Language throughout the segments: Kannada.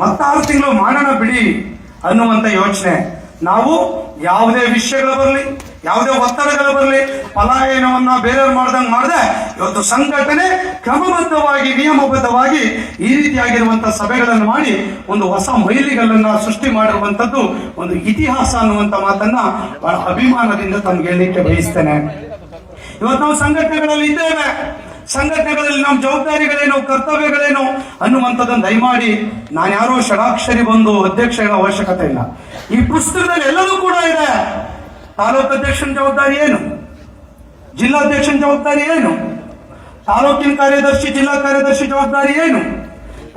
ಮತ್ತಾರು ತಿಂಗಳು ಮಾಡೋಣ ಬಿಡಿ ಅನ್ನುವಂತ ಯೋಚನೆ. ನಾವು ಯಾವುದೇ ವಿಷಯಗಳು ಬರಲಿ, ಯಾವುದೇ ಒತ್ತಡಗಳು ಬರಲಿ, ಪಲಾಯನವನ್ನ ಬೇರೆಯವ್ರು ಮಾಡ್ದಂಗೆ ಮಾಡದೆ ಇವತ್ತು ಸಂಘಟನೆ ಕ್ರಮಬದ್ಧವಾಗಿ ನಿಯಮಬದ್ಧವಾಗಿ ಈ ರೀತಿಯಾಗಿರುವಂತಹ ಸಭೆಗಳನ್ನು ಮಾಡಿ ಒಂದು ಹೊಸ ಮೈಲಿಗಲ್ಲನ್ನ ಸೃಷ್ಟಿ ಮಾಡಿರುವಂತದ್ದು ಒಂದು ಇತಿಹಾಸ ಅನ್ನುವಂತ ಮಾತನ್ನ ಬಹಳ ಅಭಿಮಾನದಿಂದ ತಮ್ಗೆ ಹೇಳಲಿಕ್ಕೆ ಬಯಸ್ತೇನೆ. ಇವತ್ತು ನಾವು ಸಂಘಟನೆಗಳಲ್ಲಿ ಇದ್ದೇವೆ, ಸಂಘಟನೆಗಳಲ್ಲಿ ನಮ್ಮ ಜವಾಬ್ದಾರಿಗಳೇನು, ಕರ್ತವ್ಯಗಳೇನು ಅನ್ನುವಂಥದ್ದನ್ನು ದಯಮಾಡಿ ನಾನು ಯಾರೋ ಷಡಾಕ್ಷರಿ ಬಂದು ಅಧ್ಯಕ್ಷಗಳ ಅವಶ್ಯಕತೆ ಇಲ್ಲ. ಈ ಪುಸ್ತಕದಲ್ಲಿ ಎಲ್ಲದೂ ಕೂಡ ಇದೆ. ತಾಲೂಕು ಅಧ್ಯಕ್ಷನ ಜವಾಬ್ದಾರಿ ಏನು, ಜಿಲ್ಲಾಧ್ಯಕ್ಷನ ಜವಾಬ್ದಾರಿ ಏನು, ತಾಲೂಕಿನ ಕಾರ್ಯದರ್ಶಿ ಜಿಲ್ಲಾ ಕಾರ್ಯದರ್ಶಿ ಜವಾಬ್ದಾರಿ ಏನು,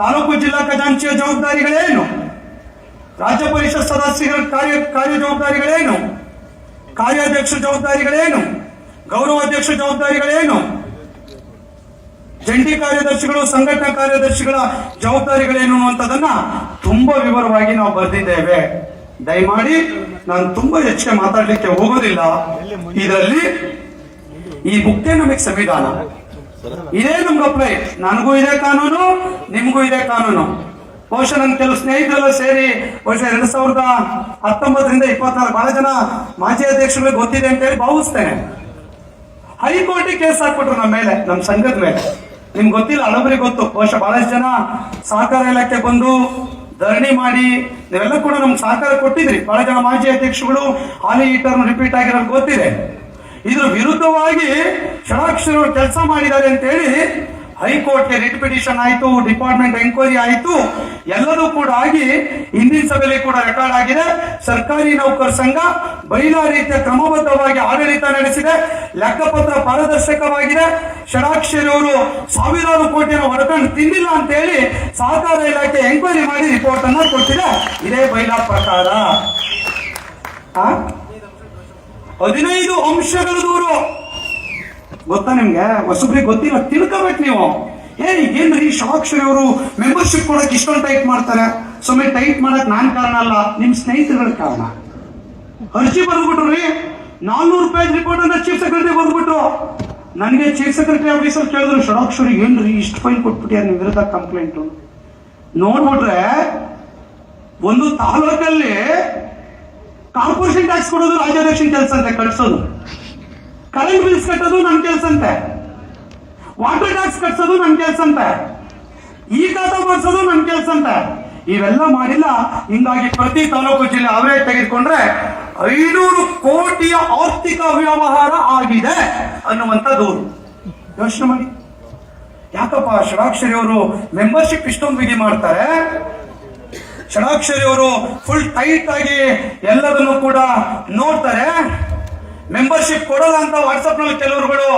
ತಾಲೂಕು ಜಿಲ್ಲಾ ಖಜಾಂಚಿಯ ಜವಾಬ್ದಾರಿಗಳೇನು, ರಾಜ್ಯ ಪರಿಷತ್ ಸದಸ್ಯರ ಕಾರ್ಯ ಜವಾಬ್ದಾರಿಗಳೇನು, ಕಾರ್ಯಾಧ್ಯಕ್ಷ ಜವಾಬ್ದಾರಿಗಳೇನು, ಗೌರವಾಧ್ಯಕ್ಷ ಜವಾಬ್ದಾರಿಗಳೇನು, ಜಂಟಿ ಕಾರ್ಯದರ್ಶಿಗಳು ಸಂಘಟನಾ ಕಾರ್ಯದರ್ಶಿಗಳ ಜವಾಬ್ದಾರಿಗಳೇನು ಅನ್ನುವಂಥದ್ದನ್ನ ತುಂಬಾ ವಿವರವಾಗಿ ನಾವು ಬರೆದಿದ್ದೇವೆ. ದಯಮಾಡಿ ನಾನು ತುಂಬಾ ಹೆಚ್ಚಿಗೆ ಮಾತಾಡ್ಲಿಕ್ಕೆ ಹೋಗೋದಿಲ್ಲ. ಇದರಲ್ಲಿ ಈ ಬುಕ್ಕೇ ನಮಗೆ ಸಂವಿಧಾನ, ಇದೇ ನಮ್ಗೆ ಅಪ್ಲೈ. ನನಗೂ ಇದೆ ಕಾನೂನು, ನಿಮಗೂ ಇದೆ ಕಾನೂನು. ಬಹುಶಃ ನನ್ನ ಕೆಲವು ಸ್ನೇಹಿತರೆಲ್ಲ ಸೇರಿ ಬಹುಶಃ 2019ರಿಂದ 24 ಬಹಳ ಜನ ಮಾಜಿ ಅಧ್ಯಕ್ಷರಿಗೆ ಗೊತ್ತಿದೆ ಅಂತ ಹೇಳಿ ಭಾವಿಸ್ತೇನೆ. ಹೈಕೋರ್ಟಿಗೆ ಕೇಸ್ ಹಾಕ್ಬಿಟ್ರು ನಮ್ಮ ಮೇಲೆ, ನಮ್ಮ ಸಂಘದ ಮೇಲೆ. ನಿಮ್ಗೆ ಗೊತ್ತಿಲ್ಲ, ಹಳಬರಿಗೆ ಗೊತ್ತು. ಬಹುಶಃ ಬಹಳಷ್ಟು ಜನ ಸಹಕಾರ ಇಲಾಖೆ ಬಂದು ಧರಣಿ ಮಾಡಿ ನೀವೆಲ್ಲ ಕೂಡ ನಮ್ಗೆ ಸಹಕಾರ ಕೊಟ್ಟಿದ್ರಿ. ಬಹಳ ಜನ ಮಾಜಿ ಅಧ್ಯಕ್ಷಗಳು ಹಾಲಿ ಟರ್ಮ್ ರಿಪೀಟ್ ಆಗಿರೋದು ಗೊತ್ತಿದೆ. ಇದ್ರ ವಿರುದ್ಧವಾಗಿ ಷಡಾಕ್ಷರ ಕೆಲಸ ಮಾಡಿದ್ದಾರೆ ಅಂತ ಹೇಳಿ ಹೈಕೋರ್ಟ್ಗೆ ರಿಟ್ ಪಿಟಿಷನ್ ಆಯ್ತು, ಡಿಪಾರ್ಟ್ಮೆಂಟ್ ಎಂಕ್ವೈರಿ ಆಯ್ತು, ಎಲ್ಲದೂ ಕೂಡ ಆಗಿ ಹಿಂದಿನ ಸಭೆಯಲ್ಲಿ ಕೂಡ ರೆಕಾರ್ಡ್ ಆಗಿದೆ. ಸರ್ಕಾರಿ ನೌಕರ ಸಂಘ ಬೈಲಾ ರೀತಿಯ ಕ್ರಮಬದ್ಧವಾಗಿ ಆಡಳಿತ ನಡೆಸಿದೆ, ಲೆಕ್ಕಪತ್ರ ಪಾರದರ್ಶಕವಾಗಿದೆ. ಷಡಾಕ್ಷರಿ ಅವರು ಸಾವಿರಾರು ಕೋಟಿಯನ್ನು ಹೊರಕೊಂಡು ತಿಂದಿಲ್ಲ ಅಂತ ಹೇಳಿ ಸಹಕಾರ ಇಲಾಖೆ ಎಂಕ್ವೈರಿ ಮಾಡಿ ರಿಪೋರ್ಟ್ ಅನ್ನ ಕೊಟ್ಟಿದೆ. ಇದೇ ಬೈಲಾ ಪ್ರಕಾರ 15 ಅಂಶಗಳ ದೂರು. ಗೊತ್ತಾ ನಿಮ್ಗೆ? ಹೊಸಬ್ರಿಗೆ ಗೊತ್ತಿಲ್ಲ, ತಿಳ್ಕೋಬೇಕು ನೀವು. ಏನ್ರಿ ಷಡಾಕ್ಷರಿ ಅವರು ಮೆಂಬರ್ಶಿಪ್ ಕೊಡಕ್ ಇಷ್ಟೊಂದು ಟೈಟ್ ಮಾಡ್ತಾರೆ? ಸುಮ್ಮನೆ ಟೈಟ್ ಮಾಡಕ್ ನಾನ್ ಕಾರಣ ಅಲ್ಲ, ನಿಮ್ ಸ್ನೇಹಿತರುಗಳ ಕಾರಣ. ಅರ್ಜಿ ಬರೆದ್ಬಿಟ್ರಿ, 400 ಪೇಜ್ ರಿಪೋರ್ಟ್ ಅನ್ನ ಚೀಫ್ ಸೆಕ್ರೆಟರಿ ಬರೆದ್ಬಿಟ್ರು. ನನಗೆ ಚೀಫ್ ಸೆಕ್ರೆಟರಿ ಆಫೀಸಲ್ಲಿ ಕೇಳಿದ್ರು, ಷಡಾಕ್ಷರಿ ಏನ್ರಿ ಇಷ್ಟು ಫೈಲ್ ಕೊಟ್ಬಿಟ್ಟಿಯ ನಿಮ್ ವಿರುದ್ಧ ಕಂಪ್ಲೇಂಟ್? ನೋಡ್ಬಿಟ್ರೆ ಒಂದು ತಾಲೂಕಲ್ಲಿ ಕಾರ್ಪೊರೇಷನ್ ಟ್ಯಾಕ್ಸ್ ಕೊಡೋದು ರಾಜ್ಯಾಧ್ಯಕ್ಷನ ಕೆಲಸ ಅಂತೆ, ಕಟ್ಸೋದು. ಕರೆಂಟ್ ಬಿಲ್ಸ್ ಕಟ್ಟೋದು ನನ್ ಕೆಲಸ ಅಂತೆ, ವಾಟರ್ ಟ್ಯಾಕ್ಸ್ ಕಟ್ಸೋದು ನನ್ ಕೆಲಸ ಅಂತೆ, ಈ ಖಾತಾ ಮಾಡಿಸೋದು ನನ್ ಕೆಲಸ ಅಂತೆ. ಇವೆಲ್ಲ ಮಾಡಿಲ್ಲ. ಹಿಂಗಾಗಿ ಪ್ರತಿ ತಾಲೂಕು ಜಿಲ್ಲೆ ಅವರೇಜ್ ತೆಗೆದುಕೊಂಡ್ರೆ 500 ಕೋಟಿಯ ಆರ್ಥಿಕ ವ್ಯವಹಾರ ಆಗಿದೆ ಅನ್ನುವಂತ ದೂರು. ಯೋಚನೆ ಮಾಡಿ, ಯಾಕಪ್ಪ ಷಡಾಕ್ಷರಿ ಅವರು ಮೆಂಬರ್ಶಿಪ್ ಇಷ್ಟೊಂದು ವಿಧಿ ಮಾಡ್ತಾರೆ? ಷಡಾಕ್ಷರಿ ಅವರು ಫುಲ್ ಟೈಟ್ ಆಗಿ ಎಲ್ಲದನ್ನು ಕೂಡ ನೋಡ್ತಾರೆ. ಮೆಂಬರ್ಶಿಪ್ ಕೊಡೋಲ್ಲ ಅಂತ ವಾಟ್ಸ್ಆಪ್ ನಲ್ಲಿ ಕೆಲವರುಗಳು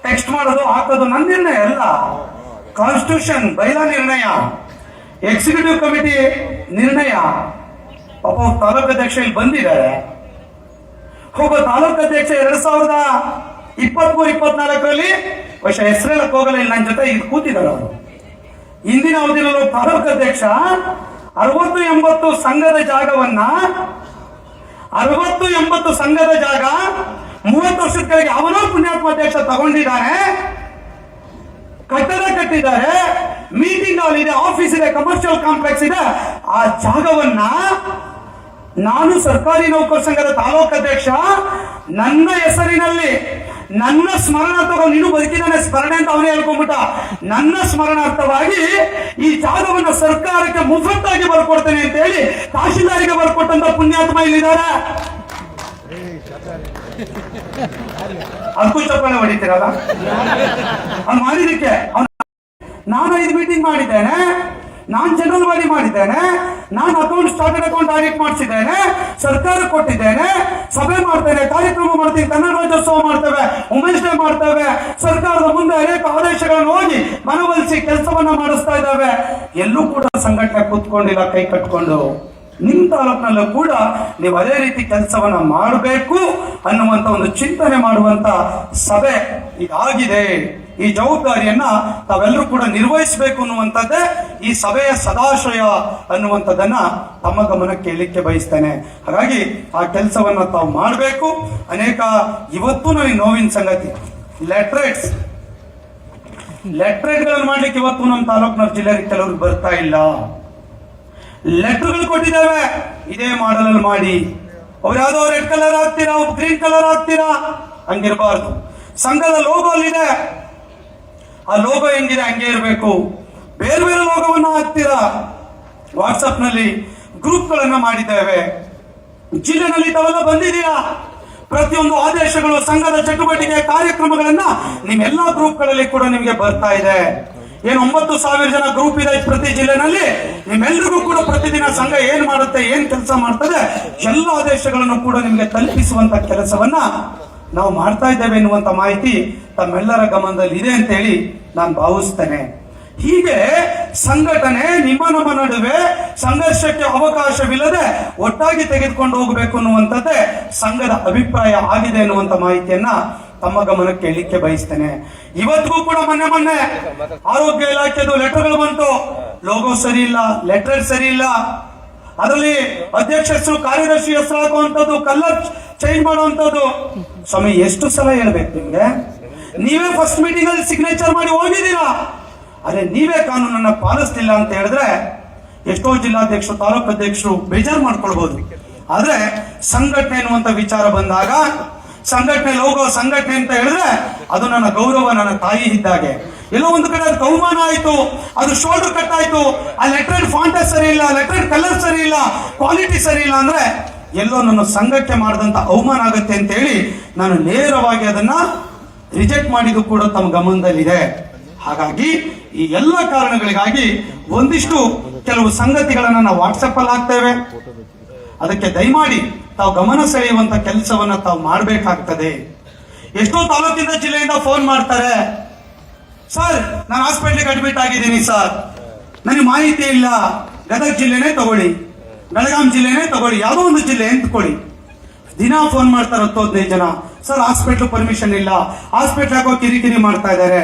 ಟೆಕ್ಸ್ಟ್ ಮಾಡೋದು ಹಾಕೋದು ನನ್ನ ನಿರ್ಣಯ ಅಲ್ಲ. ಕಾನ್ಸ್ಟಿಟ್ಯೂಷನ್ ಬೈಲಾ ನಿರ್ಣಯ, ಎಕ್ಸಿಕ್ಯೂಟಿವ್ ಕಮಿಟಿ ನಿರ್ಣಯ. ಪಾಪ ತಾಲೂಕು ಅಧ್ಯಕ್ಷ ಇಲ್ಲಿ ಬಂದಿದ್ದಾರೆ. ಒಬ್ಬ ತಾಲೂಕು ಅಧ್ಯಕ್ಷ 2023-24ರಲ್ಲಿ ವರ್ಷ ಹೆಸರೆಲ್ಲ ಹೋಗಲ್ಲ, ಇಲ್ಲ ನನ್ನ ಜೊತೆ ಇದು ಕೂತಿದ್ದಾರೆ ಅವರು. ಇಂದಿನ ಅವಧಿಯಲ್ಲಿ ತಾಲೂಕು ಅಧ್ಯಕ್ಷ 60-80 ಸಂಘದ ಜಾಗವನ್ನ 60-80 ಸಂಘದ ಜಾಗ 30 ವರ್ಷದ ಕೆಳಗೆ ಅವನೋ ಪುಣ್ಯಾತ್ಮ ಅಧ್ಯಕ್ಷ ತಗೊಂಡಿದ್ದಾನೆ. ಕಟ್ಟಡ ಕಟ್ಟಿದ್ದಾರೆ, ಮೀಟಿಂಗ್ ಹಾಲ್ ಇದೆ, ಆಫೀಸ್ ಇದೆ, ಕಮರ್ಷಿಯಲ್ ಕಾಂಪ್ಲೆಕ್ಸ್ ಇದೆ. ಆ ಜಾಗವನ್ನ ನಾನು ಸರ್ಕಾರಿ ನೌಕರ ಸಂಘದ ತಾಲೂಕು ಅಧ್ಯಕ್ಷ ನನ್ನ ಹೆಸರಿನಲ್ಲಿ, ನನ್ನ ಸ್ಮರಣಾರ್ಥವಾಗಿ, ನೀನು ಬದುಕಿದಾನೆ ಸ್ಮರಣೆ ಅಂತ ಅವನೇ ಹೇಳ್ಕೊಂಡ್ಬಿಟ್ಟ, ನನ್ನ ಸ್ಮರಣಾರ್ಥವಾಗಿ ಈ ಜಾಗವನ್ನು ಸರ್ಕಾರಕ್ಕೆ ಮುಫತ್ತಾಗಿ ಬರ್ಕೊಡ್ತೇನೆ ಅಂತ ಹೇಳಿ ತಹಶೀಲ್ದಾರಿಗೆ ಬರ್ಕೊಟ್ಟಂತ ಪುಣ್ಯಾತ್ಮ ಇಲ್ಲಿದ್ದಾರೆ. ಅದಕ್ಕೂ ಚಪ್ಪಾಳೆ ಹೊಡಿತೀರಲ್ಲ ಅವ್ನು ಮಾಡಿದಕ್ಕೆ. ನಾನು 5 ಮೀಟಿಂಗ್ ಮಾಡಿದ್ದೇನೆ, ನಾನು ಜನರಲ್ ಬಾಡಿ ಮಾಡಿದ್ದೇನೆ, ನಾನು ಸ್ಟಾರ್ಟೆಡ್ ಅಕೌಂಟ್ ಆಡಿಟ್ ಮಾಡಿಸಿದ್ದೇನೆ, ಸರ್ಕಾರ ಕೊಟ್ಟಿದ್ದೇನೆ, ಸಭೆ ಮಾಡ್ತೇನೆ, ಕಾರ್ಯಕ್ರಮ ಮಾಡ್ತೀವಿ, ಕನ್ನಡ ರಾಜ್ಯೋತ್ಸವ ಮಾಡ್ತೇವೆ, ವುಮೆನ್ಸ್ ಡೇ ಮಾಡ್ತೇವೆ, ಸರ್ಕಾರದ ಮುಂದೆ ಅನೇಕ ಆದೇಶಗಳನ್ನು ಹೋಗಿ ಮನವೊಲಿಸಿ ಕೆಲಸವನ್ನ ಮಾಡಿಸ್ತಾ ಇದ್ದಾವೆ. ಎಲ್ಲೂ ಕೂಡ ಸಂಘಟನೆ ಕೂತ್ಕೊಂಡಿಲ್ಲ ಕೈ ಕಟ್ಕೊಂಡು. ನಿಮ್ಮ ತಾಲೂಕಿನಲ್ಲೂ ಕೂಡ ನೀವು ಅದೇ ರೀತಿ ಕೆಲಸವನ್ನ ಮಾಡಬೇಕು ಅನ್ನುವಂತ ಒಂದು ಚಿಂತನೆ ಮಾಡುವಂತ ಸಭೆ ಇದಾಗಿದೆ. ಈ ಜವಾಬ್ದಾರಿಯನ್ನ ತಾವೆಲ್ಲರೂ ಕೂಡ ನಿರ್ವಹಿಸಬೇಕು ಅನ್ನುವಂಥದ್ದೇ ಈ ಸಭೆಯ ಸದಾಶಯ ಅನ್ನುವಂಥದ್ದನ್ನ ತಮ್ಮ ಗಮನಕ್ಕೆ ಕೇಳಲಿಕ್ಕೆ ಬಯಸ್ತೇನೆ. ಹಾಗಾಗಿ ಆ ಕೆಲಸವನ್ನ ತಾವು ಮಾಡಬೇಕು. ಅನೇಕ ಇವತ್ತು ನನಗೆ ನೋವಿನ ಸಂಗತಿ, ಲೆಟ್ರೇಟ್ಗಳನ್ನು ಮಾಡ್ಲಿಕ್ಕೆ ಇವತ್ತು ನಮ್ಮ ತಾಲೂಕಿನ ಜಿಲ್ಲೆಗೆ ಕೆಲವರು ಬರ್ತಾ ಇಲ್ಲ. ಲೆಟರ್ಗಳು ಕೊಟ್ಟಿದ್ದೇವೆ, ಇದೇ ಮಾಡಲ್ ಅಲ್ಲಿ ಮಾಡಿ. ಅವ್ರು ಯಾವ್ದೋ ರೆಡ್ ಕಲರ್ ಹಾಕ್ತೀರಾ, ಗ್ರೀನ್ ಕಲರ್ ಹಾಕ್ತೀರಾ, ಹಂಗಿರಬಾರ್ದು. ಸಂಘದ ಲೋಗೋ ಅಲ್ಲಿದೆ, ಆ ಲೋಗೋ ಹೆಂಗಿದೆ ಹಂಗೆ ಇರಬೇಕು. ಬೇರೆ ಬೇರೆ ಲೋಗೋವನ್ನ ಹಾಕ್ತೀರಾ. ವಾಟ್ಸಪ್ ನಲ್ಲಿ ಗ್ರೂಪ್ ಗಳನ್ನ ಮಾಡಿದ್ದೇವೆ. ಜಿಲ್ಲೆನಲ್ಲಿ ತಾವೆಲ್ಲ ಬಂದಿದ್ದೀರಾ. ಪ್ರತಿಯೊಂದು ಆದೇಶಗಳು, ಸಂಘದ ಚಟುವಟಿಕೆ, ಕಾರ್ಯಕ್ರಮಗಳನ್ನ ನಿಮ್ಮೆಲ್ಲಾ ಗ್ರೂಪ್ಗಳಲ್ಲಿ ಕೂಡ ನಿಮಗೆ ಬರ್ತಾ ಇದೆ. ಏನು 9,000 ಜನ ಗ್ರೂಪ್ ಇದೆ ಪ್ರತಿ ಜಿಲ್ಲೆನಲ್ಲಿ. ನಿಮ್ಮೆಲ್ಲರಿಗೂ ಕೂಡ ಪ್ರತಿದಿನ ಸಂಘ ಏನ್ ಮಾಡುತ್ತೆ, ಏನ್ ಕೆಲಸ ಮಾಡ್ತದೆ, ಎಲ್ಲ ಆದೇಶಗಳನ್ನು ಕೂಡ ನಿಮಗೆ ತಲುಪಿಸುವಂತ ಕೆಲಸವನ್ನ ನಾವು ಮಾಡ್ತಾ ಇದ್ದೇವೆ ಎನ್ನುವಂತ ಮಾಹಿತಿ ತಮ್ಮೆಲ್ಲರ ಗಮನದಲ್ಲಿ ಇದೆ ಅಂತ ಹೇಳಿ ನಾನು ಭಾವಿಸ್ತೇನೆ. ಹೀಗೆ ಸಂಘಟನೆ ನಿಮ್ಮ ನಮ್ಮ ನಡುವೆ ಸಂಘರ್ಷಕ್ಕೆ ಅವಕಾಶವಿಲ್ಲದೆ ಒಟ್ಟಾಗಿ ತೆಗೆದುಕೊಂಡು ಹೋಗಬೇಕು ಅನ್ನುವಂಥದ್ದೇ ಸಂಘದ ಅಭಿಪ್ರಾಯ ಆಗಿದೆ ಎನ್ನುವಂತ ಮಾಹಿತಿಯನ್ನ ತಮ್ಮ ಗಮನಕ್ಕೆ ಇಳಿಕೆ ಬಯಸ್ತೇನೆ. ಇವತ್ತಿಗೂ ಕೂಡ ಮೊನ್ನೆ ಆರೋಗ್ಯ ಇಲಾಖೆದು ಲೆಟರ್ಗಳು ಬಂತು. ಲೋಗೋ ಸರಿ ಇಲ್ಲ, ಲೆಟರ್ ಸರಿ ಇಲ್ಲ, ಅದರಲ್ಲಿ ಅಧ್ಯಕ್ಷ ಹೆಸರು, ಕಾರ್ಯದರ್ಶಿ ಹೆಸರು ಹಾಕುವಂಥದ್ದು, ಕಲರ್ ಚೇಂಜ್ ಮಾಡುವಂಥದ್ದು. ಸ್ವಾಮಿ, ಎಷ್ಟು ಸಲ ಹೇಳ್ಬೇಕು ನಿಮ್ಗೆ? ನೀವೇ ಫಸ್ಟ್ ಮೀಟಿಂಗ್ ಅಲ್ಲಿ ಸಿಗ್ನೇಚರ್ ಮಾಡಿ ಹೋಗಿದ್ದೀರಾ. ಅದೇ ನೀವೇ ಕಾನೂನನ್ನ ಪಾಲಿಸ್ತಿಲ್ಲ ಅಂತ ಹೇಳಿದ್ರೆ ಎಷ್ಟೋ ಜಿಲ್ಲಾಧ್ಯಕ್ಷರು, ತಾಲೂಕು ಅಧ್ಯಕ್ಷರು ಬೇಜಾರು ಮಾಡ್ಕೊಳ್ಬಹುದು. ಆದ್ರೆ ಸಂಘಟನೆ ಎನ್ನುವಂತ ವಿಚಾರ ಬಂದಾಗ, ಸಂಘಟನೆ ಲೋಗೋ, ಸಂಘಟನೆ ಅಂತ ಹೇಳಿದ್ರೆ ಅದು ನನ್ನ ಗೌರವ, ನನ್ನ ತಾಯಿ ಇದ್ದಾಗೆ. ಎಲ್ಲೋ ಒಂದು ಕಡೆ ಅದು ಅವಮಾನ ಆಯ್ತು, ಅದು ಶೋಲ್ಡರ್ ಕಟ್ ಆಯ್ತು, ಆ ಲೆಟರ್ ಫಾಂಟ್ ಸರಿ ಇಲ್ಲ, ಲೆಟರ್ ಕಲರ್ ಸರಿ ಇಲ್ಲ, ಕ್ವಾಲಿಟಿ ಸರಿ ಇಲ್ಲ ಅಂದ್ರೆ ಎಲ್ಲೋ ನನ್ನ ಸಂಘಟನೆ ಮಾಡಿದಂತ ಅವಮಾನ ಆಗುತ್ತೆ ಅಂತ ಹೇಳಿ ನಾನು ನೇರವಾಗಿ ಅದನ್ನ ರಿಜೆಕ್ಟ್ ಮಾಡಿದ್ದು ಕೂಡ ತಮ್ಮ ಗಮನದಲ್ಲಿದೆ. ಹಾಗಾಗಿ ಈ ಎಲ್ಲ ಕಾರಣಗಳಿಗಾಗಿ ಒಂದಿಷ್ಟು ಕೆಲವು ಸಂಗತಿಗಳನ್ನ ನಾವು ವಾಟ್ಸಪ್ ಅಲ್ಲಿ ಹಾಕ್ತೇವೆ. ಅದಕ್ಕೆ ದಯಮಾಡಿ ತಾವು ಗಮನ ಸೆಳೆಯುವಂತ ಕೆಲಸವನ್ನ ತಾವು ಮಾಡಬೇಕಾಗ್ತದೆ. ಎಷ್ಟೋ ತಾಲೂಕಿಂದ, ಜಿಲ್ಲೆಯಿಂದ ಫೋನ್ ಮಾಡ್ತಾರೆ, ಸರ್ ನಾನು ಹಾಸ್ಪಿಟ್ಲಿಗೆ ಅಡ್ಮಿಟ್ ಆಗಿದ್ದೀನಿ ಸರ್, ನನಗೆ ಮಾಹಿತಿ ಇಲ್ಲ. ಗದಗ ಜಿಲ್ಲೆನೇ ತಗೊಳ್ಳಿ, ಬೆಳಗಾಂ ಜಿಲ್ಲೆನೇ ತಗೊಳ್ಳಿ, ಯಾವುದೋ ಒಂದು ಜಿಲ್ಲೆ ಎಂತ್ಕೊಳ್ಳಿ. ದಿನ ಫೋನ್ ಮಾಡ್ತಾರೆ 10-15 ಜನ, ಸರ್ ಹಾಸ್ಪಿಟ್ಲ್ ಪರ್ಮಿಷನ್ ಇಲ್ಲ, ಹಾಸ್ಪಿಟ್ಲ್ ಹಾಕೋ ಕಿರಿಕಿರಿ ಮಾಡ್ತಾ ಇದ್ದಾರೆ.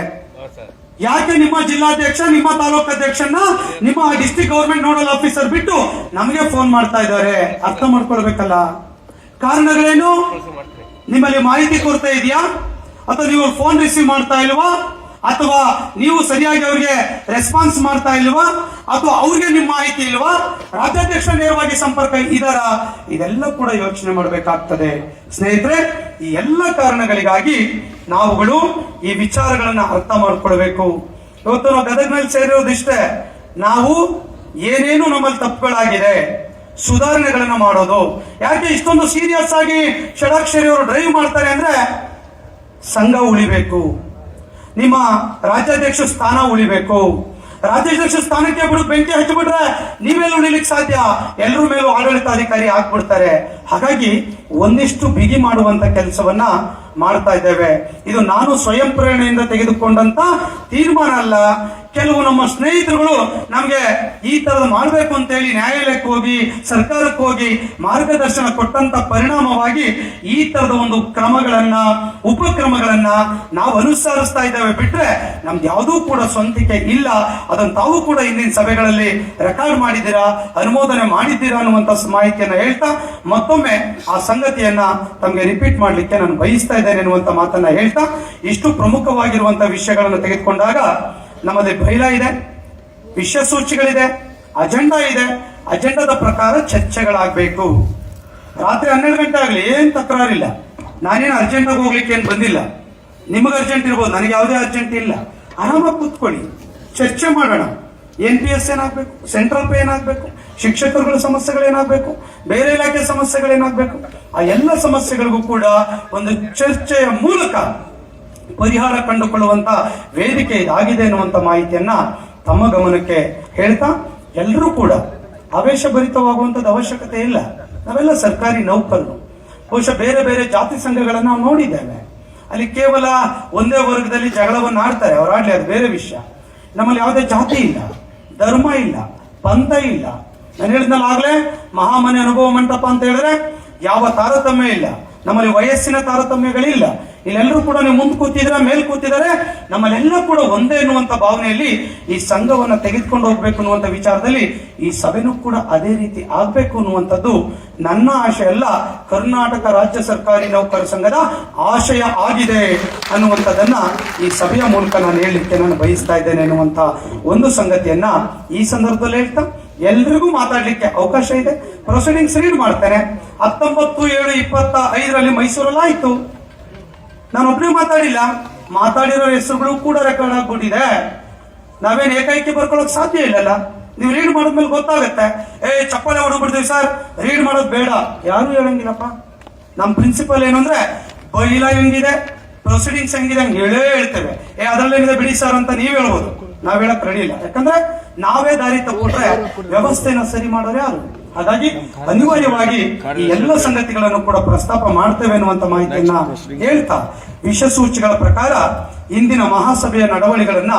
ಯಾಕೆ ನಿಮ್ಮ ಜಿಲ್ಲಾಧ್ಯಕ್ಷ, ನಿಮ್ಮ ತಾಲೂಕು ಅಧ್ಯಕ್ಷನ, ನಿಮ್ಮ ಡಿಸ್ಟ್ರಿಕ್ಟ್ ಗವರ್ಮೆಂಟ್ ನೋಡಲ್ ಆಫೀಸರ್ ಬಿಟ್ಟು ನಮಗೆ ಫೋನ್ ಮಾಡ್ತಾ ಇದ್ದಾರೆ? ಅರ್ಥ ಮಾಡ್ಕೊಳ್ಬೇಕಲ್ಲ. ಕಾರಣಗಳೇನು? ನಿಮ್ಮಲ್ಲಿ ಮಾಹಿತಿ ಕೊರತೆ ಇದೆಯಾ, ಅಥವಾ ನೀವು ಫೋನ್ ರಿಸೀವ್ ಮಾಡ್ತಾ ಇಲ್ವಾ, ಅಥವಾ ನೀವು ಸರಿಯಾಗಿ ಅವರಿಗೆ ರೆಸ್ಪಾನ್ಸ್ ಮಾಡ್ತಾ ಇಲ್ವಾ, ಅಥವಾ ಅವ್ರಿಗೆ ನಿಮ್ಮ ಮಾಹಿತಿ ಇಲ್ವಾ, ರಾಜ್ಯಾಧ್ಯಕ್ಷ ನೇರವಾಗಿ ಸಂಪರ್ಕ ಇದಾರ? ಇದೆಲ್ಲ ಕೂಡ ಯೋಚನೆ ಮಾಡಬೇಕಾಗ್ತದೆ ಸ್ನೇಹಿತರೆ. ಈ ಎಲ್ಲ ಕಾರಣಗಳಿಗಾಗಿ ನಾವುಗಳು ಈ ವಿಚಾರಗಳನ್ನ ಅರ್ಥ ಮಾಡ್ಕೊಳ್ಬೇಕು. ಇವತ್ತು ನಾವು ಗದಗ್ನಲ್ಲಿ ಸೇರಿರೋದಿಷ್ಟೇ, ನಾವು ಏನೇನು ನಮ್ಮಲ್ಲಿ ತಪ್ಪುಗಳಾಗಿದೆ ಸುಧಾರಣೆಗಳನ್ನ ಮಾಡೋದು. ಯಾಕೆ ಇಷ್ಟೊಂದು ಸೀರಿಯಸ್ ಆಗಿ ಷಡಾಕ್ಷರಿ ಅವರು ಡ್ರೈವ್ ಮಾಡ್ತಾರೆ ಅಂದ್ರೆ, ಸಂಘ ಉಳಿಬೇಕು, ನಿಮ್ಮ ರಾಜ್ಯಾಧ್ಯಕ್ಷ ಸ್ಥಾನ ಉಳಿಬೇಕು. ರಾಜ್ಯಾಧ್ಯಕ್ಷ ಸ್ಥಾನಕ್ಕೆ ಬಿಡು ಬೆಂಕಿ ಹಚ್ಚಿಬಿಟ್ರೆ ನೀವೆಲ್ಲ ಉಳಿಲಿಕ್ಕೆ ಸಾಧ್ಯ? ಎಲ್ಲರ ಮೇಲೂ ಆಡಳಿತಾಧಿಕಾರಿ ಆಗ್ಬಿಡ್ತಾರೆ. ಹಾಗಾಗಿ ಒಂದಿಷ್ಟು ಬಿಗಿ ಮಾಡುವಂತ ಕೆಲಸವನ್ನ ಮಾಡ್ತಾ ಇದ್ದೇವೆ. ಇದು ನಾನು ಸ್ವಯಂ ಪ್ರೇರಣೆಯಿಂದ ತೆಗೆದುಕೊಂಡಂತ ತೀರ್ಮಾನ ಅಲ್ಲ. ಕೆಲವು ನಮ್ಮ ಸ್ನೇಹಿತರುಗಳು ನಮ್ಗೆ ಈ ತರದ ಮಾಡ್ಬೇಕು ಅಂತ ಹೇಳಿ ನ್ಯಾಯಾಲಯಕ್ಕೆ ಹೋಗಿ, ಸರ್ಕಾರಕ್ಕೆ ಹೋಗಿ ಮಾರ್ಗದರ್ಶನ ಕೊಟ್ಟಂತ ಪರಿಣಾಮವಾಗಿ ಈ ತರದ ಒಂದು ಕ್ರಮಗಳನ್ನ, ಉಪಕ್ರಮಗಳನ್ನ ನಾವು ಅನುಸರಿಸ್ತಾ ಇದ್ದೇವೆ. ಬಿಟ್ರೆ ನಮ್ದು ಯಾವುದೂ ಕೂಡ ಸ್ವಂತಿಕೆ ಇಲ್ಲ. ಅದನ್ನು ತಾವು ಕೂಡ ಇಂದಿನ ಸಭೆಗಳಲ್ಲಿ ರೆಕಾರ್ಡ್ ಮಾಡಿದ್ದೀರಾ, ಅನುಮೋದನೆ ಮಾಡಿದ್ದೀರಾ ಅನ್ನುವಂತ ಮಾಹಿತಿಯನ್ನ ಹೇಳ್ತಾ ಮತ್ತೊಮ್ಮೆ ಆ ಸಂಗತಿಯನ್ನ ತಮಗೆ ರಿಪೀಟ್ ಮಾಡ್ಲಿಕ್ಕೆ ನಾನು ಬಯಸ್ತಾ ಇದ್ದೇನೆ ಎನ್ನುವಂತ ಮಾತನ್ನ ಹೇಳ್ತಾ, ಇಷ್ಟು ಪ್ರಮುಖವಾಗಿರುವಂತಹ ವಿಷಯಗಳನ್ನು ತೆಗೆದುಕೊಂಡಾಗ ನಮ್ಮಲ್ಲಿ ಬೈಲ ಇದೆ, ವಿಷಯ ಸೂಚಿಗಳಿದೆ, ಅಜೆಂಡಾ ಇದೆ. ಅಜೆಂಡಾದ ಪ್ರಕಾರ ಚರ್ಚೆಗಳಾಗಬೇಕು. ರಾತ್ರಿ 12 ಗಂಟೆ ಆಗಲಿ ಏನ್ ತಕರಾರಿಲ್ಲ. ನಾನೇನು ಅರ್ಜೆಂಟಾಗಿ ಹೋಗ್ಲಿಕ್ಕೆ ಏನ್ ಬಂದಿಲ್ಲ. ನಿಮಗೆ ಅರ್ಜೆಂಟ್ ಇರ್ಬೋದು, ನನಗೆ ಯಾವುದೇ ಅರ್ಜೆಂಟ್ ಇಲ್ಲ. ಆರಾಮಾಗಿ ಕೂತ್ಕೊಳ್ಳಿ, ಚರ್ಚೆ ಮಾಡೋಣ. NPS ಏನಾಗಬೇಕು, ಸೆಂಟ್ರಲ್ ಪೇ ಏನಾಗಬೇಕು, ಶಿಕ್ಷಕರುಗಳ ಸಮಸ್ಯೆಗಳೇನಾಗಬೇಕು, ಬೇರೆ ಇಲಾಖೆ ಸಮಸ್ಯೆಗಳೇನಾಗಬೇಕು, ಆ ಎಲ್ಲ ಸಮಸ್ಯೆಗಳಿಗೂ ಕೂಡ ಒಂದು ಚರ್ಚೆಯ ಮೂಲಕ ಪರಿಹಾರ ಕಂಡುಕೊಳ್ಳುವಂತ ವೇದಿಕೆ ಇದಾಗಿದೆ ಎನ್ನುವಂತ ಮಾಹಿತಿಯನ್ನ ತಮ್ಮ ಗಮನಕ್ಕೆ ಹೇಳ್ತಾ, ಎಲ್ಲರೂ ಕೂಡ ಆವೇಶಭರಿತವಾಗುವಂತದ್ದು ಅವಶ್ಯಕತೆ ಇಲ್ಲ. ನಾವೆಲ್ಲ ಸರ್ಕಾರಿ ನೌಕರರು. ಬಹುಶಃ ಬೇರೆ ಬೇರೆ ಜಾತಿ ಸಂಘಗಳನ್ನ ನಾವು ನೋಡಿದ್ದೇವೆ. ಅಲ್ಲಿ ಕೇವಲ ಒಂದೇ ವರ್ಗದಲ್ಲಿ ಜಗಳವನ್ನು ಆಡ್ತಾರೆ, ಅವ್ರು ಆಡ್ಲಿ, ಅದು ಬೇರೆ ವಿಷಯ. ನಮ್ಮಲ್ಲಿ ಯಾವುದೇ ಜಾತಿ ಇಲ್ಲ, ಧರ್ಮ ಇಲ್ಲ, ಪಂಥ ಇಲ್ಲ. ನಾನು ಹೇಳಿದ್ನಲ್ಲ ಆಗ್ಲೇ, ಮಹಾಮನೆ ಅನುಭವ ಮಂಟಪ ಅಂತ ಹೇಳಿದ್ರೆ ಯಾವ ತಾರತಮ್ಯ ಇಲ್ಲ. ನಮ್ಮಲ್ಲಿ ವಯಸ್ಸಿನ ತಾರತಮ್ಯಗಳಿಲ್ಲ. ಇಲ್ಲೆಲ್ಲರೂ ಕೂಡ ನೀವು ಮುಂದೆ ಕೂತಿದ್ರೆ, ಮೇಲ್ ಕೂತಿದ್ದಾರೆ, ನಮ್ಮಲ್ಲೆಲ್ಲ ಕೂಡ ಒಂದೇ ಎನ್ನುವಂತ ಭಾವನೆಯಲ್ಲಿ ಈ ಸಂಘವನ್ನ ತೆಗೆದುಕೊಂಡು ಹೋಗ್ಬೇಕು ಅನ್ನುವಂತ ವಿಚಾರದಲ್ಲಿ ಈ ಸಭೆನೂ ಕೂಡ ಅದೇ ರೀತಿ ಆಗ್ಬೇಕು ಅನ್ನುವಂಥದ್ದು ನನ್ನ ಆಶಯ ಅಲ್ಲ, ಕರ್ನಾಟಕ ರಾಜ್ಯ ಸರ್ಕಾರಿ ನೌಕರ ಸಂಘದ ಆಶಯ ಆಗಿದೆ ಅನ್ನುವಂಥದ್ದನ್ನ ಈ ಸಭೆಯ ಮೂಲಕ ನಾನು ಹೇಳಲಿಕ್ಕೆ ನಾನು ಬಯಸ್ತಾ ಇದ್ದೇನೆ ಅನ್ನುವಂತ ಒಂದು ಸಂಗತಿಯನ್ನ ಈ ಸಂದರ್ಭದಲ್ಲಿ ಹೇಳ್ತಾ, ಎಲ್ರಿಗೂ ಮಾತಾಡ್ಲಿಕ್ಕೆ ಅವಕಾಶ ಇದೆ. ಪ್ರೊಸೀಡಿಂಗ್ಸ್ ರೀಡ್ ಮಾಡ್ತೇನೆ. 19/7/25 ಮೈಸೂರಲ್ಲಿ ಆಯ್ತು. ನಾನು ಒಬ್ಬನೇ ಮಾತಾಡಿಲ್ಲ, ಮಾತಾಡಿರೋ ಹೆಸರುಗಳು ಕೂಡ ರೆಕಾರ್ಡ್ ಆಗ್ಬಿಟ್ಟಿದೆ. ನಾವೇನು ಏಕೈಕಿ ಬರ್ಕೊಳ್ಳೋಕೆ ಸಾಧ್ಯ ಇಲ್ಲಲ್ಲ. ನೀವು ರೀಡ್ ಮಾಡಿದ್ಮೇಲೆ ಗೊತ್ತಾಗುತ್ತೆ. ಚಪ್ಪಲೆ ಹೊಡ್ಬಿಡ್ತೀವಿ ಸರ್, ರೀಡ್ ಮಾಡೋದು ಬೇಡ, ಯಾರು ಹೇಳಂಗಿಲ್ಲಪ್ಪ. ನಮ್ಮ ಪ್ರಿನ್ಸಿಪಲ್ ಏನಂದ್ರೆ ಬೈಲ ಹೆಂಗಿದೆ, ಪ್ರೊಸೀಡಿಂಗ್ಸ್ ಹೆಂಗಿದೆ ಹಂಗೆ ಹೇಳ್ತೇವೆ. ಅದ್ರಲ್ಲೇನಿದೆ ಬಿಡಿ ಸರ್ ಅಂತ ನೀವ್ ಹೇಳ್ಬೋದು, ನಾವ್ ಹೇಳಕ್ ರೆಡಿ ಇಲ್ಲ. ಯಾಕಂದ್ರೆ ನಾವೇ ದಾರಿ ತಗೊಂಡ್ರೆ ವ್ಯವಸ್ಥೆನ ಸರಿ ಮಾಡೋರು ಯಾರು? ಹಾಗಾಗಿ ಅನಿವಾರ್ಯವಾಗಿ ಈ ಎಲ್ಲ ಸಂಗತಿಗಳನ್ನು ಕೂಡ ಪ್ರಸ್ತಾಪ ಮಾಡ್ತೇವೆ ಅನ್ನುವಂತ ಮಾಹಿತಿಯನ್ನ ಹೇಳ್ತಾ, ವಿಷಸೂಚಿಗಳ ಪ್ರಕಾರ ಇಂದಿನ ಮಹಾಸಭೆಯ ನಡವಳಿಗಳನ್ನ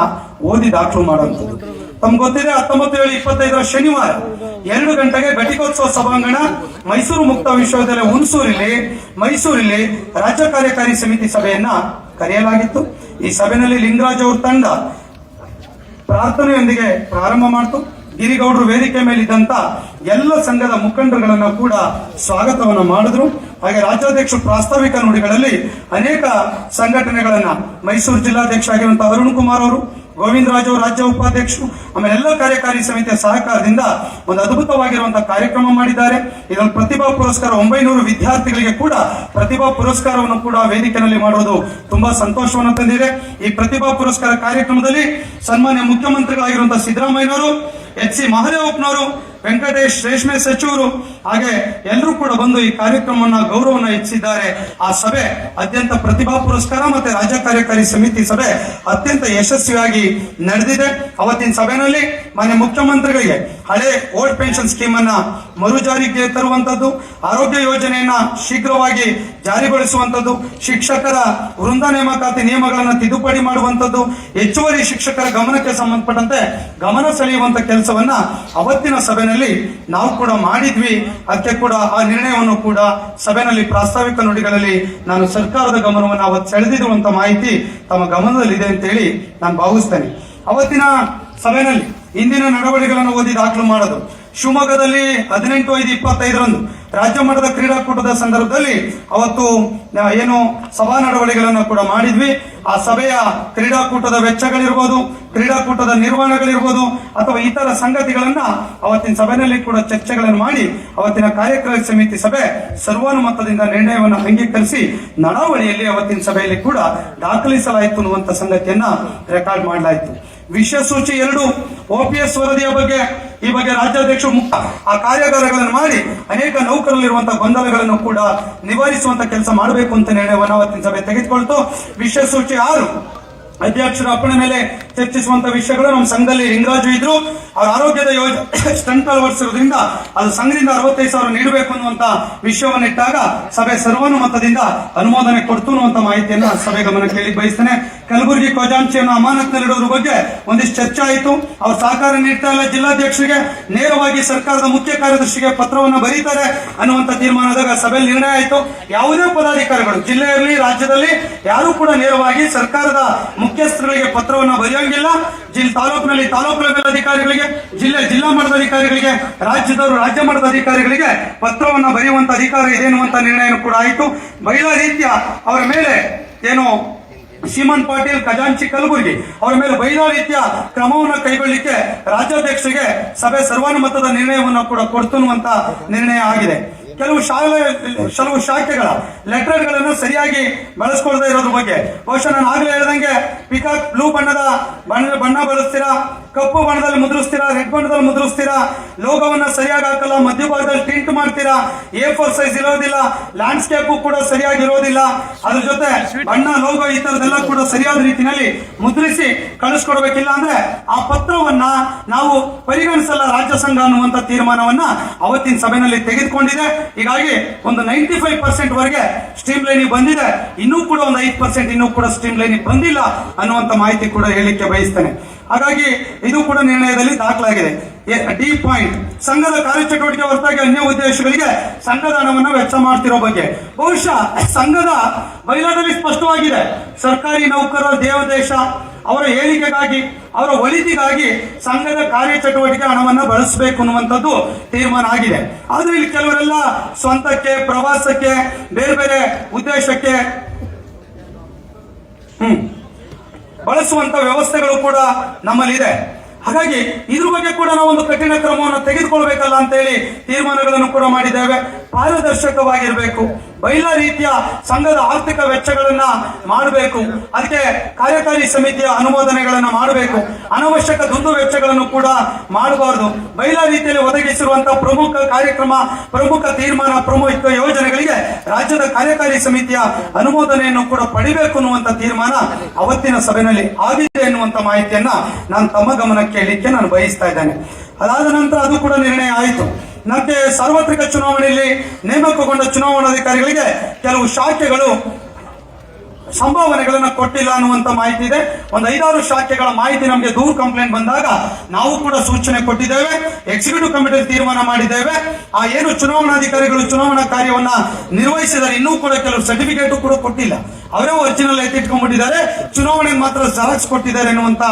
ಓದಿ ದಾಖಲು ಮಾಡುವಂಥದ್ದು. ತಮ್ಗೆ ಗೊತ್ತಿದೆ, 19/7/25 ಶನಿವಾರ 2 ಗಂಟೆಗೆ ಘಟಿಕೋತ್ಸವ ಸಭಾಂಗಣ, ಮೈಸೂರು ಮುಕ್ತ ವಿಶ್ವವಿದ್ಯಾಲಯ ಮೈಸೂರಲ್ಲಿ ರಾಜ್ಯ ಕಾರ್ಯಕಾರಿ ಸಮಿತಿ ಸಭೆಯನ್ನ ಕರೆಯಲಾಗಿತ್ತು. ಈ ಸಭೆಯಲ್ಲಿ ಲಿಂಗರಾಜ್ ಅವ್ರ ತಂಡ ಪ್ರಾರ್ಥನೆಯೊಂದಿಗೆ ಪ್ರಾರಂಭ ಮಾಡಿತು. ಗಿರಿಗೌಡರು ವೇದಿಕೆ ಮೇಲಿದ್ದಂತ ಎಲ್ಲ ಸಂಘದ ಮುಖಂಡರುಗಳನ್ನ ಕೂಡ ಸ್ವಾಗತವನ್ನ ಮಾಡಿದ್ರು. ಹಾಗೆ ರಾಜ್ಯಾಧ್ಯಕ್ಷರು ಪ್ರಾಸ್ತಾವಿಕ ನುಡಿಗಳಲ್ಲಿ ಅನೇಕ ಸಂಘಟನೆಗಳನ್ನ, ಮೈಸೂರು ಜಿಲ್ಲಾಧ್ಯಕ್ಷ ಆಗಿರುವಂತಹ ಅರುಣ್ ಕುಮಾರ್ ಅವರು, ಗೋವಿಂದರಾಜ್ ಅವರು ರಾಜ್ಯ ಉಪಾಧ್ಯಕ್ಷರು, ಆಮೇಲೆ ಎಲ್ಲ ಕಾರ್ಯಕಾರಿ ಸಮಿತಿಯ ಸಹಕಾರದಿಂದ ಒಂದು ಅದ್ಭುತವಾಗಿರುವಂತಹ ಕಾರ್ಯಕ್ರಮ ಮಾಡಿದ್ದಾರೆ. ಇದರಲ್ಲಿ ಪ್ರತಿಭಾ ಪುರಸ್ಕಾರ 900 ವಿದ್ಯಾರ್ಥಿಗಳಿಗೆ ಕೂಡ ಪ್ರತಿಭಾ ಪುರಸ್ಕಾರವನ್ನು ಕೂಡ ವೇದಿಕೆಯಲ್ಲಿ ಮಾಡೋದು ತುಂಬಾ ಸಂತೋಷವನ್ನು ತಂದಿದೆ. ಈ ಪ್ರತಿಭಾ ಪುರಸ್ಕಾರ ಕಾರ್ಯಕ್ರಮದಲ್ಲಿ ಸನ್ಮಾನ್ಯ ಮುಖ್ಯಮಂತ್ರಿಗಳಾಗಿರುವಂತಹ ಸಿದ್ದರಾಮಯ್ಯನವರು, HC ಮಹದೇವಪ್ಪನವರು, ವೆಂಕಟೇಶ್ ರೇಷ್ಮೆ ಸಚಿವರು, ಹಾಗೆ ಎಲ್ಲರೂ ಕೂಡ ಬಂದು ಈ ಕಾರ್ಯಕ್ರಮವನ್ನ ಗೌರವವನ್ನು ಹೆಚ್ಚಿದ್ದಾರೆ. ಆ ಸಭೆ ಅತ್ಯಂತ ಪ್ರತಿಭಾ ಪುರಸ್ಕಾರ ಮತ್ತೆ ರಾಜ್ಯ ಕಾರ್ಯಕಾರಿ ಸಮಿತಿ ಸಭೆ ಅತ್ಯಂತ ಯಶಸ್ವಿಯಾಗಿ ನಡೆದಿದೆ. ಅವತ್ತಿನ ಸಭೆಯಲ್ಲಿ ಮಾನ್ಯ ಮುಖ್ಯಮಂತ್ರಿಗಳಿಗೆ ಹಳೆ ಓಲ್ಡ್ ಪೆನ್ಷನ್ ಸ್ಕೀಮ್ ಅನ್ನ ಮರು ಜಾರಿಗೆ ತರುವಂತದ್ದು, ಆರೋಗ್ಯ ಯೋಜನೆಯನ್ನ ಶೀಘ್ರವಾಗಿ ಜಾರಿಗೊಳಿಸುವಂತದ್ದು, ಶಿಕ್ಷಕರ ವೃಂದ ನೇಮಕಾತಿ ನಿಯಮಗಳನ್ನು ತಿದ್ದುಪಡಿ ಮಾಡುವಂತದ್ದು, ಹೆಚ್ಚುವರಿ ಶಿಕ್ಷಕರ ಗಮನಕ್ಕೆ ಸಂಬಂಧಪಟ್ಟಂತೆ ಗಮನ ಸೆಳೆಯುವಂತ ಕೆಲಸವನ್ನ ಅವತ್ತಿನ ಸಭೆಯಲ್ಲಿ ನಾವು ಕೂಡ ಮಾಡಿದ್ವಿ. ಅದಕ್ಕೆ ಕೂಡ ಆ ನಿರ್ಣಯವನ್ನು ಕೂಡ ಸಭೆಯಲ್ಲಿ ಪ್ರಾಸ್ತಾವಿಕ ನುಡಿಗಳಲ್ಲಿ ನಾನು ಸರ್ಕಾರದ ಗಮನವನ್ನು ಅವತ್ತು ಸೆಳೆದಿರುವಂತ ಮಾಹಿತಿ ತಮ್ಮ ಗಮನದಲ್ಲಿದೆ ಅಂತ ಹೇಳಿ ನಾನು ಭಾವಿಸ್ತೇನೆ. ಅವತ್ತಿನ ಸಭೆಯಲ್ಲಿ ಇಂದಿನ ನಡವಳಿಕೆಗಳನ್ನು ಓದಿ ದಾಖಲು ಮಾಡೋದು. ಶಿವಮೊಗ್ಗದಲ್ಲಿ 18/5/25 ರಾಜ್ಯ ಮಟ್ಟದ ಕ್ರೀಡಾಕೂಟದ ಸಂದರ್ಭದಲ್ಲಿ ಅವತ್ತು ಏನು ಸಭಾ ನಡವಳಿಕೆಗಳನ್ನು ಕೂಡ ಮಾಡಿದ್ವಿ. ಆ ಸಭೆಯ ಕ್ರೀಡಾಕೂಟದ ವೆಚ್ಚಗಳಿರ್ಬೋದು, ಕ್ರೀಡಾಕೂಟದ ನಿರ್ವಹಣೆಗಳಿರ್ಬೋದು ಅಥವಾ ಇತರ ಸಂಗತಿಗಳನ್ನ ಅವತ್ತಿನ ಸಭೆಯಲ್ಲಿ ಕೂಡ ಚರ್ಚೆಗಳನ್ನು ಮಾಡಿ ಅವತ್ತಿನ ಕಾರ್ಯಕಾರಿ ಸಮಿತಿ ಸಭೆ ಸರ್ವಾನುಮತದಿಂದ ನಿರ್ಣಯವನ್ನು ಅಂಗೀಕರಿಸಿ ನಡಾವಳಿಯಲ್ಲಿ ಅವತ್ತಿನ ಸಭೆಯಲ್ಲಿ ಕೂಡ ದಾಖಲಿಸಲಾಯಿತು ಅನ್ನುವಂತ ಸಂಗತಿಯನ್ನ ರೆಕಾರ್ಡ್ ಮಾಡಲಾಯಿತು. ವಿಷಯ ಸೂಚಿ 2 OPS ವರದಿಯ ಬಗ್ಗೆ, ಈ ಬಗ್ಗೆ ರಾಜ್ಯಾಧ್ಯಕ್ಷರು ಮುಕ್ತ ಆ ಕಾರ್ಯಾಗಾರಗಳನ್ನು ಮಾಡಿ ಅನೇಕ ನೌಕರಲ್ಲಿರುವಂತಹ ಗೊಂದಲಗಳನ್ನು ಕೂಡ ನಿವಾರಿಸುವಂತ ಕೆಲಸ ಮಾಡಬೇಕು ಅಂತ ನಿರ್ಣಯವನ್ನು ಅವತ್ತಿನ ಸಭೆ ತೆಗೆದುಕೊಳ್ತು. ವಿಷಯ ಸೂಚಿ 6 ಅಧ್ಯಕ್ಷರ ಅಪ್ಪಣೆ ಮೇಲೆ ಚರ್ಚಿಸುವಂತ ವಿಷಯಗಳು. ನಮ್ಮ ಸಂಘದಲ್ಲಿ ಲಿಂಗರಾಜು ಇದ್ರು, ಅವರ ಆರೋಗ್ಯದ ಯೋಜನೆ ಸ್ಟಂಟ್ ಅಳವಡಿಸಿರೋದ್ರಿಂದ ಅದು ಸಂಘದಿಂದ 65,000 ನೀಡಬೇಕು ಅನ್ನುವಂತ ವಿಷಯವನ್ನಿಟ್ಟಾಗ ಸಭೆ ಸರ್ವಾನುಮತದಿಂದ ಅನುಮೋದನೆ ಕೊಡ್ತು ಅನ್ನುವಂತ ಮಾಹಿತಿಯನ್ನ ಸಭೆ ಗಮನಕ್ಕೆ ಹೇಳಿ ಬಯಸ್ತೇನೆ. ಕಲಬುರಗಿ ಖಜಾಂಚಿಯನ್ನು ಅಮಾನತಿನಲ್ಲಿಡೋದ್ರ ಬಗ್ಗೆ ಒಂದಿಷ್ಟು ಚರ್ಚೆ ಆಯಿತು. ಅವ್ರು ಸಹಕಾರ ನೀಡ್ತಾ ಇಲ್ಲ, ಜಿಲ್ಲಾಧ್ಯಕ್ಷರಿಗೆ ನೇರವಾಗಿ ಸರ್ಕಾರದ ಮುಖ್ಯ ಕಾರ್ಯದರ್ಶಿಗೆ ಪತ್ರವನ್ನು ಬರೀತಾರೆ ಅನ್ನುವಂತ ತೀರ್ಮಾನದಾಗ ಸಭೆಯಲ್ಲಿ ನಿರ್ಣಯ ಆಯಿತು. ಯಾವುದೇ ಪದಾಧಿಕಾರಿಗಳು ಜಿಲ್ಲೆಯಲ್ಲಿ ರಾಜ್ಯದಲ್ಲಿ ಯಾರು ಕೂಡ ನೇರವಾಗಿ ಸರ್ಕಾರದ ಮುಖ್ಯಸ್ಥರುಗಳಿಗೆ ಪತ್ರವನ್ನು ಬರೆಯಂಗಿಲ್ಲ. ತಾಲೂಕಿನಲ್ಲಿ ತಾಲೂಕು ಲೆವೆಲ್ ಅಧಿಕಾರಿಗಳಿಗೆ, ಜಿಲ್ಲಾ ಮಟ್ಟದ ಅಧಿಕಾರಿಗಳಿಗೆ, ರಾಜ್ಯದವರು ರಾಜ್ಯ ಮಟ್ಟದ ಅಧಿಕಾರಿಗಳಿಗೆ ಪತ್ರವನ್ನು ಬರೆಯುವಂತ ಅಧಿಕಾರ ಇದೆ ಎನ್ನುವಂತ ನಿರ್ಣಯ ಕೂಡ ಆಯಿತು. ಮಹಿಳಾ ರೀತ್ಯ ಅವರ ಮೇಲೆ ಏನು ಶ್ರೀಮಂತ್ ಪಾಟೀಲ್ ಖಜಾಂಚಿ ಕಲಬುರಗಿ ಅವರ ಮೇಲೆ ಬೈಲಾ ರೀತಿಯ ಕ್ರಮವನ್ನು ಕೈಗೊಳ್ಳಲಿಕ್ಕೆ ರಾಜ್ಯಾಧ್ಯಕ್ಷರಿಗೆ ಸಭೆ ಸರ್ವಾನುಮತದ ನಿರ್ಣಯವನ್ನು ಕೂಡ ಕೊಡ್ತುನ್ನುವಂತ ನಿರ್ಣಯ ಆಗಿದೆ. ಕೆಲವು ಶಾಖೆಗಳ ಲೆಟರ್ಗಳನ್ನು ಸರಿಯಾಗಿ ಬಳಸ್ಕೊಳ್ತಾ ಇರೋದ್ರ ಬಗ್ಗೆ ಬಹುಶಃ ನಾನು ಆಗಲೇ ಹೇಳ್ದಂಗೆ ಪಿಕಾಕ್ ಬ್ಲೂ ಬಣ್ಣ ಬಳಸ್ತೀರಾ, ಕಪ್ಪು ಬಣ್ಣದಲ್ಲಿ ಮುದ್ರಿಸ್ತೀರಾ, ರೆಡ್ ಬಣ್ಣದಲ್ಲಿ ಮುದ್ರಿಸ್ತೀರಾ, ಲೋಗೋವನ್ನ ಸರಿಯಾಗಿ ಹಾಕಲ್ಲ, ಮಧ್ಯಭಾಗದಲ್ಲಿ ಟಿಂಟ್ ಮಾಡ್ತೀರಾ, A4 ಸೈಜ್ ಇರೋದಿಲ್ಲ, ಲ್ಯಾಂಡ್ಸ್ಕೇಪ್ ಕೂಡ ಸರಿಯಾಗಿ ಇರೋದಿಲ್ಲ, ಅದ್ರ ಜೊತೆ ಬಣ್ಣ ಲೋಗೋ ಈ ತರದೆಲ್ಲ ಕೂಡ ಸರಿಯಾದ ರೀತಿಯಲ್ಲಿ ಮುದ್ರಿಸಿ ಕಳಿಸ್ಕೊಡ್ಬೇಕಿಲ್ಲ ಅಂದ್ರೆ ಆ ಪತ್ರವನ್ನ ನಾವು ಪರಿಗಣಿಸಲ್ಲ ರಾಜ್ಯ ಸಂಘ ಅನ್ನುವಂತ ತೀರ್ಮಾನವನ್ನ ಅವತ್ತಿನ ಸಭೆಯಲ್ಲಿ ತೆಗೆದುಕೊಂಡಿದೆ. ಹೀಗಾಗಿ ಒಂದು 95% ವರೆಗೆ ಸ್ಟ್ರೀಮ್ ಲೈನ್ ಬಂದಿದೆ, ಇನ್ನೂ ಕೂಡ ಒಂದು 5% ಇನ್ನೂ ಕೂಡ ಸ್ಟ್ರೀಮ್ ಲೈನ್ ಬಂದಿಲ್ಲ ಅನ್ನುವಂತ ಮಾಹಿತಿ ಕೂಡ ಹೇಳಲಿಕ್ಕೆ ಬಯಸ್ತೇನೆ. ಹಾಗಾಗಿ ಇದು ಕೂಡ ನಿರ್ಣಯದಲ್ಲಿ ದಾಖಲಾಗಿದೆ. ಡಿ ಪಾಯಿಂಟ್, ಸಂಘದ ಕಾರ್ಯಚಟುವಟಿಕೆ ಹೊರತಾಗಿ ಅನ್ಯ ಉದ್ದೇಶಗಳಿಗೆ ಸಂಘದ ಹಣವನ್ನು ವೆಚ್ಚ ಮಾಡ್ತಿರೋ ಬಗ್ಗೆ ಬಹುಶಃ ಸಂಘದ ಬೈಲಾದಲ್ಲಿ ಸ್ಪಷ್ಟವಾಗಿದೆ. ಸರ್ಕಾರಿ ನೌಕರರ ದೇವದೇಶ, ಅವರ ಏಳಿಗೆಗಾಗಿ, ಅವರ ಒಳಿತಿಗಾಗಿ ಸಂಘದ ಕಾರ್ಯಚಟುವಟಿಕೆ ಹಣವನ್ನು ಬಳಸಬೇಕು ಅನ್ನುವಂಥದ್ದು ತೀರ್ಮಾನ ಆಗಿದೆ. ಆದ್ರೆ ಇಲ್ಲಿ ಕೆಲವರೆಲ್ಲ ಸ್ವಂತಕ್ಕೆ, ಪ್ರವಾಸಕ್ಕೆ, ಬೇರೆ ಬೇರೆ ಉದ್ದೇಶಕ್ಕೆ ಬಳಸುವಂತ ವ್ಯವಸ್ಥೆಗಳು ಕೂಡ ನಮ್ಮಲ್ಲಿದೆ. ಹಾಗಾಗಿ ಇದ್ರ ಬಗ್ಗೆ ಕೂಡ ನಾವು ಒಂದು ಕಠಿಣ ಕ್ರಮವನ್ನು ತೆಗೆದುಕೊಳ್ಬೇಕಲ್ಲ ಅಂತ ಹೇಳಿ ತೀರ್ಮಾನಗಳನ್ನು ಕೂಡ ಮಾಡಿದ್ದೇವೆ. ಪಾರದರ್ಶಕವಾಗಿರಬೇಕು, ಬೈಲ ರೀತಿಯ ಸಂಘದ ಆರ್ಥಿಕ ವೆಚ್ಚಗಳನ್ನ ಮಾಡಬೇಕು, ಅದಕ್ಕೆ ಕಾರ್ಯಕಾರಿ ಸಮಿತಿಯ ಅನುಮೋದನೆಗಳನ್ನ ಮಾಡಬೇಕು, ಅನವಶ್ಯಕ ದುಂದು ವೆಚ್ಚಗಳನ್ನು ಕೂಡ ಮಾಡಬಾರದು. ಬೈಲ ರೀತಿಯಲ್ಲಿ ಒದಗಿಸಿರುವಂತಹ ಪ್ರಮುಖ ಕಾರ್ಯಕ್ರಮ, ಪ್ರಮುಖ ತೀರ್ಮಾನ, ಪ್ರಮುಖ ಯೋಜನೆಗಳಿಗೆ ರಾಜ್ಯದ ಕಾರ್ಯಕಾರಿ ಸಮಿತಿಯ ಅನುಮೋದನೆಯನ್ನು ಕೂಡ ಪಡಿಬೇಕು ಅನ್ನುವಂತ ತೀರ್ಮಾನ ಅವತ್ತಿನ ಸಭೆಯಲ್ಲಿ ಆಗಿದೆ ಎನ್ನುವಂತ ಮಾಹಿತಿಯನ್ನ ನಾನು ತಮ್ಮ ಗಮನಕ್ಕೆ ಹೇಳಲಿಕ್ಕೆ ನಾನು ಬಯಸ್ತಾ ಇದ್ದೇನೆ. ಅದಾದ ನಂತರ ಅದು ಕೂಡ ನಿರ್ಣಯ ಆಯಿತು. ನಮಗೆ ಸಾರ್ವತ್ರಿಕ ಚುನಾವಣೆಯಲ್ಲಿ ನೇಮಕಗೊಂಡ ಚುನಾವಣಾಧಿಕಾರಿಗಳಿಗೆ ಕೆಲವು ಶಾಖೆಗಳು ಸಂಭಾವನೆಗಳನ್ನ ಕೊಟ್ಟಿಲ್ಲ ಅನ್ನುವಂತ ಮಾಹಿತಿ ಇದೆ. ಒಂದು 5-6 ಶಾಖೆಗಳ ಮಾಹಿತಿ ನಮಗೆ ದೂರು ಕಂಪ್ಲೇಂಟ್ ಬಂದಾಗ ನಾವು ಕೂಡ ಸೂಚನೆ ಕೊಟ್ಟಿದ್ದೇವೆ, ಎಕ್ಸಿಕ್ಯೂಟಿವ್ ಕಮಿಟಿ ತೀರ್ಮಾನ ಮಾಡಿದ್ದೇವೆ. ಆ ಏನು ಚುನಾವಣಾಧಿಕಾರಿಗಳು ಚುನಾವಣಾ ಕಾರ್ಯವನ್ನ ನಿರ್ವಹಿಸಿದ್ದಾರೆ, ಇನ್ನೂ ಕೂಡ ಕೆಲವು ಸರ್ಟಿಫಿಕೇಟ್ ಕೂಡ ಕೊಟ್ಟಿಲ್ಲ, ಅವರೇ ಒರಿಜಿನಲ್ ಎತ್ತಿಟ್ಕೊಂಡ್ಬಿಟ್ಟಿದ್ದಾರೆ, ಚುನಾವಣೆಗೆ ಮಾತ್ರ ಜೆರಾಕ್ಸ್ ಕೊಟ್ಟಿದ್ದಾರೆ ಎನ್ನುವಂತ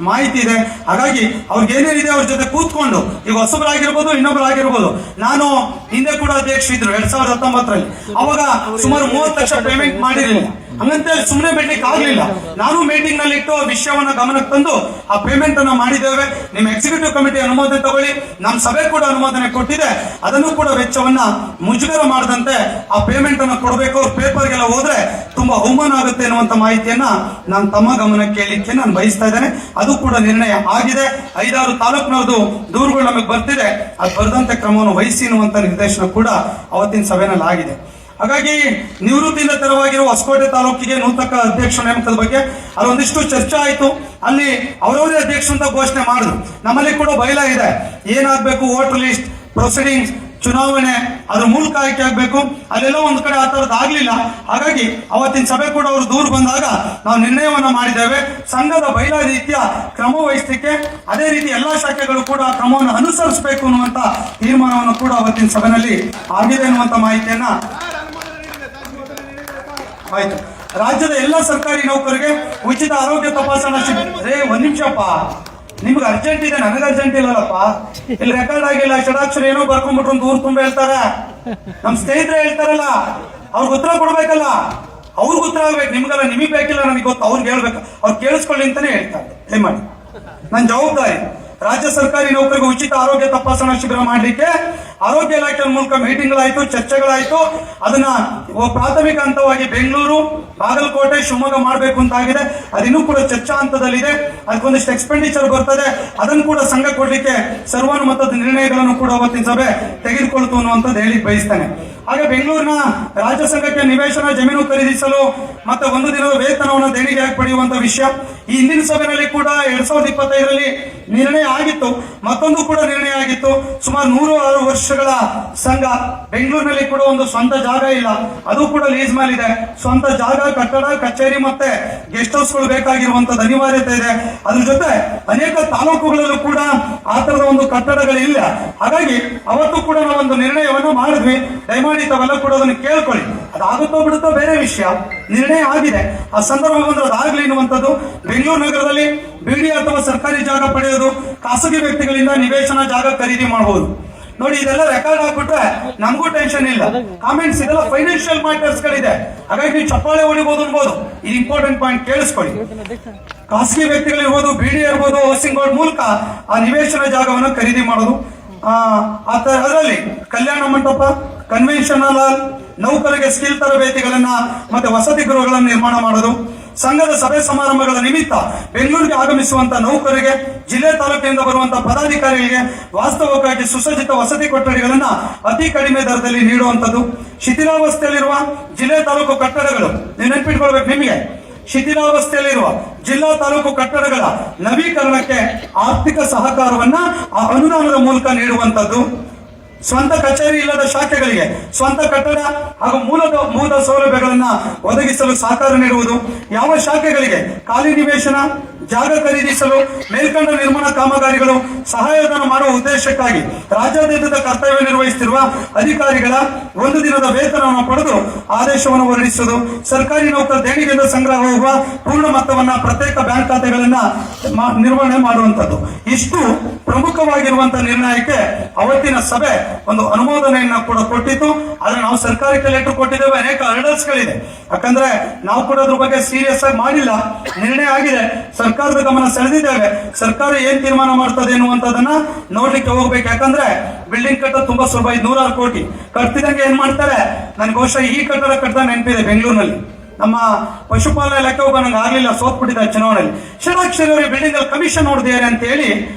ಮಾಹಿತಿ ಇದೆ. ಹಾಗಾಗಿ ಅವ್ರಿಗೆ ಏನೇನಿದೆ ಅವ್ರ ಜೊತೆ ಕೂತ್ಕೊಂಡು, ಈಗ ಹೊಸಬರಾಗಿರ್ಬೋದು ಇನ್ನೊಬ್ಬರಾಗಿರ್ಬೋದು, ನಾನು ಹಿಂದೆ ಕೂಡ ಅಧ್ಯಕ್ಷ ಇದ್ರು 2019ರಲ್ಲಿ, ಅವಾಗ ಸುಮಾರು 30 ಲಕ್ಷ ಪೇಮೆಂಟ್ ಮಾಡಿರಲಿಲ್ಲ. ಹಂಗಂತ ಸುಮ್ಮನೆ ಬಿಡ್ಲಿಕ್ಕೆ ಆಗ್ಲಿಲ್ಲ. ನಾನು ಮೀಟಿಂಗ್ ನಲ್ಲಿ ಇಟ್ಟು ವಿಷಯವನ್ನ ಗಮನಕ್ಕೆ ತಂದು ಆ ಪೇಮೆಂಟ್ ಅನ್ನ ಮಾಡಿದ್ದೇವೆ. ನಿಮ್ಮ ಎಕ್ಸಿಕ್ಯೂಟಿವ್ ಕಮಿಟಿ ಅನುಮೋದನೆ ತಗೊಳ್ಳಿ, ನಮ್ಮ ಸಭೆ ಕೂಡ ಅನುಮೋದನೆ ಕೊಟ್ಟಿದೆ, ಅದನ್ನು ಕೂಡ ವೆಚ್ಚವನ್ನ ಮುಜುಗರ ಮಾಡದಂತೆ ಆ ಪೇಮೆಂಟ್ ಅನ್ನ ಕೊಡಬೇಕು. ಪೇಪರ್ಗೆಲ್ಲ ಹೋದ್ರೆ ತುಂಬಾ ಅವಮಾನ ಆಗುತ್ತೆ ಎನ್ನುವಂತ ಮಾಹಿತಿಯನ್ನ ನಾನು ತಮ್ಮ ಗಮನಕ್ಕೆ ಕೇಳಲಿಕ್ಕೆ ನಾನು ಬಯಸ್ತಾ ಇದ್ದೇನೆ. ಅದು ಕೂಡ ನಿರ್ಣಯ ಆಗಿದೆ. 5-6 ತಾಲೂಕಿನವ್ರದ್ದು ದೂರುಗಳು ನಮಗೆ ಬರ್ತಿದೆ, ಅದು ಬರೆದಂತೆ ಕ್ರಮವನ್ನು ವಹಿಸಿ ಎನ್ನುವಂತ ನಿರ್ದೇಶನ ಕೂಡ ಅವತ್ತಿನ ಸಭೆಯಲ್ಲಿ ಆಗಿದೆ. ಹಾಗಾಗಿ ನಿವೃತ್ತಿಯಿಂದ ತೆರವಾಗಿರುವ ಹೊಸಕೋಟೆ ತಾಲೂಕಿಗೆ ನೂತನ ಅಧ್ಯಕ್ಷ ನೇಮಕದ ಬಗ್ಗೆ ಅಲ್ಲೊಂದಿಷ್ಟು ಚರ್ಚೆ ಆಯಿತು. ಅಲ್ಲಿ ಅವರವರೇ ಅಧ್ಯಕ್ಷ ಅಂತ ಘೋಷಣೆ ಮಾಡಿದ್ರು. ನಮ್ಮಲ್ಲಿ ಕೂಡ ಬೈಲ ಇದೆ, ಏನಾಗಬೇಕು, ವೋಟರ್ ಲಿಸ್ಟ್ ಪ್ರೊಸೀಡಿಂಗ್ಸ್, ಚುನಾವಣೆ ಅದ್ರ ಮೂಲಕ ಆಯ್ಕೆ ಆಗ್ಬೇಕು. ಅಲ್ಲೆಲ್ಲ ಒಂದ್ ಕಡೆ ಆ ತರದ್ದು ಆಗ್ಲಿಲ್ಲ. ಹಾಗಾಗಿ ಅವತ್ತಿನ ಸಭೆ ಕೂಡ ಅವರು ದೂರ ಬಂದಾಗ ನಾವು ನಿರ್ಣಯವನ್ನ ಮಾಡಿದ್ದೇವೆ, ಸಂಘದ ಬೈಲ ರೀತಿಯ ಕ್ರಮ ವಹಿಸಲಿಕ್ಕೆ, ಅದೇ ರೀತಿ ಎಲ್ಲಾ ಶಾಖೆಗಳು ಕೂಡ ಆ ಕ್ರಮವನ್ನು ಅನುಸರಿಸಬೇಕು ಅನ್ನುವಂತ ತೀರ್ಮಾನವನ್ನು ಕೂಡ ಅವತ್ತಿನ ಸಭೆಯಲ್ಲಿ ಆಗಿದೆ ಅನ್ನುವಂತ ಮಾಹಿತಿಯನ್ನ ಆಯ್ತು. ರಾಜ್ಯದ ಎಲ್ಲ ಸರ್ಕಾರಿ ನೌಕರರಿಗೆ ಉಚಿತ ಆರೋಗ್ಯ ತಪಾಸಣಾ ಶಿಬಿರ. ಒಂದ್ ನಿಮಿಷಪ್ಪ, ನಿಮ್ಗೆ ಅರ್ಜೆಂಟ್ ಇದೆ, ನನಗೆ ಅರ್ಜೆಂಟ್ ಇಲ್ಲಲ್ಲಪ್ಪ. ಇಲ್ಲಿ ರೆಕಾರ್ಡ್ ಆಗಿಲ್ಲ, ಷಡಾಕ್ಷರ ಏನೋ ಬರ್ಕೊಂಡ್ಬಿಟ್ರು ಒಂದು ಊರು ತುಂಬ ಹೇಳ್ತಾರೆ. ನಮ್ ಸ್ನೇಹಿತರೆ ಹೇಳ್ತಾರಲ್ಲ, ಅವ್ರಿಗೆ ಉತ್ತರ ಕೊಡ್ಬೇಕಲ್ಲ, ಅವ್ರಿಗೆ ಉತ್ತರ ಆಗ್ಬೇಕು. ನಿಮ್ಗಲ್ಲ, ನಿಮಗೆ ಬೇಕಿಲ್ಲ, ನನಗೆ ಗೊತ್ತು, ಅವ್ರಿಗೆ ಹೇಳ್ಬೇಕು, ಅವ್ರು ಕೇಳಿಸ್ಕೊಳ್ಳಿ ಅಂತಾನೆ ಹೇಳ್ತಾರೆ. ದಯಮಾಡಿ ನನ್ನ ಜವಾಬ್ದಾರಿ. ರಾಜ್ಯ ಸರ್ಕಾರಿ ನೌಕರಿಗೆ ಉಚಿತ ಆರೋಗ್ಯ ತಪಾಸಣಾ ಶಿಬಿರ ಮಾಡಲಿಕ್ಕೆ ಆರೋಗ್ಯ ಇಲಾಖೆ ಮೂಲಕ ಮೀಟಿಂಗ್ಗಳಾಯ್ತು, ಚರ್ಚೆಗಳಾಯ್ತು. ಅದನ್ನ ಪ್ರಾಥಮಿಕ ಹಂತವಾಗಿ ಬೆಂಗಳೂರು, ಬಾಗಲಕೋಟೆ, ಶಿವಮೊಗ್ಗ ಮಾಡಬೇಕು ಅಂತ ಆಗಿದೆ. ಅದಿನ್ನೂ ಕೂಡ ಚರ್ಚಾ ಹಂತದಲ್ಲಿದೆ. ಅದಕ್ಕೊಂದಿಷ್ಟು ಎಕ್ಸ್ಪೆಂಡಿಚರ್ ಬರ್ತದೆ, ಅದನ್ನು ಕೂಡ ಸಂಘ ಕೊಡ್ಲಿಕ್ಕೆ ಸರ್ವಾನುಮತದ ನಿರ್ಣಯಗಳನ್ನು ಕೂಡ ಅವತ್ತಿನ ಸಭೆ ತೆಗೆದುಕೊಳ್ತು ಅನ್ನುವಂಥದ್ದು ಹೇಳಿ ಬಯಸ್ತೇನೆ. ಹಾಗೆ ಬೆಂಗಳೂರಿನ ರಾಜ್ಯ ಸಂಘಕ್ಕೆ ನಿವೇಶನ ಜಮೀನು ಖರೀದಿಸಲು ಮತ್ತೆ 1 ದಿನದ ವೇತನವನ್ನು ದೇಣಿಗೆಯಾಗಿ ಪಡೆಯುವಂತ ವಿಷಯ ಈ ಹಿಂದಿನ ಸಭೆಯಲ್ಲಿ ಕೂಡ 2025ರಲ್ಲಿ ನಿರ್ಣಯ ಆಗಿತ್ತು. ಮತ್ತೊಂದು ಕೂಡ ನಿರ್ಣಯ ಆಗಿತ್ತು. ಸುಮಾರು 106 ವರ್ಷಗಳ ಸಂಘ, ಬೆಂಗಳೂರಿನಲ್ಲಿ ಕೂಡ ಒಂದು ಸ್ವಂತ ಜಾಗ ಇಲ್ಲ, ಅದು ಕೂಡ ಲೀಸ್ ಮೇಲಿದೆ. ಸ್ವಂತ ಜಾಗ, ಕಟ್ಟಡ, ಕಚೇರಿ ಮತ್ತೆ ಗೆಸ್ಟ್ ಹೌಸ್ಗಳು ಬೇಕಾಗಿರುವಂತದ್ದು ಅನಿವಾರ್ಯತೆ ಇದೆ. ಅದ್ರ ಜೊತೆ ಅನೇಕ ತಾಲೂಕುಗಳಲ್ಲೂ ಕೂಡ ಆ ತರದ ಒಂದು ಕಟ್ಟಡಗಳಿಲ್ಲ. ಹಾಗಾಗಿ ಅವತ್ತು ಕೂಡ ನಾವೊಂದು ನಿರ್ಣಯವನ್ನು ಮಾಡಿದ್ವಿ. ದಯಮಾಡಿ ತಾವೆಲ್ಲ ಕೂಡ ಅದನ್ನು ಕೇಳ್ಕೊಳ್ಳಿ. ಅದಾಗುತ್ತೋ ಬಿಡುತ್ತೋ ಬೇರೆ ವಿಷಯ, ನಿರ್ಣಯ ಆಗಿದೆ. ಆ ಸಂದರ್ಭ ಬಂದ್ರೆ ಅದಾಗ್ಲಿ ಎನ್ನುವಂಥದ್ದು. ಬೆಂಗಳೂರು ನಗರದಲ್ಲಿ ಬಿಡಿ ಅಥವಾ ಸರ್ಕಾರಿ ಜಾಗ ಪಡೆಯೋದು, ಖಾಸಗಿ ವ್ಯಕ್ತಿಗಳಿಂದ ನಿವೇಶನ ಜಾಗ ಖರೀದಿ ಮಾಡಬಹುದು. ನೋಡಿ, ಇದೆಲ್ಲ ರೆಕಾರ್ಡ್ ಆಗ್ಬಿಟ್ರೆ ನಮಗೂ ಟೆನ್ಷನ್ ಇಲ್ಲ. ಕಾಮೆಂಟ್ಸ್ ಇದೆಲ್ಲ ಫೈನಾನ್ಷಿಯಲ್ ಮ್ಯಾಟರ್ಸ್ ಗಳಿದೆ. ಹಾಗಾಗಿ ನೀವು ಚಪ್ಪಾಳೆ ಹೊಡಿಬಹುದು ಅನ್ಬೋದು. ಇದು ಇಂಪಾರ್ಟೆಂಟ್ ಪಾಯಿಂಟ್, ಕೇಳಿಸ್ಕೊಳ್ಳಿ. ಖಾಸಗಿ ವ್ಯಕ್ತಿಗಳಿರ್ಬೋದು, ಬಿಡಿ ಇರ್ಬೋದು, ಹೌಸಿಂಗ್ ಬೋರ್ಡ್ ಮೂಲಕ ಆ ನಿವೇಶನ ಜಾಗವನ್ನು ಖರೀದಿ ಮಾಡೋದು. ಅದರಲ್ಲಿ ಕಲ್ಯಾಣ ಮಂಟಪ, ಕನ್ವೆನ್ಷನ್ ಹಾಲ್, ನೌಕರರಿಗೆ ಸ್ಕಿಲ್ ತರಬೇತಿಗಳನ್ನ ಮತ್ತೆ ವಸತಿ ಗೃಹಗಳನ್ನು ನಿರ್ಮಾಣ ಮಾಡೋದು. ಸಂಘದ ಸಭೆ ಸಮಾರಂಭಗಳ ನಿಮಿತ್ತ ಬೆಂಗಳೂರಿಗೆ ಆಗಮಿಸುವಂತ ನೌಕರರಿಗೆ, ಜಿಲ್ಲೆ ತಾಲೂಕಿನಿಂದ ಬರುವಂತಹ ಪದಾಧಿಕಾರಿಗಳಿಗೆ ವಾಸ್ತವಕ್ಕಾಗಿ ಸುಸಜ್ಜಿತ ವಸತಿ ಕೊಠಡಿಗಳನ್ನ ಅತಿ ಕಡಿಮೆ ದರದಲ್ಲಿ ನೀಡುವಂತದ್ದು. ಶಿಥಿಲಾವಸ್ಥೆಯಲ್ಲಿರುವ ಜಿಲ್ಲೆ ತಾಲೂಕು ಕಟ್ಟಡಗಳು, ನೀವು ನೆನಪಿಟ್ಕೊಳ್ಬೇಕು, ನಿಮಗೆ ಶಿಥಿಲಾವಸ್ಥೆಯಲ್ಲಿರುವ ಜಿಲ್ಲಾ ತಾಲೂಕು ಕಟ್ಟಡಗಳ ನವೀಕರಣಕ್ಕೆ ಆರ್ಥಿಕ ಸಹಕಾರವನ್ನ ಆ ಅನುದಾನದ ಮೂಲಕ ನೀಡುವಂತದ್ದು. ಸ್ವಂತ ಕಚೇರಿ ಇಲ್ಲದ ಶಾಖೆಗಳಿಗೆ ಸ್ವಂತ ಕಟ್ಟಡ ಹಾಗೂ ಮೂಲದ ಸೌಲಭ್ಯಗಳನ್ನ ಒದಗಿಸಲು ಸಹಕಾರ ನೀಡುವುದು. ಯಾವ ಶಾಖೆಗಳಿಗೆ ಖಾಲಿ ನಿವೇಶನ ಜಾಗ ಖರೀದಿಸಲು ಮೇಲ್ಕಂಡ ನಿರ್ಮಾಣ ಕಾಮಗಾರಿಗಳು ಸಹಾಯಧನ ಮಾಡುವ ಉದ್ದೇಶಕ್ಕಾಗಿ ರಾಜ್ಯಾದ್ಯಂತ ಕರ್ತವ್ಯ ನಿರ್ವಹಿಸುತ್ತಿರುವ ಅಧಿಕಾರಿಗಳ 1 ದಿನದ ವೇತನವನ್ನು ಪಡೆದು ಆದೇಶವನ್ನು ಹೊರಡಿಸುವುದು. ಸರ್ಕಾರಿ ನೌಕರ ದೇಣಿಗೆಯಿಂದ ಸಂಗ್ರಹವಾಗುವ ಪೂರ್ಣ ಮೊತ್ತವನ್ನ ಪ್ರತ್ಯೇಕ ಬ್ಯಾಂಕ್ ಖಾತೆಗಳನ್ನ ನಿರ್ವಹಣೆ ಮಾಡುವಂತದ್ದು. ಇಷ್ಟು ಪ್ರಮುಖವಾಗಿರುವಂತಹ ನಿರ್ಣಯಕ್ಕೆ ಅವತ್ತಿನ ಸಭೆ ಒಂದು ಅನುಮೋದನೆಯನ್ನ ಕೂಡ ಕೊಟ್ಟಿತ್ತು. ಆದ್ರೆ ನಾವು ಸರ್ಕಾರಕ್ಕೆ ಲೆಟರ್ ಕೊಟ್ಟಿದ್ದೇವೆ, ಅನೇಕ ಹರ್ಡಲ್ಸ್ ಗಳಿದೆ. ಯಾಕಂದ್ರೆ ನಾವು ಕೂಡ ಅದ್ರ ಬಗ್ಗೆ ಸೀರಿಯಸ್ ಆಗಿ ಮಾಡಿಲ್ಲ. ನಿರ್ಣಯ ಆಗಿದೆ ಸರ್, ಸರ್ಕಾರದ ಗಮನ ಸೆಳೆದಿದ್ದೇವೆ. ಸರ್ಕಾರ ಏನ್ ತೀರ್ಮಾನ ಮಾಡ್ತದೆ ಎನ್ನುವಂತದನ್ನ ನೋಡ್ಲಿಕ್ಕೆ ಹೋಗ್ಬೇಕು. ಯಾಕಂದ್ರೆ ಬಿಲ್ಡಿಂಗ್ ಕಟ್ಟೋದು ತುಂಬಾ ಸುಲಭ. 100 ಕೋಟಿ ಕಟ್ತಿದಂಗೆ ಏನ್ ಮಾಡ್ತಾರೆ, ನನ್ಗೆ ಬಹುಶಃ ಈ ಕಟ್ಟಡ ಕಟ್ಟದ ನೆನಪಿದೆ. ಬೆಂಗಳೂರಿನಲ್ಲಿ ನಮ್ಮ ಪಶುಪಾಲನಾ ಇಲಾಖೆ ಒಬ್ಬ ನಂಗೆ ಆಗ್ಲಿಲ್ಲ, ಸೋತ್ಬಿಟ್ಟಿದ್ದ ಚುನಾವಣೆಯಲ್ಲಿ. ಷಡಾಕ್ಷರಿ ಅವರಿಗೆ ಬಿಲ್ಡಿಂಗ್ ಅಲ್ಲಿ ಕಮಿಷನ್ ನೋಡಿದ್ದಾರೆ ಅಂತ ಹೇಳಿ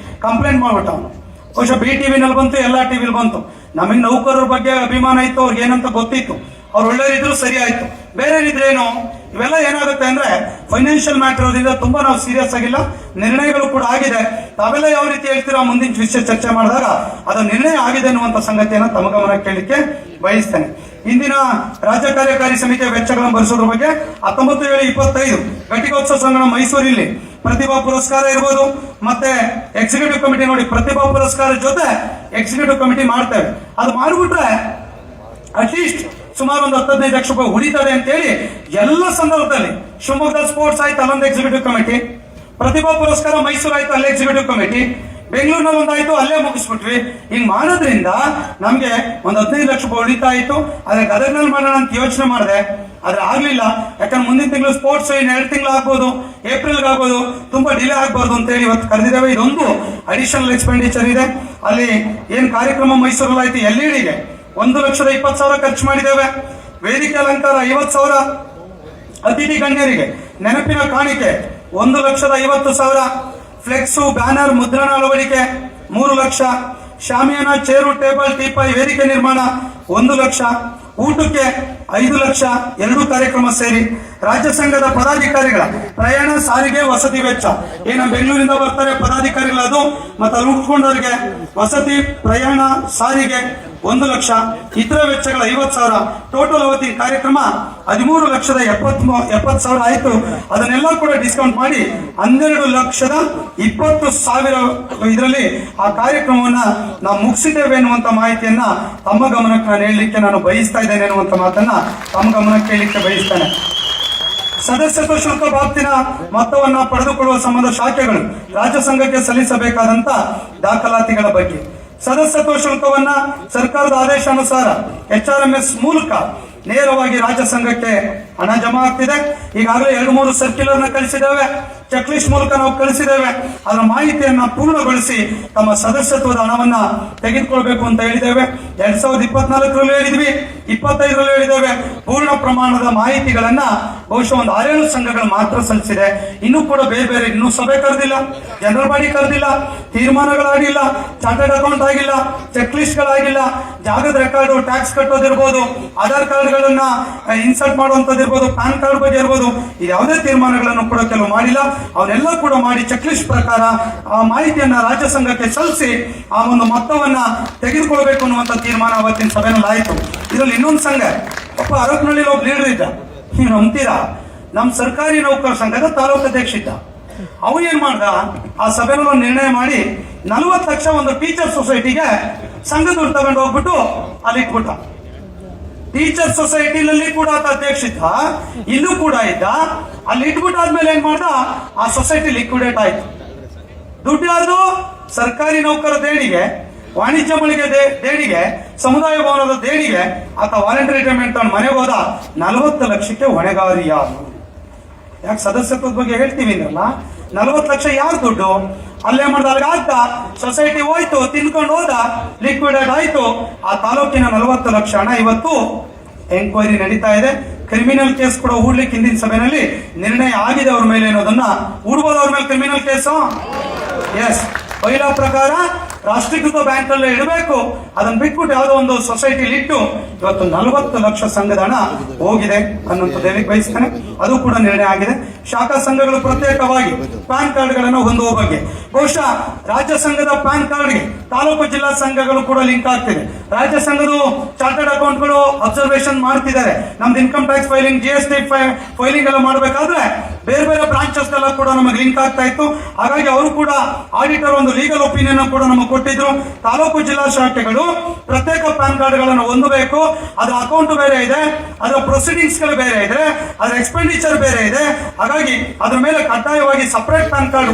ಕಂಪ್ಲೇಂಟ್ ಮಾಡ್ಬಿಟ್ಟ ಅವನು. ಬಹುಶಃ BTV ನಲ್ಲಿ ಬಂತು, ಎಲ್ಲಾ ಟಿವಿಲಿ ಬಂತು. ನಮಗೆ ನೌಕರರ ಬಗ್ಗೆ ಅಭಿಮಾನ ಇತ್ತು, ಅವ್ರಿಗೆ ಏನಂತ ಗೊತ್ತಿತ್ತು. ಅವ್ರು ಒಳ್ಳೆಯರಿದ್ರು ಸರಿ ಆಯ್ತು, ಬೇರೆ ಇದ್ರೇನು. ಇವೆಲ್ಲ ಏನಾಗುತ್ತೆ ಅಂದ್ರೆ ಫೈನಾನ್ಷಿಯಲ್ ಮ್ಯಾಟರ್ ಇರೋದ್ರಿಂದ ತುಂಬಾ ನಾವು ಸೀರಿಯಸ್ ಆಗಿಲ್ಲ. ನಿರ್ಣಯಗಳು ಕೂಡ ಆಗಿದೆ. ತಾವೆಲ್ಲ ಯಾವ ರೀತಿ ಹೇಳ್ತೀರಾ ಮುಂದಿನ ವಿಷಯ ಚರ್ಚೆ ಮಾಡಿದಾಗ ಅದು ನಿರ್ಣಯ ಆಗಿದೆ ಅನ್ನುವಂತ ಸಂಗತಿಯನ್ನ ತಮ್ಮ ಗಮನಕ್ಕೆ ಕೇಳಲಿಕ್ಕೆ ಬಯಸ್ತೇನೆ. ಇಂದಿನ ರಾಜ್ಯ ಕಾರ್ಯಕಾರಿ ಸಮಿತಿಯ ವೆಚ್ಚಗಳನ್ನು ಭರಿಸೋದ್ರ ಬಗ್ಗೆ 19/7/25 ಘಟಿಕೋತ್ಸವ ಸಂಗಮ ಮೈಸೂರಿನಲ್ಲಿ ಪ್ರತಿಭಾ ಪುರಸ್ಕಾರ ಇರ್ಬೋದು, ಮತ್ತೆ ಎಕ್ಸಿಕ್ಯೂಟಿವ್ ಕಮಿಟಿ ನೋಡಿ, ಪ್ರತಿಭಾ ಪುರಸ್ಕಾರ ಜೊತೆ ಎಕ್ಸಿಕ್ಯೂಟಿವ್ ಕಮಿಟಿ ಮಾಡ್ತೇವೆ. ಅದು ಮಾಡಿಬಿಟ್ರೆ ಅಟ್ಲೀಸ್ಟ್ ಸುಮಾರು ಒಂದು 10-15 ಲಕ್ಷ ರೂಪಾಯಿ ಉಳಿತದೆ ಅಂತ ಹೇಳಿ ಎಲ್ಲ ಸಂದರ್ಭದಲ್ಲಿ ಶಿವಮೊಗ್ಗದಲ್ಲಿ ಸ್ಪೋರ್ಟ್ಸ್ ಆಯ್ತು, ಅಲ್ಲೊಂದು ಎಕ್ಸಿಕ್ಯೂಟಿವ್ ಕಮಿಟಿ, ಪ್ರತಿಭಾ ಪುರಸ್ಕಾರ ಮೈಸೂರು ಆಯ್ತು, ಅಲ್ಲೇ ಎಕ್ಸಿಕ್ಯೂಟಿವ್ ಕಮಿಟಿ, ಬೆಂಗಳೂರಿನಲ್ಲಿ ಒಂದಾಯ್ತು, ಅಲ್ಲೇ ಮುಗಿಸ್ಬಿಟ್ವಿ. ಹಿಂಗ್ ಮಾಡೋದ್ರಿಂದ ನಮ್ಗೆ ಒಂದು 15 ಲಕ್ಷ ರೂಪಾಯಿ ಉಳಿತಾ ಇತ್ತು. ಆದ್ರೆ ಗದಗ್ನಲ್ಲಿ ಮಾಡೋಣ ಅಂತ ಯೋಚನೆ ಮಾಡಿದೆ, ಆದ್ರೆ ಆಗ್ಲಿಲ್ಲ. ಯಾಕಂದ್ರೆ ಮುಂದಿನ ತಿಂಗಳು ಸ್ಪೋರ್ಟ್ಸ್ ಇನ್ನು 2 ತಿಂಗಳು ಆಗ್ಬೋದು, ಏಪ್ರಿಲ್ ಆಗ್ಬೋದು, ತುಂಬಾ ಡಿಲೇ ಆಗ್ಬಾರ್ದು ಅಂತ ಹೇಳಿ ಇವತ್ತು ಕರೆದಿದ್ದೇವೆ. ಇದೊಂದು ಅಡಿಷನಲ್ ಎಕ್ಸ್ಪೆಂಡಿಚರ್ ಇದೆ. ಅಲ್ಲಿ ಏನ್ ಕಾರ್ಯಕ್ರಮ ಮೈಸೂರಲ್ಲಿ ಆಯ್ತು, LEDಗೆ 1,20,000 ಖರ್ಚು ಮಾಡಿದ್ದೇವೆ. ವೇದಿಕೆ ಅಲಂಕಾರ 50,000, ಅತಿಥಿ ಗಣ್ಯರಿಗೆ ನೆನಪಿನ ಕಾಣಿಕೆ 1,50,000, ಫ್ಲೆಕ್ಸು, ಬ್ಯಾನರ್, ಮುದ್ರಣ ಅಳವಡಿಕೆ 3 ಲಕ್ಷ, ಶಾಮಿಯಾನ, ಚೇರು, ಟೇಬಲ್, ಟೀಪಾಯ್, ವೇದಿಕೆ ನಿರ್ಮಾಣ 1 ಲಕ್ಷ, ಊಟಕ್ಕೆ 5 ಲಕ್ಷ, 2 ಕಾರ್ಯಕ್ರಮ ಸೇರಿ. ರಾಜ್ಯ ಸಂಘದ ಪದಾಧಿಕಾರಿಗಳ ಪ್ರಯಾಣ, ಸಾರಿಗೆ, ವಸತಿ ವೆಚ್ಚ ಏನ ಬೆಂಗಳೂರಿಂದ ಬರ್ತಾರೆ ಪದಾಧಿಕಾರಿಗಳು, ಅದು ಮತ್ತೆ ಅಲ್ಲಿ ಉಳ್ಕೊಂಡವ್ರಿಗೆ ವಸತಿ, ಪ್ರಯಾಣ, ಸಾರಿಗೆ 1 ಲಕ್ಷ, ಇತರ ವೆಚ್ಚಗಳ 50,000. ಟೋಟಲ್ ಅವತ್ತಿನ ಕಾರ್ಯಕ್ರಮ 13,70,000 ಆಯ್ತು. ಅದನ್ನೆಲ್ಲ ಕೂಡ ಡಿಸ್ಕೌಂಟ್ ಮಾಡಿ 12,20,000 ಇದರಲ್ಲಿ ಆ ಕಾರ್ಯಕ್ರಮವನ್ನ ನಾವು ಮುಗಿಸಿದ್ದೇವೆ ಎನ್ನುವಂತ ಮಾಹಿತಿಯನ್ನ ತಮ್ಮ ಗಮನಕ್ಕೆ ನಾನು ಹೇಳಲಿಕ್ಕೆ ನಾನು ಬಯಸ್ತಾ ಇದ್ದೇನೆ ಎನ್ನುವಂತ ಮಾತನ್ನ ತಮ್ಮ ಗಮನಕ್ಕೆ ಹೇಳಲಿಕ್ಕೆ ಬಯಸ್ತೇನೆ. ಸದಸ್ಯತ್ವ ಶುಲ್ಕ ಬಾಬ್ತಿನ ಮೊತ್ತವನ್ನ ಪಡೆದುಕೊಳ್ಳುವ ಸಂಬಂಧ ಶಾಖೆಗಳು ರಾಜ್ಯ ಸಂಘಕ್ಕೆ ಸಲ್ಲಿಸಬೇಕಾದಂತ ದಾಖಲಾತಿಗಳ ಬಗ್ಗೆ ಸದಸ್ಯತ್ವ ಶುಲ್ಕವನ್ನ ಸರ್ಕಾರದ ಆದೇಶಾನುಸಾರ HRMS ಮೂಲಕ ನೇರವಾಗಿ ರಾಜ್ಯ ಸಂಘಕ್ಕೆ ಹಣ ಜಮಾ ಆಗ್ತಿದೆ. ಈಗಾಗಲೇ 2-3 ಸರ್ಕ್ಯುಲರ್ ನ ಕಳಿಸಿದ್ದೇವೆ, ಚೆಕ್ ಲಿಸ್ಟ್ ಮೂಲಕ ನಾವು ಕಳಿಸಿದ್ದೇವೆ. ಅದರ ಮಾಹಿತಿಯನ್ನ ಪೂರ್ಣಗೊಳಿಸಿ ತಮ್ಮ ಸದಸ್ಯತ್ವದ ಹಣವನ್ನ ತೆಗೆದುಕೊಳ್ಬೇಕು ಅಂತ ಹೇಳಿದ್ದೇವೆ. 2024ರಲ್ಲಿ ಹೇಳಿದ್ವಿ, 25ರಲ್ಲಿ ಹೇಳಿದ್ದೇವೆ. ಪೂರ್ಣ ಪ್ರಮಾಣದ ಮಾಹಿತಿಗಳನ್ನ ಬಹುಶಃ ಒಂದು 6-7 ಸಂಘಗಳು ಮಾತ್ರ ಸಲ್ಲಿಸಿದೆ. ಇನ್ನೂ ಕೂಡ ಬೇರೆ ಬೇರೆ ಇನ್ನೂ ಸಭೆ ಕರೆದಿಲ್ಲ, ಜನರಲ್ ಬಾಡಿ ಕರೆದಿಲ್ಲ, ತೀರ್ಮಾನಗಳಾಗಿಲ್ಲ, ಚಾರ್ಟರ್ಡ್ ಅಕೌಂಟ್ ಆಗಿಲ್ಲ, ಚೆಕ್ ಲಿಸ್ಟ್ ಗಳಾಗಿಲ್ಲ, ಜಾಗದ ರೆಕಾರ್ಡ್, ಟ್ಯಾಕ್ಸ್ ಕಟ್ಟೋದಿರ್ಬೋದು, ಆಧಾರ್ ಕಾರ್ಡ್ ಗಳನ್ನ ಇನ್ಸರ್ಟ್ ಮಾಡುವಂತದಿರ್ಬೋದು, ಪ್ಯಾನ್ ಕಾರ್ಡ್ ಬಗ್ಗೆ ಇರ್ಬೋದು, ಯಾವುದೇ ತೀರ್ಮಾನಗಳನ್ನು ಕೂಡ ಕೆಲವು ಮಾಡಿಲ್ಲ. ಅವನ್ನೆಲ್ಲ ಕೂಡ ಮಾಡಿ ಚೆಕ್ ಲಿಸ್ಟ್ ಪ್ರಕಾರ ಆ ಮಾಹಿತಿಯನ್ನ ರಾಜ್ಯ ಸಂಘಕ್ಕೆ ಸಲ್ಲಿಸಿ ಆ ಒಂದು ಮೊತ್ತವನ್ನ ತೆಗೆದುಕೊಳ್ಬೇಕು ಅನ್ನುವಂತ ತೀರ್ಮಾನ ಅವತ್ತಿನ ಸಭೆಯಲ್ಲಿ ಆಯಿತು. ಇದರಲ್ಲಿ ಇನ್ನೊಂದು ಸಂಘ, ಒಬ್ಬ ಅರಕನಹಳ್ಳಿ ಒಬ್ಬ ಲೀಡರ್ ಇದ್ದ, ನೀವು ನಂಬ್ತೀರಾ, ನಮ್ಮ ಸರ್ಕಾರಿ ನೌಕರ ಸಂಘದ ತಾಲೂಕು ಅಧ್ಯಕ್ಷ ಇದ್ದ. ಅವು ಏನ್ ಮಾಡ್ದ, ಆ ಸಭೆಯಲ್ಲಿ ಒಂದು ನಿರ್ಣಯ ಮಾಡಿ 40 ಲಕ್ಷ ಒಂದು ಟೀಚರ್ ಸೊಸೈಟಿಗೆ ಸಂಘ ದುಡ್ಡು ತಗೊಂಡು ಹೋಗ್ಬಿಟ್ಟು ಅಲ್ಲಿ ಇಟ್ಬಿಟ್ಟ. ಟೀಚರ್ ಸೊಸೈಟಿನಲ್ಲಿ ಕೂಡ ಆತ ಅಧ್ಯಕ್ಷ ಇದ್ದ, ಇಲ್ಲೂ ಕೂಡ ಇದ್ದ. ಅಲ್ಲಿ ಇಟ್ಬಿಟ್ಟಾದ್ಮೇಲೆ ಏನ್ ಮಾಡ್ದ, ಆ ಸೊಸೈಟಿ ಲಿಕ್ವಿಡೇಟ್ ಆಯ್ತು. ದುಡ್ಡು ಯಾರ್ದು? ಸರ್ಕಾರಿ ನೌಕರ ದೇಣಿಗೆ, ವಾಣಿಜ್ಯ ಮಳಿಗೆ ದೇಣಿಗೆ, ಸಮುದಾಯ ಭವನದ ದೇಣಿಗೆ. ಆತ ವಾಲಂಟರಿ ರಿಟೈರ್ಮೆಂಟ್ ತಗೊಂಡು ಮನೆಗೆ ಹೋದ. 40 ಲಕ್ಷಕ್ಕೆ ಹೊಣೆಗಾರಿ ಯಾರು? ಯಾಕೆ ಸದಸ್ಯತ್ವದ ಬಗ್ಗೆ ಹೇಳ್ತೀವಿ ಅಂದ್ರಲ್ಲ, 40 ಲಕ್ಷ ಯಾರು ದುಡ್ಡು? ಅಲ್ಲೇ ಮಾಡ್ದ, ಅಲ್ಲಿಗೆ ಆಗ್ತ ಸೊಸೈಟಿ ಹೋಯ್ತು, ತಿನ್ಕೊಂಡು ಹೋದ, ಲಿಕ್ವಿಡೇಟ್ ಆಯ್ತು. ಆ ತಾಲೂಕಿನ 40 ಲಕ್ಷ ಹಣ ಇವತ್ತು ಎಂಕ್ವೈರಿ ನಡೀತಾ ಇದೆ. ಕ್ರಿಮಿನಲ್ ಕೇಸ್ ಕೂಡ ಹೂಡ್ಲಿಕ್ಕೆ ಹಿಂದಿನ ಸಭೆಯಲ್ಲಿ ನಿರ್ಣಯ ಆಗಿದೆ ಅವ್ರ ಮೇಲೆ ಅನ್ನೋದನ್ನ. ಹೂಡ್ಬೋದು ಅವ್ರ ಮೇಲೆ ಕ್ರಿಮಿನಲ್ ಕೇಸು? ಎಸ್, ಬೈಲಾ ಪ್ರಕಾರ ರಾಷ್ಟ್ರೀಕೃತ ಬ್ಯಾಂಕ್ ಅಲ್ಲೇ ಇಡಬೇಕು. ಅದನ್ನ ಬಿಟ್ಬಿಟ್ಟು ಯಾವುದೋ ಒಂದು ಸೊಸೈಟಿಲಿ ಇಟ್ಟು ಇವತ್ತು 40 ಲಕ್ಷ ಸಂಘದ ಹಣ ಹೋಗಿದೆ ಅನ್ನುವಂಥದ್ದು ಹೇಳಿಕ್ ಬಯಸ್ತೇನೆ. ಅದು ಕೂಡ ನಿರ್ಣಯ ಆಗಿದೆ. ಶಾಖಾ ಸಂಘಗಳು ಪ್ರತ್ಯೇಕವಾಗಿ ಪ್ಯಾನ್ ಕಾರ್ಡ್ ಗಳನ್ನು ಹೊಂದುವ ಬಗ್ಗೆ ಬಹುಶಃ ರಾಜ್ಯ ಸಂಘದ ಪ್ಯಾನ್ ಕಾರ್ಡ್ಗೆ ತಾಲೂಕು ಜಿಲ್ಲಾ ಸಂಘಗಳು ಕೂಡ ಲಿಂಕ್ ಆಗ್ತಿದೆ. ರಾಜ್ಯ ಸಂಘದ ಚಾರ್ಟರ್ಡ್ ಅಕೌಂಟ್ಗಳು ಅಬ್ಸರ್ವೇಷನ್ ಮಾಡ್ತಿದ್ದಾರೆ. ನಮ್ದು income tax filing, GST filing ಎಲ್ಲ ಮಾಡಬೇಕಾದ್ರೆ ಬೇರೆ ಬೇರೆ ಬ್ರಾಂಚಸ್ ಎಲ್ಲ ಕೂಡ ನಮಗೆ ಲಿಂಕ್ ಆಗ್ತಾ ಇತ್ತು. ಹಾಗಾಗಿ ಅವರು ಕೂಡ ಆಡಿಟರ್ ಒಂದು ಲೀಗಲ್ ಒಪಿನಿಯನ್ ಕೂಡ ನಮಗೆ ಕೊಟ್ಟಿದ್ರು. ತಾಲೂಕು ಜಿಲ್ಲಾ ಶಾಖೆಗಳು ಪ್ರತ್ಯೇಕ ಪ್ಯಾನ್ ಕಾರ್ಡ್ ಗಳನ್ನು ಹೊಂದಬೇಕು. ಅದರ ಅಕೌಂಟ್ ಬೇರೆ ಇದೆ, ಅದರ ಪ್ರೊಸೀಡಿಂಗ್ಸ್ ಗಳು ಬೇರೆ ಇದೆ, ಅದರ ಎಕ್ಸ್ಪೆಂಡಿಚರ್ ಬೇರೆ ಇದೆ. ಹಾಗಾಗಿ ಅದ್ರ ಮೇಲೆ ಕಡ್ಡಾಯವಾಗಿ ಸಪರೇಟ್ ಪ್ಯಾನ್ ಕಾರ್ಡ್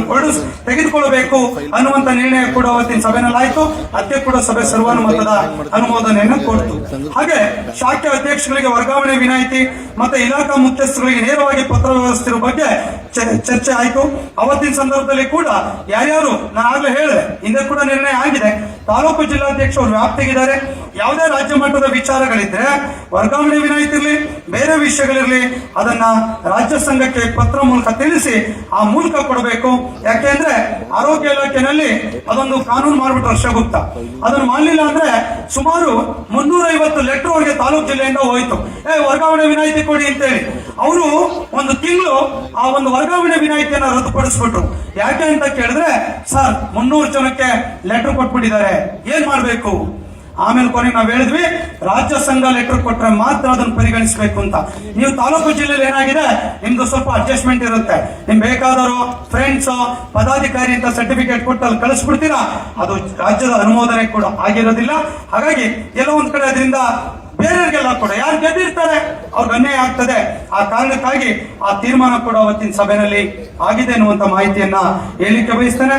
ತೆಗೆದುಕೊಳ್ಳಬೇಕು ಅನ್ನುವಂತ ನಿರ್ಣಯ ಕೂಡ ಅವತ್ತಿನ ಸಭೆಯಲ್ಲಿ ಆಯ್ತು. ಅದಕ್ಕೆ ಕೂಡ ಸಭೆ ಸರ್ವಾನುಮತದ ಅನುಮೋದನೆಯನ್ನು ಕೊಡ್ತು. ಹಾಗೆ ಶಾಖೆ ಅಧ್ಯಕ್ಷಗಳಿಗೆ ವರ್ಗಾವಣೆ ವಿನಾಯಿತಿ ಮತ್ತೆ ಇಲಾಖಾ ಮುಖ್ಯಸ್ಥರಿಗೆ ನೇರವಾಗಿ ಪತ್ರ ವ್ಯವಸ್ಥೆ ಬಗ್ಗೆ ಬಗ್ಗೆ ಚರ್ಚೆ ಆಯಿತು. ಅವತ್ತಿನ ಸಂದರ್ಭದಲ್ಲಿ ಕೂಡ ಯಾರ್ಯಾರು ನಾನು ಆಗ್ಲೇ ಹೇಳಿದೆ, ಹಿಂದೆ ಕೂಡ ನಿರ್ಣಯ ಆಗಿದೆ, ತಾಲೂಕು ಜಿಲ್ಲಾಧ್ಯಕ್ಷ ಅವರು ವ್ಯಾಪ್ತಿಗಿದ್ದಾರೆ. ಯಾವುದೇ ರಾಜ್ಯ ಮಟ್ಟದ ವಿಚಾರಗಳಿದ್ರೆ ವರ್ಗಾವಣೆ ವಿನಾಯಿತಿ ಇರಲಿ, ಬೇರೆ ವಿಷಯಗಳಿರ್ಲಿ, ಅದನ್ನ ರಾಜ್ಯ ಸಂಘಕ್ಕೆ ಪತ್ರ ಮೂಲಕ ತಿಳಿಸಿ ಆ ಮೂಲಕ ಕೊಡಬೇಕು. ಯಾಕೆಂದ್ರೆ ಆರೋಗ್ಯ ಇಲಾಖೆನಲ್ಲಿ ಅದೊಂದು ಕಾನೂನು ಮಾಡ್ಬಿಟ್ರು ಹರ್ಷಗುಪ್ತ. ಅದನ್ನು ಮಾಡಲಿಲ್ಲ ಅಂದ್ರೆ ಸುಮಾರು 350 ಲೆಟರ್ ಅವರಿಗೆ ತಾಲೂಕು ಜಿಲ್ಲೆಯಿಂದ ಹೋಯ್ತು, ವರ್ಗಾವಣೆ ವಿನಾಯಿತಿ ಕೊಡಿ ಅಂತೇಳಿ. ಅವರು ಒಂದು ತಿಂಗಳು ಆ ಒಂದು ವರ್ಗಾವಣೆ ವಿನಾಯಿತಿಯನ್ನು ರದ್ದುಪಡಿಸ್ಬಿಟ್ರು. ಯಾಕೆ ಅಂತ ಕೇಳಿದ್ರೆ, ಸರ್ 300 ಜನಕ್ಕೆ ಲೆಟರ್ ಕೊಟ್ಬಿಟ್ಟಿದ್ದಾರೆ, ಏನ್ ಮಾಡ್ಬೇಕು? ಆಮೇಲೆ ಕೊನೆಗೆ ನಾವು ಹೇಳಿದ್ವಿ, ರಾಜ್ಯ ಸಂಘ ಲೆಟರ್ ಕೊಟ್ರೆ ಮಾತ್ರ ಅದನ್ನು ಪರಿಗಣಿಸಬೇಕು ಅಂತ. ನೀವು ತಾಲೂಕು ಜಿಲ್ಲೆಯಲ್ಲಿ ಏನಾಗಿದೆ, ನಿಮ್ದು ಸ್ವಲ್ಪ ಅಡ್ಜಸ್ಟ್ಮೆಂಟ್ ಇರುತ್ತೆ. ನಿಮ್ ಬೇಕಾದವರು ಫ್ರೆಂಡ್ಸ್ ಪದಾಧಿಕಾರಿ ಅಂತ ಸರ್ಟಿಫಿಕೇಟ್ ಕೊಟ್ಟು ಅಲ್ಲಿ ಕಳಿಸ್ಬಿಡ್ತೀರಾ, ಅದು ರಾಜ್ಯದ ಅನುಮೋದನೆ ಕೂಡ ಆಗಿರೋದಿಲ್ಲ. ಹಾಗಾಗಿ ಎಲ್ಲ ಒಂದ್ ಕಡೆ ಅದರಿಂದ ಬೇರೆಯವರಿಗೆಲ್ಲ ಕೂಡ ಯಾರು ಗೆದ್ದಿರ್ತಾರೆ ಅವ್ರಿಗೆ ಅನ್ಯಾಯ ಆಗ್ತದೆ. ಆ ಕಾರಣಕ್ಕಾಗಿ ಆ ತೀರ್ಮಾನ ಕೂಡ ಅವತ್ತಿನ ಸಭೆಯಲ್ಲಿ ಆಗಿದೆ ಎನ್ನುವಂತ ಮಾಹಿತಿಯನ್ನ ಹೇಳಲಿಕ್ಕೆ ಬಯಸ್ತೇನೆ.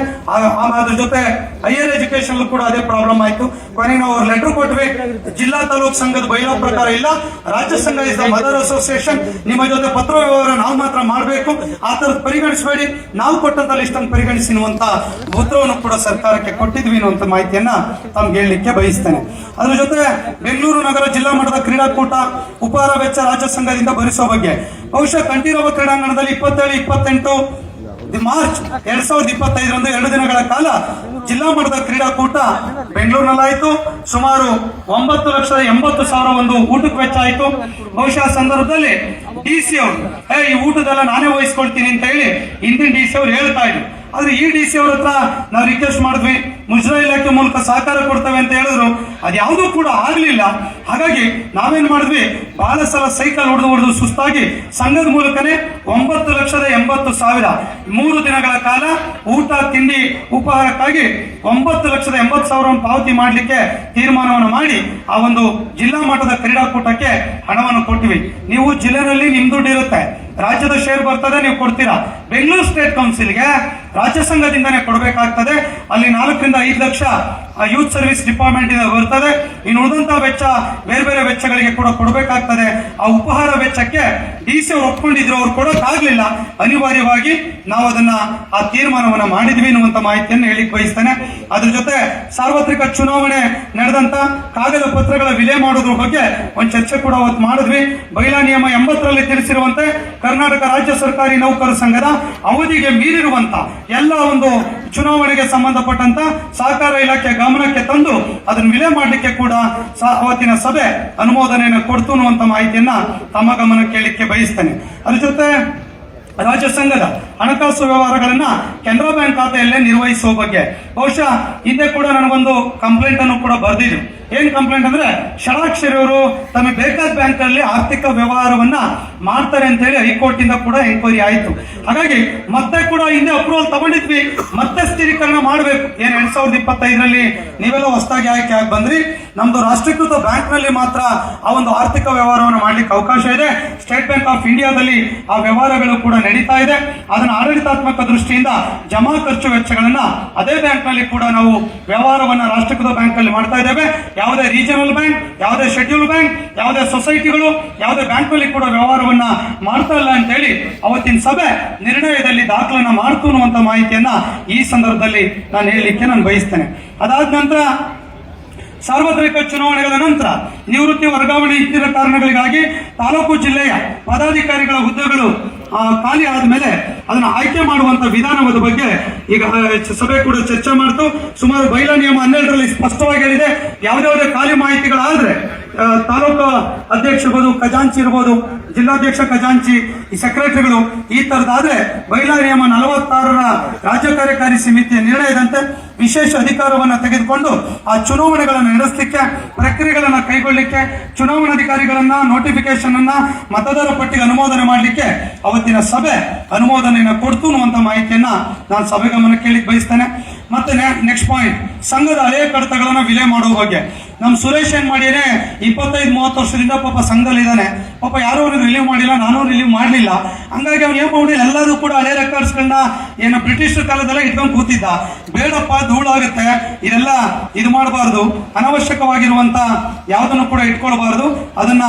ಅದ್ರ ಜೊತೆ ಹೈಯರ್ ಎಜುಕೇಶನ್ ಕೂಡ ಅದೇ ಪ್ರಾಬ್ಲಮ್ ಆಯ್ತು. ಕೊನೆಗೆ ನಾವು ಅವ್ರ ಲೆಟರ್ ಕೊಟ್ವಿ, ಜಿಲ್ಲಾ ತಾಲೂಕು ಸಂಘದ ಬೈಲಾ ಪ್ರಕಾರ ಇಲ್ಲ, ರಾಜ್ಯ ಸಂಘ ಇಸ್ ದ ಮದರ್ ಅಸೋಸಿಯೇಷನ್, ನಿಮ್ಮ ಜೊತೆ ಪತ್ರ ವ್ಯವಹಾರ ನಾವು ಮಾತ್ರ ಮಾಡಬೇಕು, ಆ ತರದ್ ಪರಿಗಣಿಸಬೇಡಿ, ನಾವು ಕೊಟ್ಟಂತ ಲಿಸ್ಟ್ ಅನ್ನು ಪರಿಗಣಿಸಿ ಎನ್ನುವಂತ ಉತ್ತರವನ್ನು ಕೂಡ ಸರ್ಕಾರಕ್ಕೆ ಕೊಟ್ಟಿದ್ವಿ ಅನ್ನುವಂತ ಮಾಹಿತಿಯನ್ನ ತಮ್ಗೆ ಹೇಳಲಿಕ್ಕೆ ಬಯಸ್ತೇನೆ. ಅದ್ರ ಜೊತೆ ಬೆಂಗಳೂರು ನಗರ ಜಿಲ್ಲಾ ಮಟ್ಟದ ಕ್ರೀಡಾಕೂಟ ಉಪಹಾರ ವೆಚ್ಚ ರಾಜ್ಯ ಸಂಘದಿಂದ ಭರಿಸುವ ಬಗ್ಗೆ ಬಹುಶಃ ಕಂಠೀರವ ಕ್ರೀಡಾಂಗಣದಲ್ಲಿ 27-28 ಮಾರ್ಚ್ 2025 2 ದಿನಗಳ ಕಾಲ ಜಿಲ್ಲಾ ಮಟ್ಟದ ಕ್ರೀಡಾಕೂಟ ಬೆಂಗಳೂರಿನಲ್ಲಾಯಿತು. ಸುಮಾರು 9,80,000 ಒಂದು ಊಟಕ್ಕೆ ವೆಚ್ಚ ಆಯಿತು. ಬಹುಶಃ ಸಂದರ್ಭದಲ್ಲಿ ಡಿಸಿ ಅವರು ಈ ಊಟದೆಲ್ಲ ನಾನೇ ವಹಿಸ್ಕೊಳ್ತೀನಿ ಅಂತ ಹೇಳಿ ಹಿಂದಿನ ಡಿಸಿ ಅವರು ಹೇಳ್ತಾ ಇದ್ರು. ಆದ್ರೆ ಈ ಡಿಸಿ ಅವ್ರ ಹತ್ರ ನಾವು ರಿಕ್ವೆಸ್ಟ್ ಮಾಡಿದ್ವಿ, ಮುಜರಾಯಿ ಇಲಾಖೆ ಮೂಲಕ ಸಹಕಾರ ಕೊಡ್ತೇವೆ ಅಂತ ಹೇಳಿದ್ರು, ಅದ್ಯಾವುದೂ ಕೂಡ ಆಗ್ಲಿಲ್ಲ. ಹಾಗಾಗಿ ನಾವೇನ್ ಮಾಡಿದ್ವಿ, ಬಹಳ ಸಲ ಸೈಕಲ್ ಹೊಡೆದು ಸುಸ್ತಾಗಿ ಸಂಘದ ಮೂಲಕನೇ 9,80,000 3 ದಿನಗಳ ಕಾಲ ಊಟ ತಿಂಡಿ ಉಪಹಾರಕ್ಕಾಗಿ 9,80,000 ಪಾವತಿ ಮಾಡಲಿಕ್ಕೆ ತೀರ್ಮಾನವನ್ನು ಮಾಡಿ ಆ ಒಂದು ಜಿಲ್ಲಾ ಮಟ್ಟದ ಕ್ರೀಡಾಕೂಟಕ್ಕೆ ಹಣವನ್ನು ಕೊಟ್ಟಿವಿ. ನೀವು ಜಿಲ್ಲೆನಲ್ಲಿ ನಿಮ್ ದುಡ್ಡು ಇರುತ್ತೆ, ರಾಜ್ಯದ ಶೇರ್ ಬರ್ತದೆ, ನೀವು ಕೊಡ್ತೀರಾ. ಬೆಂಗಳೂರು ಸ್ಟೇಟ್ ಕೌನ್ಸಿಲ್ಗೆ ರಾಜ್ಯ ಸಂಘದಿಂದನೇ ಕೊಡಬೇಕಾಗ್ತದೆ. ಅಲ್ಲಿ 4-5 ಲಕ್ಷ ಯೂತ್ ಸರ್ವಿಸ್ ಡಿಪಾರ್ಟ್ಮೆಂಟ್ ಇಂದ ಬರ್ತದೆ. ಇನ್ನು ಉಳಿದಂತಹ ವೆಚ್ಚ ಬೇರೆ ಬೇರೆ ವೆಚ್ಚಗಳಿಗೆ ಕೂಡ ಕೊಡಬೇಕಾಗ್ತದೆ. ಆ ಉಪಹಾರ ವೆಚ್ಚಕ್ಕೆ ಡಿಸಿ ಅವರು ಒಪ್ಕೊಂಡಿದ್ರು, ಅವ್ರು ಕೊಡೋಕ್ಕಾಗ್ಲಿಲ್ಲ. ಅನಿವಾರ್ಯವಾಗಿ ನಾವು ಅದನ್ನ ಆ ತೀರ್ಮಾನವನ್ನ ಮಾಡಿದ್ವಿ ಎನ್ನುವಂತ ಮಾಹಿತಿಯನ್ನು ಹೇಳಿಕ್ ಬಯಸ್ತೇನೆ. ಅದ್ರ ಜೊತೆ ಸಾರ್ವತ್ರಿಕ ಚುನಾವಣೆ ನಡೆದಂತ ಕಾಗದ ಪತ್ರಗಳ ವಿಲೆ ಮಾಡೋದ್ರ ಬಗ್ಗೆ ಒಂದು ಚರ್ಚೆ ಕೂಡ ಅವತ್ತು ಮಾಡಿದ್ವಿ. ಬೈಲಾ ನಿಯಮ 80ರಲ್ಲಿ ತಿಳಿಸಿರುವಂತೆ ಕರ್ನಾಟಕ ರಾಜ್ಯ ಸರ್ಕಾರಿ ನೌಕರ ಸಂಘದ ಅವಧಿಗೆ ಮೀರಿರುವಂತ ಎಲ್ಲ ಒಂದು ಚುನಾವಣೆಗೆ ಸಂಬಂಧಪಟ್ಟಂತ ಸಹಕಾರ ಇಲಾಖೆ ಗಮನಕ್ಕೆ ತಂದು ಅದನ್ನು ವಿಲೆ ಮಾಡಲಿಕ್ಕೆ ಕೂಡ ಅವತ್ತಿನ ಸಭೆ ಅನುಮೋದನೆಯನ್ನು ಕೊಡ್ತು ಅನ್ನುವಂತ ಮಾಹಿತಿಯನ್ನ ತಮ್ಮ ಗಮನಕ್ಕೆ ಕೇಳಲಿಕ್ಕೆ ಬಯಸ್ತೇನೆ. ಅದ್ರ ಜೊತೆ ರಾಜ್ಯ ಸಂಘದ ಹಣಕಾಸು ವ್ಯವಹಾರಗಳನ್ನ ಕೆನರಾ ಬ್ಯಾಂಕ್ ಖಾತೆಯಲ್ಲೇ ನಿರ್ವಹಿಸುವ ಬಗ್ಗೆ ಬಹುಶಃ ಹಿಂದೆ ಕೂಡ ನನಗೊಂದು ಕಂಪ್ಲೇಂಟ್ ಅನ್ನು ಕೂಡ ಬರೆದಿದ್ರು. ಏನ್ ಕಂಪ್ಲೇಂಟ್ ಅಂದ್ರೆ, ಷಡಾಕ್ಷರಿ ಅವರು ತಮಗೆ ಬೇಕಾದ ಬ್ಯಾಂಕ್ ಅಲ್ಲಿ ಆರ್ಥಿಕ ವ್ಯವಹಾರವನ್ನ ಮಾಡ್ತಾರೆ ಅಂತ ಹೇಳಿ ಹೈಕೋರ್ಟ್ ಇಂದ ಕೂಡ ಎಂಕ್ವೈರಿ ಆಯಿತು. ಹಾಗಾಗಿ ಮತ್ತೆ ಕೂಡ ಹಿಂದೆ ಅಪ್ರೂವಲ್ ತಗೊಂಡಿದ್ವಿ, ಮತ್ತೆ ಸ್ಥಿರೀಕರಣ ಮಾಡಬೇಕು. ಏನ್ 2025ರಲ್ಲಿ ನೀವೆಲ್ಲ ಹೊಸದಾಗಿ ಆಯ್ಕೆ ಆಗಿ ಬಂದ್ರಿ, ನಮ್ದು ರಾಷ್ಟ್ರೀಕೃತ ಬ್ಯಾಂಕ್ ನಲ್ಲಿ ಮಾತ್ರ ಆ ಒಂದು ಆರ್ಥಿಕ ವ್ಯವಹಾರವನ್ನು ಮಾಡ್ಲಿಕ್ಕೆ ಅವಕಾಶ ಇದೆ. ಸ್ಟೇಟ್ ಬ್ಯಾಂಕ್ ಆಫ್ ಇಂಡಿಯಾದಲ್ಲಿ ಆ ವ್ಯವಹಾರಗಳು ಕೂಡ ನಡೀತಾ ಇದೆ. ಅದನ್ನ ಆಡಳಿತಾತ್ಮಕ ದೃಷ್ಟಿಯಿಂದ ಜಮಾ ಖರ್ಚು ವೆಚ್ಚಗಳನ್ನ ಅದೇ ಬ್ಯಾಂಕ್ ನಲ್ಲಿ ಕೂಡ ನಾವು ವ್ಯವಹಾರವನ್ನ ರಾಷ್ಟ್ರೀಕೃತ ಬ್ಯಾಂಕ್ ಅಲ್ಲಿ ಮಾಡ್ತಾ ಇದ್ದೇವೆ. ಯಾವುದೇ ರೀಜನಲ್ ಬ್ಯಾಂಕ್, ಯಾವುದೇ ಶೆಡ್ಯೂಲ್ ಬ್ಯಾಂಕ್, ಯಾವುದೇ ಸೊಸೈಟಿಗಳು, ಯಾವುದೇ ಬ್ಯಾಂಕ್ ನಲ್ಲಿ ಕೂಡ ವ್ಯವಹಾರವನ್ನ ಮಾಡ್ತಾ ಇಲ್ಲ ಅಂತ ಹೇಳಿ ಅವತ್ತಿನ ಸಭೆ ನಿರ್ಣಯದಲ್ಲಿ ದಾಖಲನ್ನ ಮಾಡ್ತು ಅನ್ನುವಂತ ಮಾಹಿತಿಯನ್ನ ಈ ಸಂದರ್ಭದಲ್ಲಿ ನಾನು ಹೇಳಲಿಕ್ಕೆ ನಾನು ಬಯಸ್ತೇನೆ. ಅದಾದ ನಂತರ ಸಾರ್ವತ್ರಿಕ ಚುನಾವಣೆಗಳ ನಂತರ ನಿವೃತ್ತಿ ವರ್ಗಾವಣೆ ಇತರ ಕಾರಣಗಳಿಗಾಗಿ ತಾಲೂಕು ಜಿಲ್ಲೆಯ ಪದಾಧಿಕಾರಿಗಳ ಹುದ್ದೆಗಳು ಖಾಲಿ ಆದ್ಮೇಲೆ ಅದನ್ನು ಆಯ್ಕೆ ಮಾಡುವಂತ ವಿಧಾನದ ಬಗ್ಗೆ ಈಗ ಸಭೆ ಕೂಡ ಚರ್ಚೆ ಮಾಡ್ತು. ಸುಮಾರು ಬೈಲಾ ನಿಯಮ 12ರಲ್ಲಿ ಸ್ಪಷ್ಟವಾಗಿ ಹೇಳಿದೆ, ಯಾವುದೇ ಖಾಲಿ ಮಾಹಿತಿಗಳಾದ್ರೆ ತಾಲೂಕು ಅಧ್ಯಕ್ಷ ಇರ್ಬೋದು, ಖಜಾಂಚಿ ಇರ್ಬೋದು, ಜಿಲ್ಲಾಧ್ಯಕ್ಷ ಖಜಾಂಚಿ, ಈ ಸೆಕ್ರೆಟರಿಗಳು ಈ ತರದಾದ್ರೆ ಬೈಲಾ ನಿಯಮ 46ರ ರಾಜ್ಯ ಕಾರ್ಯಕಾರಿ ಸಮಿತಿಯ ನಿರ್ಣಯದಂತೆ ವಿಶೇಷ ಅಧಿಕಾರವನ್ನು ತೆಗೆದುಕೊಂಡು ಆ ಚುನಾವಣೆಗಳನ್ನು ನಡೆಸಲಿಕ್ಕೆ, ಪ್ರಕ್ರಿಯೆಗಳನ್ನು ಕೈಗೊಳ್ಳಲಿಕ್ಕೆ, ಚುನಾವಣಾಧಿಕಾರಿಗಳನ್ನ ನೋಟಿಫಿಕೇಶನ್ ಅನ್ನ ಮತದಾರ ಪಟ್ಟಿಗೆ ಅನುಮೋದನೆ ಮಾಡಲಿಕ್ಕೆ ಅವತ್ತಿನ ಸಭೆ ಅನುಮೋದನೆಯನ್ನು ಕೊಡ್ತು ಅನ್ನುವಂತ ಮಾಹಿತಿಯನ್ನ ನಾನು ಸಭೆ ಗಮನಕ್ಕೆ ಕೇಳಲಿಕ್ಕೆ ಬಯಸ್ತೇನೆ. ಮತ್ತೆ ನೆಕ್ಸ್ಟ್ ಪಾಯಿಂಟ್, ಸಂಘದ ಹಳೆಯ ಕಡತಗಳನ್ನ ವಿಲೆ ಮಾಡುವ ಬಗ್ಗೆ ನಮ್ ಸುರೇಶ್ ಏನ್ ಮಾಡಿದ್ರೆ 25-30 ವರ್ಷದಿಂದ ಪಾಪ ಸಂಘದಲ್ಲಿ ಇದ್ದಾನೆ. ಪಾಪ ಯಾರು ಅವನಿಗೆ ರಿಲೀವ್ ಮಾಡಿಲ್ಲ, ನಾನು ರಿಲೀವ್ ಮಾಡಲಿಲ್ಲ. ಹಂಗಾಗಿ ಅವ್ನು ಏನ್ ಮಾಡಿ ಎಲ್ಲರೂ ಕೂಡ ಹಳೆ ರೆಕಾರ್ಡ್ಸ್ಗಳನ್ನ ಏನು ಬ್ರಿಟಿಷರ್ ಕಾಲದೆಲ್ಲ ಇಟ್ಕೊಂಡು ಕೂತಿದ್ದ. ಬೇಡಪ್ಪ, ಧೂಳಾಗುತ್ತೆ, ಇದೆಲ್ಲ ಇದು ಮಾಡಬಾರ್ದು, ಅನವಶ್ಯಕವಾಗಿರುವಂತ ಯಾವುದನ್ನು ಕೂಡ ಇಟ್ಕೊಳ್ಬಾರ್ದು, ಅದನ್ನ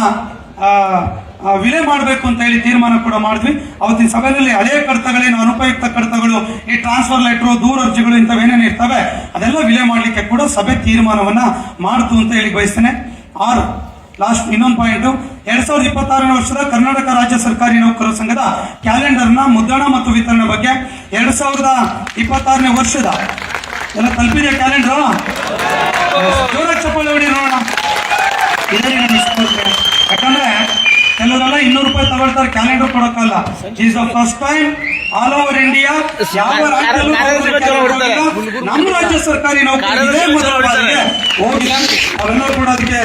ವಿಲೆ ಮಾಡಬೇಕು ಅಂತ ಹೇಳಿ ತೀರ್ಮಾನ ಕೂಡ ಮಾಡಿದ್ವಿ. ಅವತ್ತಿನ ಸಭೆಯಲ್ಲಿ ಹಳೆಯ ಕಡತಗಳೇನು ಅನುಪಯುಕ್ತ ಕಡತಗಳು, ಈ ಟ್ರಾನ್ಸ್ಫರ್ ಲೆಟರ್, ದೂರ ಅರ್ಜಿಗಳು ಇಂಥವೇನೇನು ಇರ್ತವೆ ಅದೆಲ್ಲ ವಿಲೆ ಮಾಡಲಿಕ್ಕೆ ಕೂಡ ಸಭೆ ತೀರ್ಮಾನವನ್ನ ಮಾಡ್ತು ಅಂತ ಹೇಳಿ ಬಯಸ್ತೇನೆ. 6 ಲಾಸ್ಟ್ ಇನ್ನೊಂದು ಪಾಯಿಂಟ್, 2026ನೇ ವರ್ಷದ ಕರ್ನಾಟಕ ರಾಜ್ಯ ಸರ್ಕಾರಿ ನೌಕರರ ಸಂಘದ ಕ್ಯಾಲೆಂಡರ್ನ ಮುದ್ರಣ ಮತ್ತು ವಿತರಣೆ ಬಗ್ಗೆ 2026ನೇ ವರ್ಷದ ಎಲ್ಲ ತಲುಪಿದೆ ಕ್ಯಾಲೆಂಡರ್. ಜೋರ ಚಪ್ಪಾಳೆ ಹೊಡಿ ನೋಡೋಣ. ಯಾಕಂದ್ರೆ ಕೆಲವರೆಲ್ಲ 200 ರೂಪಾಯಿ ತಗೊಳ್ತಾರೆ, ಕ್ಯಾಲೆಂಡರ್ ಕೊಡೋಕ್ಕಲ್ಲ. Is the first time all over India ಯಾವ ರಾಜ್ಯದಲ್ಲೂ ನಮ್ಮ ರಾಜ್ಯ ಸರ್ಕಾರಿ ನೌಕರರಿಗೆ ಹೋಗಿಲ್ಲ. ಅವೆಲ್ಲರೂ ಕೂಡ ಅದಕ್ಕೆ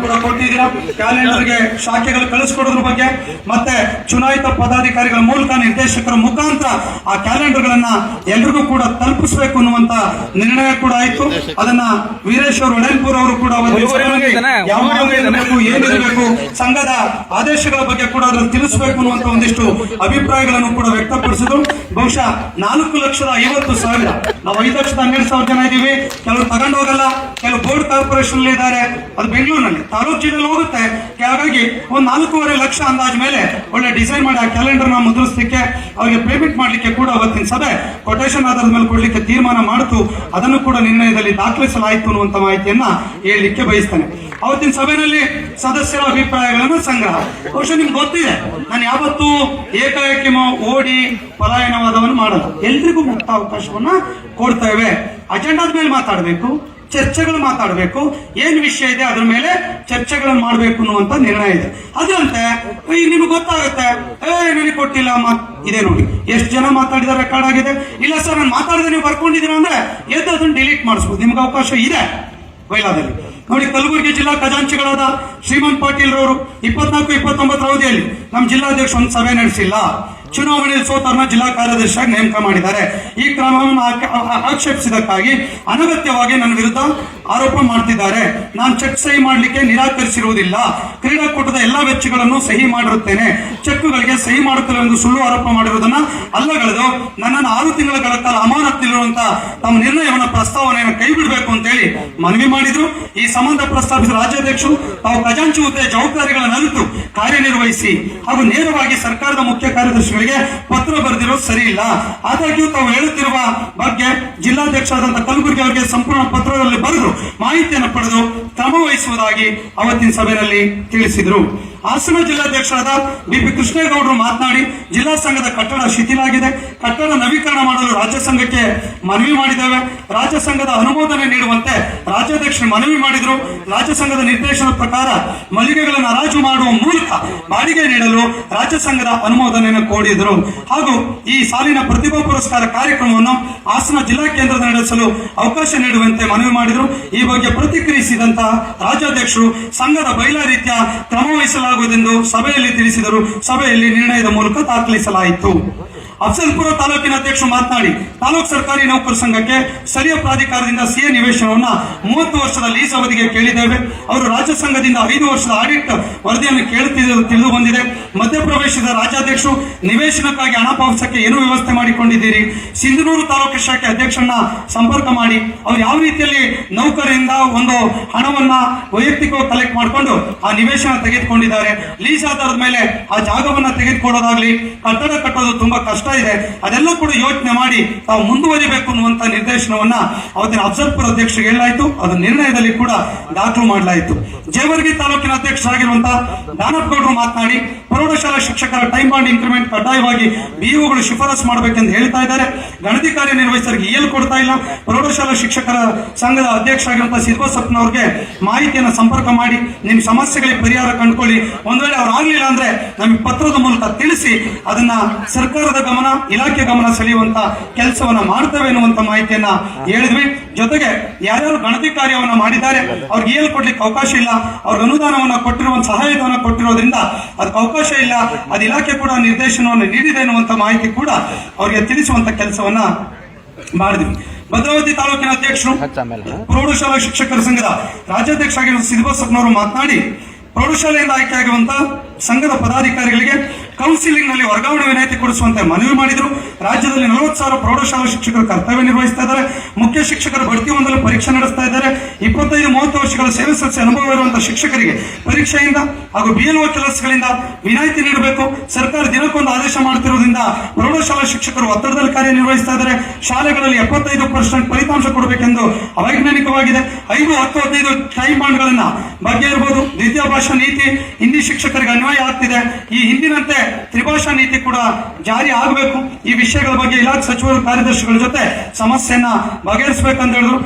ಕೂಡ ಕೊಟ್ಟಿದ್ದೀರಾ. ಕ್ಯಾಲೆಂಡರ್ಗೆ ಶಾಖೆಗಳು ಕಳಿಸ್ಕೊಡೋದ್ರ ಬಗ್ಗೆ ಮತ್ತೆ ಚುನಾಯಿತ ಪದಾಧಿಕಾರಿಗಳ ಮೂಲಕ, ನಿರ್ದೇಶಕರ ಮುಖಾಂತರ ಆ ಕ್ಯಾಲೆಂಡರ್ಗಳನ್ನ ಎಲ್ರಿಗೂ ಕೂಡ ತಲುಪಿಸಬೇಕು ಅನ್ನುವಂತ ನಿರ್ಣಯ ಕೂಡ ಆಯ್ತು. ಅದನ್ನ ವೀರೇಶ್ ಅವರು, ಒಡೆನ್ಪುರ್ ಅವರು ಕೂಡ ಏನಿರಬೇಕು, ಸಂಘದ ಆದೇಶಗಳ ಬಗ್ಗೆ ಕೂಡ ಅದನ್ನು ತಿಳಿಸಬೇಕು ಅನ್ನುವಂತ ಒಂದಿಷ್ಟು ಅಭಿಪ್ರಾಯಗಳನ್ನು ಕೂಡ ವ್ಯಕ್ತಪಡಿಸಿದ್ರು. ಬಹುಶಃ 4,50,000 ನಾವು 5,12,000 ಜನ ಇದ್ದೀವಿ. ಕೆಲವರು ತಗೊಂಡು ಹೋಗಲ್ಲ, ಕೆಲವು ಬೋರ್ಡ್ ಕಾರ್ಪೊರೇಷನ್ ಇದ್ದಾರೆ, ಅದು ಬೆಂಗಳೂರಿನಲ್ಲಿ, ತಾಲೂಕು ಜಿಲ್ಲೆಯಲ್ಲಿ ಹೋಗುತ್ತೆ. ಹಾಗಾಗಿ ಒಂದು 4.5 ಲಕ್ಷ ಅಂದಾಜು ಮೇಲೆ ಒಳ್ಳೆ ಡಿಸೈನ್ ಮಾಡಿ ಆ ಕ್ಯಾಲೆಂಡರ್ ನ ಮುದ್ರಿಸಲಿಕ್ಕೆ, ಅವರಿಗೆ ಪೇಮೆಂಟ್ ಮಾಡಲಿಕ್ಕೆ ಕೂಡ ಅವತ್ತಿನ ಸಭೆ ಕೊಟೇಶನ್ ಆಧಾರದ ಮೇಲೆ ಕೊಡ್ಲಿಕ್ಕೆ ತೀರ್ಮಾನ ಮಾಡಿತು. ಅದನ್ನು ಕೂಡ ನಿರ್ಣಯದಲ್ಲಿ ದಾಖಲಿಸಲಾಯಿತು ಅನ್ನುವಂತ ಮಾಹಿತಿಯನ್ನ ಹೇಳಲಿಕ್ಕೆ ಬಯಸ್ತೇನೆ. ಅವತ್ತಿನ ಸಭೆಯಲ್ಲಿ ಸದಸ್ಯರ ಅಭಿಪ್ರಾಯಗಳನ್ನು ಸಂಗ್ರಹ. ಬಹುಶಃ ನಿಮ್ಗೆ ಗೊತ್ತಿದೆ, ನಾನು ಯಾವತ್ತೂ ಏಕಾಏಕಿ ಓಡಿ ಪಲಾಯನವಾದವನ್ನು ಮಾಡಲ್ಲ. ಎಲ್ರಿಗೂ ಮುಕ್ತ ಅವಕಾಶವನ್ನ ಕೊಡ್ತೇವೆ. ಅಜೆಂಡಾದ ಮೇಲೆ ಮಾತಾಡಬೇಕು, ಚರ್ಚೆಗಳು ಮಾತಾಡಬೇಕು, ಏನ್ ವಿಷಯ ಇದೆ ಅದ್ರ ಮೇಲೆ ಚರ್ಚೆಗಳನ್ನು ಮಾಡಬೇಕು ಅನ್ನುವಂತ ನಿರ್ಣಯ ಇದೆ. ಅದರಂತೆ ಈಗ ನಿಮ್ಗೆ ಗೊತ್ತಾಗುತ್ತೆ, ನನಗೆ ಕೊಟ್ಟಿಲ್ಲ ಇದೆ ನೋಡಿ, ಎಷ್ಟು ಜನ ಮಾತಾಡಿದ ರೆಕಾರ್ಡ್ ಆಗಿದೆ. ಇಲ್ಲ ಸರ್ ನಾನು ಮಾತಾಡಿದ ನೀವು ಬರ್ಕೊಂಡಿದ್ದೀರಾ ಅಂದ್ರೆ ಎದ್ದು ಅದನ್ನು ಡಿಲೀಟ್ ಮಾಡಿಸ್ಬೋದು, ನಿಮ್ಗೆ ಅವಕಾಶ ಇದೆ ವೈಲಾದಲ್ಲಿ. ನೋಡಿ, ಕಲಬುರಗಿ ಜಿಲ್ಲಾ ಖಜಾಂಚಿಗಳಾದ ಶ್ರೀಮಂತ್ ಪಾಟೀಲ್ ರವರು 24-29 ಅವಧಿಯಲ್ಲಿ ನಮ್ಮ ಜಿಲ್ಲಾಧ್ಯಕ್ಷ ಒಂದು ಸಭೆ ನಡೆಸಿಲ್ಲ. ಚುನಾವಣೆಯಲ್ಲಿ ಸೋತರನ್ನ ಜಿಲ್ಲಾ ಕಾರ್ಯದರ್ಶಿಯಾಗಿ ನೇಮಕ ಮಾಡಿದ್ದಾರೆ. ಈ ಕ್ರಮವನ್ನು ಆಕ್ಷೇಪಿಸಿದಕ್ಕಾಗಿ ಅನಗತ್ಯವಾಗಿ ನನ್ನ ವಿರುದ್ಧ ಆರೋಪ ಮಾಡ್ತಿದ್ದಾರೆ. ನಾನು ಚೆಕ್ ಸಹಿ ಮಾಡಲಿಕ್ಕೆ ನಿರಾಕರಿಸಿರುವುದಿಲ್ಲ. ಕ್ರೀಡಾಕೂಟದ ಎಲ್ಲಾ ವೆಚ್ಚಗಳನ್ನು ಸಹಿ ಮಾಡಿರುತ್ತೇನೆ. ಚೆಕ್ಗಳಿಗೆ ಸಹಿ ಮಾಡುತ್ತಿಲ್ಲ ಎಂದು ಸುಳ್ಳು ಆರೋಪ ಮಾಡಿರುವುದನ್ನ ಅಲ್ಲಗಳೆದು ನನ್ನನ್ನು 6 ತಿಂಗಳ ಕಾಲ ಅಮಾನತ್ತಿರುವಂತಹ ತಮ್ಮ ನಿರ್ಣಯವನ್ನು ಪ್ರಸ್ತಾವನೆಯನ್ನು ಕೈ ಬಿಡಬೇಕು ಅಂತ ಹೇಳಿ ಮನವಿ ಮಾಡಿದ್ರು. ಈ ಸಂಬಂಧ ಪ್ರಸ್ತಾಪಿಸಿದ ರಾಜ್ಯಾಧ್ಯಕ್ಷರು ತಾವು ಖಜಾಂಚಿ ಹುದ್ದೆ ಜವಾಬ್ದಾರಿಗಳನ್ನು ಅರಿತು ಕಾರ್ಯನಿರ್ವಹಿಸಿ ಹಾಗೂ ನೇರವಾಗಿ ಸರ್ಕಾರದ ಮುಖ್ಯ ಕಾರ್ಯದರ್ಶಿಗಳಿಗೆ ಪತ್ರ ಬರೆದಿರೋದು ಸರಿ ಇಲ್ಲ. ಆದಾಗ್ಯೂ ತಾವು ಹೇಳುತ್ತಿರುವ ಬಗ್ಗೆ ಜಿಲ್ಲಾಧ್ಯಕ್ಷರಾದಂತಹ ಕಲಬುರಗಿ ಅವರಿಗೆ ಸಂಪೂರ್ಣ ಪತ್ರದಲ್ಲಿ ಬರೆದು ಮಾಹಿತಿಯನ್ನು ಪಡೆದು ಕ್ರಮ ವಹಿಸುವುದಾಗಿ ಅವತ್ತಿನ ಸಭೆಯಲ್ಲಿ ತಿಳಿಸಿದರು. ಹಾಸನ ಜಿಲ್ಲಾಧ್ಯಕ್ಷರಾದ ಬಿ.ಪಿ. ಕೃಷ್ಣೇಗೌಡರು ಮಾತನಾಡಿ, ಜಿಲ್ಲಾ ಸಂಘದ ಕಟ್ಟಡ ಶಿಥಿಲಾಗಿದೆ, ಕಟ್ಟಡ ನವೀಕರಣ ಮಾಡಲು ರಾಜ್ಯ ಸಂಘಕ್ಕೆ ಮನವಿ ಮಾಡಿದ್ದೇವೆ. ರಾಜ್ಯ ಸಂಘದ ಅನುಮೋದನೆ ನೀಡುವಂತೆ ರಾಜ್ಯಾಧ್ಯಕ್ಷರು ಮನವಿ ಮಾಡಿದರು. ರಾಜ್ಯ ಸಂಘದ ನಿರ್ದೇಶನದ ಪ್ರಕಾರ ಮಳಿಗೆಗಳನ್ನು ಹರಾಜು ಮಾಡುವ ಮೂಲಕ ಬಾಡಿಗೆ ನೀಡಲು ರಾಜ್ಯ ಸಂಘದ ಅನುಮೋದನೆಯನ್ನು ಕೋರಿದರು. ಹಾಗೂ ಈ ಸಾಲಿನ ಪ್ರತಿಭಾ ಪುರಸ್ಕಾರ ಕಾರ್ಯಕ್ರಮವನ್ನು ಹಾಸನ ಜಿಲ್ಲಾ ಕೇಂದ್ರದ ನಡೆಸಲು ಅವಕಾಶ ನೀಡುವಂತೆ ಮನವಿ ಮಾಡಿದರು. ಈ ಬಗ್ಗೆ ಪ್ರತಿಕ್ರಿಯಿಸಿದಂತಹ ರಾಜ್ಯಾಧ್ಯಕ್ಷರು ಸಂಘದ ಬೈಲಾ ರೀತಿಯ ಕ್ರಮ ವಹಿಸಲಾಗುವುದೆಂದು ಸಭೆಯಲ್ಲಿ ತಿಳಿಸಿದರು. ಸಭೆಯಲ್ಲಿ ನಿರ್ಣಯದ ಮೂಲಕ ದಾಖಲಿಸಲಾಯಿತು. ಅಫ್ಜಲ್ಪುರ ತಾಲೂಕಿನ ಅಧ್ಯಕ್ಷರು ಮಾತನಾಡಿ, ತಾಲೂಕು ಸರ್ಕಾರಿ ನೌಕರ ಸಂಘಕ್ಕೆ ಸ್ಥಳೀಯ ಪ್ರಾಧಿಕಾರದಿಂದ ಸಿಎ ನಿವೇಶನವನ್ನ 30 ವರ್ಷದ ಲೀಸ್ ಅವಧಿಗೆ ಕೇಳಿದ್ದೇವೆ. ಅವರು ರಾಜ್ಯ ಸಂಘದಿಂದ 5 ವರ್ಷದ ಆಡಿಟ್ ವರದಿಯನ್ನು ಕೇಳುತ್ತಿದ್ದರು ತಿಳಿದು ಬಂದಿದೆ. ಮಧ್ಯಪ್ರವೇಶಿಸಿದ ರಾಜ್ಯಾಧ್ಯಕ್ಷರು ನಿವೇಶನಕ್ಕಾಗಿ ಹಣ ಪಾವತಿಸಕ್ಕೆ ಏನು ವ್ಯವಸ್ಥೆ ಮಾಡಿಕೊಂಡಿದ್ದೀರಿ? ಸಿಂಧನೂರು ತಾಲೂಕು ಶಾಖೆ ಅಧ್ಯಕ್ಷರನ್ನ ಸಂಪರ್ಕ ಮಾಡಿ ಅವ್ರು ಯಾವ ರೀತಿಯಲ್ಲಿ ನೌಕರರಿಂದ ಒಂದು ಹಣವನ್ನ ವೈಯಕ್ತಿಕವಾಗಿ ಕಲೆಕ್ಟ್ ಮಾಡಿಕೊಂಡು ಆ ನಿವೇಶನ ತೆಗೆದುಕೊಂಡಿದ್ದಾರೆ. ಲೀಸ್ ಆಧಾರದ ಮೇಲೆ ಆ ಜಾಗವನ್ನ ತೆಗೆದುಕೊಳ್ಳೋದಾಗ್ಲಿ, ಕಟ್ಟಡ ಕಟ್ಟೋದು ತುಂಬಾ ಕಷ್ಟ ಇದೆ. ಅದೆಲ್ಲ ಕೂಡ ಯೋಚನೆ ಮಾಡಿ ತಾವು ಮುಂದುವರಿಬೇಕು ಅನ್ನುವಂತ ನಿರ್ದೇಶನವನ್ನ ಅವತ್ತಿನ ಅಫ್ಜಲ್ಪುರ ಅಧ್ಯಕ್ಷರಿಗೆ ಹೇಳಲಾಯಿತು. ಅದು ನಿರ್ಣಯದಲ್ಲಿ ಕೂಡ ದಾಖಲು ಮಾಡಲಾಯಿತು. ಜೇವರ್ಗಿ ತಾಲೂಕಿನ ಅಧ್ಯಕ್ಷರಾಗಿರುವಂತಹ ದಾನಪ್ಪಗೌಡರು ಮಾತನಾಡಿ, ಪ್ರೌಢಶಾಲಾ ಶಿಕ್ಷಕರ ಟೈಮ್ ಬಾಂಡ್ ಇನ್ಕ್ರಿಮೆಂಟ್ ಕಡ್ಡಾಯವಾಗಿ ಬಿಇಒಗಳು ಶಿಫಾರಸು ಮಾಡಬೇಕೆಂದು ಹೇಳ್ತಾ ಇದ್ದಾರೆ. ಗಣತಿ ಕಾರ್ಯ ನಿರ್ವಹಿಸರಿಗೆ EL ಕೊಡ್ತಾ ಇಲ್ಲ. ಪ್ರೌಢಶಾಲಾ ಶಿಕ್ಷಕರ ಸಂಘದ ಅಧ್ಯಕ್ಷರಾಗಿರುವಂತಹ ಸಿದ್ಬಸಪ್ಪನವ್ರಿಗೆ ಮಾಹಿತಿಯನ್ನು ಸಂಪರ್ಕ ಮಾಡಿ ನಿಮ್ಮ ಸಮಸ್ಯೆಗಳಿಗೆ ಪರಿಹಾರ ಕಂಡುಕೊಳ್ಳಿ. ಒಂದ್ ವೇಳೆ ಅವ್ರು ಆಗ್ಲಿಲ್ಲ ಅಂದ್ರೆ ನಮಗೆ ಪತ್ರದ ಮೂಲಕ ತಿಳಿಸಿ ಅದನ್ನ ಸರ್ಕಾರದ ಗಮನ, ಇಲಾಖೆ ಗಮನ ಸೆಳೆಯುವಂತ ಕೆಲಸವನ್ನ ಮಾಡ್ತೇವೆ ಎನ್ನುವಂತ ಮಾಹಿತಿಯನ್ನ ಹೇಳಿದ್ವಿ. ಜೊತೆಗೆ ಯಾರ್ಯಾರು ಗಣತಿ ಕಾರ್ಯವನ್ನ ಮಾಡಿದ್ದಾರೆ ಅವ್ರಿಗೆ EL ಕೊಡ್ಲಿಕ್ಕೆ ಅವಕಾಶ ಇಲ್ಲ. ಅವ್ರಿಗೆ ಅನುದಾನವನ್ನ ಕೊಟ್ಟಿರುವ ಸಹಾಯಧನ ಕೊಟ್ಟಿರೋದ್ರಿಂದ ಅದಕ್ಕೆ ಅವಕಾಶ ಇಲ್ಲ. ಅದು ಇಲಾಖೆ ಕೂಡ ನಿರ್ದೇಶನವನ್ನು ನೀಡಿದೆ ಎನ್ನುವಂತ ಮಾಹಿತಿ ಕೂಡ ಅವರಿಗೆ ತಿಳಿಸುವಂತ ಕೆಲಸವನ್ನ ಮಾಡಿದ್ವಿ. ಭದ್ರಾವತಿ ತಾಲೂಕಿನ ಅಧ್ಯಕ್ಷರು ಪ್ರೌಢಶಾಲಾ ಶಿಕ್ಷಕರ ಸಂಘದ ರಾಜ್ಯಾಧ್ಯಕ್ಷರಾಗಿರುವ ಸಿದ್ಬಸಪ್ಪನವರು ಮಾತನಾಡಿ, ಪ್ರೌಢಶಾಲೆಯಿಂದ ಆಯ್ಕೆಯಾಗಿರುವಂತಹ ಸಂಘದ ಪದಾಧಿಕಾರಿಗಳಿಗೆ ಕೌನ್ಸಿಲಿಂಗ್ ನಲ್ಲಿ ವರ್ಗಾವಣೆ ವಿನಾಯಿತಿ ಕೊಡಿಸುವಂತೆ ಮನವಿ ಮಾಡಿದ್ರು. ರಾಜ್ಯದಲ್ಲಿ 40,000 ಪ್ರೌಢಶಾಲಾ ಶಿಕ್ಷಕರು ಕರ್ತವ್ಯ ನಿರ್ವಹಿಸ್ತಾ ಇದ್ದಾರೆ. ಮುಖ್ಯ ಶಿಕ್ಷಕರ ಭರ್ತಿ ಹೊಂದಲು ಪರೀಕ್ಷೆ ನಡೆಸ್ತಾ ಇದ್ದಾರೆ. 25-30 ವರ್ಷಗಳ ಸೇವೆ ಸಲ್ಲಿಸಿ ಅನುಭವ ಇರುವಂತಹ ಶಿಕ್ಷಕರಿಗೆ ಪರೀಕ್ಷೆಯಿಂದ ಹಾಗೂ BLO ಕೆಲಸಗಳಿಂದ ವಿನಾಯಿತಿ ನೀಡಬೇಕು. ಸರ್ಕಾರ ದಿನಕ್ಕೊಂದು ಆದೇಶ ಮಾಡುತ್ತಿರುವುದರಿಂದ ಪ್ರೌಢಶಾಲಾ ಶಿಕ್ಷಕರು ಒತ್ತಡದಲ್ಲಿ ಕಾರ್ಯನಿರ್ವಹಿಸ್ತಾ ಇದ್ದಾರೆ. ಶಾಲೆಗಳಲ್ಲಿ 75% ಫಲಿತಾಂಶ ಕೊಡಬೇಕೆಂದು ಅವೈಜ್ಞಾನಿಕವಾಗಿದೆ. 5, 10, 15 ಟೈಮ್ ಬಾಂಡ್ಗಳನ್ನ ಬಗ್ಗೆ ಇರಬಹುದು. ದ್ವಿತೀಯ ಭಾಷಾ ನೀತಿ ಹಿಂದಿ ಶಿಕ್ಷಕರಿಗೆ ಅನ್ವಯ ಆಗ್ತಿದೆ. ಈ ಹಿಂದಿನಂತೆ ತ್ರಿಭಾಷಾ ನೀತಿ ಕೂಡ ಜಾರಿ ಆಗಬೇಕು. ಈ ವಿಷಯಗಳ ಬಗ್ಗೆ ಇಲಾಖೆ ಸಚಿವರು ಕಾರ್ಯದರ್ಶಿಗಳ ಜೊತೆ ಸಮಸ್ಯೆಯನ್ನ ಬಗೆಹರಿಸಬೇಕಂತ ಹೇಳಿದ್ರು.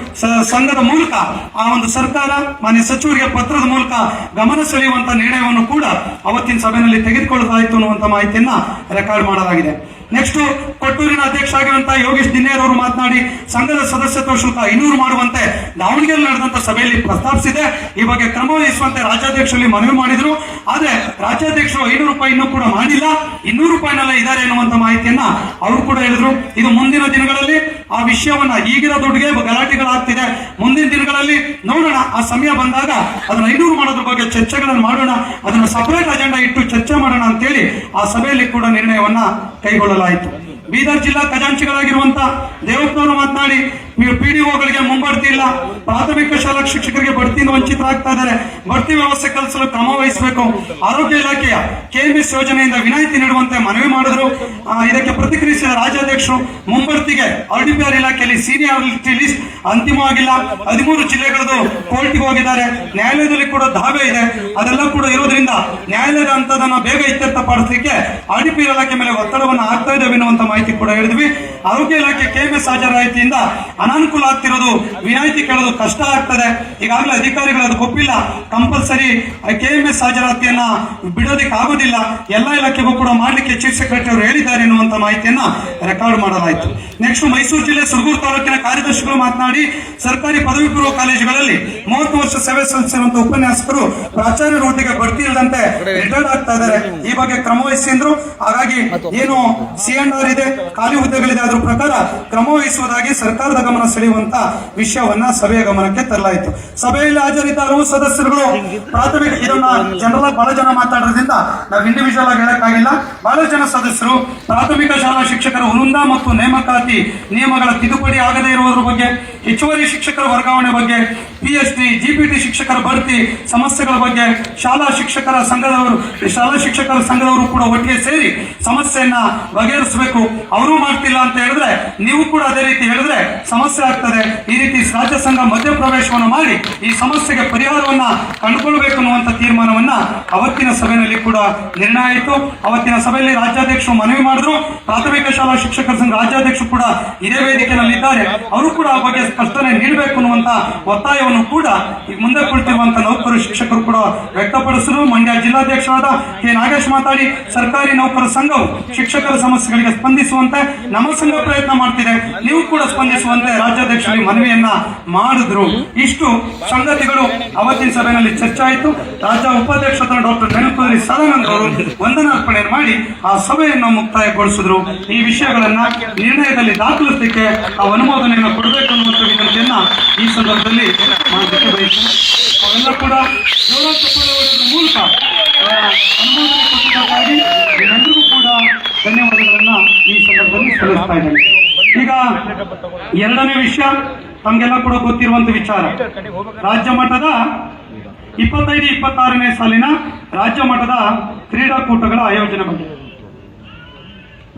ಸಂಘದ ಮೂಲಕ ಆ ಒಂದು ಸರ್ಕಾರ ಮಾನ್ಯ ಸಚಿವರಿಗೆ ಪತ್ರದ ಮೂಲಕ ಗಮನ ಸೆಳೆಯುವಂತ ನಿರ್ಣಯವನ್ನು ಕೂಡ ಅವತ್ತಿನ ಸಭೆಯಲ್ಲಿ ತೆಗೆದುಕೊಳ್ಳಲಾಯಿತು ಅನ್ನುವಂತ ಮಾಹಿತಿಯನ್ನ ರೆಕಾರ್ಡ್ ಮಾಡಲಾಗಿದೆ. ನೆಕ್ಸ್ಟ್, ಕೊಟ್ಟೂರಿನ ಅಧ್ಯಕ್ಷ ಆಗಿರುವಂತಹ ಯೋಗೇಶ್ ದಿನ್ನೇರ್ ಅವರು ಮಾತನಾಡಿ ಸಂಘದ ಸದಸ್ಯತ್ವ ಶುಲ್ಕ 500 ಮಾಡುವಂತೆ ದಾವಣಗೆರೆ ನಡೆದಂತ ಸಭೆಯಲ್ಲಿ ಪ್ರಸ್ತಾಪಿಸಿದೆ. ಈ ಬಗ್ಗೆ ಕ್ರಮ ವಹಿಸುವಂತೆ ರಾಜ್ಯಾಧ್ಯಕ್ಷರಲ್ಲಿ ಮನವಿ ಮಾಡಿದ್ರು. ಆದ್ರೆ ರಾಜ್ಯಾಧ್ಯಕ್ಷರು 500 ರೂಪಾಯಿ ಇನ್ನೂ ಕೂಡ ಮಾಡಿಲ್ಲ, 200 ರೂಪಾಯಿನೆಲ್ಲ ಇದ್ದಾರೆ ಎನ್ನುವಂತ ಮಾಹಿತಿಯನ್ನ ಅವರು ಕೂಡ ಹೇಳಿದ್ರು. ಇದು ಮುಂದಿನ ದಿನಗಳಲ್ಲಿ ಆ ವಿಷಯವನ್ನ, ಈಗಿನ ದುಡ್ಡಿಗೆ ಗಲಾಟೆಗಳಾಗ್ತಿದೆ, ಮುಂದಿನ ದಿನಗಳಲ್ಲಿ ನೋಡೋಣ. ಆ ಸಮಯ ಬಂದಾಗ ಅದನ್ನ 500 ಮಾಡೋದ್ರ ಬಗ್ಗೆ ಚರ್ಚೆಗಳನ್ನು ಮಾಡೋಣ, ಅದನ್ನ ಸಪರೇಟ್ ಅಜೆಂಡಾ ಇಟ್ಟು ಚರ್ಚೆ ಮಾಡೋಣ ಅಂತೇಳಿ ಆ ಸಭೆಯಲ್ಲಿ ಕೂಡ ನಿರ್ಣಯವನ್ನ ಕೈಗೊಳ್ಳಲಾಯಿತು. ಬೀದರ್ ಜಿಲ್ಲಾ ಖಜಾಂಚಿಗಳಾಗಿರುವಂತಹ ದೇವಪ್ಪನವರು ಮಾತನಾಡಿ, PDOಗಳಿಗೆ ಮುಂಬಡ್ತಿ ಇಲ್ಲ, ಪ್ರಾಥಮಿಕ ಶಾಲಾ ಶಿಕ್ಷಕರಿಗೆ ಬಡ್ತಿಯಿಂದ ವಂಚಿತರಾಗ್ತಾ ಇದ್ದಾರೆ, ಬಡ್ತಿ ವ್ಯವಸ್ಥೆ ಕಲಿಸಲು ಕ್ರಮ ವಹಿಸಬೇಕು. ಆರೋಗ್ಯ ಇಲಾಖೆಯ KMS ಯೋಜನೆಯಿಂದ ವಿನಾಯಿತಿ ನೀಡುವಂತೆ ಮನವಿ ಮಾಡಿದ್ರು. ಇದಕ್ಕೆ ಪ್ರತಿಕ್ರಿಯಿಸಿದ ರಾಜ್ಯಾಧ್ಯಕ್ಷರು ಮುಂಬಡ್ತಿಗೆ RDPR ಇಲಾಖೆಯಲ್ಲಿ ಸೀನಿಯಾರಿಟಿ ಲಿಸ್ಟ್ ಅಂತಿಮವಾಗಿಲ್ಲ, 13 ಜಿಲ್ಲೆಗಳದು ಕೋರ್ಟ್ಗೆ ಹೋಗಿದ್ದಾರೆ, ನ್ಯಾಯಾಲಯದಲ್ಲಿ ಕೂಡ ದಾವೆ ಇದೆ, ಅದೆಲ್ಲ ಕೂಡ ಇರೋದ್ರಿಂದ ನ್ಯಾಯಾಲಯದ ಹಂತದನ್ನು ಬೇಗ ಇತ್ಯರ್ಥಪಡಿಸಲಿಕ್ಕೆ RDPR ಇಲಾಖೆ ಮೇಲೆ ಒತ್ತಡವನ್ನು ಹಾಕ್ತಾ ಇದ್ದೇವೆ ಎನ್ನುವಂತ ಮಾಹಿತಿ ಕೂಡ ಹೇಳಿದ್ವಿ. ಆರೋಗ್ಯ ಇಲಾಖೆ KMS ಹಾಜರಾತಿಯಿಂದ ಅನಾನುಕೂಲ ಆಗ್ತಿರೋದು, ವಿನಾಯಿತಿ ಕೇಳೋದು ಕಷ್ಟ ಆಗ್ತದೆ. ಈಗಾಗಲೇ ಅಧಿಕಾರಿಗಳು ಅದು ಒಪ್ಪಿಲ್ಲ, ಕಂಪಲ್ಸರಿ KMS ಹಾಜರಾತಿಯನ್ನ ಬಿಡೋದಕ್ಕೆ ಆಗೋದಿಲ್ಲ, ಎಲ್ಲ ಇಲಾಖೆಗೂ ಕೂಡ ಮಾಡ್ಲಿಕ್ಕೆ ಚೀಫ್ ಸೆಕ್ರೆಟರಿ ಅವರು ಹೇಳಿದ್ದಾರೆ ಎನ್ನುವಂತ ಮಾಹಿತಿಯನ್ನ ರೆಕಾರ್ಡ್ ಮಾಡಲಾಯಿತು. ನೆಕ್ಸ್ಟ್, ಮೈಸೂರು ಜಿಲ್ಲೆ ಸುರಗೂರು ತಾಲೂಕಿನ ಕಾರ್ಯದರ್ಶಿಗಳು ಮಾತನಾಡಿ, ಸರ್ಕಾರಿ ಪದವಿ ಪೂರ್ವ ಕಾಲೇಜುಗಳಲ್ಲಿ 30 ವರ್ಷ ಸೇವೆ ಸಲ್ಲಿಸಿರುವಂತಹ ಉಪನ್ಯಾಸಕರು ಪ್ರಾಚಾರ್ಯರ ಹುದ್ದೆಗೆ ಬಡ್ತಿ ಇಲ್ಲದಂತೆ ರಿಟೈರ್ಡ್ ಆಗ್ತಾ ಇದ್ದಾರೆ. ಈ ಬಗ್ಗೆ ಕ್ರಮ ವಹಿಸಿದ್ರು. ಹಾಗಾಗಿ ಏನು C&R ಇದೆ, ಖಾಲಿ ಹುದ್ದೆಗಳಿದೆ, ಅದ್ರ ಪ್ರಕಾರ ಕ್ರಮ ವಹಿಸುವುದಾಗಿ ಸರ್ಕಾರದ ಗಮನ ಸೆಳೆಯುವಂತ ವಿಷಯವನ್ನ ಸಭೆಯ ಗಮನಕ್ಕೆ ತರಲಾಯಿತು. ಸಭೆಯಲ್ಲಿ ಹಾಜರಿದ್ದ ಹಲವು ಸದಸ್ಯರುಗಳು ಪ್ರಾಥಮಿಕ, ಇದನ್ನ ಜನರಲ್ ಬಹಳ ಜನ ಮಾತಾಡೋದ್ರಿಂದ ನಾವು ಇಂಡಿವಿಜುವಲ್ ಆಗಿ ಹೇಳಕ್ಕಾಗಿಲ್ಲ, ಬಹಳ ಜನ ಸದಸ್ಯರು ಪ್ರಾಥಮಿಕ ಶಾಲಾ ಶಿಕ್ಷಕರ ವೃಂದ ಮತ್ತು ನೇಮಕಾತಿ ನಿಯಮಗಳ ತಿದ್ದುಪಡಿ ಆಗದೇ ಇರುವುದರ ಬಗ್ಗೆ, ಹೆಚ್ಚುವರಿ ಶಿಕ್ಷಕರ ವರ್ಗಾವಣೆ ಬಗ್ಗೆ, PhD, GPT ಶಿಕ್ಷಕರ ಭರ್ತಿ ಸಮಸ್ಯೆಗಳ ಬಗ್ಗೆ ಶಾಲಾ ಶಿಕ್ಷಕರ ಸಂಘದವರು ಕೂಡ ಒಟ್ಟಿಗೆ ಸೇರಿ ಸಮಸ್ಯೆಯನ್ನ ಬಗೆಹರಿಸಬೇಕು. ಅವರು ಮಾಡ್ತಿಲ್ಲ ಅಂತ ಹೇಳಿದ್ರೆ ನೀವು ಕೂಡ ಅದೇ ರೀತಿ ಹೇಳಿದ್ರೆ ಸಮಸ್ಯೆ ಆಗ್ತದೆ. ಈ ರೀತಿ ರಾಜ್ಯ ಸಂಘ ಮಧ್ಯಪ್ರವೇಶವನ್ನು ಮಾಡಿ ಈ ಸಮಸ್ಯೆಗೆ ಪರಿಹಾರವನ್ನ ಕಂಡುಕೊಳ್ಳಬೇಕು ಅನ್ನುವಂತ ತೀರ್ಮಾನವನ್ನ ಅವತ್ತಿನ ಸಭೆಯಲ್ಲಿ ಕೂಡ ನಿರ್ಣಯ ಆಯಿತು. ಅವತ್ತಿನ ಸಭೆಯಲ್ಲಿ ರಾಜ್ಯಾಧ್ಯಕ್ಷರು ಮನವಿ ಮಾಡಿದ್ರು. ಪ್ರಾಥಮಿಕ ಶಾಲಾ ಶಿಕ್ಷಕರ ಸಂಘ ರಾಜ್ಯಾಧ್ಯಕ್ಷರು ಕೂಡ ಇದೇ ವೇದಿಕೆಯಲ್ಲಿದ್ದಾರೆ, ಅವರು ಕೂಡ ಆ ಬಗ್ಗೆ ಸ್ಪಷ್ಟನೆ ನೀಡಬೇಕು ಅನ್ನುವಂತ ಒತ್ತಾಯವನ್ನು ಕೂಡ ಈಗ ಮುಂದೆ ಕುಳಿತಿರುವಂತಹ ನೌಕರರು ಶಿಕ್ಷಕರು ಕೂಡ ವ್ಯಕ್ತಪಡಿಸಿದ್ರು. ಮಂಡ್ಯ ಜಿಲ್ಲಾಧ್ಯಕ್ಷರಾದ K. ನಾಗೇಶ್ ಮಾತಾಡಿ, ಸರ್ಕಾರಿ ನೌಕರ ಸಂಘವು ಶಿಕ್ಷಕರ ಸಮಸ್ಯೆಗಳಿಗೆ ಸ್ಪಂದಿಸುವಂತೆ ನಮ್ಮ ಸಂಘ ಪ್ರಯತ್ನ ಮಾಡ್ತಿದೆ, ನೀವು ಕೂಡ ಸ್ಪಂದಿಸುವಂತೆ ರಾಜ್ಯಾಧ್ಯಕ್ಷರಿಗೆ ಮನವಿಯನ್ನ ಮಾಡಿದ್ರು. ಇಷ್ಟು ಸಂಗತಿಗಳು ಅವತ್ತಿನ ಸಭೆಯಲ್ಲಿ ಚರ್ಚೆ ಆಯಿತು. ರಾಜ್ಯ ಉಪಾಧ್ಯಕ್ಷ ಡಾಕ್ಟರ್ ನೆನಪುರಿ ಸದಾನಂದ ಅವರು ವಂದನಾರ್ಪಣೆ ಮಾಡಿ ಆ ಸಭೆಯನ್ನು ಮುಕ್ತಾಯಗೊಳಿಸಿದ್ರು. ಈ ವಿಷಯಗಳನ್ನ ನಿರ್ಣಯದಲ್ಲಿ ದಾಖಲಿಸಲಿಕ್ಕೆ ಆ ಅನುಮೋದನೆಯನ್ನು ಕೊಡಬೇಕು ಅನ್ನುವಂಥ ವಿನಂತಿಯನ್ನ ಈ ಸಂದರ್ಭದಲ್ಲಿ ಮಾಡಲಿಕ್ಕೆ ಬಯಸ್ತೇನೆ. ಅವೆಲ್ಲ ಕೂಡ ಮೂಲಕ ಅನುಮೋದನೆ ಕೊಟ್ಟಿದ್ದಕ್ಕಾಗಿ ಎಲ್ಲರಿಗೂ ಕೂಡ ಧನ್ಯವಾದಗಳನ್ನ ಈ ಸಂದರ್ಭದಲ್ಲಿ ಸಲ್ಲಿಸ್ತಾ ಇದ್ದೇನೆ. ಈಗ ಎರಡನೇ ವಿಷಯ ತಮಗೆಲ್ಲ ಕೂಡ ಗೊತ್ತಿರುವಂತ ವಿಚಾರ, ರಾಜ್ಯ ಮಟ್ಟದ 25-26ನೇ ಸಾಲಿನ ರಾಜ್ಯ ಮಟ್ಟದ ಕ್ರೀಡಾಕೂಟಗಳ ಆಯೋಜನೆ ಬಗ್ಗೆ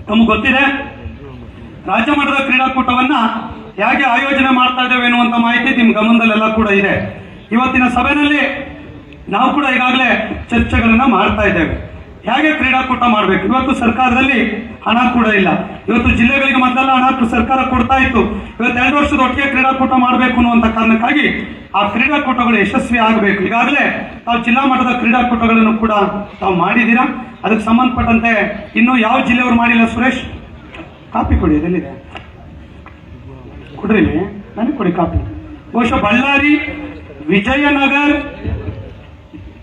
ತಮಗೆ ಗೊತ್ತಿದೆ. ರಾಜ್ಯ ಮಟ್ಟದ ಕ್ರೀಡಾಕೂಟವನ್ನ ಹೇಗೆ ಆಯೋಜನೆ ಮಾಡ್ತಾ ಇದ್ದೇವೆ ಎನ್ನುವಂತ ಮಾಹಿತಿ ನಿಮ್ ಗಮನದಲ್ಲೆಲ್ಲ ಕೂಡ ಇದೆ. ಇವತ್ತಿನ ಸಭೆಯಲ್ಲಿ ನಾವು ಕೂಡ ಈಗಾಗಲೇ ಚರ್ಚೆಗಳನ್ನ ಮಾಡ್ತಾ ಇದ್ದೇವೆ. ಹೇಗೆ ಕ್ರೀಡಾಕೂಟ ಮಾಡಬೇಕು. ಇವತ್ತು ಸರ್ಕಾರದಲ್ಲಿ ಹಣ ಕೂಡ ಇಲ್ಲ. ಇವತ್ತು ಜಿಲ್ಲೆಗಳಿಗೆ ಮೊದಲೆಲ್ಲ ಹಣ ಸರ್ಕಾರ ಕೊಡ್ತಾ ಇತ್ತು. ಇವತ್ತು 2 ವರ್ಷದ ಒಟ್ಟಿಗೆ ಕ್ರೀಡಾಕೂಟ ಮಾಡಬೇಕು ಅನ್ನುವಂತ ಕಾರಣಕ್ಕಾಗಿ ಆ ಕ್ರೀಡಾಕೂಟಗಳು ಯಶಸ್ವಿ ಆಗಬೇಕು. ಈಗಾಗಲೇ ತಾವು ಜಿಲ್ಲಾ ಮಟ್ಟದ ಕ್ರೀಡಾಕೂಟಗಳನ್ನು ಕೂಡ ತಾವು ಮಾಡಿದ್ದೀರಾ. ಅದಕ್ಕೆ ಸಂಬಂಧಪಟ್ಟಂತೆ ಇನ್ನು ಯಾವ ಜಿಲ್ಲೆಯವರು ಮಾಡಿಲ್ಲ. ಸುರೇಶ್, ಕಾಪಿ ಕೊಡಿ, ಎಲ್ಲಿದೆ ಕೊಡ್ರಿ, ನನಗೆ ಕೊಡಿ ಕಾಪಿ. ಬಹುಶಃ ಬಳ್ಳಾರಿ, ವಿಜಯನಗರ,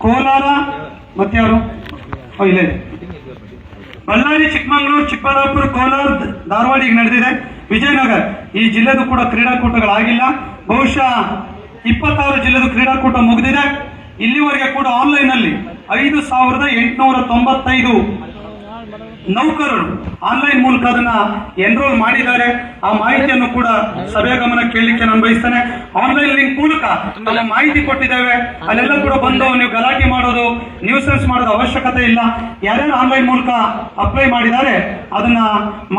ಕೋಲಾರ, ಮತ್ತೆ ಯಾರು ಇಲ್ಲ, ಬಳ್ಳಾರಿ, ಚಿಕ್ಕಮಗಳೂರು, ಚಿಕ್ಕಬಳ್ಳಾಪುರ, ಕೋಲಾರ, ಧಾರವಾಡ ಈಗ ನಡೆದಿದೆ. ವಿಜಯನಗರ ಈ ಜಿಲ್ಲೆದು ಕೂಡ ಕ್ರೀಡಾಕೂಟಗಳಾಗಿಲ್ಲ. ಬಹುಶಃ 26 ಜಿಲ್ಲೆದು ಕ್ರೀಡಾಕೂಟ ಮುಗಿದಿದೆ. ಇಲ್ಲಿವರೆಗೆ ಕೂಡ ಆನ್ಲೈನ್ ಅಲ್ಲಿ 5,895 ನೌಕರರು ಆನ್ಲೈನ್ ಮೂಲಕ ಅದನ್ನ ಎನ್ರೋಲ್ ಮಾಡಿದ್ದಾರೆ. ಆ ಮಾಹಿತಿಯನ್ನು ಕೂಡ ಸಭೆಯ ಗಮನ ಕೇಳಲಿಕ್ಕೆ ನಾನು ಬಯಸ್ತೇನೆ. ಆನ್ಲೈನ್ ಲಿಂಕ್ ಮೂಲಕ ನಮ್ಮ ಮಾಹಿತಿ ಕೊಟ್ಟಿದ್ದೇವೆ, ಅಲ್ಲೆಲ್ಲ ಕೂಡ ಬಂದು ನೀವು ಗಲಾಟೆ ಮಾಡೋದು, ನ್ಯೂಸೆನ್ಸ್ ಮಾಡೋದು ಅವಶ್ಯಕತೆ ಇಲ್ಲ. ಯಾರ್ಯಾರು ಆನ್ಲೈನ್ ಮೂಲಕ ಅಪ್ಲೈ ಮಾಡಿದ್ದಾರೆ ಅದನ್ನ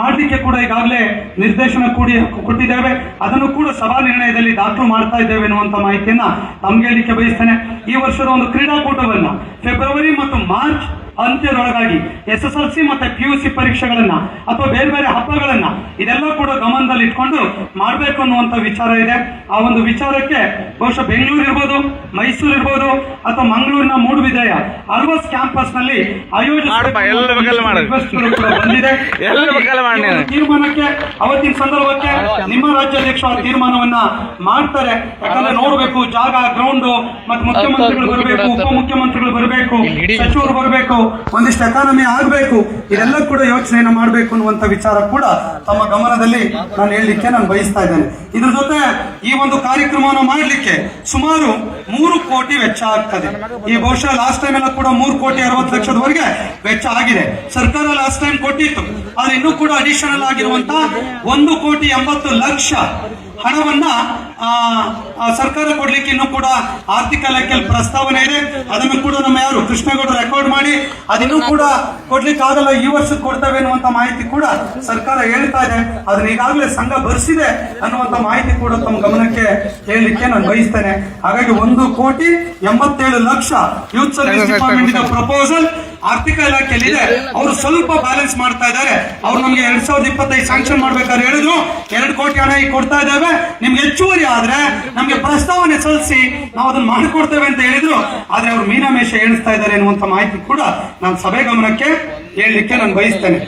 ಮಾಡಲಿಕ್ಕೆ ಕೂಡ ಈಗಾಗಲೇ ನಿರ್ದೇಶನ ಕೊಟ್ಟಿದ್ದೇವೆ. ಅದನ್ನು ಕೂಡ ಸಭಾ ನಿರ್ಣಯದಲ್ಲಿ ದಾಖಲು ಮಾಡ್ತಾ ಇದ್ದೇವೆ ಎನ್ನುವಂತ ಮಾಹಿತಿಯನ್ನ ತಮ್ಗೆ ಹೇಳಲಿಕ್ಕೆ ಬಯಸ್ತೇನೆ. ಈ ವರ್ಷದ ಒಂದು ಕ್ರೀಡಾಕೂಟವನ್ನ ಫೆಬ್ರವರಿ ಮತ್ತು ಮಾರ್ಚ್ ಅಂತ್ಯದೊಳಗಾಗಿ SSLC ಮತ್ತೆ PUC ಪರೀಕ್ಷೆಗಳನ್ನ ಅಥವಾ ಬೇರೆ ಬೇರೆ ಹಬ್ಬಗಳನ್ನ ಇದೆಲ್ಲ ಕೂಡ ಗಮನದಲ್ಲಿ ಇಟ್ಕೊಂಡು ಮಾಡಬೇಕು ಅನ್ನುವಂತ ವಿಚಾರ ಇದೆ. ಆ ಒಂದು ವಿಚಾರಕ್ಕೆ ಬಹುಶಃ ಬೆಂಗಳೂರು ಇರ್ಬೋದು, ಮೈಸೂರು ಇರ್ಬೋದು ಅಥವಾ ಮಂಗಳೂರಿನ ಮೂಡುಬಿದಿರೆಯ ಅಲ್ವಸ್ ಕ್ಯಾಂಪಸ್ ನಲ್ಲಿ ಬಂದಿದೆ. ತೀರ್ಮಾನಕ್ಕೆ ಅವತ್ತಿನ ಸಂದರ್ಭಕ್ಕೆ ನಿಮ್ಮ ರಾಜ್ಯಾಧ್ಯಕ್ಷ ತೀರ್ಮಾನವನ್ನ ಮಾಡ್ತಾರೆ. ಯಾಕಂದ್ರೆ ನೋಡ್ಬೇಕು ಜಾಗ, ಗ್ರೌಂಡ್, ಮತ್ತೆ ಮುಖ್ಯಮಂತ್ರಿಗಳು ಬರಬೇಕು, ಉಪಮುಖ್ಯಮಂತ್ರಿಗಳು ಬರಬೇಕು, ಸಚಿವರು ಬರಬೇಕು, ಒಂದಿಷ್ಟು ಎಕಾನಮಿ ಆಗಬೇಕು. ಇದೆಲ್ಲ ಕೂಡ ಯೋಚನೆಯನ್ನ ಮಾಡಬೇಕು ಅನ್ನುವಂತ ವಿಚಾರ ಕೂಡ ತಮ್ಮ ಗಮನದಲ್ಲಿ ನಾನು ಹೇಳಲಿಕ್ಕೆ ನಾನು ಬಯಸ್ತಾ ಇದ್ದೇನೆ. ಇದ್ರ ಜೊತೆ ಈ ಒಂದು ಕಾರ್ಯಕ್ರಮವನ್ನು ಮಾಡಲಿಕ್ಕೆ ಸುಮಾರು 3 ಕೋಟಿ ವೆಚ್ಚ ಆಗ್ತದೆ. ಈ ಬಹುಶಃ ಲಾಸ್ಟ್ ಟೈಮ್ ಎಲ್ಲ ಕೂಡ 3,60,00,000 ವೆಚ್ಚ ಆಗಿದೆ. ಸರ್ಕಾರ ಲಾಸ್ಟ್ ಟೈಮ್ ಕೊಟ್ಟಿತ್ತು, ಆದ್ರೆ ಇನ್ನೂ ಕೂಡ ಅಡಿಷನಲ್ ಆಗಿರುವಂತ 1,80,00,000 ಹಣವನ್ನ ಸರ್ಕಾರ ಕೊಡ್ಲಿಕ್ಕೆ ಇನ್ನೂ ಕೂಡ ಆರ್ಥಿಕ ಲೆಕ್ಕಲ್ಲಿ ಪ್ರಸ್ತಾವನೆ ಇದೆ. ಅದನ್ನು ಕೂಡ ನಮ್ಮ ಯಾರು ಕೃಷ್ಣೇಗೌಡರು ರೆಕಾರ್ಡ್ ಮಾಡಿ ಅದಿನ್ನೂ ಕೂಡ ಕೊಡ್ಲಿಕ್ಕೆ ಆಗಲ್ಲ, ಈ ವರ್ಷಕ್ಕೆ ಕೊಡ್ತೇವೆ ಅನ್ನುವಂತ ಮಾಹಿತಿ ಕೂಡ ಸರ್ಕಾರ ಹೇಳ್ತಾ ಇದೆ. ಅದನ್ನ ಈಗಾಗಲೇ ಸಂಘ ಭರಿಸಿದೆ ಅನ್ನುವಂತ ಮಾಹಿತಿ ಕೂಡ ತಮ್ಮ ಗಮನಕ್ಕೆ ಹೇಳಲಿಕ್ಕೆ ನಾನು ಬಯಸ್ತೇನೆ. ಹಾಗಾಗಿ 1,87,00,000 ಯೂತ್ ಸರ್ವಿಸ್ ಡಿಪಾರ್ಟ್ಮೆಂಟ್ ಪ್ರಪೋಸಲ್ ಆರ್ಥಿಕ ಇಲಾಖೆಯಲ್ಲಿ ಇದೆ. ಅವರು ಸ್ವಲ್ಪ ಬ್ಯಾಲೆನ್ಸ್ ಮಾಡ್ತಾ ಇದ್ದಾರೆ. ಅವ್ರು ನಮ್ಗೆ 2025 ಸ್ಯಾಂಕ್ಷನ್ ಮಾಡ್ಬೇಕಾದ್ರೆ ಹೇಳಿದ್ರು 2 ಕೋಟಿ ಹಣ ಈಗ ಕೊಡ್ತಾ ಇದ್ದೇವೆ, ನಿಮ್ಗೆ ಹೆಚ್ಚುವರಿ ಆದ್ರೆ ನಮ್ಗೆ ಪ್ರಸ್ತಾವನೆ ಸಲ್ಲಿಸಿ ನಾವು ಅದನ್ನ ಮಾಡಿಕೊಡ್ತೇವೆ ಅಂತ ಹೇಳಿದ್ರು. ಆದ್ರೆ ಅವ್ರು ಮೀನಾಮೇಷ ಎಣಿಸ್ತಾ ಇದ್ದಾರೆ ಎನ್ನುವಂತ ಮಾಹಿತಿ ಕೂಡ ನಾನು ಸಭೆ ಗಮನಕ್ಕೆ ಹೇಳಲಿಕ್ಕೆ ನಾನು ಬಯಸ್ತೇನೆ.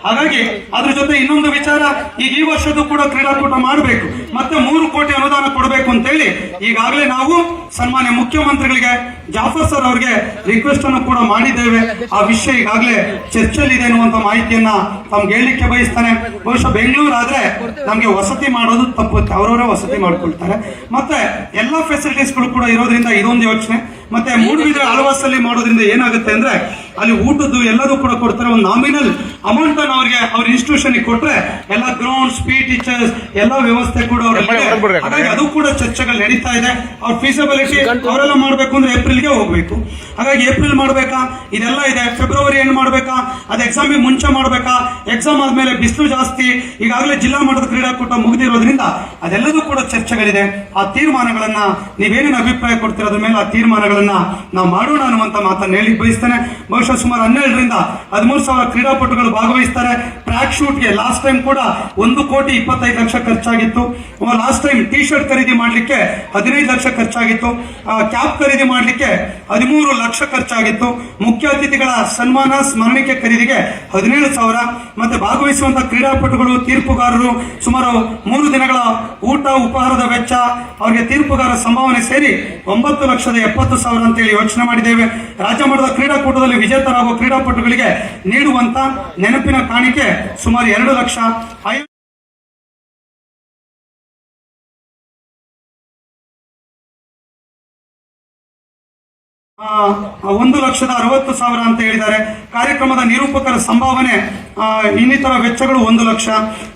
ಹಾಗಾಗಿ ಅದ್ರ ಜೊತೆ ಇನ್ನೊಂದು ವಿಚಾರ, ಈಗ ಈ ವರ್ಷದ್ದು ಕೂಡ ಕ್ರೀಡಾಕೂಟ ಮಾಡಬೇಕು, ಮತ್ತೆ 3 ಕೋಟಿ ಅನುದಾನ ಕೊಡಬೇಕು ಅಂತ ಹೇಳಿ ಈಗಾಗಲೇ ನಾವು ಸನ್ಮಾನ್ಯ ಮುಖ್ಯಮಂತ್ರಿಗಳಿಗೆ ಜಾಫರ್ ಸರ್ ಅವರಿಗೆ ರಿಕ್ವೆಸ್ಟ್ ಅನ್ನು ಕೂಡ ಮಾಡಿದ್ದೇವೆ. ಆ ವಿಷಯ ಈಗಾಗಲೇ ಚರ್ಚೆಯಲ್ಲಿ ಇದೆ ಅನ್ನುವಂತ ಮಾಹಿತಿಯನ್ನ ತಮ್ಗೆ ಹೇಳಲಿಕ್ಕೆ ಬಯಸ್ತಾನೆ. ಬಹುಶಃ ಬೆಂಗಳೂರು ಆದ್ರೆ ನಮ್ಗೆ ವಸತಿ ಮಾಡೋದು ತಪ್ಪುತ್ತೆ, ಅವರವರೇ ವಸತಿ ಮಾಡ್ಕೊಳ್ತಾರೆ. ಮತ್ತೆ ಎಲ್ಲಾ ಫೆಸಿಲಿಟೀಸ್ಗಳು ಕೂಡ ಇರೋದ್ರಿಂದ ಇದೊಂದು ಯೋಚನೆ. ಮತ್ತೆ ಮೂಡುಬಿದಿರೆ ಅಲ್ವಾಸ್ ಅಲ್ಲಿ ಮಾಡೋದ್ರಿಂದ ಏನಾಗುತ್ತೆ ಅಂದ್ರೆ ಅಲ್ಲಿ ಊಟದ್ದು ಎಲ್ಲದೂ ಕೂಡ ಕೊಡ್ತಾರೆ. ಒಂದು ನಾಮಿನಲ್ ಅಮೌಂಟ್ ಅನ್ನು ಅವ್ರಿಗೆ ಅವ್ರ ಇನ್ಸ್ಟಿಟ್ಯೂಷನ್ ಕೊಟ್ರೆ ಎಲ್ಲ ಗ್ರೌಂಡ್, ಟೀಚರ್ಸ್ ಎಲ್ಲ ವ್ಯವಸ್ಥೆ ಕೂಡ ಹಾಗಾಗಿ ಅದು ಕೂಡ ಚರ್ಚೆಗಳು ನಡೀತಾ ಇದೆ. ಅವ್ರ ಫೀಸಿಬಿಲಿಟಿ ಅವರೆಲ್ಲ ಮಾಡ್ಬೇಕು ಅಂದ್ರೆ ಏಪ್ರಿಲ್ಗೆ ಹೋಗ್ಬೇಕು. ಹಾಗಾಗಿ ಏಪ್ರಿಲ್ ಮಾಡ್ಬೇಕಾ, ಇದೆಲ್ಲ ಇದೆ. ಫೆಬ್ರವರಿ ಎಂಡ್ ಮಾಡ್ಬೇಕಾ, ಅದು ಎಕ್ಸಾಮಿಗೆ ಮುಂಚೆ ಮಾಡ್ಬೇಕಾ, ಎಕ್ಸಾಮ್ ಆದ್ಮೇಲೆ ಬಿಸಿಲು ಜಾಸ್ತಿ, ಈಗಾಗಲೇ ಜಿಲ್ಲಾ ಮಟ್ಟದ ಕ್ರೀಡಾಕೂಟ ಮುಗಿದಿರೋದ್ರಿಂದ ಅದೆಲ್ಲದೂ ಕೂಡ ಚರ್ಚೆಗಳಿದೆ. ಆ ತೀರ್ಮಾನಗಳನ್ನ ನೀವೇನೇನು ಅಭಿಪ್ರಾಯ ಕೊಡ್ತಿರೋದ್ರ ಮೇಲೆ ಆ ತೀರ್ಮಾನಗಳನ್ನ ನಾವು ಮಾಡೋಣ ಅನ್ನುವಂತ ಮಾತನ್ನು ಹೇಳಿ ಬಯಸ್ತೇನೆ. ಬಹುಶಃ ಸುಮಾರು 12,000 ರಿಂದ 13,000 ಕ್ರೀಡಾಪಟುಗಳು ಭಾಗವಹಿಸ್ತಾರೆ. ಟ್ರ್ಯಾಕ್ ಶೂಟ್ಗೆ ಲಾಸ್ಟ್ ಟೈಮ್ ಕೂಡ 1,25,00,000 ಖರ್ಚಾಗಿತ್ತು. ಲಾಸ್ಟ್ ಟೈಮ್ ಟಿ ಶರ್ಟ್ ಖರೀದಿ ಮಾಡ್ಲಿಕ್ಕೆ 15 ಲಕ್ಷ ಖರ್ಚಾಗಿತ್ತು. ಕ್ಯಾಪ್ ಖರೀದಿ ಮಾಡ್ಲಿಕ್ಕೆ 13 ಲಕ್ಷ ಖರ್ಚಾಗಿತ್ತು. ಮುಖ್ಯ ಅತಿಥಿಗಳ ಸನ್ಮಾನ ಸ್ಮರಣಿಕೆ ಖರೀದಿಗೆ 17,000. ಮತ್ತೆ ಭಾಗವಹಿಸುವಂತಹ ಕ್ರೀಡಾಪಟುಗಳು, ತೀರ್ಪುಗಾರರು ಸುಮಾರು 3 ದಿನಗಳ ಊಟ ಉಪಹಾರದ ವೆಚ್ಚ, ಅವರಿಗೆ ತೀರ್ಪುಗಾರ ಸಂಭಾವನೆ ಸೇರಿ 9,70,000 ಅಂತ ಹೇಳಿ ಯೋಚನೆ ಮಾಡಿದ್ದೇವೆ. ರಾಜ್ಯ ಮಟ್ಟದ ಕ್ರೀಡಾಕೂಟದಲ್ಲಿ ವಿಜೇತರಾಗುವ ಕ್ರೀಡಾಪಟುಗಳಿಗೆ ನೀಡುವಂತ ನೆನಪಿನ ಕಾಣಿಕೆ ಸುಮಾರು 2 ಲಕ್ಷ. 1,60,000 ಅಂತ ಹೇಳಿದ್ದಾರೆ. ಕಾರ್ಯಕ್ರಮದ ನಿರೂಪಕರ ಸಂಭಾವನೆ ಇನ್ನಿತರ ವೆಚ್ಚಗಳು 1 ಲಕ್ಷ.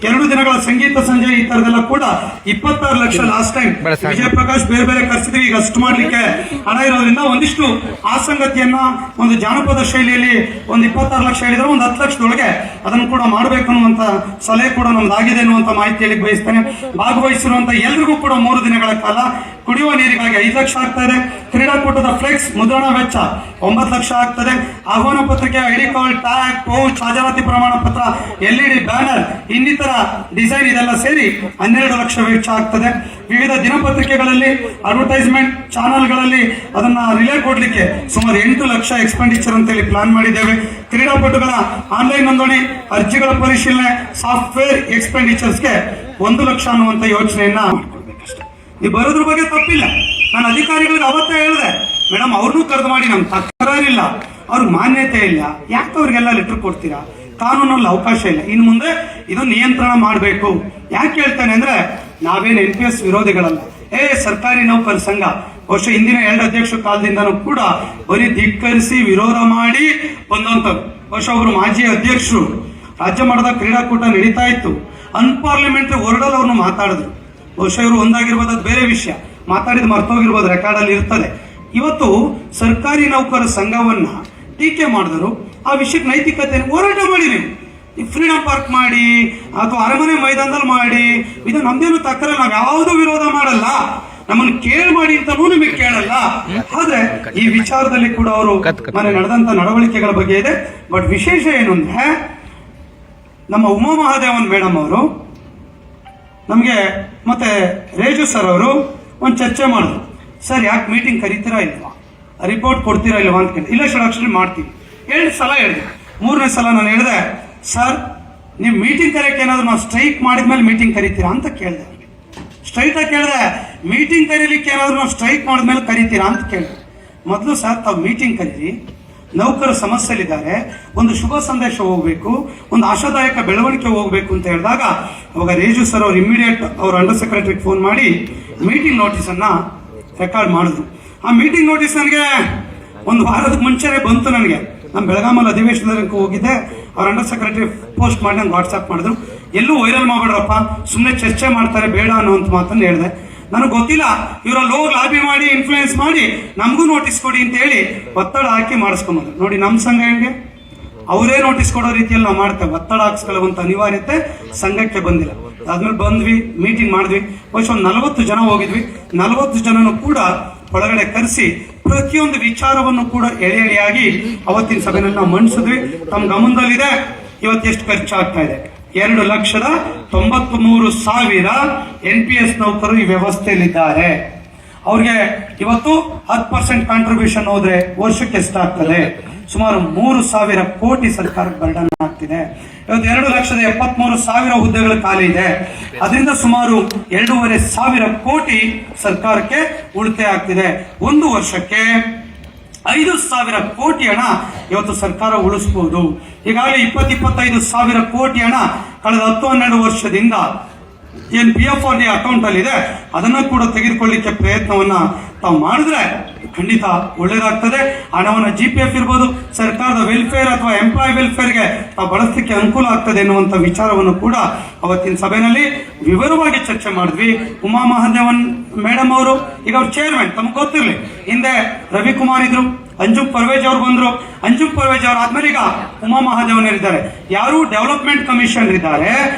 2 ದಿನಗಳ ಸಂಗೀತ ಸಂಜೆ ಈ ತರದೆಲ್ಲ ಕೂಡ 26 ಲಕ್ಷ. ಲಾಸ್ಟ್ ಟೈಮ್ ವಿಜಯ ಪ್ರಕಾಶ್ ಬೇರೆ ಬೇರೆ ಕರ್ಸಿದ್ವಿ, ಈಗ ಅಷ್ಟು ಮಾಡ್ಲಿಕ್ಕೆ ಹಣ ಇರೋದ್ರಿಂದ ಒಂದಿಷ್ಟು ಆ ಸಂಗತಿಯನ್ನ ಒಂದು ಜಾನಪದ ಶೈಲಿಯಲ್ಲಿ 26 ಲಕ್ಷ ಹೇಳಿದ್ರೆ 10 ಲಕ್ಷದೊಳಗೆ ಅದನ್ನು ಕೂಡ ಮಾಡಬೇಕು ಅನ್ನುವಂತ ಸಲಹೆ ಕೂಡ ನಮ್ದಾಗಿದೆ ಅನ್ನುವಂತ ಮಾಹಿತಿಯಲ್ಲಿ ಬಯಸ್ತೇನೆ. ಭಾಗವಹಿಸಿರುವಂತ ಎಲ್ರಿಗೂ ಕೂಡ 3 ದಿನಗಳ ಕಾಲ ಕುಡಿಯುವ ನೀರಿಗಾಗಿ 5 ಲಕ್ಷ ಆಗ್ತಾ ಇದೆ. ಕ್ರೀಡಾಕೂಟದ ಫ್ಲೆಕ್ಸ್ ಮುದ್ರಣ ವೆಚ್ಚ 9 ಲಕ್ಷ ಆಗ್ತದೆ. ಆಹ್ವಾನ ಪತ್ರಿಕೆ, ಐಡಿ ಕಾರ್ಡ್, ಟ್ಯಾಗ್, ಪೌಚ್, ಹಾಜರಾತಿ ಪ್ರಮಾಣ ಪತ್ರ, LED ಬ್ಯಾನರ್, ಇನ್ನಿತರ ಡಿಸೈನ್ ಇದೆಲ್ಲ ಸೇರಿ 12 ಲಕ್ಷ ವೆಚ್ಚ ಆಗ್ತದೆ. ವಿವಿಧ ದಿನಪತ್ರಿಕೆಗಳಲ್ಲಿ, ಅಡ್ವರ್ಟೈಸ್ಮೆಂಟ್ ಚಾನಲ್ಗಳಲ್ಲಿ ಅದನ್ನ ರಿಲೇ ಕೊಡ್ಲಿಕ್ಕೆ ಸುಮಾರು 8 ಲಕ್ಷ ಎಕ್ಸ್ಪೆಂಡಿಚರ್ ಅಂತ ಹೇಳಿ ಪ್ಲಾನ್ ಮಾಡಿದ್ದೇವೆ. ಕ್ರೀಡಾಪಟುಗಳ ಆನ್ಲೈನ್ ನೋಂದಣಿ, ಅರ್ಜಿಗಳ ಪರಿಶೀಲನೆ, ಸಾಫ್ಟ್ವೇರ್ ಎಕ್ಸ್ಪೆಂಡಿಚರ್ಸ್ಗೆ 1 ಲಕ್ಷ ಅನ್ನುವಂತ ಯೋಚನೆಯನ್ನ ಮಾಡ್ಕೊಳ್ಬೇಕಷ್ಟೇ. ನೀವು ಬರೋದ್ರ ಬಗ್ಗೆ ತಪ್ಪಿಲ್ಲ. ನಾನು ಅಧಿಕಾರಿಗಳಿಗೆ ಅವತ್ತೇ ಹೇಳಿದೆ, ಮೇಡಮ್ ಅವ್ರನ್ನೂ ಕರೆದು ಮಾಡಿ, ನಮ್ಗೆ ತಕರಾರಿಲ್ಲ, ಅವ್ರಿಗೆ ಮಾನ್ಯತೆ ಇಲ್ಲ, ಯಾಕೆ ಅವ್ರಿಗೆಲ್ಲ ಲೆಟರ್ ಕೊಡ್ತೀರಾ? ಕಾನೂನಲ್ಲಿ ಅವಕಾಶ ಇಲ್ಲ. ಇನ್ನು ಮುಂದೆ ಇದು ನಿಯಂತ್ರಣ ಮಾಡಬೇಕು. ಯಾಕೆ ಹೇಳ್ತೇನೆ ಅಂದ್ರೆ ನಾವೇನು NPS ವಿರೋಧಿಗಳಲ್ಲ. ಸರ್ಕಾರಿ ನೌಕರ ಸಂಘ ಬಹುಶಃ ಹಿಂದಿನ 2 ಅಧ್ಯಕ್ಷರ ಕಾಲದಿಂದನೂ ಕೂಡ ಬರೀ ಧಿಕ್ಕರಿಸಿ ವಿರೋಧ ಮಾಡಿ ಬಂದಂಥವ್ರು. ಬಹುಶಃ ಅವರು ಮಾಜಿ ಅಧ್ಯಕ್ಷರು, ರಾಜ್ಯ ಮಟ್ಟದ ಕ್ರೀಡಾಕೂಟ ನಡೀತಾ ಇತ್ತು, ಅನ್ಪಾರ್ಲಿಮೆಂಟರಿ ವರ್ಡಲ್ಲಿ ಅವ್ರನ್ನ ಮಾತಾಡಿದ್ರು. ಬಹುಶಃ ಇವರು ಒಂದಾಗಿರ್ಬೋದು, ಅದು ಬೇರೆ ವಿಷಯ, ಮಾತಾಡಿದ ಮರ್ತೋಗಿರ್ಬೋದು, ರೆಕಾರ್ಡಲ್ಲಿ ಇರ್ತದೆ. ಇವತ್ತು ಸರ್ಕಾರಿ ನೌಕರರ ಸಂಘವನ್ನ ಟೀಕೆ ಮಾಡಿದ್ರು, ಆ ವಿಷಯಕ್ಕೆ ನೈತಿಕತೆ ಹೋರಾಟ ಮಾಡಿ ನೀವು ಫ್ರೀಡಂ ಪಾರ್ಕ್ ಮಾಡಿ ಅಥವಾ ಅರಮನೆ ಮೈದಾನದಲ್ಲಿ ಮಾಡಿ, ಇದು ನಮ್ದೇನು ತಕ್ಕರಲ್ಲ, ನಾವು ಯಾವುದೂ ವಿರೋಧ ಮಾಡಲ್ಲ, ನಮ್ಮನ್ನು ಕೇಳಿ ಮಾಡಿ ಅಂತಲೂ ನಿಮಗೆ ಕೇಳಲ್ಲ. ಆದ್ರೆ ಈ ವಿಚಾರದಲ್ಲಿ ಕೂಡ ಅವರು ಮನೆ ನಡೆದಂತ ನಡವಳಿಕೆಗಳ ಬಗ್ಗೆ ಇದೆ. ಬಟ್ ವಿಶೇಷ ಏನು ಅಂದ್ರೆ, ನಮ್ಮ ಉಮಾ ಮಹಾದೇವನ್ ಮೇಡಮ್ ಅವರು ನಮಗೆ ಮತ್ತೆ ರೇಜು ಸರ್ ಅವರು ಒಂದು ಚರ್ಚೆ ಮಾಡಿದ್ರು. ಸರ್ ಯಾಕೆ ಮೀಟಿಂಗ್ ಕರಿತೀರಾ ಇಲ್ವಾ, ರಿಪೋರ್ಟ್ ಕೊಡ್ತೀರಾ ಇಲ್ವಾ ಅಂತ ಕೇಳಿ. ಇಲ್ಲ ಷಡಾಕ್ಷರಿ ಮಾಡ್ತೀವಿ 2 ಸಲ ಹೇಳಿದೆ. 3ನೇ ಸಲ ನಾನು ಹೇಳಿದೆ, ಸರ್ ನೀವು ಮೀಟಿಂಗ್ ಕರೆಯಕ್ಕೆ ಏನಾದ್ರು ನಾವು ಸ್ಟ್ರೈಕ್ ಮಾಡಿದ್ಮೇಲೆ ಮೀಟಿಂಗ್ ಕರಿತೀರಾ ಅಂತ ಕೇಳಿದೆ. ಸ್ಟ್ರೈಟ್ ಆಗಿ ಕೇಳಿದೆ, ಮೀಟಿಂಗ್ ಕರೀಲಿಕ್ಕೆ ಏನಾದ್ರು ನಾವು ಸ್ಟ್ರೈಕ್ ಮಾಡಿದ್ಮೇಲೆ ಕರಿತೀರಾ ಅಂತ ಕೇಳಿದೆ. ಮೊದಲು ಸರ್ ತಾವು ಮೀಟಿಂಗ್ ಕರೀರಿ, ನೌಕರ ಸಮಸ್ಯೆಲಿದ್ದಾರೆ, ಒಂದು ಶುಭ ಸಂದೇಶ ಹೋಗ್ಬೇಕು, ಒಂದು ಆಶಾದಾಯಕ ಬೆಳವಣಿಗೆ ಹೋಗ್ಬೇಕು ಅಂತ ಹೇಳಿದಾಗ ಅವಾಗ ರೇಜು ಸರ್ ಅವರು ಇಮಿಡಿಯೇಟ್ ಅವ್ರ ಅಂಡರ್ ಸೆಕ್ರೆಟರಿಗೆ ಫೋನ್ ಮಾಡಿ ಮೀಟಿಂಗ್ ನೋಟಿಸ್ ಅನ್ನ ರೆಕಾರ್ಡ್ ಮಾಡಿದ್ರು. ಆ ಮೀಟಿಂಗ್ ನೋಟಿಸ್ ನನಗೆ 1 ವಾರದ ಮುಂಚೆನೆ ಬಂತು. ನನಗೆ ನಾನು ಬೆಳಗಾಮಲ್ಲಿ ಅಧಿವೇಶನಕ್ಕೆ ಹೋಗಿದ್ದೆ, ಅವ್ರ ಅಂಡರ್ ಸೆಕ್ರೆಟರಿ ಪೋಸ್ಟ್ ಮಾಡಿ ನಂಗೆ ವಾಟ್ಸ್ಆಪ್ ಮಾಡಿದ್ರು. ಎಲ್ಲೂ ವೈರಲ್ ಮಾಡಬೇಡ್ರಪ್ಪ, ಸುಮ್ಮನೆ ಚರ್ಚೆ ಮಾಡ್ತಾರೆ ಬೇಡ ಅನ್ನುವಂಥ ಮಾತನ್ನು ಹೇಳಿದೆ. ನನಗೆ ಗೊತ್ತಿಲ್ಲ, ಇವರಲ್ಲಿ ಹೋಗಿ ಲಾಬಿ ಮಾಡಿ ಇನ್ಫ್ಲೂಯೆನ್ಸ್ ಮಾಡಿ ನಮಗೂ ನೋಟಿಸ್ ಕೊಡಿ ಅಂತ ಹೇಳಿ ಒತ್ತಡ ಹಾಕಿ ಮಾಡಿಸ್ಕೊಂಬಂದ್ರು. ನೋಡಿ ನಮ್ಮ ಸಂಘ ಹೆಂಗೆ, ಅವರೇ ನೋಟಿಸ್ ಕೊಡೋ ರೀತಿಯಲ್ಲಿ ನಾವು ಮಾಡ್ತೇವೆ. ಒತ್ತಡ ಹಾಕ್ಸ್ಕೊಳ್ಳುವಂತ ಅನಿವಾರ್ಯತೆ ಸಂಘಕ್ಕೆ ಬಂದಿಲ್ಲ. ಅದಾದ್ಮೇಲೆ ಬಂದ್ವಿ, ಮೀಟಿಂಗ್ ಮಾಡಿದ್ವಿ. ಬಹುಶಃ 40 ಜನ ಹೋಗಿದ್ವಿ. 40 ಜನನು ಕೂಡ ಒಳಗಡೆ ಕರೆಸಿ ಪ್ರತಿಯೊಂದು ವಿಚಾರವನ್ನು ಕೂಡ ಎಳೆ ಎಳೆಯಾಗಿ ಅವತ್ತಿನ ಸಭೆಯಲ್ಲಿ ನಾವು ಮಂಡಿಸಿದ್ವಿ. ತಮ್ಮ ಗಮನದಲ್ಲಿದೆ, ಇವತ್ತು ಎಷ್ಟು ಖರ್ಚಾಗ್ತಾ ಇದೆ. 2,93,000 NPS ನೌಕರರು ಈ ವ್ಯವಸ್ಥೆಯಲ್ಲಿದ್ದಾರೆ. ಅವ್ರಿಗೆ ಇವತ್ತು 10% ಕಾಂಟ್ರಿಬ್ಯೂಷನ್ ಹೋದ್ರೆ ವರ್ಷಕ್ಕೆ ಎಷ್ಟಾಗ್ತದೆ? ಸುಮಾರು 3,000 ಕೋಟಿ ಸರ್ಕಾರಕ್ಕೆ ಬರ್ಡನ್ ಆಗ್ತಿದೆ. ಇವತ್ತು 2,73,000 ಹುದ್ದೆಗಳು ಖಾಲಿ ಇದೆ. ಅದರಿಂದ ಸುಮಾರು 2,500 ಕೋಟಿ ಸರ್ಕಾರಕ್ಕೆ ಉಳಿತಾಯ ಆಗ್ತಿದೆ. ಒಂದು ವರ್ಷಕ್ಕೆ 5,000 ಕೋಟಿ ಹಣ ಇವತ್ತು ಸರ್ಕಾರ ಉಳಿಸಬಹುದು. ಈಗಾಗಲೇ 20-25,000 ಕೋಟಿ ಹಣ ಕಳೆದ 10-12 ವರ್ಷದಿಂದ ಏನ್ PFRD ಅಕೌಂಟ್ ಅಲ್ಲಿ ಇದೆ ಅದನ್ನ ಕೂಡ ತೆಗೆದುಕೊಳ್ಳಿಕ್ಕೆ ಪ್ರಯತ್ನವನ್ನ ತಾವು ಮಾಡಿದ್ರೆ ಖಂಡಿತ ಒಳ್ಳೇದಾಗ್ತದೆ. ಹಣವನ್ನ GPF ಇರ್ಬೋದು, ಸರ್ಕಾರದ ವೆಲ್ಫೇರ್ ಅಥವಾ ಎಂಪ್ಲಾಯ್ ವೆಲ್ಫೇರ್ಗೆ ತಾವು ಬಳಸಲಿಕ್ಕೆ ಅನುಕೂಲ ಆಗ್ತದೆ ಎನ್ನುವಂತ ವಿಚಾರವನ್ನು ಕೂಡ ಅವತ್ತಿನ ಸಭೆಯಲ್ಲಿ ವಿವರವಾಗಿ ಚರ್ಚೆ ಮಾಡಿದ್ವಿ. ಉಮಾ ಮಹಾದೇವನ್ ಮೇಡಮ್ ಅವರು ಈಗ ಅವ್ರ ಚೇರ್ಮನ್, ತಮ್ಗೆ ಗೊತ್ತಿರಲಿ, ಹಿಂದೆ ರವಿಕುಮಾರ್ ಇದ್ರು, ಅಂಜುಮ್ ಪರ್ವೇಜ್ ಅವರು ಬಂದ್ರು. ಅಂಜುಮ್ ಪರ್ವೇಜ್ ಅವರು ಆದ್ಮೇಲೆ ಈಗ ಉಮಾ ಮಹಾದೇವನರಿದ್ದಾರೆ. ಯಾರು ಡೆವಲಪ್ಮೆಂಟ್ ಕಮಿಷನ್ ಇದ್ದಾರೆ,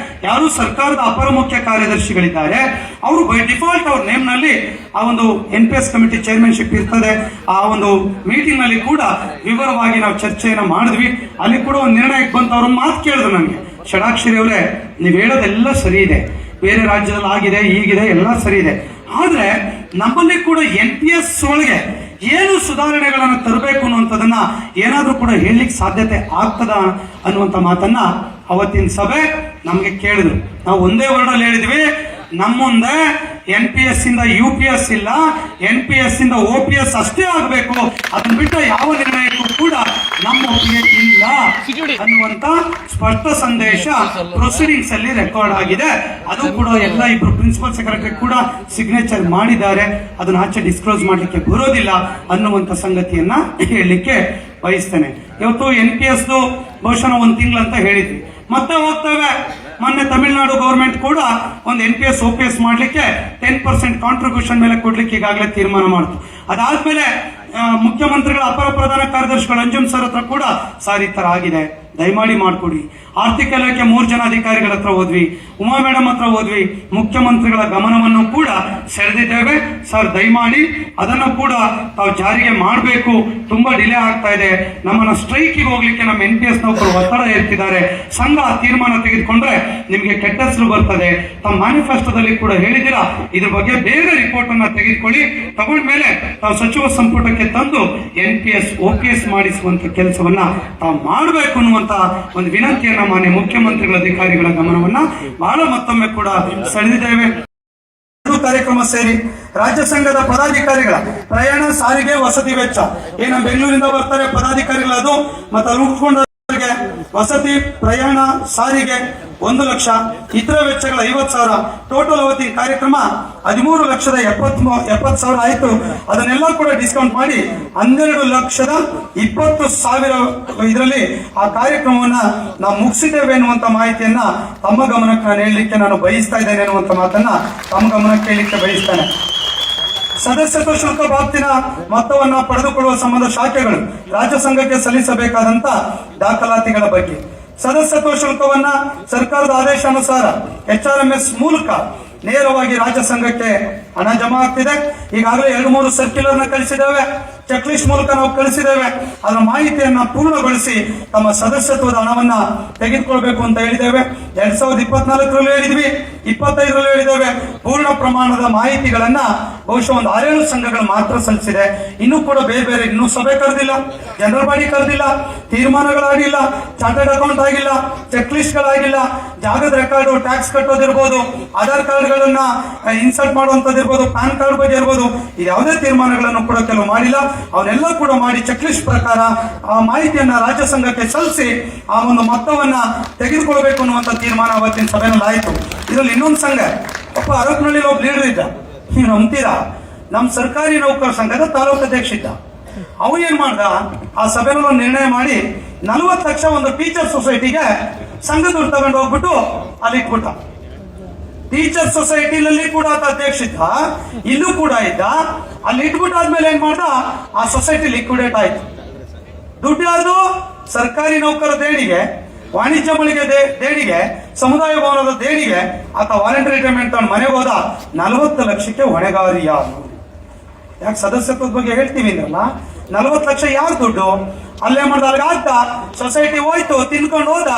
ಯಾರು ಸರ್ಕಾರದ ಅಪರ ಮುಖ್ಯ ಕಾರ್ಯದರ್ಶಿಗಳಿದ್ದಾರೆ, ಅವರು ಬೈ ಡಿಫಾಲ್ಟ್ ಅವ್ರ ನೇಮ್ ನಲ್ಲಿ ಆ ಒಂದು NPS ಕಮಿಟಿ ಚೇರ್ಮನ್ಶಿಪ್ ಇರ್ತದೆ. ಆ ಒಂದು ಮೀಟಿಂಗ್ ನಲ್ಲಿ ಕೂಡ ವಿವರವಾಗಿ ನಾವು ಚರ್ಚೆಯನ್ನ ಮಾಡಿದ್ವಿ. ಅಲ್ಲಿ ಕೂಡ ಒಂದು ನಿರ್ಣಯಕ್ಕೆ ಬಂತು. ಅವ್ರ ಮಾತು ಕೇಳಿದ್ರು ನನಗೆ, ಷಡಾಕ್ಷರಿ ಅವರೇ ನೀವು ಹೇಳೋದೆಲ್ಲ ಸರಿ ಇದೆ, ಬೇರೆ ರಾಜ್ಯದಲ್ಲಿ ಆಗಿದೆ, ಈಗಿದೆ, ಎಲ್ಲ ಸರಿ ಇದೆ, ಆದ್ರೆ ನಮ್ಮಲ್ಲಿ ಕೂಡ NPS ಒಳಗೆ ಏನು ಸುಧಾರಣೆಗಳನ್ನು ತರಬೇಕು ಅನ್ನುವಂಥದ್ದನ್ನ ಏನಾದ್ರೂ ಕೂಡ ಹೇಳಲಿಕ್ಕೆ ಸಾಧ್ಯತೆ ಆಗ್ತದ ಅನ್ನುವಂಥ ಮಾತನ್ನ ಅವತ್ತಿನ ಸಭೆ ನಮ್ಗೆ ಕೇಳಿದ್ರು. ನಾವು ಒಂದೇ ವರ್ಡಲ್ಲಿ ಹೇಳಿದ್ವಿ, ನಮ್ಮ ಮುಂದೆ NPS ಇಂದ UPS ಇಲ್ಲ, NPS ಇಂದ OPS ಅಷ್ಟೇ ಆಗಬೇಕು, ಅದನ್ನ ಬಿಟ್ಟ ಯಾವ ನಿರ್ಣಯಕ್ಕೂ ಕೂಡ ನಮ್ಮ ಒಪ್ಪಿಗೆ ಇಲ್ಲ ಅನ್ನುವಂತ ಸ್ಪಷ್ಟ ಸಂದೇಶ ಪ್ರೊಸೀಡಿಂಗ್ಸ್ ಅಲ್ಲಿ ರೆಕಾರ್ಡ್ ಆಗಿದೆ. ಅದು ಕೂಡ ಎಲ್ಲ ಇಬ್ರು ಪ್ರಿನ್ಸಿಪಲ್ ಸೆಕ್ರೆಟರಿ ಕೂಡ ಸಿಗ್ನೇಚರ್ ಮಾಡಿದ್ದಾರೆ. ಅದನ್ನ ಆಚೆ ಡಿಸ್ಕ್ಲೋಸ್ ಮಾಡ್ಲಿಕ್ಕೆ ಬರೋದಿಲ್ಲ ಅನ್ನುವಂತ ಸಂಗತಿಯನ್ನ ಹೇಳಲಿಕ್ಕೆ ಬಯಸ್ತೇನೆ. ಇವತ್ತು NPS ಬಹುಶಃ 1 ತಿಂಗಳು ಅಂತ ಹೇಳಿದ್ವಿ, ಮತ್ತೆ ಹೋಗ್ತೇವೆ. ಮೊನ್ನೆ ತಮಿಳುನಾಡು ಗವರ್ಮೆಂಟ್ ಕೂಡ ಒಂದು NPS OPS ಮಾಡ್ಲಿಕ್ಕೆ 10% ಕಾಂಟ್ರಿಬ್ಯೂಷನ್ ಮೇಲೆ ಕೊಡ್ಲಿಕ್ಕೆ ಈಗಾಗಲೇ ತೀರ್ಮಾನ ಮಾಡಿತು. ಅದಾದ್ಮೇಲೆ ಮುಖ್ಯಮಂತ್ರಿಗಳ ಅಪರ ಪ್ರಧಾನ ಕಾರ್ಯದರ್ಶಿಗಳು ಅಂಜುಮ್ ಸರ್ ಹತ್ರ ಕೂಡ ಸರ್ ಈ ತರ ಆಗಿದೆ, ದಯಮಾಡಿ ಮಾಡಿಕೊಡಿ. ಆರ್ಥಿಕ ಇಲಾಖೆ 3 ಜನ ಅಧಿಕಾರಿಗಳ ಹತ್ರ ಹೋದ್ವಿ, ಉಮಾ ಮೇಡಮ್ ಹತ್ರ ಹೋದ್ವಿ, ಮುಖ್ಯಮಂತ್ರಿಗಳ ಗಮನವನ್ನು ಕೂಡ ಸೆಳೆದಿದ್ದೇವೆ. ಸರ್ ದಯಮಾಡಿ ಅದನ್ನು ಕೂಡ ತಾವು ಜಾರಿಗೆ ಮಾಡಬೇಕು, ತುಂಬಾ ಡಿಲೇ ಆಗ್ತಾ ಇದೆ, ನಮ್ಮನ್ನ ಸ್ಟ್ರೈಕಿಗೆ ಹೋಗ್ಲಿಕ್ಕೆ ನಮ್ಮ NPS ನೌಕರು ಒತ್ತಡ ಏರ್ತಿದ್ದಾರೆ, ಸಂಘ ತೀರ್ಮಾನ ತೆಗೆದುಕೊಂಡ್ರೆ ನಿಮಗೆ ಕೆಟ್ಟ ಹೆಸರು ಬರ್ತದೆ. ತಮ್ಮ ಮ್ಯಾನಿಫೆಸ್ಟೋದಲ್ಲಿ ಕೂಡ ಹೇಳಿದಿರಾ, ಇದ್ರ ಬಗ್ಗೆ ಬೇಗ ರಿಪೋರ್ಟ್ ಅನ್ನ ತೆಗೆದುಕೊಳ್ಳಿ, ತಗೊಂಡ್ಮೇಲೆ ತಾವು ಸಚಿವ ಸಂಪುಟಕ್ಕೆ ತಂದು NPS OPS ಮಾಡಿಸುವಂತ ಕೆಲಸವನ್ನ ತಾವು ಮಾಡಬೇಕು ಅನ್ನುವಂತ ಒಂದು ವಿನಂತಿಯನ್ನ ಮಾನ್ಯ ಮುಖ್ಯಮಂತ್ರಿಗಳ ಅಧಿಕಾರಿಗಳ ಗಮನವನ್ನ ಬಹಳ ಮತ್ತೊಮ್ಮೆ ಕೂಡ ಸೆಳೆದಿದ್ದೇವೆ. ಕಾರ್ಯಕ್ರಮ ಸೇರಿ ರಾಜ್ಯ ಸಂಘದ ಪದಾಧಿಕಾರಿಗಳ ಪ್ರಯಾಣ, ಸಾರಿಗೆ, ವಸತಿ ವೆಚ್ಚ ಏನು ಬೆಂಗಳೂರಿಂದ ಬರ್ತಾರೆ ಪದಾಧಿಕಾರಿಗಳು, ಅದು ಮತ್ತೆ ಅಲ್ಲಿ ಉಟ್ಕೊಂಡವರಿಗೆ ವಸತಿ, ಪ್ರಯಾಣ, ಸಾರಿಗೆ 1 ಲಕ್ಷ, ಇತರ ವೆಚ್ಚಗಳ 50,000, ಟೋಟಲ್ ಅವತ್ತಿನ ಕಾರ್ಯಕ್ರಮ 13,70,000 ಆಯಿತು. ಅದನ್ನೆಲ್ಲ ಕೂಡ ಡಿಸ್ಕೌಂಟ್ ಮಾಡಿ 12,20,000 ಇದರಲ್ಲಿ ಆ ಕಾರ್ಯಕ್ರಮವನ್ನ ನಾವು ಮುಗಿಸಿದ್ದೇವೆ ಎನ್ನುವಂತ ಮಾಹಿತಿಯನ್ನ ತಮ್ಮ ಗಮನಕ್ಕೆ ನಾನು ಹೇಳಲಿಕ್ಕೆ ನಾನು ಬಯಸ್ತಾ ಇದ್ದೇನೆ ಎನ್ನುವಂತ ಮಾತನ್ನ ತಮ್ಮ ಗಮನಕ್ಕೆ ಹೇಳಲಿಕ್ಕೆ ಬಯಸ್ತೇನೆ. ಸದಸ್ಯತ್ವ ಶುಲ್ಕ ಬಾಬ್ತಿನ ಮೊತ್ತವನ್ನ ಪಡೆದುಕೊಳ್ಳುವ ಸಂಬಂಧ ಶಾಖೆಗಳು ರಾಜ್ಯ ಸಂಘಕ್ಕೆ ಸಲ್ಲಿಸಬೇಕಾದಂತ ದಾಖಲಾತಿಗಳ ಬಗ್ಗೆ ಸದಸ್ಯತ್ವ ಶುಲ್ಕವನ್ನ ಸರ್ಕಾರದ ಆದೇಶಾನುಸಾರ HRMS ಮೂಲಕ ನೇರವಾಗಿ ರಾಜ್ಯ ಸಂಘಕ್ಕೆ ಹಣ ಜಮಾ ಆಗ್ತಿದೆ. ಈಗಾಗಲೇ 2-3 ಸರ್ಕ್ಯುಲರ್ ನ ಕಳಿಸಿದ್ದೇವೆ, ಚೆಕ್ ಲಿಸ್ಟ್ ಮೂಲಕ ನಾವು ಕಳಿಸಿದ್ದೇವೆ. ಅದರ ಮಾಹಿತಿಯನ್ನ ಪೂರ್ಣಗೊಳಿಸಿ ತಮ್ಮ ಸದಸ್ಯತ್ವದ ಹಣವನ್ನ ತೆಗೆದುಕೊಳ್ಬೇಕು ಅಂತ ಹೇಳಿದ್ದೇವೆ. 2024 ಹೇಳಿದ್ವಿ, 25 ಹೇಳಿದ್ದೇವೆ. ಪೂರ್ಣ ಪ್ರಮಾಣದ ಮಾಹಿತಿಗಳನ್ನ ಬಹುಶಃ ಒಂದು 6-7 ಸಂಘಗಳು ಮಾತ್ರ ಸಲ್ಲಿಸಿದೆ. ಇನ್ನೂ ಕೂಡ ಬೇರೆ ಇನ್ನೂ ಸಭೆ ಕರೆದಿಲ್ಲ, ಜನರಲ್ ಬಾಡಿ ಕರೆದಿಲ್ಲ, ತೀರ್ಮಾನಗಳಾಗಿಲ್ಲ, ಚಾರ್ಟರ್ಡ್ ಅಕೌಂಟ್ ಆಗಿಲ್ಲ, ಚೆಕ್ ಲಿಸ್ಟ್ ಗಳಾಗಿಲ್ಲ, ಜಾಗದ ರೆಕಾರ್ಡ್, ಟ್ಯಾಕ್ಸ್ ಕಟ್ಟೋದಿರ್ಬೋದು, ಆಧಾರ್ ಕಾರ್ಡ್ಗಳನ್ನ ಇನ್ಸರ್ಟ್ ಮಾಡುವಂತದ್ದಿರ್ಬೋದು, ಪ್ಯಾನ್ ಕಾರ್ಡ್ ಬಗ್ಗೆ ಇರ್ಬೋದು, ಯಾವುದೇ ತೀರ್ಮಾನಗಳನ್ನು ಕೂಡ ಕೆಲವು ಮಾಡಿಲ್ಲ. ಅವನ್ನೆಲ್ಲ ಕೂಡ ಮಾಡಿ ಚೆಕ್ ಲಿಸ್ಟ್ ಪ್ರಕಾರ ಆ ಮಾಹಿತಿಯನ್ನ ರಾಜ್ಯ ಸಂಘಕ್ಕೆ ಸಲ್ಲಿಸಿ ಆ ಒಂದು ಮೊತ್ತವನ್ನ ತೆಗೆದುಕೊಳ್ಬೇಕು ಅನ್ನುವಂತ ತೀರ್ಮಾನ ಅವತ್ತಿನ ಸಭೆಯಲ್ಲಿ ಆಯಿತು. ಇದರಲ್ಲಿ ಇನ್ನೊಂದು ಸಂಘ ಒಬ್ಬ ಅರಪನಹಳ್ಳಿ ಒಬ್ಬ ಲೀಡರ್ ಇದ್ದ, ನೀವು ನಂಬ್ತೀರಾ, ನಮ್ಮ ಸರ್ಕಾರಿ ನೌಕರ ಸಂಘದ ತಾಲೂಕು ಅಧ್ಯಕ್ಷ ಇದ್ದ. ಅವನು ಏನ್ ಮಾಡ್ದ, ಆ ಸಭೆಯಲ್ಲಿ ಒಂದು ನಿರ್ಣಯ ಮಾಡಿ 40 ಲಕ್ಷ ಒಂದು ಟೀಚರ್ ಸೊಸೈಟಿಗೆ ಸಂಘದವ್ರು ತಗೊಂಡು ಹೋಗ್ಬಿಟ್ಟು ಅಲ್ಲಿ ಇಟ್ಬಿಟ್ಟ. ಟೀಚರ್ ಸೊಸೈಟಿನಲ್ಲಿ ಕೂಡ ಆತ ಅಧ್ಯಕ್ಷ ಇದ್ದ, ಇಲ್ಲೂ ಕೂಡ ಇದ್ದ. ಅಲ್ಲಿ ಇಟ್ಬಿಟ್ಟಾದ್ಮೇಲೆ ಏನ್ ಮಾಡ್ದ, ಆ ಸೊಸೈಟಿ ಲಿಕ್ವಿಡೇಟ್ ಆಯ್ತು. ದುಡ್ಡು ಯಾರ್ದು? ಸರ್ಕಾರಿ ನೌಕರ ದೇಣಿಗೆ, ವಾಣಿಜ್ಯ ಮಳಿಗೆ ದೇಣಿಗೆ, ಸಮುದಾಯ ಭವನದ ದೇಣಿಗೆ. ಆತ ವಾಲಂಟರಿ ರಿಟೈರ್ಮೆಂಟ್ ತಗೊಂಡು ಮನೆಗೆ ಹೋದ. 40 ಲಕ್ಷಕ್ಕೆ ಹೊಣೆಗಾರಿ ಯಾರು? ಯಾಕೆ ಸದಸ್ಯತ್ವದ ಬಗ್ಗೆ ಹೇಳ್ತೀವಿ ಅಂದ್ರಲ್ಲ, 40 ಲಕ್ಷ ಯಾರು ದುಡ್ಡು? ಅಲ್ಲೇ ಮಾಡಿದಾಗ ಆಗ್ತಾ ಸೊಸೈಟಿ ಹೋಯ್ತು, ತಿನ್ಕೊಂಡು ಹೋದ,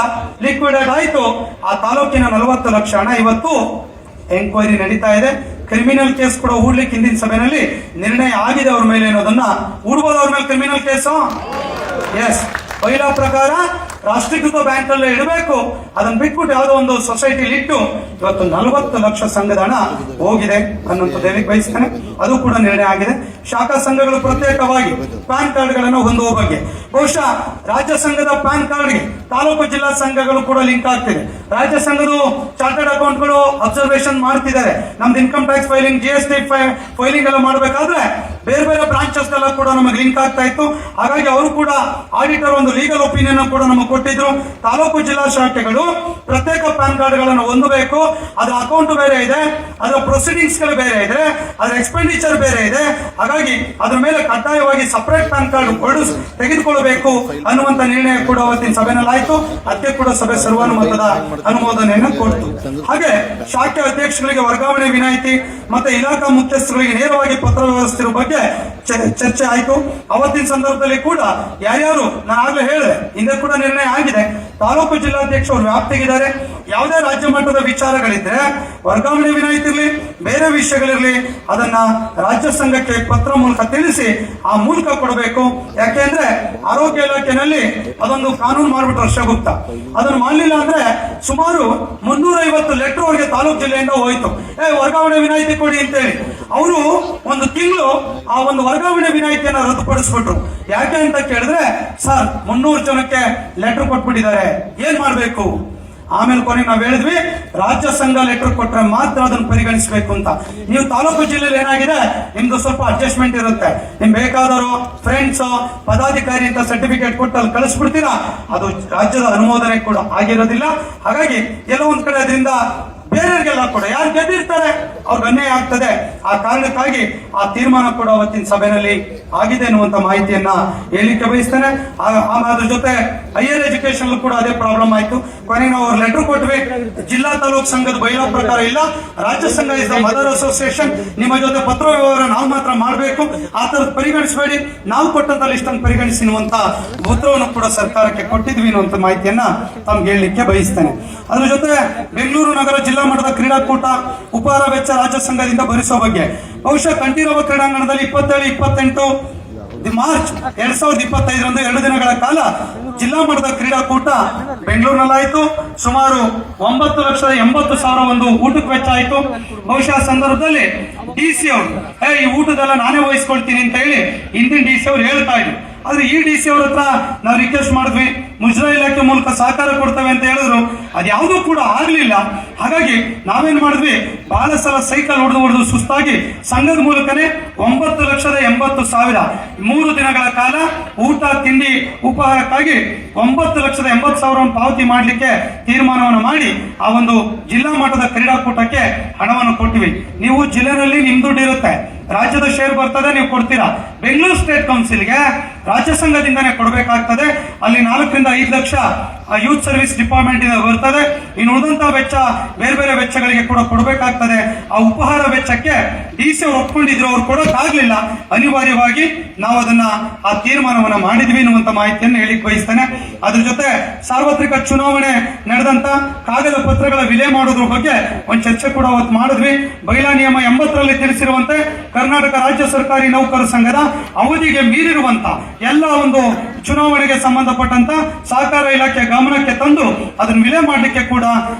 ಲಿಕ್ವಿಡೇಟ್ ಆಯ್ತು. ಆ ತಾಲೂಕಿನ 40 ಲಕ್ಷ ಹಣ ಇವತ್ತು ಎಂಕ್ವೈರಿ ನಡೀತಾ ಇದೆ. ಕ್ರಿಮಿನಲ್ ಕೇಸ್ ಕೂಡ ಹೂಡ್ಲಿಕ್ಕೆ ಹಿಂದಿನ ಸಭೆಯಲ್ಲಿ ನಿರ್ಣಯ ಆಗಿದೆ ಅವ್ರ ಮೇಲೆ ಅನ್ನೋದನ್ನ. ಹೂಡ್ಬೋದು ಅವ್ರ ಮೇಲೆ ಕ್ರಿಮಿನಲ್ ಕೇಸು? ಎಸ್. ಪೈಲ ಪ್ರಕಾರ ರಾಷ್ಟ್ರೀಕೃತ ಬ್ಯಾಂಕ್ ಅಲ್ಲೇ ಇಡಬೇಕು. ಅದನ್ನ ಬಿಟ್ಬಿಟ್ಟು ಯಾವುದೋ ಒಂದು ಸೊಸೈಟಿಲಿ ಇಟ್ಟು ಇವತ್ತು 40 ಲಕ್ಷ ಸಂಘದ ಹಣ ಹೋಗಿದೆ ಅನ್ನುವಂಥದ್ದು ಹೇಳಿಕ್ ಬಯಸ್ತೇನೆ. ಅದು ಕೂಡ ನಿರ್ಣಯ ಆಗಿದೆ. ಶಾಖಾ ಸಂಘಗಳು ಪ್ರತ್ಯೇಕವಾಗಿ ಪ್ಯಾನ್ ಕಾರ್ಡ್ಗಳನ್ನು ಹೊಂದುವ ಬಗ್ಗೆ ಬಹುಶಃ ರಾಜ್ಯ ಸಂಘದ ಪ್ಯಾನ್ ಕಾರ್ಡ್ಗೆ ತಾಲೂಕು ಜಿಲ್ಲಾ ಸಂಘಗಳು ಕೂಡ ಲಿಂಕ್ ಆಗ್ತಿದೆ. ರಾಜ್ಯ ಸಂಘದ ಚಾರ್ಟರ್ಡ್ ಅಕೌಂಟ್ಗಳು ಅಬ್ಸರ್ವೇಷನ್ ಮಾಡ್ತಿದ್ದಾರೆ. ನಮ್ದು income tax filing, GST filing ಎಲ್ಲ ಮಾಡಬೇಕಾದ್ರೆ ಬೇರೆ ಬೇರೆ ಬ್ರಾಂಚಸ್ ಎಲ್ಲ ಕೂಡ ನಮಗೆ ಲಿಂಕ್ ಆಗ್ತಾ ಇತ್ತು. ಹಾಗಾಗಿ ಅವರು ಕೂಡ ಆಡಿಟರ್ ಒಂದು ಲೀಗಲ್ ಒಪಿನಿಯನ್ ಕೂಡ ನಮಗೆ ಕೊಟ್ಟಿದ್ರು. ತಾಲೂಕು ಜಿಲ್ಲಾ ಶಾಖೆಗಳು ಪ್ರತ್ಯೇಕ ಪ್ಯಾನ್ ಕಾರ್ಡ್ಗಳನ್ನು ಹೊಂದಬೇಕು. ಅದರ ಅಕೌಂಟ್ ಬೇರೆ ಇದೆ, ಅದರ ಪ್ರೊಸೀಡಿಂಗ್ಸ್ ಗಳು ಬೇರೆ ಇದೆ, ಅದರ ಎಕ್ಸ್ಪೆಂಡಿಚರ್ ಬೇರೆ ಇದೆ. ಹಾಗಾಗಿ ಅದ್ರ ಮೇಲೆ ಕಡ್ಡಾಯವಾಗಿ ಸಪರೇಟ್ ಪ್ಯಾನ್ ಕಾರ್ಡ್ ತೆಗೆದುಕೊಳ್ಳಬೇಕು ಅನ್ನುವಂತ ನಿರ್ಣಯ ಕೂಡ ಅವತ್ತಿನ ಸಭೆಯಲ್ಲಿ ಆಯಿತು. ಅದಕ್ಕೆ ಕೂಡ ಸಭೆ ಸರ್ವಾನುಮತದ ಅನುಮೋದನೆಯನ್ನು ಕೊಡ್ತು. ಹಾಗೆ ಶಾಖೆ ಅಧ್ಯಕ್ಷರಿಗೆ ವರ್ಗಾವಣೆ ವಿನಾಯಿತಿ ಮತ್ತೆ ಇಲಾಖಾ ಮುಖ್ಯಸ್ಥರಿಗೆ ನೇರವಾಗಿ ಪತ್ರ ವ್ಯವಸ್ಥೆ ಬಗ್ಗೆ ಚರ್ಚೆ ಆಯಿತು. ಅವತ್ತಿನ ಸಂದರ್ಭದಲ್ಲಿ ಕೂಡ ಯಾರ್ಯಾರು ನಾನು ಆಗ್ಲೇ ಹೇಳಿದೆ, ಹಿಂದೆ ಕೂಡ ನಿರ್ಣಯ ಆಗಿದೆ. ತಾಲೂಕು ಜಿಲ್ಲಾಧ್ಯಕ್ಷ ಅವರು ವ್ಯಾಪ್ತಿಗಿದ್ದಾರೆ. ಯಾವುದೇ ರಾಜ್ಯ ಮಟ್ಟದ ವಿಚಾರಗಳಿದ್ರೆ ವರ್ಗಾವಣೆ ವಿನಾಯಿತಿ ಇರಲಿ, ಬೇರೆ ವಿಷಯಗಳಿರಲಿ, ಅದನ್ನ ರಾಜ್ಯ ಸಂಘಕ್ಕೆ ಪತ್ರ ಮೂಲಕ ತಿಳಿಸಿ ಆ ಮೂಲಕ ಕೊಡಬೇಕು. ಯಾಕೆಂದ್ರೆ ಆರೋಗ್ಯ ಇಲಾಖೆನಲ್ಲಿ ಅದೊಂದು ಕಾನೂನು ಮಾಡ್ಬಿಟ್ಟು ವರ್ಷಗುಪ್ತ. ಅದನ್ನು ಮಾಡಲಿಲ್ಲ ಅಂದ್ರೆ ಸುಮಾರು 350 ಲೆಟರ್ ಅವರಿಗೆ ತಾಲೂಕು ಜಿಲ್ಲೆಯಿಂದ ಹೋಯ್ತು, ವರ್ಗಾವಣೆ ವಿನಾಯಿತಿ ಕೊಡಿ ಅಂತೇಳಿ. ಅವರು ಒಂದು ತಿಂಗಳು ಆ ಒಂದು ವರ್ಗಾವಣೆ ವಿನಾಯಿತಿಯನ್ನು ರದ್ದುಪಡಿಸ್ಬಿಟ್ರು. ಯಾಕೆ ಅಂತ ಕೇಳಿದ್ರೆ, ಸರ್ 300 ಜನಕ್ಕೆ ಲೆಟರ್ ಕೊಟ್ಬಿಟ್ಟಿದ್ದಾರೆ, ಏನ್ ಮಾಡ್ಬೇಕು? ಆಮೇಲೆ ಕೊನೆಗೆ ನಾವು ಹೇಳಿದ್ವಿ, ರಾಜ್ಯ ಸಂಘ ಲೆಟರ್ ಕೊಟ್ರೆ ಮಾತ್ರ ಅದನ್ನು ಪರಿಗಣಿಸಬೇಕು ಅಂತ. ನೀವು ತಾಲೂಕು ಜಿಲ್ಲೆಯಲ್ಲಿ ಏನಾಗಿದೆ, ನಿಮ್ದು ಸ್ವಲ್ಪ ಅಡ್ಜಸ್ಟ್ಮೆಂಟ್ ಇರುತ್ತೆ. ನಿಮ್ ಬೇಕಾದವರು ಫ್ರೆಂಡ್ಸ್ ಪದಾಧಿಕಾರಿ ಅಂತ ಸರ್ಟಿಫಿಕೇಟ್ ಕೊಟ್ಟು ಅಲ್ಲಿ ಕಳಿಸ್ಬಿಡ್ತೀರಾ, ಅದು ರಾಜ್ಯದ ಅನುಮೋದನೆ ಕೂಡ ಆಗಿರೋದಿಲ್ಲ. ಹಾಗಾಗಿ ಎಲ್ಲ ಒಂದ್ ಕಡೆ ಅದರಿಂದ ಬೇರೆಯವರಿಗೆಲ್ಲ ಕೂಡ ಯಾರು ಗೆದ್ದಿರ್ತಾರೆ ಅವ್ರಿಗೆ ಅನ್ಯಾಯ ಆಗ್ತದೆ. ಆ ಕಾರಣಕ್ಕಾಗಿ ಆ ತೀರ್ಮಾನ ಕೂಡ ಅವತ್ತಿನ ಸಭೆಯಲ್ಲಿ ಆಗಿದೆ ಅನ್ನುವಂತ ಮಾಹಿತಿಯನ್ನ ಹೇಳಿಕೆ ಬಯಸ್ತೇನೆ. ಅದ್ರ ಜೊತೆ ಹೈಯರ್ ಎಜುಕೇಶನ್ ಕೂಡ ಅದೇ ಪ್ರಾಬ್ಲಮ್ ಆಯ್ತು. ಕೊನೆಗೆ ನಾವು ಅವ್ರ ಲೆಟರ್ ಕೊಟ್ವಿ, ಜಿಲ್ಲಾ ತಾಲೂಕು ಸಂಘದ ಬೈಲಾ ಪ್ರಕಾರ ಇಲ್ಲ, ರಾಜ್ಯ ಸಂಘ ಇಸ್ ದ ಮದರ್ ಅಸೋಸಿಯೇಷನ್, ನಿಮ್ಮ ಜೊತೆ ಪತ್ರ ವ್ಯವಹಾರ ನಾವು ಮಾತ್ರ ಮಾಡಬೇಕು, ಆ ತರದ್ ಪರಿಗಣಿಸಬೇಡಿ, ನಾವು ಕೊಟ್ಟಂತ ಲಿಸ್ಟ್ ಅನ್ನು ಪರಿಗಣಿಸಿ ಅನ್ನುವಂತ ಉತ್ತರವನ್ನು ಕೂಡ ಸರ್ಕಾರಕ್ಕೆ ಕೊಟ್ಟಿದ್ವಿ ಅನ್ನುವಂತ ಮಾಹಿತಿಯನ್ನ ತಮ್ಗೆ ಹೇಳಲಿಕ್ಕೆ ಬಯಸ್ತೇನೆ. ಅದ್ರ ಜೊತೆ ಬೆಂಗಳೂರು ನಗರ ಜಿಲ್ಲಾ ಮಟ್ಟದ ಕ್ರೀಡಾಕೂಟ ಉಪಹಾರ ವೆಚ್ಚ ರಾಜ್ಯ ಸಂಘದಿಂದ ಭರಿಸುವ ಬಗ್ಗೆ ಬಹುಶಃ ಕಂಠೀರವ ಕ್ರೀಡಾಂಗಣದಲ್ಲಿ 27-28 ಮಾರ್ಚ್ 2025 2 ದಿನಗಳ ಕಾಲ ಜಿಲ್ಲಾ ಮಟ್ಟದ ಕ್ರೀಡಾಕೂಟ ಬೆಂಗಳೂರಿನಲ್ಲಾಯಿತು. ಸುಮಾರು 9,80,000 ಒಂದು ಊಟಕ್ಕೆ ವೆಚ್ಚ ಆಯಿತು. ಬಹುಶಃ ಸಂದರ್ಭದಲ್ಲಿ DC ಅವರು ಈ ಊಟದೆಲ್ಲ ನಾನೇ ವಹಿಸ್ಕೊಳ್ತೀನಿ ಅಂತ ಹೇಳಿ ಹಿಂದಿನ DC ಅವರು ಹೇಳ್ತಾ ಇದ್ರು. ಆದ್ರೆ ಈ ಡಿ ಸಿ ಅವ್ರ ಹತ್ರ ನಾವು ರಿಕ್ವೆಸ್ಟ್ ಮಾಡಿದ್ವಿ, ಮುಜರಾಯಿ ಇಲಾಖೆ ಮೂಲಕ ಸಹಕಾರ ಕೊಡ್ತೇವೆ ಅಂತ ಹೇಳಿದ್ರು. ಅದ್ಯಾವುದೂ ಕೂಡ ಆಗ್ಲಿಲ್ಲ. ಹಾಗಾಗಿ ನಾವೇನ್ ಮಾಡಿದ್ವಿ, ಬಹಳ ಸಲ ಸೈಕಲ್ ಹೊಡೆದು ಸುಸ್ತಾಗಿ ಸಂಘದ ಮೂಲಕನೇ 9,80,000 3 ದಿನಗಳ ಕಾಲ ಊಟ ತಿಂಡಿ ಉಪಹಾರಕ್ಕಾಗಿ 9,80,000 ಪಾವತಿ ಮಾಡಲಿಕ್ಕೆ ತೀರ್ಮಾನವನ್ನು ಮಾಡಿ ಆ ಒಂದು ಜಿಲ್ಲಾ ಮಟ್ಟದ ಕ್ರೀಡಾಕೂಟಕ್ಕೆ ಹಣವನ್ನು ಕೊಟ್ಟಿವಿ. ನೀವು ಜಿಲ್ಲೆನಲ್ಲಿ ನಿಮ್ ದುಡ್ಡು ಇರುತ್ತೆ, ರಾಜ್ಯದ ಶೇರ್ ಬರ್ತದೆ, ನೀವು ಕೊಡ್ತೀರಾ. ಬೆಂಗಳೂರು ಸ್ಟೇಟ್ ಕೌನ್ಸಿಲ್ಗೆ ರಾಜ್ಯ ಸಂಘದಿಂದನೇ ಕೊಡಬೇಕಾಗ್ತದೆ. ಅಲ್ಲಿ 4 ರಿಂದ 5 ಲಕ್ಷ ಯೂತ್ ಸರ್ವಿಸ್ ಡಿಪಾರ್ಟ್ಮೆಂಟ್ ಇಂದ ಬರ್ತದೆ. ಇನ್ನು ಉಳಿದಂತಹ ವೆಚ್ಚ ಬೇರೆ ಬೇರೆ ವೆಚ್ಚಗಳಿಗೆ ಕೂಡ ಕೊಡಬೇಕಾಗ್ತದೆ. ಆ ಉಪಹಾರ ವೆಚ್ಚಕ್ಕೆ ಡಿ ಸಿ ಅವರು ಒಪ್ಕೊಂಡಿದ್ರು, ಅವ್ರು ಕೊಡೋಕ್ಕಾಗ್ಲಿಲ್ಲ. ಅನಿವಾರ್ಯವಾಗಿ ನಾವು ಅದನ್ನ ಆ ತೀರ್ಮಾನವನ್ನ ಮಾಡಿದ್ವಿ ಎನ್ನುವಂತ ಮಾಹಿತಿಯನ್ನು ಹೇಳಿಕ್ ಬಯಸ್ತೇನೆ. ಅದ್ರ ಜೊತೆ ಸಾರ್ವತ್ರಿಕ ಚುನಾವಣೆ ನಡೆದಂತ ಕಾಗದ ಪತ್ರಗಳ ವಿಲೆ ಮಾಡೋದ್ರ ಬಗ್ಗೆ ಒಂದು ಚರ್ಚೆ ಕೂಡ ಅವತ್ತು ಮಾಡಿದ್ವಿ. ಬೈಲಾ ನಿಯಮ 80ರಲ್ಲಿ ತಿಳಿಸಿರುವಂತೆ ಕರ್ನಾಟಕ ರಾಜ್ಯ ಸರ್ಕಾರಿ ನೌಕರ ಸಂಘದ ಅವಧಿಗೆ ಮೀರಿರುವಂತ ಎಲ್ಲ ಒಂದು ಚುನಾವಣೆಗೆ ಸಂಬಂಧಪಟ್ಟಂತ ಸಹಕಾರ ಇಲಾಖೆ ಗಮನಕ್ಕೆ ತಂದು ಅದನ್ನು ವಿಲೆ ಮಾಡಲಿಕ್ಕೆ ಕೂಡ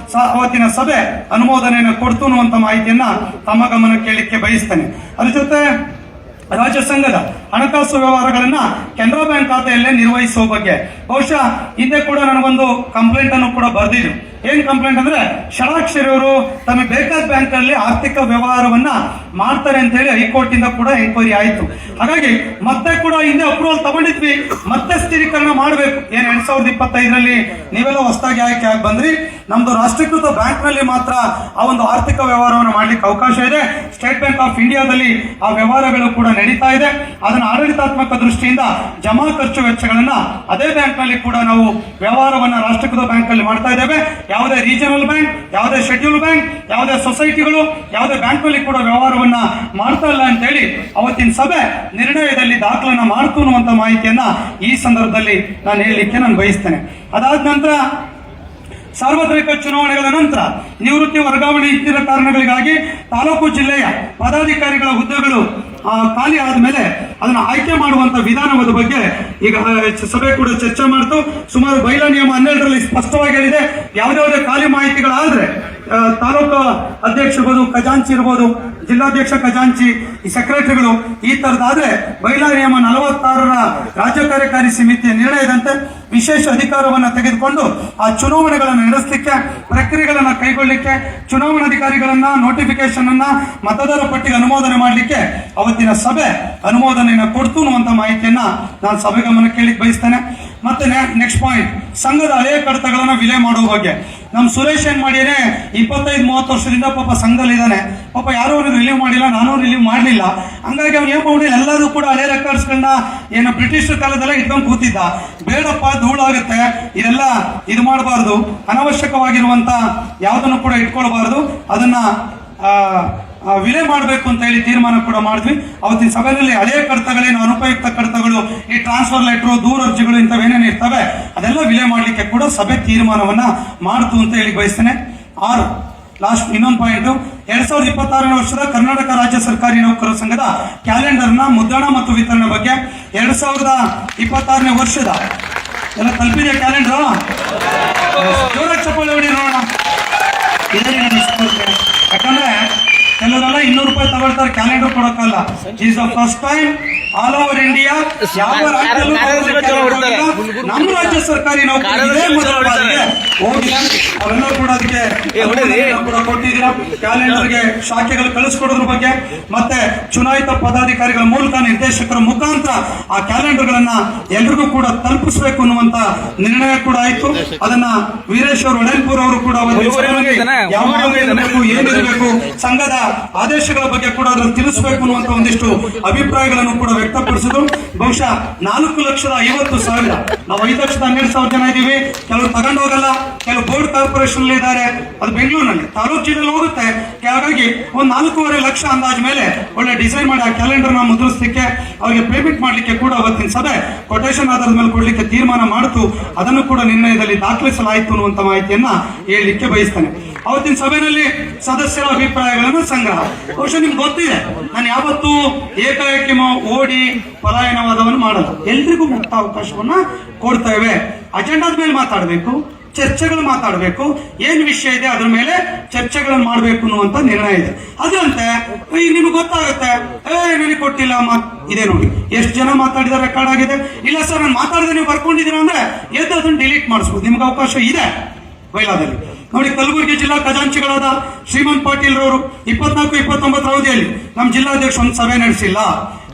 ಅವತ್ತಿನ ಸಭೆ ಅನುಮೋದನೆಯನ್ನು ಕೊಡ್ತು ಅನ್ನುವಂತ ಮಾಹಿತಿಯನ್ನ ತಮ್ಮ ಗಮನಕ್ಕೆ ಕೇಳಲಿಕ್ಕೆ ಬಯಸ್ತೇನೆ. ಅದ್ರ ಜೊತೆ ರಾಜ್ಯ ಸಂಘದ ಹಣಕಾಸು ವ್ಯವಹಾರಗಳನ್ನ ಕೆನರಾ ಬ್ಯಾಂಕ್ ಖಾತೆಯಲ್ಲೇ ನಿರ್ವಹಿಸುವ ಬಗ್ಗೆ ಬಹುಶಃ ಹಿಂದೆ ಕೂಡ ನನಗೊಂದು ಕಂಪ್ಲೇಂಟ್ ಅನ್ನು ಕೂಡ ಬರೆದಿದ್ರು. ಏನ್ ಕಂಪ್ಲೇಂಟ್ ಅಂದ್ರೆ, ಷಡಾಕ್ಷರಿ ಅವರು ತಮಗೆ ಬೇಕಾದ ಬ್ಯಾಂಕ್ ಅಲ್ಲಿ ಆರ್ಥಿಕ ವ್ಯವಹಾರವನ್ನ ಮಾಡ್ತಾರೆ ಅಂತ ಹೇಳಿ ಹೈಕೋರ್ಟ್ ಇಂದ ಕೂಡ ಎಂಕ್ವೈರಿ ಆಯಿತು. ಹಾಗಾಗಿ ಮತ್ತೆ ಕೂಡ ಹಿಂದೆ ಅಪ್ರೂವಲ್ ತಗೊಂಡಿದ್ವಿ, ಮತ್ತೆ ಸ್ಥಿರೀಕರಣ ಮಾಡಬೇಕು. ಏನ್ 2025ರಲ್ಲಿ ನೀವೆಲ್ಲ ಹೊಸದಾಗಿ ಆಯ್ಕೆ ಆಗಿ ಬಂದ್ರಿ, ನಮ್ದು ರಾಷ್ಟ್ರೀಕೃತ ಬ್ಯಾಂಕ್ ನಲ್ಲಿ ಮಾತ್ರ ಆ ಒಂದು ಆರ್ಥಿಕ ವ್ಯವಹಾರವನ್ನು ಮಾಡ್ಲಿಕ್ಕೆ ಅವಕಾಶ ಇದೆ. ಸ್ಟೇಟ್ ಬ್ಯಾಂಕ್ ಆಫ್ ಇಂಡಿಯಾದಲ್ಲಿ ಆ ವ್ಯವಹಾರಗಳು ಕೂಡ ನಡೀತಾ ಇದೆ. ಅದನ್ನ ಆಡಳಿತಾತ್ಮಕ ದೃಷ್ಟಿಯಿಂದ ಜಮಾ ಖರ್ಚು ವೆಚ್ಚಗಳನ್ನ ಅದೇ ಬ್ಯಾಂಕ್ ನಲ್ಲಿ ಕೂಡ ನಾವು ವ್ಯವಹಾರವನ್ನ ರಾಷ್ಟ್ರೀಕೃತ ಬ್ಯಾಂಕ್ ಅಲ್ಲಿ ಮಾಡ್ತಾ ಇದ್ದೇವೆ. ಯಾವುದೇ ರೀಜನಲ್ ಬ್ಯಾಂಕ್, ಯಾವುದೇ ಶೆಡ್ಯೂಲ್ ಬ್ಯಾಂಕ್, ಯಾವುದೇ ಸೊಸೈಟಿಗಳು, ಯಾವುದೇ ಬ್ಯಾಂಕ್ ನಲ್ಲಿ ಕೂಡ ವ್ಯವಹಾರವನ್ನ ಮಾಡ್ತಾ ಇಲ್ಲ ಅಂತ ಹೇಳಿ ಅವತ್ತಿನ ಸಭೆ ನಿರ್ಣಯದಲ್ಲಿ ದಾಖಲನ್ನ ಮಾಡ್ತು ಅನ್ನುವಂತ ಮಾಹಿತಿಯನ್ನ ಈ ಸಂದರ್ಭದಲ್ಲಿ ನಾನು ಹೇಳಲಿಕ್ಕೆ ನಾನು ಬಯಸ್ತೇನೆ. ಅದಾದ ನಂತರ ಸಾರ್ವತ್ರಿಕ ಚುನಾವಣೆಗಳ ನಂತರ ನಿವೃತ್ತಿ ವರ್ಗಾವಣೆ ಇತರ ಕಾರಣಗಳಿಗಾಗಿ ತಾಲೂಕು ಜಿಲ್ಲೆಯ ಪದಾಧಿಕಾರಿಗಳ ಹುದ್ದೆಗಳು ಖಾಲಿ ಆದ್ಮೇಲೆ ಅದನ್ನ ಆಯ್ಕೆ ಮಾಡುವಂತ ವಿಧಾನದ ಬಗ್ಗೆ ಈಗ ಸಭೆ ಕೂಡ ಚರ್ಚೆ ಮಾಡ್ತು. ಸುಮಾರು ಬೈಲಾ ನಿಯಮ 12ರಲ್ಲಿ ಸ್ಪಷ್ಟವಾಗಿ ಹೇಳಿದೆ, ಯಾವುದೇ ಖಾಲಿ ಮಾಹಿತಿಗಳಾದ್ರೆ ತಾಲೂಕು ಅಧ್ಯಕ್ಷ ಇರ್ಬೋದು, ಖಜಾಂಚಿ ಇರ್ಬೋದು, ಜಿಲ್ಲಾಧ್ಯಕ್ಷ ಖಜಾಂಚಿ, ಈ ಸೆಕ್ರೆಟರಿಗಳು ಈ ತರದಾದ್ರೆ ಬೈಲಾ ನಿಯಮ 46ರ ರಾಜ್ಯ ಕಾರ್ಯಕಾರಿ ಸಮಿತಿಯ ನಿರ್ಣಯದಂತೆ ವಿಶೇಷ ಅಧಿಕಾರವನ್ನ ತೆಗೆದುಕೊಂಡು ಆ ಚುನಾವಣೆಗಳನ್ನು ನಡೆಸಲಿಕ್ಕೆ, ಪ್ರಕ್ರಿಯೆಗಳನ್ನ ಕೈಗೊಳ್ಳಲಿಕ್ಕೆ, ಚುನಾವಣಾಧಿಕಾರಿಗಳನ್ನ ನೋಟಿಫಿಕೇಶನ್ ಅನ್ನ ಮತದಾರ ಪಟ್ಟಿಗೆ ಅನುಮೋದನೆ ಮಾಡಲಿಕ್ಕೆ ಅವತ್ತಿನ ಸಭೆ ಅನುಮೋದನೆಯನ್ನು ಕೊಡ್ತು ಅನ್ನುವಂತ ಮಾಹಿತಿಯನ್ನ ನಾನು ಸಭೆ ಗಮನಕ್ಕೆ ಕೇಳಲಿಕ್ಕೆ ಬಯಸ್ತೇನೆ. ಮತ್ತೆ ನೆಕ್ಸ್ಟ್ ಪಾಯಿಂಟ್, ಸಂಘದ ಹಳೆಯ ಕಡತಗಳನ್ನ ವಿಲೆ ಮಾಡುವ ಬಗ್ಗೆ ನಮ್ ಸುರೇಶ್ ಏನ್ ಮಾಡಿದ್ರೆ 25-30 ವರ್ಷದಿಂದ ಪಾಪ ಸಂಘದಲ್ಲಿದ್ದಾನೆ. ಪಾಪ ಯಾರು ಅವನು ರಿಲೀವ್ ಮಾಡಿಲ್ಲ, ನಾನು ರಿಲೀವ್ ಮಾಡಲಿಲ್ಲ. ಹಂಗಾಗಿ ಅವ್ನು ಏನ್ ಮಾಡಿ ಎಲ್ಲರೂ ಕೂಡ ಹಳೆ ರೆಕಾರ್ಡ್ಸ್ಗಳನ್ನ ಏನು ಬ್ರಿಟಿಷ್ ಕಾಲದಲ್ಲೇ ಇಟ್ಕೊಂಡು ಕೂತಿದ್ದ. ಬೇಡಪ್ಪ, ಧೂಳಾಗುತ್ತೆ, ಇದೆಲ್ಲ ಇದು ಮಾಡಬಾರ್ದು, ಅನವಶ್ಯಕವಾಗಿರುವಂತ ಯಾವುದನ್ನು ಕೂಡ ಇಟ್ಕೊಳ್ಬಾರ್ದು, ಅದನ್ನ ವಿಲೆ ಮಾಡಬೇಕು ಅಂತ ಹೇಳಿ ತೀರ್ಮಾನ ಕೂಡ ಮಾಡಿದ್ವಿ. ಅವತ್ತಿನ ಸಭೆಯಲ್ಲಿ ಹಳೆಯ ಕಡತಗಳೇನು ಅನುಪಯುಕ್ತ ಕಡತಗಳು, ಈ ಟ್ರಾನ್ಸ್ಫರ್ ಲೆಟರ್, ದೂರ ಅರ್ಜಿಗಳು ಇಂಥವೇನೇನು ಇರ್ತವೆ ಅದೆಲ್ಲ ವಿಲೆ ಮಾಡಲಿಕ್ಕೆ ಕೂಡ ಸಭೆ ತೀರ್ಮಾನವನ್ನ ಮಾಡ್ತು ಅಂತ ಹೇಳಿ ಬಯಸ್ತೇನೆ. 6 ಲಾಸ್ಟ್ ಇನ್ನೊಂದು ಪಾಯಿಂಟ್, 2026ನೇ ವರ್ಷದ ಕರ್ನಾಟಕ ರಾಜ್ಯ ಸರ್ಕಾರಿ ನೌಕರರ ಸಂಘದ ಕ್ಯಾಲೆಂಡರ್ನ ಮುದ್ರಣ ಮತ್ತು ವಿತರಣೆ ಬಗ್ಗೆ 2026ನೇ ವರ್ಷದ ಎಲ್ಲ ತಲುಪಿದೆ ಕ್ಯಾಲೆಂಡರ್. ಜೋರಾಗಿ ಚಪ್ಪಾಳೆ ಹೊಡಿ ನೋಡೋಣ. ಯಾಕಂದ್ರೆ ಕೆಲವರೆಲ್ಲ 200 ರೂಪಾಯಿ ತಗೊಳ್ತಾರೆ, ಕ್ಯಾಲೆಂಡರ್ ಕೊಡಕ್ಕಲ್ಲ. Is the first time all over India ಯಾವ ರಾಜ್ಯದಲ್ಲೂ ನಮ್ಮ ರಾಜ್ಯ ಸರ್ಕಾರಿ ನೌಕರರಿಗೆ ಮೊದಲ ಬಾರಿಗೆ ಹೋಗಿ ಅವರೆಲ್ಲರೂ ಕೂಡ ಅದಕ್ಕೆ ಕೂಡ ಕೊಟ್ಟಿದ್ದೀರಾ. ಕ್ಯಾಲೆಂಡರ್ಗೆ ಶಾಖೆಗಳು ಕಳಿಸ್ಕೊಡೋದ್ರ ಬಗ್ಗೆ ಮತ್ತೆ ಚುನಾಯಿತ ಪದಾಧಿಕಾರಿಗಳ ಮೂಲಕ, ನಿರ್ದೇಶಕರ ಮುಖಾಂತರ ಆ ಕ್ಯಾಲೆಂಡರ್ಗಳನ್ನ ಎಲ್ರಿಗೂ ಕೂಡ ತಲುಪಿಸಬೇಕು ಅನ್ನುವಂತ ನಿರ್ಣಯ ಕೂಡ ಆಯ್ತು. ಅದನ್ನ ವೀರೇಶ್ವರ್ ಒಡೆನ್ಪುರ್ ಅವರು ಕೂಡ ಏನಿರಬೇಕು, ಸಂಘದ ಆದೇಶಗಳ ಬಗ್ಗೆ ಕೂಡ ಅದನ್ನು ತಿಳಿಸಬೇಕು ಅನ್ನುವಂತ ಒಂದಿಷ್ಟು ಅಭಿಪ್ರಾಯಗಳನ್ನು ಕೂಡ ವ್ಯಕ್ತಪಡಿಸಿದ್ರು. ಬಹುಶಃ 4,50,000 ನಾವು 5,12,000 ಜನ ಇದ್ದೀವಿ. ಕೆಲವರು ತಗೊಂಡು ಹೋಗಲ್ಲ, ಕೆಲವು ಬೋರ್ಡ್ ಕಾರ್ಪೊರೇಷನ್ ಇದ್ದಾರೆ, ಅದು ಬೆಂಗಳೂರಿನಲ್ಲಿ, ತಾಲೂಕು ಜಿಲ್ಲೆಯಲ್ಲಿ ಹೋಗುತ್ತೆ. ಹಾಗಾಗಿ ಒಂದು 4.5 ಲಕ್ಷ ಅಂದಾಜ್ ಮೇಲೆ ಒಳ್ಳೆ ಡಿಸೈನ್ ಮಾಡಿ ಆ ಕ್ಯಾಲೆಂಡರ್ ನ ಮುದ್ರಿಸಲಿಕ್ಕೆ, ಅವರಿಗೆ ಪೇಮೆಂಟ್ ಮಾಡಲಿಕ್ಕೆ ಕೂಡ ಅವತ್ತಿನ ಸಭೆ ಕೊಟೇಶನ್ ಆಧಾರದ ಮೇಲೆ ಕೊಡ್ಲಿಕ್ಕೆ ತೀರ್ಮಾನ ಮಾಡಿತು. ಅದನ್ನು ಕೂಡ ನಿರ್ಣಯದಲ್ಲಿ ದಾಖಲಿಸಲಾಯಿತು ಅನ್ನುವಂತ ಮಾಹಿತಿಯನ್ನ ಹೇಳಲಿಕ್ಕೆ ಬಯಸ್ತೇನೆ. ಅವತ್ತಿನ ಸಭೆಯಲ್ಲಿ ಸದಸ್ಯರ ಅಭಿಪ್ರಾಯಗಳನ್ನು ಸಂಗ್ರಹ. ಬಹುಶಃ ನಿಮ್ಗೆ ಗೊತ್ತಿದೆ, ನಾನು ಯಾವತ್ತೂ ಏಕಾಏಕಿ ಓಡಿ ಪಲಾಯನವಾದವನ್ನು ಮಾಡಲ್ಲ. ಎಲ್ರಿಗೂ ಮುಕ್ತ ಅವಕಾಶವನ್ನ ಕೊಡ್ತೇವೆ. ಅಜೆಂಡಾದ ಮೇಲೆ ಮಾತಾಡಬೇಕು, ಚರ್ಚೆಗಳು ಮಾತಾಡಬೇಕು, ಏನ್ ವಿಷಯ ಇದೆ ಅದ್ರ ಮೇಲೆ ಚರ್ಚೆಗಳನ್ನು ಮಾಡಬೇಕು ಅನ್ನುವಂತ ನಿರ್ಣಯ ಇದೆ. ಅದರಂತೆ ಈಗ ನಿಮ್ಗೆ ಗೊತ್ತಾಗುತ್ತೆ, ನನಗೆ ಕೊಟ್ಟಿಲ್ಲ ಇದೆ ನೋಡಿ, ಎಷ್ಟು ಜನ ಮಾತಾಡಿದ ರೆಕಾರ್ಡ್ ಆಗಿದೆ. ಇಲ್ಲ ಸರ್ ನಾನು ಮಾತಾಡಿದ್ರೆ ನೀವು ಬರ್ಕೊಂಡಿದ್ದೀರಾ ಅಂದ್ರೆ ಎದ್ದು ಅದನ್ನು ಡಿಲೀಟ್ ಮಾಡಿಸ್ಬೋದು, ನಿಮ್ಗೆ ಅವಕಾಶ ಇದೆ ಬೈಲಾದಲ್ಲಿ. ನೋಡಿ, ಕಲಬುರಗಿ ಜಿಲ್ಲಾ ಖಜಾಂಚಿಗಳಾದ ಶ್ರೀಮಂತ್ ಪಾಟೀಲ್ ರವರು 24-29 ಅವಧಿಯಲ್ಲಿ ನಮ್ಮ ಜಿಲ್ಲಾಧ್ಯಕ್ಷ ಒಂದು ಸಭೆ ನಡೆಸಿಲ್ಲ.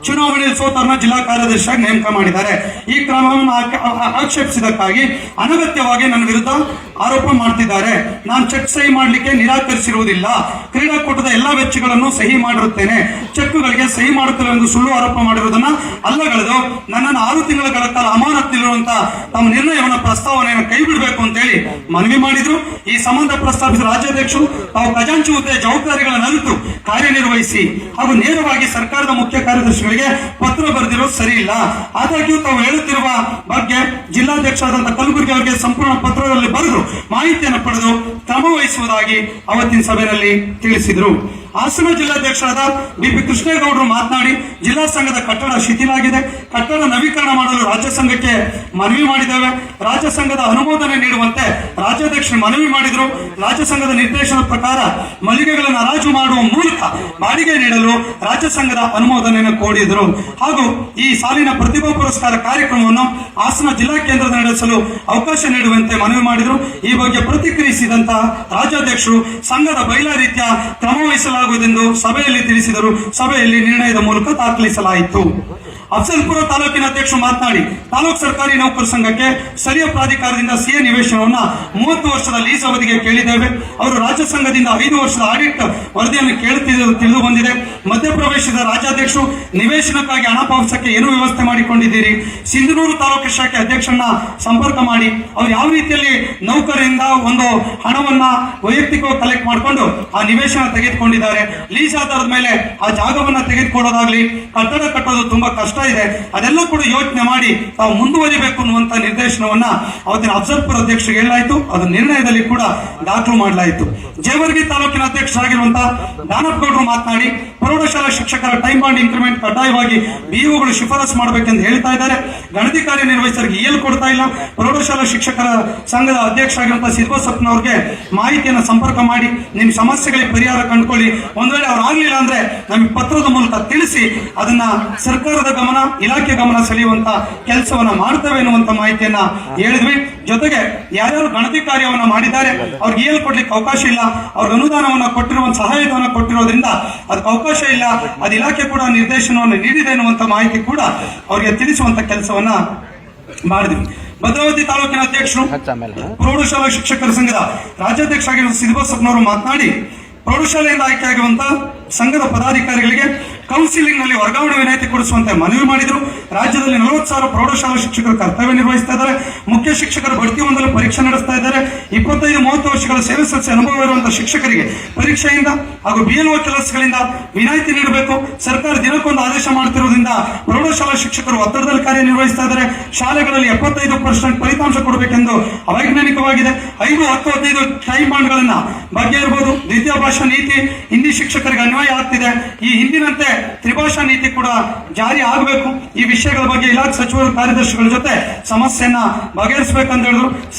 ಚುನಾವಣೆಯಲ್ಲಿ ಸೋತರನ್ನ ಜಿಲ್ಲಾ ಕಾರ್ಯದರ್ಶಿಯಾಗಿ ನೇಮಕ ಮಾಡಿದ್ದಾರೆ. ಈ ಕ್ರಮವನ್ನು ಆಕ್ಷೇಪಿಸಿದಕ್ಕಾಗಿ ಅನಗತ್ಯವಾಗಿ ನನ್ನ ವಿರುದ್ಧ ಆರೋಪ ಮಾಡ್ತಿದ್ದಾರೆ. ನಾನು ಚೆಕ್ ಸಹಿ ಮಾಡಲಿಕ್ಕೆ ನಿರಾಕರಿಸಿರುವುದಿಲ್ಲ. ಕ್ರೀಡಾಕೂಟದ ಎಲ್ಲಾ ವೆಚ್ಚಗಳನ್ನು ಸಹಿ ಮಾಡಿರುತ್ತೇನೆ. ಚೆಕ್ಗಳಿಗೆ ಸಹಿ ಮಾಡುತ್ತಿಲ್ಲ ಎಂದು ಸುಳ್ಳು ಆರೋಪ ಮಾಡಿರುವುದನ್ನ ಅಲ್ಲಗಳೆದು ನನ್ನನ್ನು 6 ತಿಂಗಳ ಕಾಲ ಅಮಾನತ್ತಿರುವಂತಹ ತಮ್ಮ ನಿರ್ಣಯವನ್ನು ಪ್ರಸ್ತಾವನೆಯನ್ನು ಕೈ ಬಿಡಬೇಕು ಅಂತ ಹೇಳಿ ಮನವಿ ಮಾಡಿದ್ರು. ಈ ಸಂಬಂಧ ಪ್ರಸ್ತಾಪಿಸಿದ ರಾಜ್ಯಾಧ್ಯಕ್ಷರು ತಾವು ಖಜಾಂಚಿ ಹುದ್ದೆ ಜವಾಬ್ದಾರಿಗಳನ್ನು ಅರಿತು ಕಾರ್ಯನಿರ್ವಹಿಸಿ ಹಾಗೂ ನೇರವಾಗಿ ಸರ್ಕಾರದ ಮುಖ್ಯ ಕಾರ್ಯದರ್ಶಿಗಳಿಗೆ ಪತ್ರ ಬರೆದಿರೋದು ಸರಿ ಇಲ್ಲ. ಆದಾಗ್ಯೂ ತಾವು ಹೇಳುತ್ತಿರುವ ಬಗ್ಗೆ ಜಿಲ್ಲಾಧ್ಯಕ್ಷರಾದಂತಹ ಕಲಬುರಗಿ ಅವರಿಗೆ ಸಂಪೂರ್ಣ ಪತ್ರದಲ್ಲಿ ಬರೆದು ಮಾಹಿತಿಯನ್ನು ಪಡೆದು ಕ್ರಮ ವಹಿಸುವುದಾಗಿ ಅವತ್ತಿನ ಸಭೆಯಲ್ಲಿ ತಿಳಿಸಿದರು. ಹಾಸನ ಜಿಲ್ಲಾಧ್ಯಕ್ಷರಾದ ಬಿ.ಪಿ. ಕೃಷ್ಣೇಗೌಡರು ಮಾತನಾಡಿ, ಜಿಲ್ಲಾ ಸಂಘದ ಕಟ್ಟಡ ಶಿಥಿಲಾಗಿದೆ, ಕಟ್ಟಡ ನವೀಕರಣ ಮಾಡಲು ರಾಜ್ಯ ಸಂಘಕ್ಕೆ ಮನವಿ ಮಾಡಿದ್ದೇವೆ. ರಾಜ್ಯ ಸಂಘದ ಅನುಮೋದನೆ ನೀಡುವಂತೆ ರಾಜ್ಯಾಧ್ಯಕ್ಷರು ಮನವಿ ಮಾಡಿದರು. ರಾಜ್ಯ ಸಂಘದ ನಿರ್ದೇಶನದ ಪ್ರಕಾರ ಮಳಿಗೆಗಳನ್ನು ಹರಾಜು ಮಾಡುವ ಮೂಲಕ ಬಾಡಿಗೆ ನೀಡಲು ರಾಜ್ಯ ಸಂಘದ ಅನುಮೋದನೆಯನ್ನು ಕೋರಿದರು. ಹಾಗೂ ಈ ಸಾಲಿನ ಪ್ರತಿಭಾ ಪುರಸ್ಕಾರ ಕಾರ್ಯಕ್ರಮವನ್ನು ಹಾಸನ ಜಿಲ್ಲಾ ಕೇಂದ್ರದ ನಡೆಸಲು ಅವಕಾಶ ನೀಡುವಂತೆ ಮನವಿ ಮಾಡಿದರು. ಈ ಬಗ್ಗೆ ಪ್ರತಿಕ್ರಿಯಿಸಿದಂತಹ ರಾಜ್ಯಾಧ್ಯಕ್ಷರು ಸಂಘದ ಬೈಲಾ ರೀತಿಯ ಕ್ರಮ ವಹಿಸಲಾಗುವುದೆಂದು ಸಭೆಯಲ್ಲಿ ತಿಳಿಸಿದರು. ಸಭೆಯಲ್ಲಿ ನಿರ್ಣಯದ ಮೂಲಕ ದಾಖಲಿಸಲಾಯಿತು. ಅಫಜಲ್ಪುರ ತಾಲೂಕಿನ ಅಧ್ಯಕ್ಷರು ಮಾತನಾಡಿ, ತಾಲೂಕು ಸರ್ಕಾರಿ ನೌಕರ ಸಂಘಕ್ಕೆ ಸ್ಥಳೀಯ ಪ್ರಾಧಿಕಾರದಿಂದ ಸಿಎ ನಿವೇಶನವನ್ನು 30 ವರ್ಷದ ಲೀಸ್ ಅವಧಿಗೆ ಕೇಳಿದ್ದೇವೆ. ಅವರು ರಾಜ್ಯ ಸಂಘದಿಂದ 5 ವರ್ಷದ ಆಡಿಟ್ ವರದಿಯನ್ನು ಕೇಳುತ್ತಿದ್ದು ತಿಳಿದು ಬಂದಿದೆ. ಮಧ್ಯಪ್ರವೇಶಿಸಿದ ರಾಜ್ಯಾಧ್ಯಕ್ಷರು ನಿವೇಶನಕ್ಕಾಗಿ ಹಣ ಪಾವತಿಸಕ್ಕೆ ಏನು ವ್ಯವಸ್ಥೆ ಮಾಡಿಕೊಂಡಿದ್ದೀರಿ? ಸಿಂಧನೂರು ತಾಲೂಕು ಶಾಖೆ ಅಧ್ಯಕ್ಷರನ್ನ ಸಂಪರ್ಕ ಮಾಡಿ ಅವರು ಯಾವ ರೀತಿಯಲ್ಲಿ ನೌಕರರಿಂದ ಒಂದು ಹಣವನ್ನ ವೈಯಕ್ತಿಕವಾಗಿ ಕಲೆಕ್ಟ್ ಮಾಡಿಕೊಂಡು ಆ ನಿವೇಶನ ತೆಗೆದುಕೊಂಡಿದ್ದಾರೆ. ಲೀಸ್ ಆಧಾರದ ಮೇಲೆ ಆ ಜಾಗವನ್ನ ತೆಗೆದುಕೊಳ್ಳೋದಾಗ್ಲಿ, ಕಟ್ಟಡ ಕಟ್ಟೋದು ತುಂಬಾ ಕಷ್ಟ ಇದೆ. ಅದೆಲ್ಲ ಕೂಡ ಯೋಚನೆ ಮಾಡಿ ತಾವು ಮುಂದುವರಿಬೇಕು ಅನ್ನುವಂತ ನಿರ್ದೇಶನವನ್ನ ಅವತ್ತಿನ ಅಫಜಲ್ಪುರ ಅಧ್ಯಕ್ಷರಿಗೆ ಹೇಳಲಾಯಿತು. ಅದು ನಿರ್ಣಯದಲ್ಲಿ ಕೂಡ ದಾಖಲು ಮಾಡಲಾಯಿತು. ಜೇವರ್ಗಿ ತಾಲೂಕಿನ ಅಧ್ಯಕ್ಷರಾಗಿರುವಂತಹ ದಾನಪ್ಪ ಗೌಡರು ಮಾತನಾಡಿ, ಪ್ರೌಢಶಾಲಾ ಶಿಕ್ಷಕರ ಟೈಮ್ ಬಾಂಡ್ ಇನ್ಕ್ರಿಮೆಂಟ್ ಕಡ್ಡಾಯವಾಗಿ ಬಿಇಒಗಳು ಶಿಫಾರಸು ಮಾಡಬೇಕೆಂದು ಹೇಳ್ತಾ ಇದ್ದಾರೆ. ಗಣತಿ ಕಾರ್ಯನಿರ್ವಹಿಸರಿಗೆ ಇಎಲ್ ಕೊಡ್ತಾ ಇಲ್ಲ. ಪ್ರೌಢಶಾಲಾ ಶಿಕ್ಷಕರ ಸಂಘದ ಅಧ್ಯಕ್ಷರಾಗಿರುವಂತಹ ಸಿದ್ದಬಸಪ್ಪನವ್ರಿಗೆ ಮಾಹಿತಿಯನ್ನು ಸಂಪರ್ಕ ಮಾಡಿ ನಿಮ್ಮ ಸಮಸ್ಯೆಗಳಿಗೆ ಪರಿಹಾರ ಕಂಡುಕೊಳ್ಳಿ. ಒಂದ್ ವೇಳೆ ಅವ್ರು ಆಗ್ಲಿಲ್ಲ ಅಂದ್ರೆ ನಮಗೆ ಪತ್ರದ ಮೂಲಕ ತಿಳಿಸಿ ಅದನ್ನ ಸರ್ಕಾರದ ಗಮನ, ಇಲಾಖೆ ಗಮನ ಸೆಳೆಯುವಂತ ಕೆಲಸವನ್ನ ಮಾಡ್ತೇವೆ ಎನ್ನುವಂತ ಮಾಹಿತಿಯನ್ನ ಹೇಳಿದ್ವಿ. ಜೊತೆಗೆ ಯಾರ್ಯಾರು ಗಣತಿ ಕಾರ್ಯವನ್ನ ಮಾಡಿದ್ದಾರೆ ಅವ್ರಿಗೆ ಇಎಲ್ ಕೊಡ್ಲಿಕ್ಕೆ ಅವಕಾಶ ಇಲ್ಲ. ಅವ್ರಿಗೆ ಅನುದಾನವನ್ನ ಕೊಟ್ಟಿರುವ ಸಹಾಯಧನ ಕೊಟ್ಟಿರೋದ್ರಿಂದ ಅದಕ್ಕೆ ಅವಕಾಶ ಇಲ್ಲ. ಅದು ಇಲಾಖೆ ಕೂಡ ನಿರ್ದೇಶನವನ್ನು ನೀಡಿದೆ ಎನ್ನುವಂತ ಮಾಹಿತಿ ಕೂಡ ಅವರಿಗೆ ತಿಳಿಸುವಂತ ಕೆಲಸವನ್ನ ಮಾಡಿದ್ವಿ. ಭದ್ರಾವತಿ ತಾಲೂಕಿನ ಅಧ್ಯಕ್ಷರು ಪ್ರೌಢಶಾಲಾ ಶಿಕ್ಷಕರ ಸಂಘದ ರಾಜ್ಯಾಧ್ಯಕ್ಷರಾಗಿರುವ ಸಿದ್ದಬಸಪ್ಪನವರು ಮಾತನಾಡಿ, ಪ್ರೌಢಶಾಲೆಯಿಂದ ಆಯ್ಕೆಯಾಗಿರುವಂತಹ ಸಂಘದ ಪದಾಧಿಕಾರಿಗಳಿಗೆ ಕೌನ್ಸಿಲಿಂಗ್ ನಲ್ಲಿ ವರ್ಗಾವಣೆ ವಿನಾಯಿತಿ ಕೊಡಿಸುವಂತೆ ಮನವಿ ಮಾಡಿದರು. ರಾಜ್ಯದಲ್ಲಿ 40,000 ಪ್ರೌಢಶಾಲಾ ಶಿಕ್ಷಕರು ಕರ್ತವ್ಯ ನಿರ್ವಹಿಸ್ತಾ ಇದ್ದಾರೆ. ಮುಖ್ಯ ಶಿಕ್ಷಕರ ಭರ್ತಿ ಹೊಂದಲು ಪರೀಕ್ಷೆ ನಡೆಸ್ತಾ ಇದ್ದಾರೆ. 25-30 ವರ್ಷಗಳ ಸೇವೆ ಸಲ್ಲಿಸಿ ಅನುಭವ ಇರುವಂತಹ ಶಿಕ್ಷಕರಿಗೆ ಪರೀಕ್ಷೆಯಿಂದ ಹಾಗೂ ಬಿಎಲ್ಒ ಕೆಲಸಗಳಿಂದ ವಿನಾಯಿತಿ ನೀಡಬೇಕು. ಸರ್ಕಾರ ದಿನಕ್ಕೊಂದು ಆದೇಶ ಮಾಡುತ್ತಿರುವುದರಿಂದ ಪ್ರೌಢಶಾಲಾ ಶಿಕ್ಷಕರು ಒತ್ತಡದಲ್ಲಿ ಕಾರ್ಯನಿರ್ವಹಿಸ್ತಾ ಇದ್ದಾರೆ. ಶಾಲೆಗಳಲ್ಲಿ 75% ಫಲಿತಾಂಶ ಕೊಡಬೇಕೆಂದು ಅವೈಜ್ಞಾನಿಕವಾಗಿದೆ. 5, 10, 15 ಟೈಮ್ ಬಾಂಡ್ಗಳನ್ನ ಬಗ್ಗೆ ಇರಬಹುದು. ದ್ವಿತೀಯ ಭಾಷಾ ನೀತಿ ಹಿಂದಿ ಶಿಕ್ಷಕರಿಗೆ ಅನ್ವಯ ಆಗ್ತಿದೆ. ಈ ಹಿಂದಿನಂತೆ ತ್ರಿಭಾಷಾ ನೀತಿ ಕೂಡ ಜಾರಿ ಆಗಬೇಕು. ಈ ವಿಷಯಗಳ ಬಗ್ಗೆ ಇಲಾಖೆ ಸಚಿವರು ಕಾರ್ಯದರ್ಶಿಗಳ ಜೊತೆ ಸಮಸ್ಯೆಯನ್ನ ಬಗೆಹರಿಸಬೇಕಂತ ಹೇಳಿದ್ರು.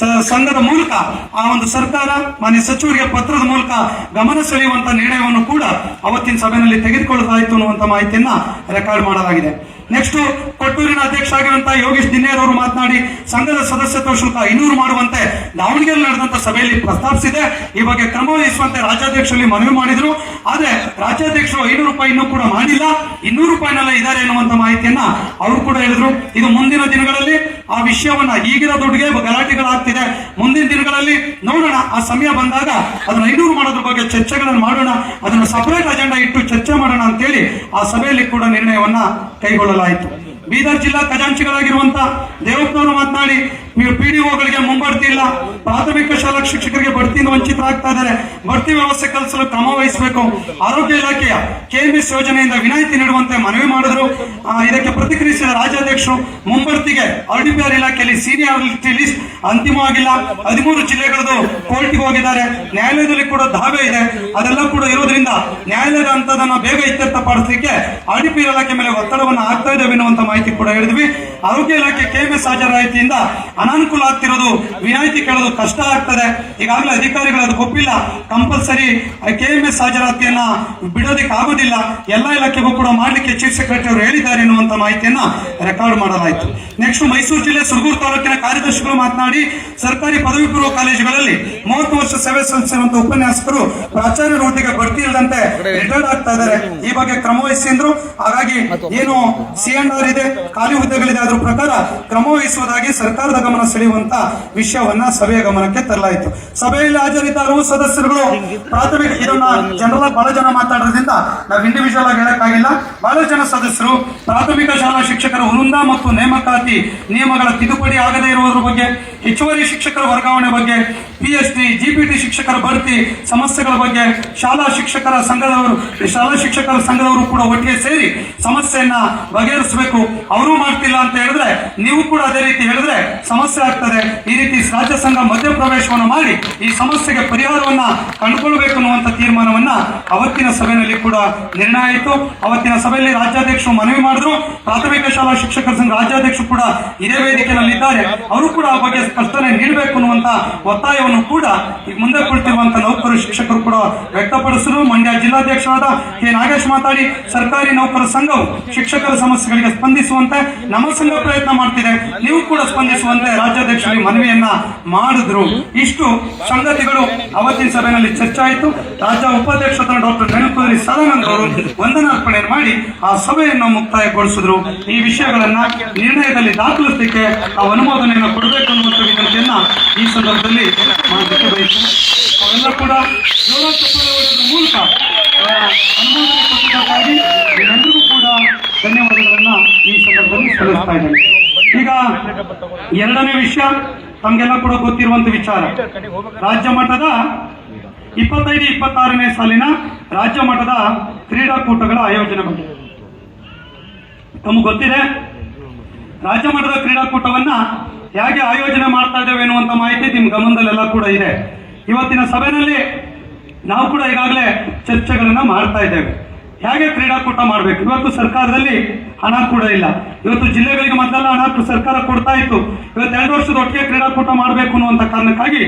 ಸಂಘದ ಮೂಲಕ ಆ ಒಂದು ಸರ್ಕಾರ ಮಾನ್ಯ ಸಚಿವರಿಗೆ ಪತ್ರದ ಮೂಲಕ ಗಮನ ಸೆಳೆಯುವಂತ ನಿರ್ಣಯವನ್ನು ಕೂಡ ಅವತ್ತಿನ ಸಭೆಯಲ್ಲಿ ತೆಗೆದುಕೊಳ್ಳಲಾಯಿತು ಅನ್ನುವಂತ ಮಾಹಿತಿಯನ್ನ ರೆಕಾರ್ಡ್ ಮಾಡಲಾಗಿದೆ. ನೆಕ್ಸ್ಟ್ ಕೊಟ್ಟೂರಿನ ಅಧ್ಯಕ್ಷ ಆಗಿರುವಂತಹ ಯೋಗೇಶ್ ದಿನ್ನೇರ್ ಅವರು ಮಾತನಾಡಿ, ಸಂಘದ ಸದಸ್ಯತ್ವ ಶುಲ್ಕ 500 ಮಾಡುವಂತೆ ದಾವಣಗೆರೆ ನಡೆದಂತ ಸಭೆಯಲ್ಲಿ ಪ್ರಸ್ತಾಪಿಸಿದೆ. ಈ ಬಗ್ಗೆ ಕ್ರಮ ವಹಿಸುವಂತೆ ರಾಜ್ಯಾಧ್ಯಕ್ಷರಲ್ಲಿ ಮನವಿ ಮಾಡಿದ್ರು. ಆದ್ರೆ ರಾಜ್ಯಾಧ್ಯಕ್ಷರು 500 ರೂಪಾಯಿ ಇನ್ನೂ ಕೂಡ ಮಾಡಿಲ್ಲ, 200 ರೂಪಾಯಿನೆಲ್ಲ ಇದ್ದಾರೆ ಎನ್ನುವಂತ ಮಾಹಿತಿಯನ್ನ ಅವರು ಕೂಡ ಹೇಳಿದ್ರು. ಇದು ಮುಂದಿನ ದಿನಗಳಲ್ಲಿ ಆ ವಿಷಯವನ್ನ, ಈಗಿನ ದುಡ್ಡಿಗೆ ಗಲಾಟೆಗಳಾಗ್ತಿದೆ, ಮುಂದಿನ ದಿನಗಳಲ್ಲಿ ನೋಡೋಣ. ಆ ಸಮಯ ಬಂದಾಗ ಅದನ್ನ 500 ಮಾಡೋದ್ರ ಬಗ್ಗೆ ಚರ್ಚೆಗಳನ್ನು ಮಾಡೋಣ, ಅದನ್ನ ಸಪರೇಟ್ ಅಜೆಂಡಾ ಇಟ್ಟು ಚರ್ಚೆ ಮಾಡೋಣ ಅಂತೇಳಿ ಆ ಸಭೆಯಲ್ಲಿ ಕೂಡ ನಿರ್ಣಯವನ್ನ ಕೈಗೊಳ್ಳಲಾಯಿತು. ಬೀದರ್ ಜಿಲ್ಲಾ ಖಜಾಂಚಿಗಳಾಗಿರುವಂತಹ ದೇವಪ್ಪನವರು ಮಾತನಾಡಿ, ಪಿಡಿಒಗಳಿಗೆ ಮುಂಬಡ್ತಿ ಇಲ್ಲ, ಪ್ರಾಥಮಿಕ ಶಾಲಾ ಶಿಕ್ಷಕರಿಗೆ ಬಡ್ತಿಯಿಂದ ವಂಚಿತರಾಗ್ತಾ ಇದ್ದಾರೆ. ಬಡ್ತಿ ವ್ಯವಸ್ಥೆ ಕಲಿಸಲು ಕ್ರಮ ವಹಿಸಬೇಕು. ಆರೋಗ್ಯ ಇಲಾಖೆಯ ಕೆಎಂಎಸ್ ಯೋಜನೆಯಿಂದ ವಿನಾಯಿತಿ ನೀಡುವಂತೆ ಮನವಿ ಮಾಡಿದ್ರು. ಇದಕ್ಕೆ ಪ್ರತಿಕ್ರಿಯಿಸಿದ ರಾಜ್ಯಾಧ್ಯಕ್ಷರು, ಮುಂಬಡ್ತಿಗೆ ಆರ್ಡಿಪಿಆರ್ ಇಲಾಖೆಯಲ್ಲಿ ಸೀನಿಯಾರಿಟಿ ಲಿಸ್ಟ್ ಅಂತಿಮವಾಗಿಲ್ಲ. 13 ಜಿಲ್ಲೆಗಳದು ಕೋರ್ಟ್ಗೆ ಹೋಗಿದ್ದಾರೆ. ನ್ಯಾಯಾಲಯದಲ್ಲಿ ಕೂಡ ದಾವೆ ಇದೆ. ಅದೆಲ್ಲ ಕೂಡ ಇರೋದ್ರಿಂದ ನ್ಯಾಯಾಲಯದ ಹಂತದನ್ನ ಬೇಗ ಇತ್ಯರ್ಥಪಡಿಸಲಿಕ್ಕೆ ಆರ್ಡಿಪಿಆರ್ ಇಲಾಖೆ ಮೇಲೆ ಒತ್ತಡವನ್ನು ಹಾಕ್ತಾ ಇದ್ದೇವೆ ಎನ್ನುವಂತ ಮಾಹಿತಿ ಕೂಡ ಹೇಳಿದ್ವಿ. ಆರೋಗ್ಯ ಇಲಾಖೆ KMS ಹಾಜರಾತಿಯಿಂದ ಅನಾನುಕೂಲ ಆಗ್ತಿರೋದು, ವಿನಾಯಿತಿ ಕೇಳೋದು ಕಷ್ಟ ಆಗ್ತದೆ. ಈಗಾಗಲೇ ಅಧಿಕಾರಿಗಳು ಅದಕ್ಕೆ ಒಪ್ಪಿಲ್ಲ. ಕಂಪಲ್ಸರಿ KMS ಹಾಜರಾತಿಯನ್ನ ಬಿಡೋದಕ್ಕೆ ಆಗೋದಿಲ್ಲ, ಎಲ್ಲಾ ಇಲಾಖೆಗೂ ಕೂಡ ಮಾಡ್ಲಿಕ್ಕೆ ಚೀಫ್ ಸೆಕ್ರೆಟರಿ ಅವರು ಹೇಳಿದ್ದಾರೆ ಎನ್ನುವಂತ ಮಾಹಿತಿಯನ್ನ ರೆಕಾರ್ಡ್ ಮಾಡಲಾಯಿತು. ನೆಕ್ಸ್ಟ್ ಮೈಸೂರು ಜಿಲ್ಲೆ ಸುರಗೂರು ತಾಲೂಕಿನ ಕಾರ್ಯದರ್ಶಿಗಳು ಮಾತನಾಡಿ, ಸರ್ಕಾರಿ ಪದವಿ ಪೂರ್ವ ಕಾಲೇಜುಗಳಲ್ಲಿ 30 ವರ್ಷ ಸೇವೆ ಸಲ್ಲಿಸಿರುವಂತ ಉಪನ್ಯಾಸಕರು ಪ್ರಾಚಾರ್ಯರ ಹುದ್ದೆಗೆ ಬಡ್ತಿ ಇಲ್ಲದಂತೆ ರಿಟೈರ್ಡ್ ಆಗ್ತಾ ಇದ್ದಾರೆ. ಈ ಬಗ್ಗೆ ಕ್ರಮ ವಹಿಸಿ ಅಂದ್ರು. ಹಾಗಾಗಿ ಏನು C&R ಇದೆ, ಖಾಲಿ ಹುದ್ದೆಗಳಿದೆ, ಅದ್ರ ಪ್ರಕಾರ ಕ್ರಮ ವಹಿಸುವುದಾಗಿ ಸರ್ಕಾರದ ಗಮನ ಸೆಳೆಯುವಂತ ವಿಷಯವನ್ನ ಸಭೆಯ ಗಮನಕ್ಕೆ ತರಲಾಯಿತು. ಸಭೆಯಲ್ಲಿ ಹಾಜರಿದ್ದ ಹಲವು ಸದಸ್ಯರುಗಳು ಪ್ರಾಥಮಿಕ, ಇದನ್ನ ಜನರಲ್ ಆಗಿ ಬಹಳ ಜನ ಮಾತಾಡೋದ್ರಿಂದ ನಾವು ಇಂಡಿವಿಜುವಲ್ ಆಗಿ ಹೇಳಕ್ಕಾಗಿಲ್ಲ. ಬಹಳ ಜನ ಸದಸ್ಯರು ಪ್ರಾಥಮಿಕ ಶಾಲಾ ಶಿಕ್ಷಕರ ವೃಂದ ಮತ್ತು ನೇಮಕಾತಿ ನಿಯಮಗಳ ತಿದ್ದುಪಡಿ ಆಗದೇ ಇರುವುದರ ಬಗ್ಗೆ, ಹೆಚ್ಚುವರಿ ಶಿಕ್ಷಕರ ವರ್ಗಾವಣೆ ಬಗ್ಗೆ, PhD GPT ಶಿಕ್ಷಕರ ಬಡ್ತಿ ಸಮಸ್ಯೆಗಳ ಬಗ್ಗೆ ಶಾಲಾ ಶಿಕ್ಷಕರ ಸಂಘದವರು ಕೂಡ ಒಟ್ಟಿಗೆ ಸೇರಿ ಸಮಸ್ಯೆಯನ್ನ ಬಗೆಹರಿಸಬೇಕು. ಅವರು ಮಾಡ್ತಿಲ್ಲ ಅಂತ ಹೇಳಿದ್ರೆ ನೀವು ಕೂಡ ಅದೇ ರೀತಿ ಹೇಳಿದ್ರೆ ಸಮಸ್ಯೆ ಆಗ್ತದೆ. ಈ ರೀತಿ ರಾಜ್ಯ ಸಂಘ ಮಧ್ಯಪ್ರವೇಶವನ್ನು ಮಾಡಿ ಈ ಸಮಸ್ಯೆಗೆ ಪರಿಹಾರವನ್ನ ಕಂಡುಕೊಳ್ಬೇಕು ಅನ್ನುವಂತ ತೀರ್ಮಾನವನ್ನ ಅವತ್ತಿನ ಸಭೆಯಲ್ಲಿ ಕೂಡ ನಿರ್ಣಯ ಆಯಿತು. ಅವತ್ತಿನ ಸಭೆಯಲ್ಲಿ ರಾಜ್ಯಾಧ್ಯಕ್ಷರು ಮನವಿ ಮಾಡಿದ್ರು. ಪ್ರಾಥಮಿಕ ಶಾಲಾ ಶಿಕ್ಷಕರ ಸಂಘ ರಾಜ್ಯಾಧ್ಯಕ್ಷರು ಕೂಡ ಇದೇ ವೇದಿಕೆಯಲ್ಲಿ ಇದ್ದಾರೆ. ಅವರು ಕೂಡ ಆ ಬಗ್ಗೆ ಸ್ಪಷ್ಟನೆ ನೀಡಬೇಕು ಅನ್ನುವಂತ ಒತ್ತಾಯವನ್ನು ಕೂಡ ಈಗ ಮುಂದೆ ಕುಳಿತಿರುವಂತ ನೌಕರರು ಶಿಕ್ಷಕರು ಕೂಡ ವ್ಯಕ್ತಪಡಿಸಿದ್ರು. ಮಂಡ್ಯ ಜಿಲ್ಲಾಧ್ಯಕ್ಷರಾದ K ನಾಗೇಶ್ ಮಾತಾಡಿ, ಸರ್ಕಾರಿ ನೌಕರ ಸಂಘವು ಶಿಕ್ಷಕರ ಸಮಸ್ಯೆಗಳಿಗೆ ಸ್ಪಂದಿಸುವಂತೆ ನಮ್ಮ ಸಂಘ ಪ್ರಯತ್ನ ಮಾಡ್ತಿದೆ, ನೀವು ಕೂಡ ಸ್ಪಂದಿಸುವಂತೆ ರಾಜ್ಯಾಧ್ಯಕ್ಷರಿಗೆ ಮನವಿಯನ್ನ ಮಾಡಿದ್ರು. ಇಷ್ಟು ಸಂಗತಿಗಳು ಅವತ್ತಿನ ಸಭೆಯಲ್ಲಿ ಚರ್ಚೆ ಆಯಿತು. ರಾಜ್ಯ ಉಪಾಧ್ಯಕ್ಷರಾದ ಡಾಕ್ಟರ್ ನೆನಕುರಿ ಸದಾನಂದ ಅವರು ವಂದನಾರ್ಪಣೆಯನ್ನು ಮಾಡಿ ಆ ಸಭೆಯನ್ನು ಮುಕ್ತಾಯಗೊಳಿಸಿದ್ರು. ಈ ವಿಷಯಗಳನ್ನ ನಿರ್ಣಯದಲ್ಲಿ ದಾಖಲಿಸಲಿಕ್ಕೆ ಆ ಅನುಮೋದನೆಯನ್ನು ಕೊಡಬೇಕು ಅನ್ನುವಂಥ ವಿನಂತಿಯನ್ನ ಈ ಸಂದರ್ಭದಲ್ಲಿ ಮಾಡಲಿಕ್ಕೆ ಬಯಸ್ತೇನೆ. ಅವೆಲ್ಲ ಕೂಡ ಜೋರ ಚಪ್ಪಾಳೆ ಹೊಡೆಯೋದ್ರ ಮೂಲಕ ಅನುಮೋದನೆ ಕೊಟ್ಟಿದ್ದಕ್ಕಾಗಿ ಎಲ್ಲರಿಗೂ ಕೂಡ ಧನ್ಯವಾದಗಳನ್ನ ಈ ಸಂದರ್ಭದಲ್ಲಿ ಸಲ್ಲಿಸ್ತಾ ಇದ್ದೇನೆ. ಈಗ ಎರಡನೇ ವಿಷಯ ತಮಗೆಲ್ಲ ಕೂಡ ಗೊತ್ತಿರುವಂತ ವಿಚಾರ, ರಾಜ್ಯ ಮಟ್ಟದ 25-26ನೇ ಸಾಲಿನ ರಾಜ್ಯ ಮಟ್ಟದ ಕ್ರೀಡಾಕೂಟಗಳ ಆಯೋಜನೆ ಬಗ್ಗೆ ತಮಗೆ ಗೊತ್ತಿದೆ. ರಾಜ್ಯ ಮಟ್ಟದ ಕ್ರೀಡಾಕೂಟವನ್ನ ಹೇಗೆ ಆಯೋಜನೆ ಮಾಡ್ತಾ ಇದ್ದೇವೆ ಎನ್ನುವಂತ ಮಾಹಿತಿ ನಿಮ್ಮ ಗಮನದಲ್ಲೆಲ್ಲ ಕೂಡ ಇದೆ. ಇವತ್ತಿನ ಸಭೆಯಲ್ಲಿ ನಾವು ಕೂಡ ಈಗಾಗಲೇ ಚರ್ಚೆಗಳನ್ನ ಮಾಡ್ತಾ ಇದ್ದೇವೆ. ಹೇಗೆ ಕ್ರೀಡಾಕೂಟ ಮಾಡಬೇಕು. ಇವತ್ತು ಸರ್ಕಾರದಲ್ಲಿ ಹಣ ಕೂಡ ಇಲ್ಲ. ಇವತ್ತು ಜಿಲ್ಲೆಗಳಿಗೆ ಮೊದಲೆಲ್ಲ ಹಣ ಸರ್ಕಾರ ಕೊಡ್ತಾ ಇತ್ತು. ಇವತ್ತು 2 ವರ್ಷದ ಒಟ್ಟಿಗೆ ಕ್ರೀಡಾಕೂಟ ಮಾಡಬೇಕು ಅನ್ನುವಂತ ಕಾರಣಕ್ಕಾಗಿ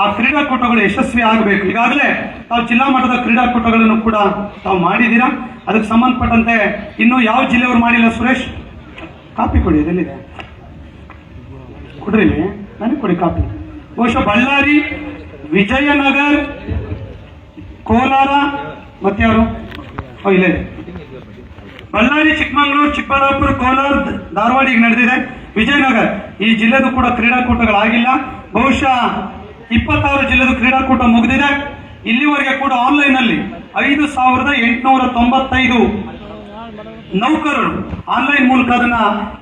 ಆ ಕ್ರೀಡಾಕೂಟಗಳು ಯಶಸ್ವಿ ಆಗಬೇಕು. ಈಗಾಗಲೇ ತಾವು ಜಿಲ್ಲಾ ಮಟ್ಟದ ಕ್ರೀಡಾಕೂಟಗಳನ್ನು ಕೂಡ ತಾವು ಮಾಡಿದ್ದೀರಾ. ಅದಕ್ಕೆ ಸಂಬಂಧಪಟ್ಟಂತೆ ಇನ್ನು ಯಾವ ಜಿಲ್ಲೆಯವರು ಮಾಡಿಲ್ಲ. ಸುರೇಶ್ ಕಾಪಿ ಕೊಡಿ, ಎಲ್ಲಿದೆ ಕೊಡ್ರಿ, ನನಗೆ ಕೊಡಿ ಕಾಪಿ. ಬಹುಶಃ ಬಳ್ಳಾರಿ, ವಿಜಯನಗರ್, ಕೋಲಾರ ಮತ್ತೆ ಯಾರು ಇಲ್ಲೇ ಬಳ್ಳಾರಿ, ಚಿಕ್ಕಮಗಳೂರು, ಚಿಕ್ಕಬಳ್ಳಾಪುರ, ಕೋಲಾರ, ಧಾರವಾಡ ಈಗ ನಡೆದಿದೆ. ವಿಜಯನಗರ ಈ ಜಿಲ್ಲೆದು ಕೂಡ ಕ್ರೀಡಾಕೂಟಗಳಾಗಿಲ್ಲ. ಬಹುಶಃ 26 ಜಿಲ್ಲೆದು ಕ್ರೀಡಾಕೂಟ ಮುಗಿದಿದೆ. ಇಲ್ಲಿವರೆಗೆ ಕೂಡ ಆನ್ಲೈನ್ ಅಲ್ಲಿ 5895 ನೌಕರರು ಆನ್ಲೈನ್ ಮೂಲಕ ಅದನ್ನ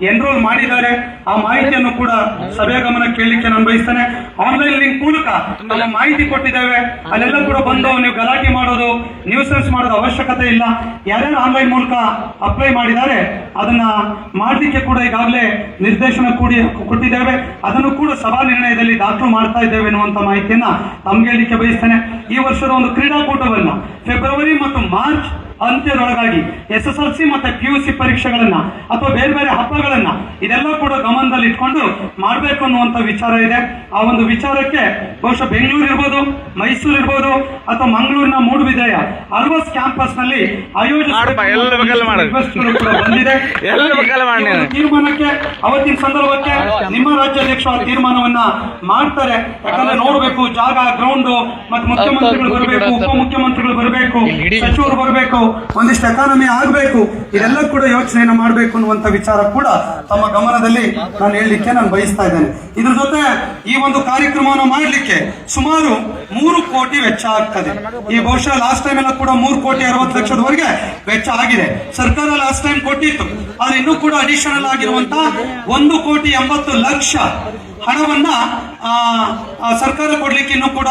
ಎನ್ರೋಲ್ ಮಾಡಿದ್ದಾರೆ. ಆ ಮಾಹಿತಿಯನ್ನು ಕೂಡ ಸಭೆಯ ಗಮನ ಕೇಳಲಿಕ್ಕೆ ನಾನು ಬಯಸ್ತೇನೆ. ಆನ್ಲೈನ್ ಲಿಂಕ್ ಮೂಲಕ ನಮ್ಮ ಮಾಹಿತಿ ಕೊಟ್ಟಿದ್ದೇವೆ. ಅಲ್ಲೆಲ್ಲ ಕೂಡ ಬಂದು ನೀವು ಗಲಾಟೆ ಮಾಡೋದು, ನ್ಯೂಸೆನ್ಸ್ ಮಾಡೋದು ಅವಶ್ಯಕತೆ ಇಲ್ಲ. ಯಾರ್ಯಾರು ಆನ್ಲೈನ್ ಮೂಲಕ ಅಪ್ಲೈ ಮಾಡಿದ್ದಾರೆ ಅದನ್ನ ಮಾಡಲಿಕ್ಕೆ ಕೂಡ ಈಗಾಗಲೇ ನಿರ್ದೇಶನ ಕೊಟ್ಟಿದ್ದೇವೆ. ಅದನ್ನು ಕೂಡ ಸಭಾ ನಿರ್ಣಯದಲ್ಲಿ ದಾಖಲು ಮಾಡ್ತಾ ಇದ್ದೇವೆ ಎನ್ನುವಂತ ಮಾಹಿತಿಯನ್ನ ತಮ್ಗೆ ಹೇಳಲಿಕ್ಕೆ ಬಯಸ್ತೇನೆ. ಈ ವರ್ಷದ ಒಂದು ಕ್ರೀಡಾಕೂಟವನ್ನ ಫೆಬ್ರವರಿ ಮತ್ತು ಮಾರ್ಚ್ ಅಂತ್ಯದೊಳಗಾಗಿ SSLC ಮತ್ತೆ PUC ಪರೀಕ್ಷೆಗಳನ್ನ ಅಥವಾ ಬೇರೆ ಬೇರೆ ಹಬ್ಬಗಳನ್ನ ಇದೆಲ್ಲ ಕೂಡ ಗಮನದಲ್ಲಿ ಇಟ್ಕೊಂಡು ಮಾಡಬೇಕು ಅನ್ನುವಂತ ವಿಚಾರ ಇದೆ. ಆ ಒಂದು ವಿಚಾರಕ್ಕೆ ಬಹುಶಃ ಬೆಂಗಳೂರು ಇರ್ಬೋದು, ಮೈಸೂರು ಇರ್ಬೋದು ಅಥವಾ ಮಂಗಳೂರಿನ ಮೂಡುಬಿದಿರೆಯ ಆಲ್ವಾಸ್ ಕ್ಯಾಂಪಸ್ ನಲ್ಲಿ ಬಂದಿದೆ. ತೀರ್ಮಾನಕ್ಕೆ ಅವತ್ತಿನ ಸಂದರ್ಭಕ್ಕೆ ನಿಮ್ಮ ರಾಜ್ಯಾಧ್ಯಕ್ಷ ತೀರ್ಮಾನವನ್ನ ಮಾಡ್ತಾರೆ. ಯಾಕಂದ್ರೆ ನೋಡ್ಬೇಕು ಜಾಗ, ಗ್ರೌಂಡ್, ಮತ್ತೆ ಮುಖ್ಯಮಂತ್ರಿಗಳು ಬರಬೇಕು, ಉಪಮುಖ್ಯಮಂತ್ರಿಗಳು ಬರಬೇಕು, ಸಚಿವರು ಬರಬೇಕು, ಒಂದಿಷ್ಟು ಎಕಾನಮಿ ಆಗಬೇಕು. ಇದೆಲ್ಲ ಕೂಡ ಯೋಚನೆಯನ್ನ ಮಾಡಬೇಕು ಅನ್ನುವಂತ ವಿಚಾರ ಕೂಡ ತಮ್ಮ ಗಮನದಲ್ಲಿ ನಾನು ಹೇಳಲಿಕ್ಕೆ ನಾನು ಬಯಸ್ತಾ ಇದ್ದೇನೆ. ಇದ್ರ ಜೊತೆ ಈ ಒಂದು ಕಾರ್ಯಕ್ರಮವನ್ನು ಮಾಡಲಿಕ್ಕೆ ಸುಮಾರು 3 ಕೋಟಿ ವೆಚ್ಚ ಆಗ್ತದೆ. ಈ ಬಹುಶಃ ಲಾಸ್ಟ್ ಟೈಮ್ ಎಲ್ಲ ಕೂಡ 3,60,00,000 ವೆಚ್ಚ ಆಗಿದೆ. ಸರ್ಕಾರ ಲಾಸ್ಟ್ ಟೈಮ್ ಕೊಟ್ಟಿತ್ತು. ಆದ್ರೆ ಇನ್ನೂ ಕೂಡ ಅಡಿಷನಲ್ ಆಗಿರುವಂತ 1,80,00,000 ಹಣವನ್ನ ಸರ್ಕಾರ ಕೊಡ್ಲಿಕ್ಕೆ ಇನ್ನೂ ಕೂಡ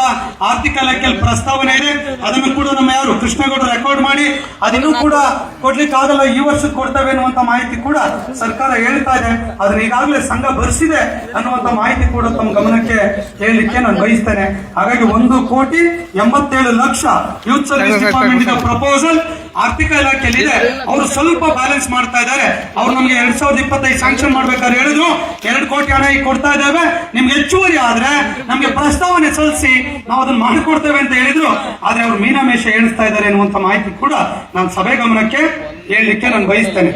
ಆರ್ಥಿಕ ಇಲಾಖೆಯಲ್ಲಿ ಪ್ರಸ್ತಾವನೆ ಇದೆ. ಅದನ್ನು ಕೂಡ ನಮ್ಮ ಯಾರು ಕೃಷ್ಣೇಗೌಡರು ರೆಕಾರ್ಡ್ ಮಾಡಿ ಅದಿನ್ನೂ ಕೂಡ ಕೊಡ್ಲಿಕ್ಕೆ ಆಗಲ್ಲ, ಈ ವರ್ಷ ಕೊಡ್ತೇವೆ ಅನ್ನುವಂತ ಮಾಹಿತಿ ಕೂಡ ಸರ್ಕಾರ ಹೇಳ್ತಾ ಇದೆ. ಅದನ್ನ ಈಗಾಗಲೇ ಸಂಘ ಭರಿಸಿದೆ ಅನ್ನುವಂತ ಮಾಹಿತಿ ಕೂಡ ತಮ್ಮ ಗಮನಕ್ಕೆ ಹೇಳಲಿಕ್ಕೆ ನಾನು ಬಯಸ್ತೇನೆ. ಹಾಗಾಗಿ 1,87,00,000 ಯೂತ್ ಸರ್ವಿಸ್ ಡಿಪಾರ್ಟ್ಮೆಂಟ್ ಪ್ರಪೋಸಲ್ ಆರ್ಥಿಕ ಇಲಾಖೆಯಲ್ಲಿ ಇದೆ. ಅವರು ಸ್ವಲ್ಪ ಬ್ಯಾಲೆನ್ಸ್ ಮಾಡ್ತಾ ಇದ್ದಾರೆ. ಅವ್ರು ನಮ್ಗೆ 2025 ಸ್ಯಾಂಕ್ಷನ್ ಮಾಡ್ಬೇಕಾದ್ರೆ ಹೇಳಿದ್ರು 2 ಕೋಟಿ ಹಣ ಈಗ ಕೊಡ್ತಾ ಇದ್ದೇವೆ, ನಿಮ್ಗೆ ಹೆಚ್ಚುವರಿ ಆದ್ರೆ ನಮ್ಗೆ ಪ್ರಸ್ತಾವನೆ ಸಲ್ಲಿಸಿ ನಾವು ಅದನ್ನ ಮಾಡಿಕೊಡ್ತೇವೆ ಅಂತ ಹೇಳಿದ್ರು. ಆದ್ರೆ ಅವ್ರು ಮೀನಾಮೇಷ ಎಣಿಸ್ತಾ ಇದ್ದಾರೆ ಎನ್ನುವಂತ ಮಾಹಿತಿ ಕೂಡ ನಾನು ಸಭೆ ಗಮನಕ್ಕೆ ಹೇಳಲಿಕ್ಕೆ ನಾನು ಬಯಸ್ತೇನೆ.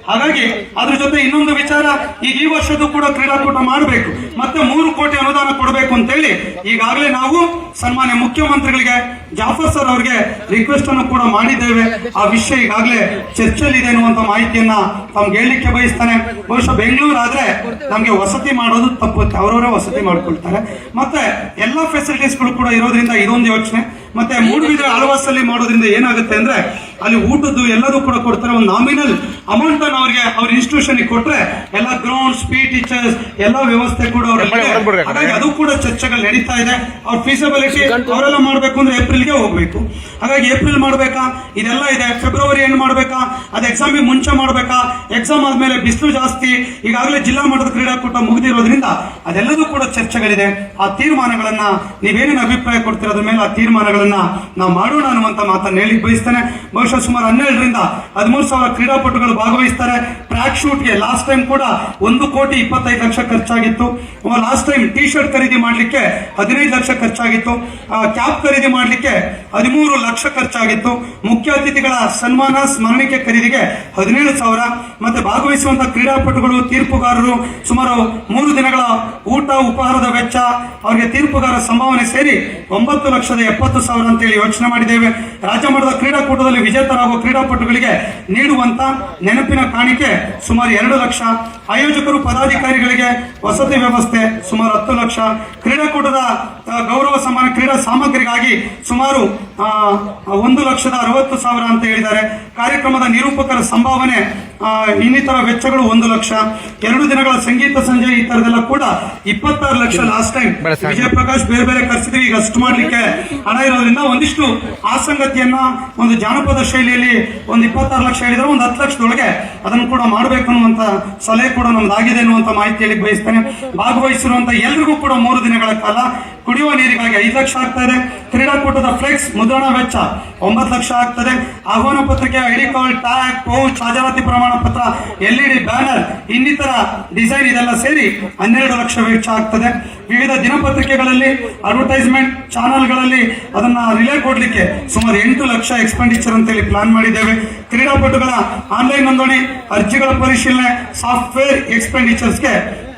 ಹಾಗಾಗಿ ಅದ್ರ ಜೊತೆ ಇನ್ನೊಂದು ವಿಚಾರ, ಈಗ ಈ ವರ್ಷದ್ದು ಕೂಡ ಕ್ರೀಡಾಕೂಟ ಮಾಡಬೇಕು, ಮತ್ತೆ 3 ಕೋಟಿ ಅನುದಾನ ಕೊಡಬೇಕು ಅಂತ ಹೇಳಿ ಈಗಾಗಲೇ ನಾವು ಸನ್ಮಾನ್ಯ ಮುಖ್ಯಮಂತ್ರಿಗಳಿಗೆ ಜಾಫರ್ ಸರ್ ಅವರಿಗೆ ರಿಕ್ವೆಸ್ಟ್ ಅನ್ನು ಕೂಡ ಮಾಡಿದ್ದೇವೆ. ಆ ವಿಷಯ ಈಗಾಗಲೇ ಚರ್ಚೆಯಲ್ಲಿದೆ ಎನ್ನುವಂತ ಮಾಹಿತಿಯನ್ನ ತಮ್ಗೆ ಹೇಳಲಿಕ್ಕೆ ಬಯಸ್ತಾನೆ. ಬಹುಶಃ ಬೆಂಗಳೂರು ಆದ್ರೆ ನಮ್ಗೆ ವಸತಿ ಮಾಡೋದು ತಪ್ಪುತ್ತೆ, ಅವರವರೇ ವಸತಿ ಮಾಡ್ಕೊಳ್ತಾರೆ. ಮತ್ತೆ ಎಲ್ಲಾ ಫೆಸಿಲಿಟೀಸ್ಗಳು ಕೂಡ ಇರೋದ್ರಿಂದ ಇದೊಂದು ಯೋಚನೆ. ಮತ್ತೆ ಮೂಡುಬಿದ್ರೆ ಆಳ್ವಾಸಲ್ಲಿ ಮಾಡೋದ್ರಿಂದ ಏನಾಗುತ್ತೆ ಅಂದ್ರೆ ಅಲ್ಲಿ ಊಟದ್ದು ಎಲ್ಲದೂ ಕೂಡ ಕೊಡ್ತಾರೆ. ಒಂದು ನಾಮಿನಲ್ ಅಮೌಂಟ್ ಅನ್ನು ಅವ್ರಿಗೆ ಅವ್ರ ಇನ್ಸ್ಟಿಟ್ಯೂಷನ್ ಕೊಟ್ರೆ ಎಲ್ಲ ಗ್ರೌಂಡ್ ಸ್ಪೀಡ್ ಟೀಚರ್ಸ್ ಎಲ್ಲ ವ್ಯವಸ್ಥೆ ಕೂಡ ಹಾಗಾಗಿ ಅದು ಕೂಡ ಚರ್ಚೆಗಳು ನಡೀತಾ ಇದೆ. ಅವ್ರ ಫೀಸಿಬಿಲಿಟಿ ಅವರೆಲ್ಲ ಮಾಡ್ಬೇಕು ಅಂದ್ರೆ ಏಪ್ರಿಲ್ಗೆ ಹೋಗ್ಬೇಕು. ಹಾಗಾಗಿ ಏಪ್ರಿಲ್ ಮಾಡ್ಬೇಕಾ, ಇದೆಲ್ಲ ಇದೆ. ಫೆಬ್ರವರಿ ಎಂಡ್ ಮಾಡ್ಬೇಕಾ, ಅದು ಎಕ್ಸಾಮಿಗೆ ಮುಂಚೆ ಮಾಡ್ಬೇಕಾ, ಎಕ್ಸಾಮ್ ಆದ್ಮೇಲೆ ಬಿಸಿಲು ಜಾಸ್ತಿ, ಈಗಾಗಲೇ ಜಿಲ್ಲಾ ಮಟ್ಟದ ಕ್ರೀಡಾಕೂಟ ಮುಗಿದಿರೋದ್ರಿಂದ ಅದೆಲ್ಲದೂ ಕೂಡ ಚರ್ಚೆಗಳಿದೆ. ಆ ತೀರ್ಮಾನಗಳನ್ನ ನೀವೇನೇನು ಅಭಿಪ್ರಾಯ ಕೊಡ್ತಿರೋದ್ರ ಮೇಲೆ ಆ ತೀರ್ಮಾನಗಳನ್ನ ನಾವು ಮಾಡೋಣ ಅನ್ನುವಂತ ಮಾತನ್ನು ಹೇಳಿ ಬಯಸ್ತೇನೆ. ಬಹುಶಃ ಸುಮಾರು 12,000 ರಿಂದ 13,000 ಕ್ರೀಡಾಪಟುಗಳು ಭಾಗವಹಿಸ್ತಾರೆ. ಟ್ರ್ಯಾಕ್ ಶೂಟ್ಗೆ ಲಾಸ್ಟ್ ಟೈಮ್ ಕೂಡ 1,25,00,000 ಖರ್ಚಾಗಿತ್ತು. ಲಾಸ್ಟ್ ಟೈಮ್ ಟಿ ಶರ್ಟ್ ಖರೀದಿ ಮಾಡ್ಲಿಕ್ಕೆ 15 ಲಕ್ಷ ಖರ್ಚಾಗಿತ್ತು. ಕ್ಯಾಪ್ ಖರೀದಿ ಮಾಡ್ಲಿಕ್ಕೆ 13 ಲಕ್ಷ ಖರ್ಚಾಗಿತ್ತು. ಮುಖ್ಯ ಅತಿಥಿಗಳ ಸನ್ಮಾನ ಸ್ಮರಣಿಕೆ ಖರೀದಿಗೆ 17,000. ಮತ್ತೆ ಭಾಗವಹಿಸುವಂತಹ ಕ್ರೀಡಾಪಟುಗಳು, ತೀರ್ಪುಗಾರರು ಸುಮಾರು 3 ದಿನಗಳ ಊಟ ಉಪಹಾರದ ವೆಚ್ಚ, ಅವರಿಗೆ ತೀರ್ಪುಗಾರ ಸಂಭಾವನೆ ಸೇರಿ 9,70,000 ಅಂತೇಳಿ ಯೋಚನೆ ಮಾಡಿದ್ದೇವೆ. ರಾಜ್ಯ ಮಟ್ಟದ ಕ್ರೀಡಾಕೂಟದಲ್ಲಿ ವಿಜೇತರಾಗುವ ಕ್ರೀಡಾಪಟುಗಳಿಗೆ ನೀಡುವಂತ ನೆನಪಿನ ಕಾಣಿಕೆ ಸುಮಾರು 2 ಲಕ್ಷ. ಆಯೋಜಕರು ಪದಾಧಿಕಾರಿಗಳಿಗೆ ವಸತಿ ವ್ಯವಸ್ಥೆ ಸುಮಾರು 10 ಲಕ್ಷ. ಕ್ರೀಡಾಕೂಟದ ಗೌರವ ಸನ್ಮಾನ ಕ್ರೀಡಾ ಸಾಮಗ್ರಿಗಾಗಿ ಸುಮಾರು 1,60,000 ಅಂತ ಹೇಳಿದ್ದಾರೆ. ಕಾರ್ಯಕ್ರಮದ ನಿರೂಪಕರ ಸಂಭಾವನೆ ಇನ್ನಿತರ ವೆಚ್ಚಗಳು 1 ಲಕ್ಷ. 2 ದಿನಗಳ ಸಂಗೀತ ಸಂಜೆ ಈ ತರದೆಲ್ಲ ಕೂಡ 26 ಲಕ್ಷ. ಲಾಸ್ಟ್ ಟೈಮ್ ವಿಜಯ ಪ್ರಕಾಶ್ ಬೇರೆ ಬೇರೆ ಖರ್ಚಿದ್ವಿ, ಈಗ ಅಷ್ಟು ಮಾಡ್ಲಿಕ್ಕೆ ಹಣ ಇರೋದ್ರಿಂದ ಒಂದಿಷ್ಟು ಆ ಸಂಗತಿಯನ್ನ ಒಂದು ಜಾನಪದ ಶೈಲಿಯಲ್ಲಿ 26 ಲಕ್ಷ ಹೇಳಿದ್ರೆ 10 ಲಕ್ಷದೊಳಗೆ ಅದನ್ನು ಕೂಡ ಮಾಡಬೇಕು ಅನ್ನುವಂತ ಸಲಹೆ ಕೂಡ ನಮ್ದಾಗಿದೆ ಅನ್ನುವಂತ ಮಾಹಿತಿ ಹೇಳಿ ಬಯಸ್ತೇನೆ. ಭಾಗವಹಿಸಿರುವಂತ ಎಲ್ರಿಗೂ ಕೂಡ 3 ದಿನಗಳ ಕಾಲ ಕುಡಿಯುವ ನೀರಿಗಾಗಿ 5 ಲಕ್ಷ ಆಗ್ತಾ ಇದೆ. ಕ್ರೀಡಾಕೂಟದ ಫ್ಲೆಕ್ಸ್ ಮುದ್ರಣ ವೆಚ್ಚ 9 ಲಕ್ಷ ಆಗ್ತದೆ. ಆಹ್ವಾನ ಪತ್ರಿಕೆ, ಐಡಿ ಕಾರ್ಡ್, ಟ್ಯಾಗ್, ಪೌಚ್, ಹಾಜರಾತಿ ಪ್ರಮಾಣ ಪತ್ರ, LED ಬ್ಯಾನರ್, ಇನ್ನಿತರ ಡಿಸೈನ್ ಇದೆಲ್ಲ ಸೇರಿ 12 ಲಕ್ಷ ವೆಚ್ಚ ಆಗ್ತದೆ. ವಿವಿಧ ದಿನಪತ್ರಿಕೆಗಳಲ್ಲಿ ಅಡ್ವರ್ಟೈಸ್ಮೆಂಟ್ ಚಾನಲ್ಗಳಲ್ಲಿ ಅದನ್ನ ರಿಲೇ ಕೊಡ್ಲಿಕ್ಕೆ ಸುಮಾರು 8 ಲಕ್ಷ ಎಕ್ಸ್ಪೆಂಡಿಚರ್ ಅಂತೇಳಿ ಪ್ಲಾನ್ ಮಾಡಿದ್ದೇವೆ. ಕ್ರೀಡಾಪಟುಗಳ ಆನ್ಲೈನ್ ನೋಂದಣಿ, ಅರ್ಜಿಗಳ ಪರಿಶೀಲನೆ, ಸಾಫ್ಟ್ವೇರ್ ಎಕ್ಸ್ಪೆಂಡಿಚರ್ಸ್ಗೆ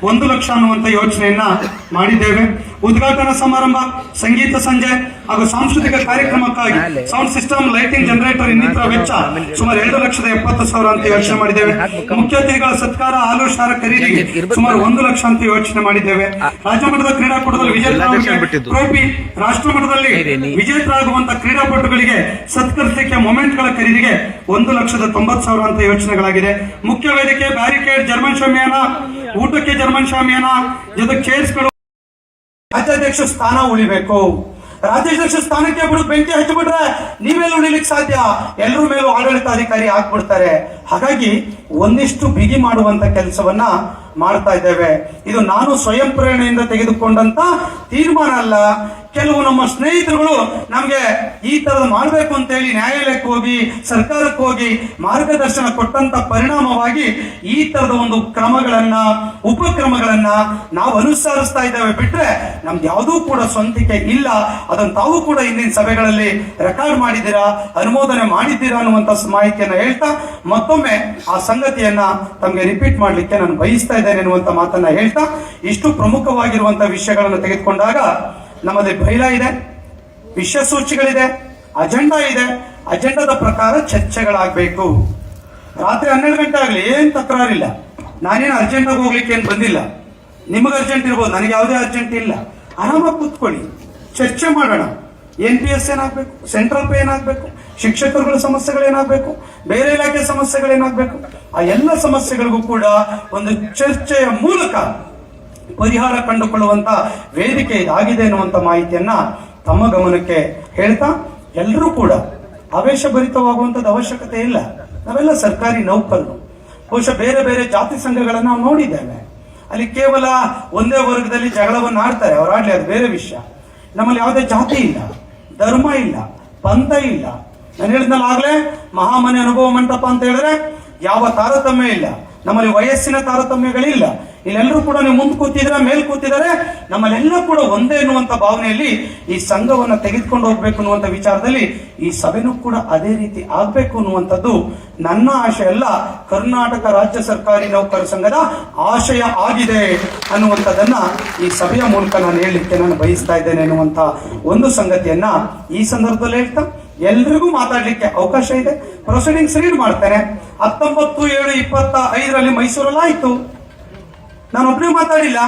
1 ಲಕ್ಷ ಅನ್ನುವಂತ ಯೋಚನೆಯನ್ನ ಮಾಡಿದ್ದೇವೆ. ಉದ್ಘಾಟನಾ ಸಮಾರಂಭ, ಸಂಗೀತ ಸಂಜೆ ಹಾಗೂ ಸಾಂಸ್ಕೃತಿಕ ಕಾರ್ಯಕ್ರಮಕ್ಕಾಗಿ ಸೌಂಡ್ ಸಿಸ್ಟಮ್, ಲೈಟಿಂಗ್, ಜನರೇಟರ್ ಇನ್ನಿತರ ವೆಚ್ಚ ಸುಮಾರು 2,70,000 ಅಂತ ಯೋಚನೆ ಮಾಡಿದ್ದೇವೆ. ಮುಖ್ಯ ಅತಿಥಿಗಳ ಸತ್ಕಾರ, ಹಾಲು ಶಾರ ಖರೀದಿಗೆ ಸುಮಾರು 1 ಲಕ್ಷ ಅಂತ ಯೋಚನೆ ಮಾಡಿದ್ದೇವೆ. ರಾಜ್ಯ ಮಟ್ಟದ ಕ್ರೀಡಾಕೂಟದಲ್ಲಿ ವಿಜೇತರಾಗಿ ಟ್ರೋಫಿ, ರಾಷ್ಟ್ರ ಮಟ್ಟದಲ್ಲಿ ವಿಜೇತರಾಗುವಂತಹ ಕ್ರೀಡಾಪಟುಗಳಿಗೆ ಸತ್ಕರಿಸಲಿಕ್ಕೆ ಮೊಮೆಂಟ್ಗಳ ಖರೀದಿಗೆ 1,90,000 ಅಂತ ಯೋಚನೆಗಳಾಗಿದೆ. ಮುಖ್ಯ ವೇದಿಕೆ, ಬ್ಯಾರಿಕೇಡ್, ಜರ್ಮನ್ ಶಾಮಿಯಾನ, ಊಟಕ್ಕೆ ಜರ್ಮನ್ ಶಾಮಿಯಾನ ಜೊತೆ ಚೇರ್ಸ್ಗಳು. ರಾಜ್ಯಾಧ್ಯಕ್ಷ ಸ್ಥಾನ ಉಳಿಬೇಕು. ರಾಜ್ಯಾಧ್ಯಕ್ಷ ಸ್ಥಾನಕ್ಕೆ ಬಿಡು ಬೆಂಕಿ ಹಚ್ಚಿಬಿಟ್ರೆ ನೀವೆಲ್ಲ ಉಳಿಲಿಕ್ಕೆ ಸಾಧ್ಯ? ಎಲ್ಲರ ಮೇಲೂ ಆಡಳಿತಾಧಿಕಾರಿ ಆಗ್ಬಿಡ್ತಾರೆ. ಹಾಗಾಗಿ ಒಂದಿಷ್ಟು ಬಿಗಿ ಮಾಡುವಂತ ಕೆಲಸವನ್ನ ಮಾಡ್ತಾ ಇದ್ದೇವೆ. ಇದು ನಾನು ಸ್ವಯಂ ಪ್ರೇರಣೆಯಿಂದ ತೆಗೆದುಕೊಂಡಂತ ತೀರ್ಮಾನ ಅಲ್ಲ. ಕೆಲವು ನಮ್ಮ ಸ್ನೇಹಿತರುಗಳು ನಮ್ಗೆ ಈ ತರದ ಮಾಡ್ಬೇಕು ಅಂತ ಹೇಳಿ ನ್ಯಾಯಾಲಯಕ್ಕೆ ಹೋಗಿ ಸರ್ಕಾರಕ್ಕೆ ಹೋಗಿ ಮಾರ್ಗದರ್ಶನ ಕೊಟ್ಟಂತ ಪರಿಣಾಮವಾಗಿ ಈ ತರದ ಒಂದು ಕ್ರಮಗಳನ್ನ, ಉಪಕ್ರಮಗಳನ್ನ ನಾವು ಅನುಸರಿಸ್ತಾ ಇದ್ದೇವೆ. ಬಿಟ್ರೆ ನಮ್ದು ಯಾವುದೂ ಕೂಡ ಸ್ವಂತಿಕೆ ಇಲ್ಲ. ಅದನ್ನು ತಾವು ಕೂಡ ಇಂದಿನ ಸಭೆಗಳಲ್ಲಿ ರೆಕಾರ್ಡ್ ಮಾಡಿದ್ದೀರಾ, ಅನುಮೋದನೆ ಮಾಡಿದ್ದೀರಾ ಅನ್ನುವಂತ ಮಾಹಿತಿಯನ್ನ ಹೇಳ್ತಾ ಮತ್ತೊಮ್ಮೆ ಆ ಸಂಗತಿಯನ್ನ ತಮಗೆ ರಿಪೀಟ್ ಮಾಡ್ಲಿಕ್ಕೆ ನಾನು ಬಯಸ್ತಾ ಇದ್ದೇನೆ ಎನ್ನುವಂತ ಮಾತನ್ನ ಹೇಳ್ತಾ, ಇಷ್ಟು ಪ್ರಮುಖವಾಗಿರುವಂತಹ ವಿಷಯಗಳನ್ನು ತೆಗೆದುಕೊಂಡಾಗ ನಮ್ಮಲ್ಲಿ ಬೈಲ ಇದೆ, ವಿಷಯ ಸೂಚಿಗಳಿದೆ, ಅಜೆಂಡಾ ಇದೆ. ಅಜೆಂಡಾದ ಪ್ರಕಾರ ಚರ್ಚೆಗಳಾಗಬೇಕು. ರಾತ್ರಿ 12 ಗಂಟೆ ಆಗಲಿ ಏನ್ ತಕರಾರಿಲ್ಲ. ನಾನೇನು ಅರ್ಜೆಂಟಾಗಿ ಹೋಗ್ಲಿಕ್ಕೆ ಏನ್ ಬಂದಿಲ್ಲ. ನಿಮಗೆ ಅರ್ಜೆಂಟ್ ಇರ್ಬೋದು, ನನಗೆ ಯಾವುದೇ ಅರ್ಜೆಂಟ್ ಇಲ್ಲ. ಆರಾಮಾಗಿ ಕೂತ್ಕೊಳ್ಳಿ, ಚರ್ಚೆ ಮಾಡೋಣ. NPS ಏನಾಗಬೇಕು, ಸೆಂಟ್ರಲ್ ಪೇ ಏನಾಗಬೇಕು, ಶಿಕ್ಷಕರುಗಳ ಸಮಸ್ಯೆಗಳೇನಾಗಬೇಕು, ಬೇರೆ ಇಲಾಖೆ ಸಮಸ್ಯೆಗಳೇನಾಗಬೇಕು, ಆ ಎಲ್ಲ ಸಮಸ್ಯೆಗಳಿಗೂ ಕೂಡ ಒಂದು ಚರ್ಚೆಯ ಮೂಲಕ ಪರಿಹಾರ ಕಂಡುಕೊಳ್ಳುವಂತ ವೇದಿಕೆ ಇದಾಗಿದೆ ಎನ್ನುವಂತ ಮಾಹಿತಿಯನ್ನ ತಮ್ಮ ಗಮನಕ್ಕೆ ಹೇಳ್ತಾ, ಎಲ್ಲರೂ ಕೂಡ ಆವೇಶಭರಿತವಾಗುವಂತದ್ದು ಅವಶ್ಯಕತೆ ಇಲ್ಲ. ನಾವೆಲ್ಲ ಸರ್ಕಾರಿ ನೌಕರರು. ಬಹುಶಃ ಬೇರೆ ಬೇರೆ ಜಾತಿ ಸಂಘಗಳನ್ನ ನಾವು ನೋಡಿದ್ದೇವೆ. ಅಲ್ಲಿ ಕೇವಲ ಒಂದೇ ವರ್ಗದಲ್ಲಿ ಜಗಳವನ್ನು ಆಡ್ತಾರೆ, ಅವರಾಡ್ಲಿ, ಅದು ಬೇರೆ ವಿಷಯ. ನಮ್ಮಲ್ಲಿ ಯಾವುದೇ ಜಾತಿ ಇಲ್ಲ, ಧರ್ಮ ಇಲ್ಲ, ಪಂಥ ಇಲ್ಲ. ನಾನು ಹೇಳಿದ್ನಲ್ಲ ಆಗ್ಲೇ, ಮಹಾಮನೆ ಅನುಭವ ಮಂಟಪ ಅಂತ ಹೇಳಿದ್ರೆ ಯಾವ ತಾರತಮ್ಯ ಇಲ್ಲ. ನಮ್ಮಲ್ಲಿ ವಯಸ್ಸಿನ ತಾರತಮ್ಯಗಳಿಲ್ಲ. ಇಲ್ಲೆಲ್ಲರೂ ಕೂಡ ನೀವು ಮುಂದೆ ಕೂತಿದ್ರೆ, ಮೇಲ್ ಕೂತಿದ್ದಾರೆ, ನಮ್ಮಲ್ಲೆಲ್ಲ ಕೂಡ ಒಂದೇ ಎನ್ನುವಂತ ಭಾವನೆಯಲ್ಲಿ ಈ ಸಂಘವನ್ನ ತೆಗೆದುಕೊಂಡು ಹೋಗ್ಬೇಕು ಅನ್ನುವಂತ ವಿಚಾರದಲ್ಲಿ ಈ ಸಭೆನೂ ಕೂಡ ಅದೇ ರೀತಿ ಆಗ್ಬೇಕು ಅನ್ನುವಂಥದ್ದು ನನ್ನ ಆಶಯ ಅಲ್ಲ, ಕರ್ನಾಟಕ ರಾಜ್ಯ ಸರ್ಕಾರಿ ನೌಕರ ಸಂಘದ ಆಶಯ ಆಗಿದೆ ಅನ್ನುವಂಥದ್ದನ್ನ ಈ ಸಭೆಯ ಮೂಲಕ ನಾನು ಹೇಳಲಿಕ್ಕೆ ನಾನು ಬಯಸ್ತಾ ಇದ್ದೇನೆ ಅನ್ನುವಂತ ಒಂದು ಸಂಗತಿಯನ್ನ ಈ ಸಂದರ್ಭದಲ್ಲಿ ಹೇಳ್ತಾ, ಎಲ್ರಿಗೂ ಮಾತಾಡ್ಲಿಕ್ಕೆ ಅವಕಾಶ ಇದೆ. ಪ್ರೊಸೀಡಿಂಗ್ಸ್ ರೀಡ್ ಮಾಡ್ತೇನೆ. 19/7/25 ಮೈಸೂರಲ್ಲಿ ಆಯ್ತು. ನಾನು ಒಬ್ಬನೇ ಮಾತಾಡಿಲ್ಲ,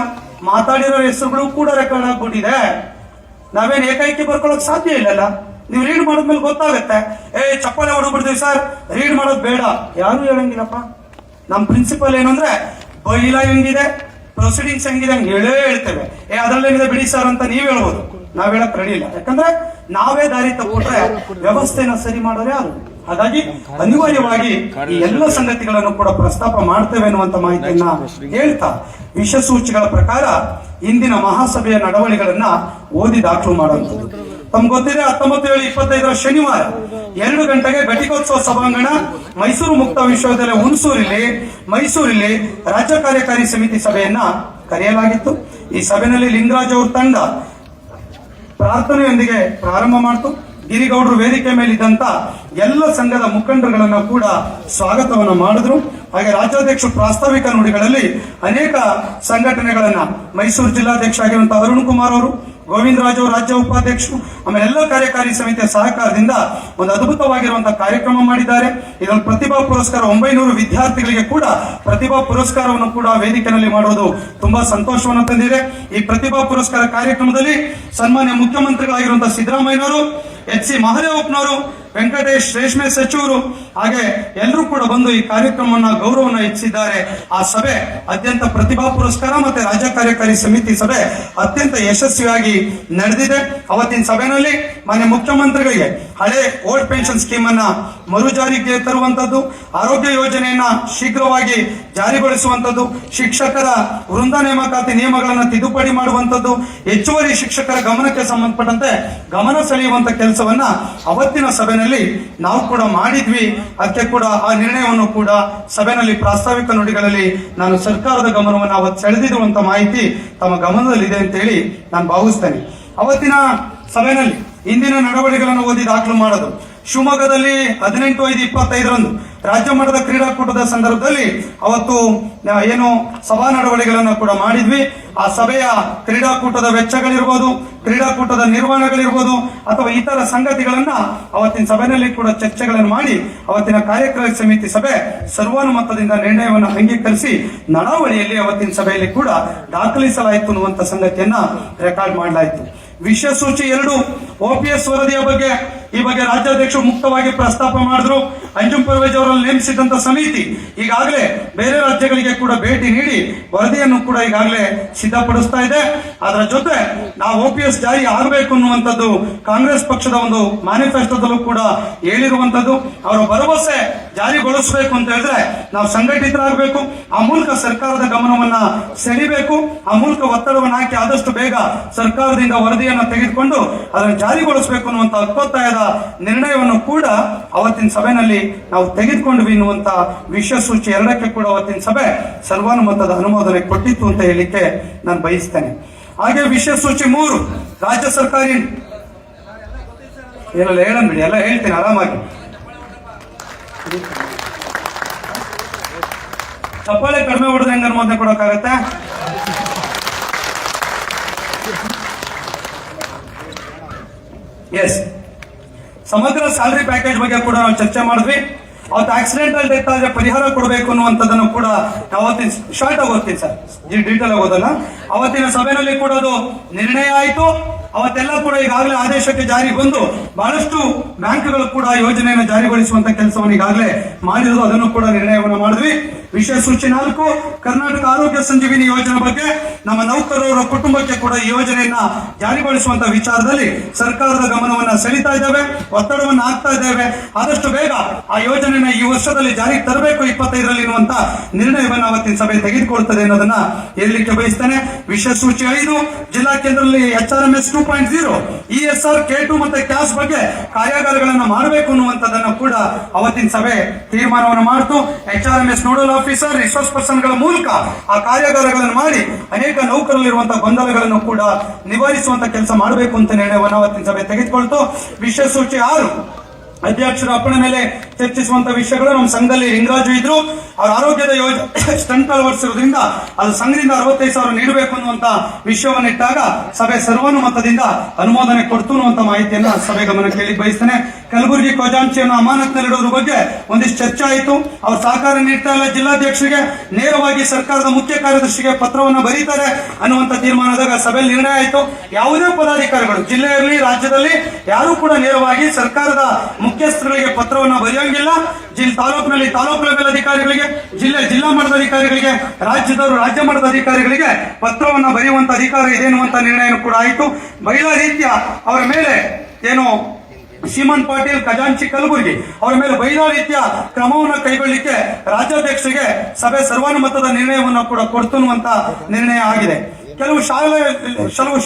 ಮಾತಾಡಿರೋ ಹೆಸರುಗಳು ಕೂಡ ರೆಕಾರ್ಡ್ ಆಗ್ಬಿಟ್ಟಿದೆ. ನಾವೇನು ಏಕೈಕಿ ಬರ್ಕೊಳ್ಳೋಕೆ ಸಾಧ್ಯ ಇಲ್ಲಲ್ಲ. ನೀವು ರೀಡ್ ಮಾಡಿದ್ಮೇಲೆ ಗೊತ್ತಾಗುತ್ತೆ. ಚಪ್ಪಾಳೆ ಹೊಡ್ಬಿಡ್ತೀವಿ ಸರ್, ರೀಡ್ ಮಾಡೋದು ಬೇಡ, ಯಾರು ಹೇಳಂಗಿಲ್ಲಪ್ಪ. ನಮ್ಮ ಪ್ರಿನ್ಸಿಪಲ್ ಏನಂದ್ರೆ, ಬೈಲ ಹೆಂಗಿದೆ, ಪ್ರೊಸೀಡಿಂಗ್ಸ್ ಹೆಂಗಿದೆ ಹಂಗೆ ಹೇಳ್ತೇವೆ. ಅದರಲ್ಲೇನಿದೆ ಬಿಡಿ ಸರ್ ಅಂತ ನೀವ್ ಹೇಳ್ಬೋದು, ನಾವ್ ಹೇಳಕ್ ರೆಡಿ ಇಲ್ಲ. ಯಾಕಂದ್ರೆ ನಾವೇ ದಾರಿ ತಗೊಂಡ್ರೆ ವ್ಯವಸ್ಥೆನ ಸರಿ ಮಾಡೋರು ಯಾರು? ಹಾಗಾಗಿ ಅನಿವಾರ್ಯವಾಗಿ ಈ ಎಲ್ಲ ಸಂಗತಿಗಳನ್ನು ಕೂಡ ಪ್ರಸ್ತಾಪ ಮಾಡ್ತೇವೆ ಅನ್ನುವಂತ ಮಾಹಿತಿಯನ್ನ ಹೇಳ್ತಾ, ವಿಷಸೂಚಿಗಳ ಪ್ರಕಾರ ಇಂದಿನ ಮಹಾಸಭೆಯ ನಡವಳಿಗಳನ್ನ ಓದಿ ದಾಖಲು ಮಾಡುವಂಥದ್ದು. ತಮ್ಗೆ ಗೊತ್ತಿದೆ, 19/7/25 ಶನಿವಾರ 2 ಗಂಟೆಗೆ ಘಟಿಕೋತ್ಸವ ಸಭಾಂಗಣ, ಮೈಸೂರು ಮುಕ್ತ ವಿಶ್ವವಿದ್ಯಾಲಯ ಮೈಸೂರಲ್ಲಿ ರಾಜ್ಯ ಕಾರ್ಯಕಾರಿ ಸಮಿತಿ ಸಭೆಯನ್ನ ಕರೆಯಲಾಗಿತ್ತು. ಈ ಸಭೆಯಲ್ಲಿ ಲಿಂಗರಾಜ್ ಅವ್ರ ತಂಡ ಪ್ರಾರ್ಥನೆಯೊಂದಿಗೆ ಪ್ರಾರಂಭ ಮಾಡಿತು. ಗಿರಿಗೌಡರು ವೇದಿಕೆ ಮೇಲಿದ್ದಂತ ಎಲ್ಲ ಸಂಘದ ಮುಖಂಡರುಗಳನ್ನ ಕೂಡ ಸ್ವಾಗತವನ್ನ ಮಾಡಿದ್ರು. ಹಾಗೆ ರಾಜ್ಯಾಧ್ಯಕ್ಷರು ಪ್ರಾಸ್ತಾವಿಕ ನುಡಿಗಳಲ್ಲಿ ಅನೇಕ ಸಂಘಟನೆಗಳನ್ನ, ಮೈಸೂರು ಜಿಲ್ಲಾಧ್ಯಕ್ಷ ಆಗಿರುವಂತಹ ಅರುಣ್ ಕುಮಾರ್ ಅವರು, ಗೋವಿಂದರಾಜ್ ಅವರು ರಾಜ್ಯ ಉಪಾಧ್ಯಕ್ಷರು, ಆಮೇಲೆ ಎಲ್ಲ ಕಾರ್ಯಕಾರಿ ಸಮಿತಿಯ ಸಹಕಾರದಿಂದ ಒಂದು ಅದ್ಭುತವಾಗಿರುವಂತಹ ಕಾರ್ಯಕ್ರಮ ಮಾಡಿದ್ದಾರೆ. ಇದರಲ್ಲಿ ಪ್ರತಿಭಾ ಪುರಸ್ಕಾರ 900 ವಿದ್ಯಾರ್ಥಿಗಳಿಗೆ ಕೂಡ ಪ್ರತಿಭಾ ಪುರಸ್ಕಾರವನ್ನು ಕೂಡ ವೇದಿಕೆಯಲ್ಲಿ ಮಾಡೋದು ತುಂಬಾ ಸಂತೋಷವನ್ನು ತಂದಿದೆ. ಈ ಪ್ರತಿಭಾ ಪುರಸ್ಕಾರ ಕಾರ್ಯಕ್ರಮದಲ್ಲಿ ಸನ್ಮಾನ್ಯ ಮುಖ್ಯಮಂತ್ರಿಗಳಾಗಿರುವಂತಹ ಸಿದ್ದರಾಮಯ್ಯನವರು, HC ಮಹದೇವಪ್ಪನವರು, ವೆಂಕಟೇಶ್ ರೇಷ್ಮೆ ಸಚಿವರು, ಹಾಗೆ ಎಲ್ಲರೂ ಕೂಡ ಬಂದು ಈ ಕಾರ್ಯಕ್ರಮವನ್ನ ಗೌರವವನ್ನು ಹೆಚ್ಚಿದ್ದಾರೆ. ಆ ಸಭೆ ಅತ್ಯಂತ ಪ್ರತಿಭಾ ಪುರಸ್ಕಾರ ಮತ್ತೆ ರಾಜ್ಯ ಕಾರ್ಯಕಾರಿ ಸಮಿತಿ ಸಭೆ ಅತ್ಯಂತ ಯಶಸ್ವಿಯಾಗಿ ನಡೆದಿದೆ. ಅವತ್ತಿನ ಸಭೆಯಲ್ಲಿ ಮಾನ್ಯ ಮುಖ್ಯಮಂತ್ರಿಗಳಿಗೆ ಹಳೆ ಓಲ್ಡ್ ಪೆನ್ಷನ್ ಸ್ಕೀಮ್ ಅನ್ನ ಮರುಜಾರಿಗೆ ತರುವಂತದ್ದು, ಆರೋಗ್ಯ ಯೋಜನೆಯನ್ನ ಶೀಘ್ರವಾಗಿ ಜಾರಿಗೊಳಿಸುವಂತದ್ದು, ಶಿಕ್ಷಕರ ವೃಂದ ನೇಮಕಾತಿ ನಿಯಮಗಳನ್ನು ತಿದ್ದುಪಡಿ ಮಾಡುವಂತದ್ದು, ಹೆಚ್ಚುವರಿ ಶಿಕ್ಷಕರ ಗಮನಕ್ಕೆ ಸಂಬಂಧಪಟ್ಟಂತೆ ಗಮನ ಸೆಳೆಯುವಂತ ಕೆಲಸವನ್ನ ಅವತ್ತಿನ ಸಭೆಯಲ್ಲಿ ನಾವು ಕೂಡ ಮಾಡಿದ್ವಿ. ಅದಕ್ಕೆ ಕೂಡ ಆ ನಿರ್ಣಯವನ್ನು ಕೂಡ ಸಭೆಯಲ್ಲಿ ಪ್ರಾಸ್ತಾವಿಕ ನುಡಿಗಳಲ್ಲಿ ನಾನು ಸರ್ಕಾರದ ಗಮನವನ್ನು ಅವತ್ತು ಸೆಳೆದಿರುವಂತ ಮಾಹಿತಿ ತಮ್ಮ ಗಮನದಲ್ಲಿದೆ ಅಂತ ಹೇಳಿ ನಾನು ಭಾವಿಸ್ತೇನೆ. ಅವತ್ತಿನ ಸಭೆಯಲ್ಲಿ ಇಂದಿನ ನಡವಳಿಕೆಗಳನ್ನು ಓದಿ ದಾಖಲು ಮಾಡೋದು. ಶಿವಮೊಗ್ಗದಲ್ಲಿ 18/5/25 ರಾಜ್ಯ ಮಟ್ಟದ ಕ್ರೀಡಾಕೂಟದ ಸಂದರ್ಭದಲ್ಲಿ ಅವತ್ತು ಏನು ಸಭಾ ನಡವಳಿಕೆಗಳನ್ನು ಕೂಡ ಮಾಡಿದ್ವಿ. ಆ ಸಭೆಯ ಕ್ರೀಡಾಕೂಟದ ವೆಚ್ಚಗಳಿರ್ಬೋದು, ಕ್ರೀಡಾಕೂಟದ ನಿರ್ವಹಣೆಗಳಿರ್ಬೋದು, ಅಥವಾ ಇತರ ಸಂಗತಿಗಳನ್ನ ಅವತ್ತಿನ ಸಭೆಯಲ್ಲಿ ಕೂಡ ಚರ್ಚೆಗಳನ್ನು ಮಾಡಿ ಅವತ್ತಿನ ಕಾರ್ಯಕಾರಿ ಸಮಿತಿ ಸಭೆ ಸರ್ವಾನುಮತದಿಂದ ನಿರ್ಣಯವನ್ನು ಅಂಗೀಕರಿಸಿ ನಡಾವಳಿಯಲ್ಲಿ ಅವತ್ತಿನ ಸಭೆಯಲ್ಲಿ ಕೂಡ ದಾಖಲಿಸಲಾಯಿತು ಅನ್ನುವಂತ ಸಂಗತಿಯನ್ನ ರೆಕಾರ್ಡ್ ಮಾಡಲಾಯಿತು. ವಿಷಯ ಸೂಚಿ 2 OPS ವರದಿಯ ಬಗ್ಗೆ, ಈ ಬಗ್ಗೆ ರಾಜ್ಯಾಧ್ಯಕ್ಷರು ಮುಕ್ತವಾಗಿ ಪ್ರಸ್ತಾಪ ಮಾಡಿದ್ರು. ಅಂಜುಮ್ ಪರ್ವೇಜ್ ಅವರಲ್ಲಿ ನೇಮಿಸಿದಂತ ಸಮಿತಿ ಈಗಾಗಲೇ ಬೇರೆ ರಾಜ್ಯಗಳಿಗೆ ಕೂಡ ಭೇಟಿ ನೀಡಿ ವರದಿಯನ್ನು ಕೂಡ ಈಗಾಗಲೇ ಸಿದ್ಧಪಡಿಸ್ತಾ ಇದೆ. ಅದರ ಜೊತೆ ನಾವು OPS ಜಾರಿ ಆಗಬೇಕು ಅನ್ನುವಂಥದ್ದು ಕಾಂಗ್ರೆಸ್ ಪಕ್ಷದ ಒಂದು ಮ್ಯಾನಿಫೆಸ್ಟೋದಲ್ಲೂ ಕೂಡ ಹೇಳಿರುವಂತದ್ದು. ಅವರ ಭರವಸೆ ಜಾರಿಗೊಳಿಸಬೇಕು ಅಂತ ಹೇಳಿದ್ರೆ ನಾವು ಸಂಘಟಿತರಾಗಬೇಕು, ಆ ಮೂಲಕ ಸರ್ಕಾರದ ಗಮನವನ್ನ ಸೆಳೆಯಬೇಕು, ಆ ಮೂಲಕ ಒತ್ತಡವನ್ನು ಹಾಕಿ ಆದಷ್ಟು ಬೇಗ ಸರ್ಕಾರದಿಂದ ವರದಿಯನ್ನು ತೆಗೆದುಕೊಂಡು ಅದನ್ನು ಜಾರಿಗೊಳಿಸಬೇಕು ಅನ್ನುವಂತ ಒತ್ತಾಯದ ನಿರ್ಣಯವನ್ನು ಕೂಡ ಅವತ್ತಿನ ಸಭೆಯಲ್ಲಿ ನಾವು ತೆಗೆದುಕೊಂಡ್ವಿ ಎನ್ನುವಂತ ವಿಷಯ ಸೂಚಿ 2ಕ್ಕೆ ಕೂಡ ಅವತ್ತಿನ ಸಭೆ ಸರ್ವಾನುಮತದ ಅನುಮೋದನೆ ಕೊಟ್ಟಿತ್ತು ಅಂತ ಹೇಳಿಕ್ಕೆ ನಾನು ಬಯಸ್ತೇನೆ. ಹಾಗೆ ವಿಷಯ ಸೂಚಿ 3 ರಾಜ್ಯ ಸರ್ಕಾರಿ ಏನೆಲ್ಲ ಹೇಳಂಬಿಡಿ, ಎಲ್ಲ ಹೇಳ್ತೀನಿ ಆರಾಮಾಗಿ. ಚಪ್ಪಾಳೆ ಕಡಿಮೆ ಹೊಡೆದ್ರೆ ಹೆಂಗ ಅನುಮೋದನೆ ಕೊಡೋಕ್ಕಾಗತ್ತೆ? ಎಸ್, ಸಮಗ್ರ ಸ್ಯಾಲರಿ ಪ್ಯಾಕೇಜ್ ಬಗ್ಗೆ ಕೂಡ ನಾವು ಚರ್ಚೆ ಮಾಡಿದ್ವಿ. ಅವತ್ತು ಆಕ್ಸಿಡೆಂಟಲ್ ಡೆತ್ ಆದ್ರೆ ಪರಿಹಾರ ಕೊಡಬೇಕು ಅನ್ನುವಂಥದ್ದನ್ನು ಕೂಡ ಅವತ್ತಿನ ಶಾರ್ಟ್ ಆಗಿ ಓದ್ತೀನಿ ಸರ್, ಡೀಟೇಲ್ ಆಗಿ ಓದಲ್ಲ. ಅವತ್ತಿನ ಸಭೆಯಲ್ಲಿ ಕೂಡ ಅದು ನಿರ್ಣಯ ಆಯಿತು. ಅವತ್ತೆಲ್ಲ ಕೂಡ ಈಗಾಗಲೇ ಆದೇಶಕ್ಕೆ ಜಾರಿ ಬಂದು ಬಹಳಷ್ಟು ಬ್ಯಾಂಕ್ಗಳು ಕೂಡ ಯೋಜನೆಯನ್ನು ಜಾರಿಗೊಳಿಸುವಂತ ಕೆಲಸವನ್ನು ಈಗಾಗಲೇ ಮಾಡಿರೋದು, ಅದನ್ನು ಕೂಡ ನಿರ್ಣಯವನ್ನು ಮಾಡಿದ್ವಿ. ವಿಷಯ ಸೂಚಿ 4 ಕರ್ನಾಟಕ ಆರೋಗ್ಯ ಸಂಜೀವಿನಿ ಯೋಜನೆ ಬಗ್ಗೆ ನಮ್ಮ ನೌಕರರ ಕುಟುಂಬಕ್ಕೆ ಕೂಡ ಈ ಯೋಜನೆಯನ್ನ ಜಾರಿಗೊಳಿಸುವಂತ ವಿಚಾರದಲ್ಲಿ ಸರ್ಕಾರದ ಗಮನವನ್ನ ಸೆಳೀತಾ ಇದ್ದೇವೆ, ಒತ್ತಡವನ್ನು ಹಾಕ್ತಾ ಇದ್ದೇವೆ. ಆದಷ್ಟು ಬೇಗ ಆ ಯೋಜನೆಯನ್ನ ಈ ವರ್ಷದಲ್ಲಿ ಜಾರಿಗೆ ತರಬೇಕು 25ರಲ್ಲಿ ಎನ್ನುವಂತ ನಿರ್ಣಯವನ್ನು ಅವತ್ತಿನ ಸಭೆ ತೆಗೆದುಕೊಳ್ತದೆ ಅನ್ನೋದನ್ನ ಹೇಳಲಿಕ್ಕೆ ಬಯಸ್ತೇನೆ. ವಿಷಯ ಸೂಚಿ 5 ಜಿಲ್ಲಾ ಕೇಂದ್ರದಲ್ಲಿ HRMS 2.0 ESR K2 ಮತ್ತೆ ಕ್ಯಾಶ್ ಬಗ್ಗೆ ಕಾರ್ಯಾಗಾರಗಳನ್ನು ಮಾಡಬೇಕು ಅನ್ನುವಂಥದ್ದನ್ನ ಕೂಡ ಅವತ್ತಿನ ಸಭೆ ತೀರ್ಮಾನವನ್ನು ಮಾಡಿತು. HRMS nodal officer resource person ಗಳ ಮೂಲಕ ಆ ಕಾರ್ಯಾಗಾರಗಳನ್ನು ಮಾಡಿ ಅನೇಕ ನೌಕರಲ್ಲಿರುವಂತಹ ಗೊಂದಲಗಳನ್ನು ಕೂಡ ನಿವಾರಿಸುವಂತ ಕೆಲಸ ಮಾಡಬೇಕು ಅಂತ ನಿರ್ಣಯವನ್ನು ಅವತ್ತಿನ ಸಭೆ ತೆಗೆದುಕೊಳ್ತು. ವಿಷಯ ಸೂಚಿ 6 ಅಧ್ಯಕ್ಷರ ಅಪ್ಪಣೆ ಮೇಲೆ ಚರ್ಚಿಸುವಂತ ವಿಷಯಗಳು ನಮ್ಮ ಸಂಘದಲ್ಲಿ ಲಿಂಗರಾಜು ಇದ್ರು. ಅವರ ಆರೋಗ್ಯದ ಯೋಜನೆ ಸ್ಟಂಟ್ ಅಳವಡಿಸಿರೋದ್ರಿಂದ ಅದು ಸಂಘದಿಂದ 65,000 ನೀಡಬೇಕು ಅನ್ನುವಂತ ವಿಷಯವನ್ನಿಟ್ಟಾಗ ಸಭೆ ಸರ್ವಾನುಮತದಿಂದ ಅನುಮೋದನೆ ಕೊಡ್ತು ಅನ್ನುವಂತ ಮಾಹಿತಿಯನ್ನ ಸಭೆ ಗಮನಕ್ಕೆ ಕೇಳಿ ಬಯಸ್ತೇನೆ. ಕಲಬುರಗಿ ಖಜಾಂಚಿಯನ್ನು ಅಮಾನತ್ನಲ್ಲಿಡೋದ್ರ ಬಗ್ಗೆ ಒಂದಿಷ್ಟು ಚರ್ಚೆ ಆಯಿತು. ಅವ್ರು ಸಹಕಾರ ನೀಡ್ತಾ ಇಲ್ಲ, ಜಿಲ್ಲಾಧ್ಯಕ್ಷರಿಗೆ ನೇರವಾಗಿ ಸರ್ಕಾರದ ಮುಖ್ಯ ಕಾರ್ಯದರ್ಶಿಗೆ ಪತ್ರವನ್ನು ಬರೀತಾರೆ ಅನ್ನುವಂತ ತೀರ್ಮಾನದಾಗ ಸಭೆಯಲ್ಲಿ ನಿರ್ಣಯ ಆಯಿತು. ಯಾವುದೇ ಪದಾಧಿಕಾರಿಗಳು ಜಿಲ್ಲೆಯಲ್ಲಿ ರಾಜ್ಯದಲ್ಲಿ ಯಾರು ಕೂಡ ನೇರವಾಗಿ ಸರ್ಕಾರದ ಮುಖ್ಯಸ್ಥರುಗಳಿಗೆ ಪತ್ರವನ್ನು ಬರೆಯಂಗಿಲ್ಲ. ತಾಲೂಕಿನಲ್ಲಿ ತಾಲೂಕು ಲೆವೆಲ್ ಅಧಿಕಾರಿಗಳಿಗೆ, ಜಿಲ್ಲಾ ಮಟ್ಟದ ಅಧಿಕಾರಿಗಳಿಗೆ, ರಾಜ್ಯದವರು ರಾಜ್ಯ ಮಟ್ಟದ ಅಧಿಕಾರಿಗಳಿಗೆ ಪತ್ರವನ್ನು ಬರೆಯುವಂತ ಅಧಿಕಾರ ಇದೆ ಎನ್ನುವಂತ ನಿರ್ಣಯ ಕೂಡ ಆಯಿತು. ಬೈಲಾ ರೀತ್ಯ ಅವರ ಮೇಲೆ ಏನು ಸೀಮಂತ್ ಪಾಟೀಲ್ ಖಜಾಂಚಿ ಕಲಬುರಗಿ ಅವರ ಮೇಲೆ ಬೈಲಾ ರೀತಿಯ ಕ್ರಮವನ್ನು ಕೈಗೊಳ್ಳಲಿಕ್ಕೆ ರಾಜ್ಯಾಧ್ಯಕ್ಷರಿಗೆ ಸಭೆ ಸರ್ವಾನುಮತದ ನಿರ್ಣಯವನ್ನು ಕೂಡ ಕೊಡ್ತನ್ನುವಂತ ನಿರ್ಣಯ ಆಗಿದೆ. ಕೆಲವು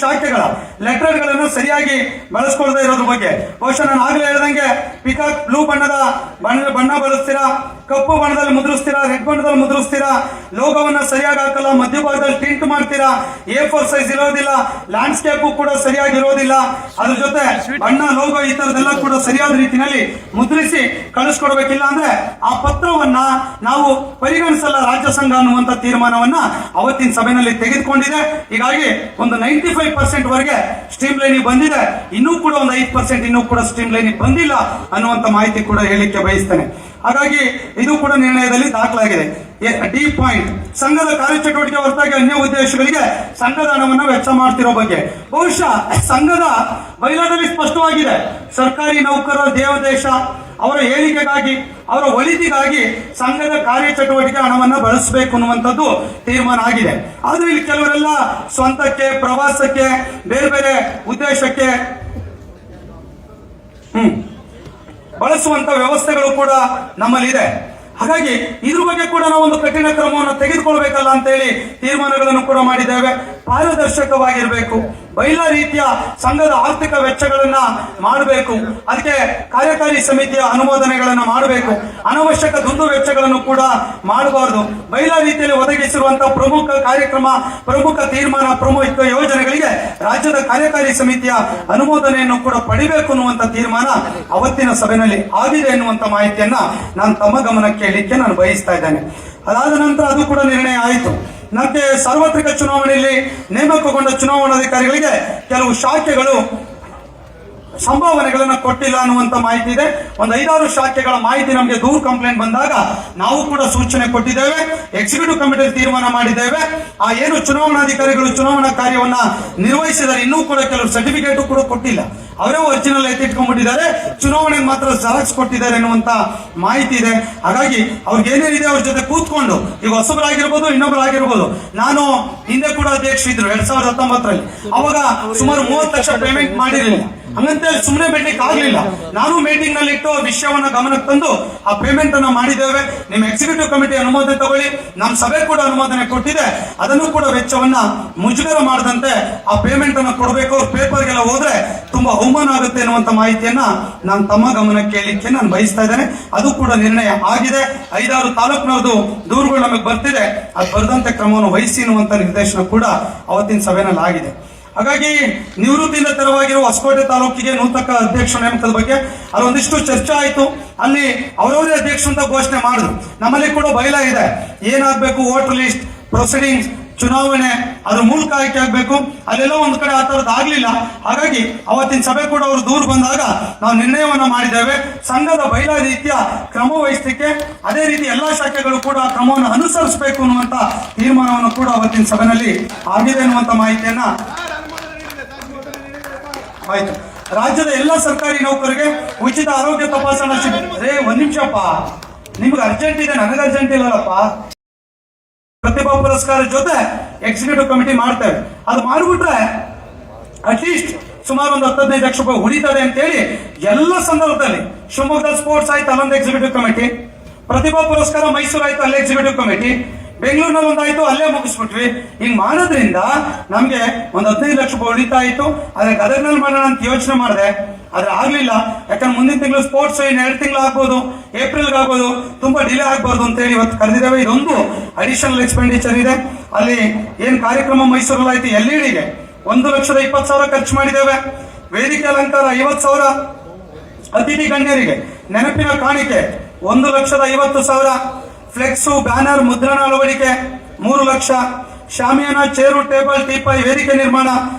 ಶಾಖೆಗಳ ಲೆಟರ್ಗಳನ್ನು ಸರಿಯಾಗಿ ಬಳಸ್ಕೊಳ್ತಾ ಇರೋದ್ರ ಬಗ್ಗೆ ಬಹುಶಃ ನಾನು ಆಗಲೇ ಹೇಳ್ದಂಗೆ ಪಿಕಾಕ್ ಬ್ಲೂ ಬಣ್ಣ ಬಳಸ್ತೀರಾ, ಕಪ್ಪು ಬಣ್ಣದಲ್ಲಿ ಮುದ್ರಿಸ್ತೀರಾ, ರೆಡ್ ಬಣ್ಣದಲ್ಲಿ ಮುದ್ರಿಸ್ತೀರಾ, ಲೋಗೋವನ್ನ ಸರಿಯಾಗಿ ಹಾಕಲ್ಲ, ಮಧ್ಯಭಾಗದಲ್ಲಿ ಟಿಂಟ್ ಮಾಡ್ತೀರಾ, A4 ಸೈಜ್ ಇರೋದಿಲ್ಲ, ಲ್ಯಾಂಡ್ಸ್ಕೇಪ್ ಕೂಡ ಸರಿಯಾಗಿ ಇರೋದಿಲ್ಲ, ಅದ್ರ ಜೊತೆ ಬಣ್ಣ ಲೋಗೋ ಈ ತರದೆಲ್ಲ ಕೂಡ ಸರಿಯಾದ ರೀತಿಯಲ್ಲಿ ಮುದ್ರಿಸಿ ಕಳಿಸ್ಕೊಡ್ಬೇಕಿಲ್ಲ ಅಂದ್ರೆ ಆ ಪತ್ರವನ್ನ ನಾವು ಪರಿಗಣಿಸಲ್ಲ ರಾಜ್ಯ ಸಂಘ ಅನ್ನುವಂತ ತೀರ್ಮಾನವನ್ನ ಅವತ್ತಿನ ಸಭೆಯಲ್ಲಿ ತೆಗೆದುಕೊಂಡಿದೆ. ಹೀಗಾಗಿ ಒಂದು 95% ವರೆಗೆ ಸ್ಟ್ರೀಮ್ ಲೈನಿಗೆ ಬಂದಿದೆ, ಇನ್ನೂ ಕೂಡ ಒಂದು 5% ಇನ್ನೂ ಕೂಡ ಸ್ಟ್ರೀಮ್ ಲೈನಿಗೆ ಬಂದಿಲ್ಲ ಅನ್ನುವಂತ ಮಾಹಿತಿ ಕೂಡ ಹೇಳಿಕ್ಕೆ ಬಯಸ್ತೇನೆ. ಹಾಗಾಗಿ ಇದು ಕೂಡ ನಿರ್ಣಯದಲ್ಲಿ ದಾಖಲಾಗಿದೆ. ಡಿ ಪಾಯಿಂಟ್ ಸಂಘದ ಕಾರ್ಯಚಟುವಟಿಕೆ ಹೊರತಾಗಿ ಅನ್ಯ ಉದ್ದೇಶಗಳಿಗೆ ಸಂಘದ ಹಣವನ್ನು ವೆಚ್ಚ ಮಾಡ್ತಿರೋ ಬಗ್ಗೆ ಬಹುಶಃ ಸಂಘದ ಬೈಲಾದಲ್ಲಿ ಸ್ಪಷ್ಟವಾಗಿದೆ. ಸರ್ಕಾರಿ ನೌಕರರ ದೇವದೇಶ ಅವರ ಏಳಿಗೆಗಾಗಿ ಅವರ ಒಳಿತಿಗಾಗಿ ಸಂಘದ ಕಾರ್ಯಚಟುವಟಿಕೆ ಹಣವನ್ನು ಬಳಸಬೇಕು ಅನ್ನುವಂಥದ್ದು ತೀರ್ಮಾನ ಆಗಿದೆ. ಆದ್ರೆ ಇಲ್ಲಿ ಕೆಲವರೆಲ್ಲ ಸ್ವಂತಕ್ಕೆ, ಪ್ರವಾಸಕ್ಕೆ, ಬೇರೆ ಬೇರೆ ಉದ್ದೇಶಕ್ಕೆ ಬಳಸುವಂತ ವ್ಯವಸ್ಥೆಗಳು ಕೂಡ ನಮ್ಮಲ್ಲಿದೆ. ಹಾಗಾಗಿ ಇದ್ರ ಬಗ್ಗೆ ಕೂಡ ನಾವು ಒಂದು ಕಠಿಣ ಕ್ರಮವನ್ನು ತೆಗೆದುಕೊಳ್ಬೇಕಲ್ಲ ಅಂತ ಹೇಳಿ ತೀರ್ಮಾನಗಳನ್ನು ಕೂಡ ಮಾಡಿದ್ದೇವೆ. ಪಾರದರ್ಶಕವಾಗಿರಬೇಕು, ಬೈಲಾ ರೀತಿಯ ಸಂಘದ ಆರ್ಥಿಕ ವೆಚ್ಚಗಳನ್ನ ಮಾಡಬೇಕು, ಅದಕ್ಕೆ ಕಾರ್ಯಕಾರಿ ಸಮಿತಿಯ ಅನುಮೋದನೆಗಳನ್ನು ಮಾಡಬೇಕು, ಅನವಶ್ಯಕ ದುಂದು ವೆಚ್ಚಗಳನ್ನು ಕೂಡ ಮಾಡಬಾರದು. ಬೈಲಾ ರೀತಿಯಲ್ಲಿ ಒದಗಿಸಿರುವಂತಹ ಪ್ರಮುಖ ಕಾರ್ಯಕ್ರಮ, ಪ್ರಮುಖ ತೀರ್ಮಾನ, ಪ್ರಮುಖ ಯೋಜನೆಗಳಿಗೆ ರಾಜ್ಯದ ಕಾರ್ಯಕಾರಿ ಸಮಿತಿಯ ಅನುಮೋದನೆಯನ್ನು ಕೂಡ ಪಡಿಬೇಕು ಅನ್ನುವಂತ ತೀರ್ಮಾನ ಅವತ್ತಿನ ಸಭೆಯಲ್ಲಿ ಆಗಿದೆ ಎನ್ನುವಂತ ಮಾಹಿತಿಯನ್ನ ನಾನು ತಮ್ಮ ಗಮನಕ್ಕೆ ಹೇಳಲಿಕ್ಕೆ ನಾನು ಬಯಸ್ತಾ ಇದ್ದೇನೆ. ಅದಾದ ನಂತರ ಅದು ಕೂಡ ನಿರ್ಣಯ ಆಯಿತು. ಮತ್ತೆ ಸಾರ್ವತ್ರಿಕ ಚುನಾವಣೆಯಲ್ಲಿ ನೇಮಕಗೊಂಡ ಚುನಾವಣಾಧಿಕಾರಿಗಳಿಗೆ ಕೆಲವು ಶಾಖೆಗಳು ಸಂಭಾವನೆಗಳನ್ನು ಕೊಟ್ಟಿಲ್ಲ ಅನ್ನುವಂತ ಮಾಹಿತಿ ಇದೆ. ಒಂದು 5-6 ಶಾಖೆಗಳ ಮಾಹಿತಿ ನಮಗೆ ದೂರು ಕಂಪ್ಲೇಂಟ್ ಬಂದಾಗ ನಾವು ಕೂಡ ಸೂಚನೆ ಕೊಟ್ಟಿದ್ದೇವೆ, ಎಕ್ಸಿಕ್ಯೂಟಿವ್ ಕಮಿಟಿ ತೀರ್ಮಾನ ಮಾಡಿದ್ದೇವೆ. ಆ ಏನು ಚುನಾವಣಾಧಿಕಾರಿಗಳು ಚುನಾವಣಾ ಕಾರ್ಯವನ್ನ ನಿರ್ವಹಿಸಿದರೆ ಇನ್ನೂ ಕೂಡ ಕೆಲವು ಸರ್ಟಿಫಿಕೇಟ್ ಕೂಡ ಕೊಟ್ಟಿಲ್ಲ, ಅವರೇ ಒರಿಜಿನಲ್ ಎತ್ತಿಟ್ಕೊಂಡ್ಬಿಟ್ಟಿದ್ದಾರೆ, ಚುನಾವಣೆಗೆ ಮಾತ್ರ ಜೆರಾಕ್ಸ್ ಕೊಟ್ಟಿದ್ದಾರೆ ಎನ್ನುವಂತ ಮಾಹಿತಿ ಇದೆ. ಹಾಗಾಗಿ ಅವ್ರಿಗೆ ಏನೇನಿದೆ ಅವ್ರ ಜೊತೆ ಕೂತ್ಕೊಂಡು, ಈಗ ಹೊಸಬರಾಗಿರ್ಬೋದು ಇನ್ನೊಬ್ಬರಾಗಿರ್ಬೋದು, ನಾನು ಹಿಂದೆ ಕೂಡ ಅಧ್ಯಕ್ಷ ಇದ್ರು 2019ರಲ್ಲಿ, ಅವಾಗ ಸುಮಾರು 30 ಲಕ್ಷ ಪೇಮೆಂಟ್ ಮಾಡಿರಲಿಲ್ಲ. ಹಂಗಂತ ಸುಮ್ಮನೆ ಭೇಟಿಗೆ ಆಗ್ಲಿಲ್ಲ, ನಾನು ಮೀಟಿಂಗ್ ನಲ್ಲಿ ಇಟ್ಟು ವಿಷಯವನ್ನ ಗಮನಕ್ಕೆ ತಂದು ಆ ಪೇಮೆಂಟ್ ಅನ್ನ ಮಾಡಿದ್ದೇವೆ. ನಿಮ್ಮ ಎಕ್ಸಿಕ್ಯೂಟಿವ್ ಕಮಿಟಿ ಅನುಮೋದನೆ ತಗೊಳ್ಳಿ, ನಮ್ಮ ಸಭೆ ಕೂಡ ಅನುಮೋದನೆ ಕೊಟ್ಟಿದೆ, ಅದನ್ನು ಕೂಡ ವೆಚ್ಚವನ್ನ ಮುಜುಗರ ಮಾಡದಂತೆ ಆ ಪೇಮೆಂಟ್ ಅನ್ನ ಕೊಡಬೇಕು. ಪೇಪರ್ಗೆಲ್ಲ ಹೋದ್ರೆ ತುಂಬಾ ಅವಮಾನ ಆಗುತ್ತೆ ಅನ್ನುವಂತ ಮಾಹಿತಿಯನ್ನ ನಾನು ತಮ್ಮ ಗಮನಕ್ಕೆ ಕೇಳಲಿಕ್ಕೆ ನಾನು ಬಯಸ್ತಾ ಇದ್ದೇನೆ. ಅದು ಕೂಡ ನಿರ್ಣಯ ಆಗಿದೆ. 5-6 ತಾಲೂಕಿನವ್ರದ್ದು ದೂರುಗಳು ನಮಗೆ ಬರ್ತಿದೆ, ಅದು ಬರದಂತೆ ಕ್ರಮವನ್ನು ವಹಿಸಿ ಅನ್ನುವಂತ ನಿರ್ದೇಶನ ಕೂಡ ಅವತ್ತಿನ ಸಭೆಯಲ್ಲಿ ಆಗಿದೆ. ಹಾಗಾಗಿ ನಿವೃತ್ತಿಯಿಂದ ತೆರವಾಗಿರುವ ಹೊಸಕೋಟೆ ತಾಲೂಕಿಗೆ ನೂತನ ಅಧ್ಯಕ್ಷ ನೇಮಕದ ಬಗ್ಗೆ ಅಲ್ಲೊಂದಿಷ್ಟು ಚರ್ಚೆ ಆಯಿತು. ಅಲ್ಲಿ ಅವರವರೇ ಅಧ್ಯಕ್ಷ ಅಂತ ಘೋಷಣೆ ಮಾಡಿದ್ರು. ನಮ್ಮಲ್ಲಿ ಕೂಡ ಬೈಲಾ ಇದೆ, ಏನಾಗಬೇಕು, ವೋಟರ್ ಲಿಸ್ಟ್, ಪ್ರೊಸೀಡಿಂಗ್ಸ್, ಚುನಾವಣೆ ಅದ್ರ ಮೂಲಕ ಆಯ್ಕೆ ಆಗ್ಬೇಕು. ಅಲ್ಲೆಲ್ಲ ಒಂದ್ ಕಡೆ ಆ ತರದ್ ಆಗ್ಲಿಲ್ಲ. ಹಾಗಾಗಿ ಅವತ್ತಿನ ಸಭೆ ಕೂಡ ಅವರು ದೂರ ಬಂದಾಗ ನಾವು ನಿರ್ಣಯವನ್ನ ಮಾಡಿದ್ದೇವೆ, ಸಂಘದ ಬೈಲಾರೀತಿಯ ಕ್ರಮ ವಹಿಸಲಿಕ್ಕೆ, ಅದೇ ರೀತಿ ಎಲ್ಲಾ ಶಾಖೆಗಳು ಕೂಡ ಕ್ರಮವನ್ನು ಅನುಸರಿಸಬೇಕು ಅನ್ನುವಂತ ತೀರ್ಮಾನವನ್ನು ಕೂಡ ಅವತ್ತಿನ ಸಭೆಯಲ್ಲಿ ಆಗಿದೆ ಅನ್ನುವಂತ ಮಾಹಿತಿಯನ್ನ ಆಯ್ತು. ರಾಜ್ಯದ ಎಲ್ಲ ಸರ್ಕಾರಿ ನೌಕರರಿಗೆ ಉಚಿತ ಆರೋಗ್ಯ ತಪಾಸಣಾ ಶಿಬಿರ. ಒಂದ್ ನಿಮಿಷಪ್ಪ, ನಿಮ್ಗೆ ಅರ್ಜೆಂಟ್ ಇದೆ, ನನಗೆ ಅರ್ಜೆಂಟ್ ಇಲ್ಲಲ್ಲಪ್ಪ. ಪ್ರತಿಭಾ ಪುರಸ್ಕಾರ ಜೊತೆ ಎಕ್ಸಿಕ್ಯೂಟಿವ್ ಕಮಿಟಿ ಮಾಡ್ತೇವೆ. ಅದು ಮಾಡಿಬಿಟ್ರೆ ಅಟ್ಲೀಸ್ಟ್ ಸುಮಾರು ಒಂದು 10-15 ಲಕ್ಷ ರೂಪಾಯಿ ಉಳಿತದೆ ಅಂತೇಳಿ ಎಲ್ಲ ಸಂದರ್ಭದಲ್ಲಿ ಶಿವಮೊಗ್ಗದಲ್ಲಿ ಸ್ಪೋರ್ಟ್ಸ್ ಆಯ್ತು, ಅಲ್ಲೊಂದು ಎಕ್ಸಿಕ್ಯೂಟಿವ್ ಕಮಿಟಿ, ಪ್ರತಿಭಾ ಪುರಸ್ಕಾರ ಮೈಸೂರು ಆಯ್ತು, ಅಲ್ಲೇ ಎಕ್ಸಿಕ್ಯೂಟಿವ್ ಕಮಿಟಿ, ಬೆಂಗಳೂರಿನಲ್ಲಿ ಒಂದಾಯ್ತು, ಅಲ್ಲೇ ಮುಗಿಸ್ಬಿಟ್ವಿ. ಹಿಂಗ್ ಮಾಡೋದ್ರಿಂದ ನಮ್ಗೆ ಒಂದು 15 ಲಕ್ಷ ರೂಪಾಯಿ ಉಳಿತಾ ಇತ್ತು. ಆದ್ರೆ ಗದಗ್ನಲ್ಲಿ ಮಾಡೋಣ ಅಂತ ಯೋಚನೆ ಮಾಡಿದೆ, ಆದ್ರೆ ಆಗ್ಲಿಲ್ಲ. ಯಾಕಂದ್ರೆ ಮುಂದಿನ ತಿಂಗಳು ಸ್ಪೋರ್ಟ್ಸ್ ಇನ್ನು 2 ತಿಂಗಳು ಆಗ್ಬೋದು, ಏಪ್ರಿಲ್ ಆಗ್ಬೋದು, ತುಂಬಾ ಡಿಲೇ ಆಗ್ಬಾರ್ದು ಅಂತ ಹೇಳಿ ಇವತ್ತು ಕರೆದಿದ್ದೇವೆ. ಇದೊಂದು ಅಡಿಷನಲ್ ಎಕ್ಸ್ಪೆಂಡಿಚರ್ ಇದೆ. ಅಲ್ಲಿ ಏನ್ ಕಾರ್ಯಕ್ರಮ ಮೈಸೂರಲ್ಲಿ ಆಯ್ತು, ಎಲ್ಇಡಿಗೆ 1,20,000 ಖರ್ಚು ಮಾಡಿದ್ದೇವೆ. ವೇದಿಕೆ ಅಲಂಕಾರ 50,000, ಅತಿಥಿ ಗಣ್ಯರಿಗೆ ನೆನಪಿನ ಕಾಣಿಕೆ 1,50,000, ಫ್ಲೆಕ್ಸು, ಬ್ಯಾನರ್, ಮುದ್ರಣ ಅಳವಡಿಕೆ 3 ಲಕ್ಷ, ಶಾಮಿಯಾನ, ಚೇರು, ಟೇಬಲ್, ಟೀಪಾಯ್, ವೇದಿಕೆ ನಿರ್ಮಾಣ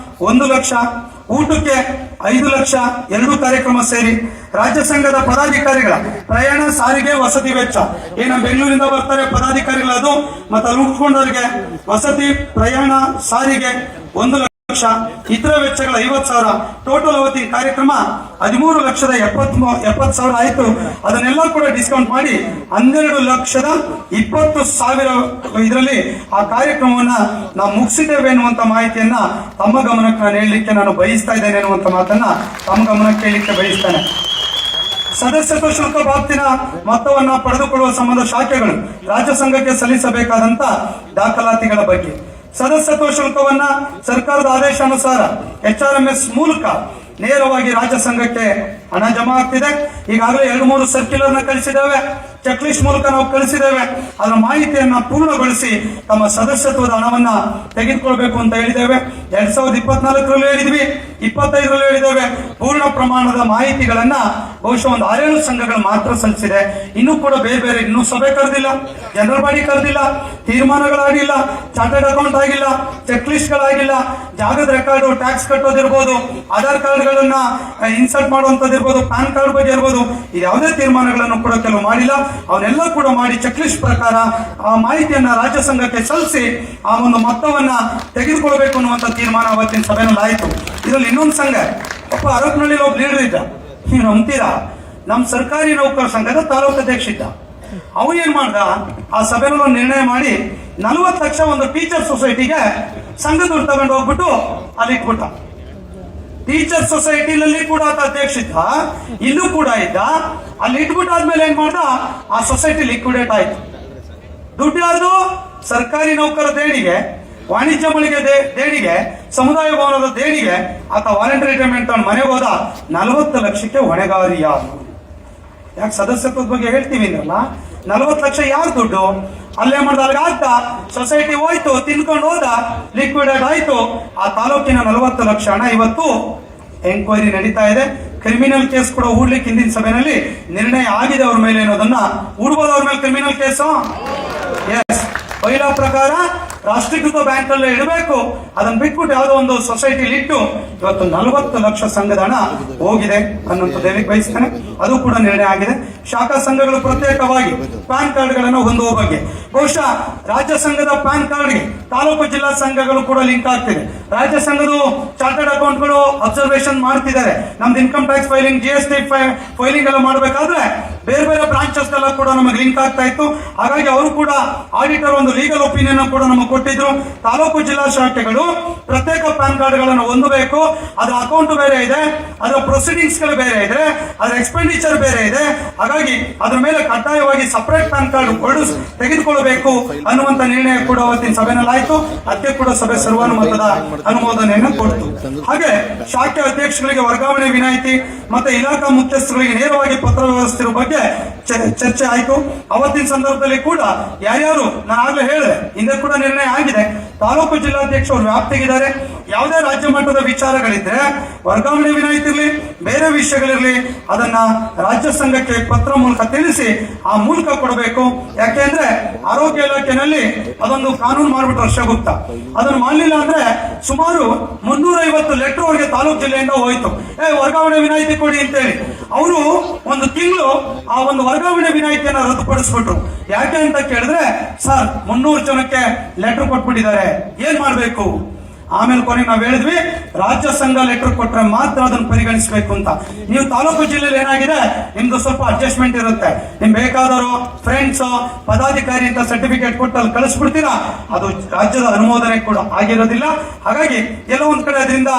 1 ಲಕ್ಷ, ಊಟಕ್ಕೆ 5 ಲಕ್ಷ, 2 ಕಾರ್ಯಕ್ರಮ ಸೇರಿ. ರಾಜ್ಯ ಸಂಘದ ಪದಾಧಿಕಾರಿಗಳ ಪ್ರಯಾಣ, ಸಾರಿಗೆ, ವಸತಿ ವೆಚ್ಚ ಏನ ಬೆಂಗಳೂರಿಂದ ಬರ್ತಾರೆ ಪದಾಧಿಕಾರಿಗಳದು, ಮತ್ತೆ ಅಲ್ಲಿ ಉಳ್ಕೊಂಡವರಿಗೆ ವಸತಿ, ಪ್ರಯಾಣ, ಸಾರಿಗೆ 1 ಲಕ್ಷ, ಇತರ ವೆಚ್ಚಗಳ 50,000. ಟೋಟಲ್ ಅವತ್ತಿನ ಕಾರ್ಯಕ್ರಮ 13,70,000 ಆಯ್ತು. ಅದನ್ನೆಲ್ಲ ಕೂಡ ಡಿಸ್ಕೌಂಟ್ ಮಾಡಿ 12,20,000 ಇದರಲ್ಲಿ ಆ ಕಾರ್ಯಕ್ರಮವನ್ನ ನಾವು ಮುಗಿಸಿದ್ದೇವೆ ಎನ್ನುವಂತ ಮಾಹಿತಿಯನ್ನ ತಮ್ಮ ಗಮನಕ್ಕೆ ನಾನು ಹೇಳಲಿಕ್ಕೆ ನಾನು ಬಯಸ್ತಾ ಇದ್ದೇನೆ ಎನ್ನುವಂತ ಮಾತನ್ನ ತಮ್ಮ ಗಮನಕ್ಕೆ ಹೇಳಲಿಕ್ಕೆ ಬಯಸ್ತೇನೆ. ಸದಸ್ಯತ್ವ ಶುಲ್ಕ ಬಾಬ್ತಿನ ಮೊತ್ತವನ್ನ ಪಡೆದುಕೊಳ್ಳುವ ಸಂಬಂಧ ಶಾಖೆಗಳು ರಾಜ್ಯ ಸಂಘಕ್ಕೆ ಸಲ್ಲಿಸಬೇಕಾದಂತ ದಾಖಲಾತಿಗಳ ಬಗ್ಗೆ ಸದಸ್ಯತ್ವ ಶುಲ್ಕವನ್ನ ಸರ್ಕಾರದ ಆದೇಶಾನುಸಾರ HRMS ಮೂಲಕ ನೇರವಾಗಿ ರಾಜ್ಯ ಸಂಘಕ್ಕೆ ಹಣ ಜಮಾ ಆಗ್ತಿದೆ. ಈಗಾಗಲೇ 2-3 ಸರ್ಕ್ಯುಲರ್ ನ ಕಳಿಸಿದ್ದೇವೆ, ಚೆಕ್ ಲಿಸ್ಟ್ ಮೂಲಕ ನಾವು ಕಳಿಸಿದ್ದೇವೆ. ಅದರ ಮಾಹಿತಿಯನ್ನ ಪೂರ್ಣಗೊಳಿಸಿ ತಮ್ಮ ಸದಸ್ಯತ್ವದ ಹಣವನ್ನ ತೆಗೆದುಕೊಳ್ಬೇಕು ಅಂತ ಹೇಳಿದ್ದೇವೆ. 2024ರಲ್ಲಿ ಹೇಳಿದ್ವಿ, 25ರಲ್ಲಿ ಹೇಳಿದ್ದೇವೆ. ಪೂರ್ಣ ಪ್ರಮಾಣದ ಮಾಹಿತಿಗಳನ್ನ ಬಹುಶಃ ಒಂದು 6-7 ಸಂಘಗಳು ಮಾತ್ರ ಸಲ್ಲಿಸಿದೆ. ಇನ್ನೂ ಕೂಡ ಬೇರೆ ಬೇರೆ ಇನ್ನೂ ಸಭೆ ಕರೆದಿಲ್ಲ, ಜನರಲ್ ಬಾಡಿ ಕರೆದಿಲ್ಲ, ತೀರ್ಮಾನಗಳಾಗಿಲ್ಲ, ಚಾರ್ಟರ್ಡ್ ಅಕೌಂಟ್ ಆಗಿಲ್ಲ, ಚೆಕ್ ಲಿಸ್ಟ್ ಗಳಾಗಿಲ್ಲ, ಜಾಗದ ರೆಕಾರ್ಡ್, ಟ್ಯಾಕ್ಸ್ ಕಟ್ಟೋದಿರ್ಬೋದು, ಆಧಾರ್ ಕಾರ್ಡ್ ಗಳನ್ನ ಇನ್ಸರ್ಟ್ ಮಾಡುವಂತದಿರ್ಬೋದು, ಪ್ಯಾನ್ ಕಾರ್ಡ್ ಬಗ್ಗೆ ಇರ್ಬೋದು, ಯಾವುದೇ ತೀರ್ಮಾನಗಳನ್ನು ಕೂಡ ಕೆಲವು ಮಾಡಿಲ್ಲ. ಅವನ್ನೆಲ್ಲ ಕೂಡ ಮಾಡಿ ಚೆಕ್ ಲಿಸ್ಟ್ ಪ್ರಕಾರ ಆ ಮಾಹಿತಿಯನ್ನ ರಾಜ್ಯ ಸಂಘಕ್ಕೆ ಸಲ್ಲಿಸಿ ಆ ಒಂದು ಮೊತ್ತವನ್ನ ತೆಗೆದುಕೊಳ್ಬೇಕು ಅನ್ನುವಂತ ತೀರ್ಮಾನ ಅವತ್ತಿನ ಸಭೆಯಲ್ಲಿ ಆಯಿತು. ಇದರಲ್ಲಿ ಇನ್ನೊಂದು ಸಂಘ ಒಬ್ಬ ಅರಪನಹಳ್ಳಿ ಒಬ್ಬ ಲೀಡರ್ ಇದ್ದ, ನೀವು ನಂಬ್ತೀರಾ, ನಮ್ಮ ಸರ್ಕಾರಿ ನೌಕರ ಸಂಘದ ತಾಲೂಕು ಅಧ್ಯಕ್ಷ ಇದ್ದ. ಅವು ಏನ್ ಮಾಡ್ದ, ಆ ಸಭೆಯಲ್ಲಿ ಒಂದು ನಿರ್ಣಯ ಮಾಡಿ 40 ಲಕ್ಷ ಒಂದು ಟೀಚರ್ ಸೊಸೈಟಿಗೆ ಸಂಘ ದುಡ್ಡು ತಗೊಂಡು ಹೋಗ್ಬಿಟ್ಟು ಅಲ್ಲಿ ಇಟ್ಬಿಟ್ಟ. ಟೀಚರ್ ಸೊಸೈಟಿನಲ್ಲಿ ಕೂಡ ಆತ ಅಧ್ಯಕ್ಷ ಇದ್ದ, ಇಲ್ಲೂ ಕೂಡ ಇದ್ದ. ಅಲ್ಲಿ ಇಟ್ಬಿಟ್ಟಾದ್ಮೇಲೆ ಏನ್ ಮಾಡ್ದ, ಆ ಸೊಸೈಟಿ ಲಿಕ್ವಿಡೇಟ್ ಆಯ್ತು. ದುಡ್ಡು ಯಾರ್ದು? ಸರ್ಕಾರಿ ನೌಕರ ದೇಣಿಗೆ, ವಾಣಿಜ್ಯ ಮಳಿಗೆ ದೇಣಿಗೆ, ಸಮುದಾಯ ಭವನದ ದೇಣಿಗೆ. ಆತ ವಾಲಂಟರಿ ರಿಟೈರ್ಮೆಂಟ್ ತಗೊಂಡು ಮನೆಗೆ ಹೋದ. 40 ಲಕ್ಷಕ್ಕೆ ಹೊಣೆಗಾರಿ ಯಾರು? ಯಾಕೆ ಸದಸ್ಯತ್ವದ ಬಗ್ಗೆ ಹೇಳ್ತೀವಿ ಅಂದ್ರಲ್ಲ, 40 ಲಕ್ಷ ಯಾರು ದುಡ್ಡು? ಅಲ್ಲೇ ಮಾಡ್ದ, ಅಲ್ಲಿಗೆ ಆಗ್ತಾ ಸೊಸೈಟಿ ಹೋಯ್ತು, ತಿನ್ಕೊಂಡು ಹೋದ, ಲಿಕ್ವಿಡೇಟ್ ಆಯ್ತು. ಆ ತಾಲೂಕಿನ 40 ಲಕ್ಷ ಹಣ ಇವತ್ತು ಎಂಕ್ವೈರಿ ನಡೀತಾ ಇದೆ. ಕ್ರಿಮಿನಲ್ ಕೇಸ್ ಕೂಡ ಹೂಡ್ಲಿಕ್ಕೆ ಹಿಂದಿನ ಸಭೆಯಲ್ಲಿ ನಿರ್ಣಯ ಆಗಿದೆ ಅವ್ರ ಮೇಲೆ ಅನ್ನೋದನ್ನ. ಹೂಡ್ಬೋದು ಅವ್ರ ಮೇಲೆ ಕ್ರಿಮಿನಲ್ ಕೇಸು? ಎಸ್. ಪೈಲಾ ಪ್ರಕಾರ ರಾಷ್ಟ್ರೀಕೃತ ಬ್ಯಾಂಕ್ ಅಲ್ಲೇ ಇಡಬೇಕು. ಅದನ್ನ ಬಿಟ್ಬಿಟ್ಟು ಯಾವುದೋ ಒಂದು ಸೊಸೈಟಿಲಿ ಇಟ್ಟು ಇವತ್ತು 40 ಲಕ್ಷ ಸಂಘದ ಹಣ ಹೋಗಿದೆ ಅನ್ನೋಂಥದ್ದು ಹೇಳಿಕ್ ಬಯಸ್ತೇನೆ. ಅದು ಕೂಡ ನಿರ್ಣಯ ಆಗಿದೆ. ಶಾಖಾ ಸಂಘಗಳು ಪ್ರತ್ಯೇಕವಾಗಿ ಪ್ಯಾನ್ ಕಾರ್ಡ್ ಗಳನ್ನು ಹೊಂದುವ ಬಗ್ಗೆ ಬಹುಶಃ ರಾಜ್ಯ ಸಂಘದ ಪ್ಯಾನ್ ಕಾರ್ಡ್ಗೆ ತಾಲೂಕು ಜಿಲ್ಲಾ ಸಂಘಗಳು ಕೂಡ ಲಿಂಕ್ ಆಗ್ತಿದೆ. ರಾಜ್ಯ ಸಂಘದ ಚಾರ್ಟರ್ಡ್ ಅಕೌಂಟ್ಗಳು ಅಬ್ಸರ್ವೇಷನ್ ಮಾಡ್ತಿದ್ದಾರೆ. ನಮ್ದು income tax filing, GST filing ಎಲ್ಲ ಮಾಡಬೇಕಾದ್ರೆ ಬೇರೆ ಬೇರೆ ಬ್ರಾಂಚಸ್ ಎಲ್ಲ ಕೂಡ ನಮಗೆ ಲಿಂಕ್ ಆಗ್ತಾ ಇತ್ತು. ಹಾಗಾಗಿ ಅವರು ಕೂಡ ಆಡಿಟರ್ ಒಂದು ಲೀಗಲ್ ಒಪಿನಿಯನ್ ಕೂಡ ನಮಗೆ ಕೊಟ್ಟಿದ್ರು. ತಾಲೂಕು ಜಿಲ್ಲಾ ಶಾಖೆಗಳು ಪ್ರತ್ಯೇಕ ಪ್ಯಾನ್ ಕಾರ್ಡ್ ಗಳನ್ನು ಹೊಂದಬೇಕು. ಅದರ ಅಕೌಂಟ್ ಬೇರೆ ಇದೆ, ಅದರ ಪ್ರೊಸೀಡಿಂಗ್ಸ್ ಗಳು ಬೇರೆ ಇದೆ, ಅದರ ಎಕ್ಸ್ಪೆಂಡಿಚರ್ ಬೇರೆ ಇದೆ. ಹಾಗಾಗಿ ಅದ್ರ ಮೇಲೆ ಕಡ್ಡಾಯವಾಗಿ ಸಪರೇಟ್ ಪ್ಯಾನ್ ಕಾರ್ಡ್ ತೆಗೆದುಕೊಳ್ಳಬೇಕು ಅನ್ನುವಂತ ನಿರ್ಣಯ ಕೂಡ ಅವತ್ತಿನ ಸಭೆಯಲ್ಲಿ ಆಯ್ತು. ಅದಕ್ಕೆ ಕೂಡ ಸಭೆ ಸರ್ವಾನುಮತದ ಅನುಮೋದನೆಯನ್ನು ಕೊಡ್ತು. ಹಾಗೆ ಶಾಖೆ ಅಧ್ಯಕ್ಷಗಳಿಗೆ ವರ್ಗಾವಣೆ ವಿನಾಯಿತಿ ಮತ್ತೆ ಇಲಾಖಾ ಮುಖ್ಯಸ್ಥರಿಗೆ ನೇರವಾಗಿ ಪತ್ರ ವ್ಯವಸ್ಥೆ ಬಗ್ಗೆ ಚರ್ಚೆ ಆಯಿತು. ಅವತ್ತಿನ ಸಂದರ್ಭದಲ್ಲಿ ಕೂಡ ಯಾರ್ಯಾರು ನಾನು ಆಗ್ಲೇ ಹೇಳಿದೆ, ಹಿಂದೆ ಕೂಡ ನಿರ್ಣಯ ಆಗಿದೆ. ತಾಲೂಕು ಜಿಲ್ಲಾಧ್ಯಕ್ಷರು ವ್ಯಾಪ್ತಿಗಿದ್ದಾರೆ. ಯಾವುದೇ ರಾಜ್ಯ ಮಟ್ಟದ ವಿಚಾರಗಳಿದ್ರೆ ವರ್ಗಾವಣೆ ವಿನಾಯಿತಿ ಇರಲಿ, ಬೇರೆ ವಿಷಯಗಳಿರಲಿ, ಅದನ್ನ ರಾಜ್ಯ ಸಂಘಕ್ಕೆ ಪತ್ರ ಮೂಲಕ ತಿಳಿಸಿ ಆ ಮೂಲಕ ಕೊಡಬೇಕು. ಯಾಕೆಂದ್ರೆ ಆರೋಗ್ಯ ಇಲಾಖೆನಲ್ಲಿ ಅದೊಂದು ಕಾನೂನು ಮಾಡ್ಬಿಟ್ಟು ವರ್ಷ ಗುಪ್ತ, ಅದನ್ನು ಮಾಡಲಿಲ್ಲ ಅಂದ್ರೆ ಸುಮಾರು 350 ಲೆಟರ್ ಅವರಿಗೆ ತಾಲೂಕು ಜಿಲ್ಲೆಯಿಂದ ಹೋಯ್ತು, ವರ್ಗಾವಣೆ ವಿನಾಯಿತಿ ಕೊಡಿ ಅಂತೇಳಿ. ಅವರು ಒಂದು ತಿಂಗಳು ಆ ಒಂದು ವರ್ಗಾವಣೆ ವಿನಾಯಿತಿಯನ್ನು ರದ್ದುಪಡಿಸ್ಬಿಟ್ರು. ಯಾಕೆ ಅಂತ ಕೇಳಿದ್ರೆ, ಸರ್ 300 ಜನಕ್ಕೆ ಲೆಟರ್ ಕೊಟ್ಬಿಟ್ಟಿದ್ದಾರೆ, ಏನ್ ಮಾಡ್ಬೇಕು? ಆಮೇಲೆ ಕೊನೆಗೆ ನಾವು ಹೇಳಿದ್ವಿ, ರಾಜ್ಯ ಸಂಘ ಲೆಟರ್ ಕೊಟ್ರೆ ಮಾತ್ರ ಅದನ್ನು ಪರಿಗಣಿಸಬೇಕು ಅಂತ. ನೀವು ತಾಲೂಕು ಜಿಲ್ಲೆಯಲ್ಲಿ ಏನಾಗಿದೆ, ನಿಮ್ದು ಸ್ವಲ್ಪ ಅಡ್ಜಸ್ಟ್ಮೆಂಟ್ ಇರುತ್ತೆ. ನಿಮ್ ಬೇಕಾದವರು ಫ್ರೆಂಡ್ಸ್ ಪದಾಧಿಕಾರಿ ಅಂತ ಸರ್ಟಿಫಿಕೇಟ್ ಕೊಟ್ಟು ಅಲ್ಲಿ ಕಳಿಸ್ಬಿಡ್ತೀರಾ, ಅದು ರಾಜ್ಯದ ಅನುಮೋದನೆ ಕೂಡ ಆಗಿರೋದಿಲ್ಲ. ಹಾಗಾಗಿ ಎಲ್ಲ ಒಂದ್ ಕಡೆ ಅದರಿಂದ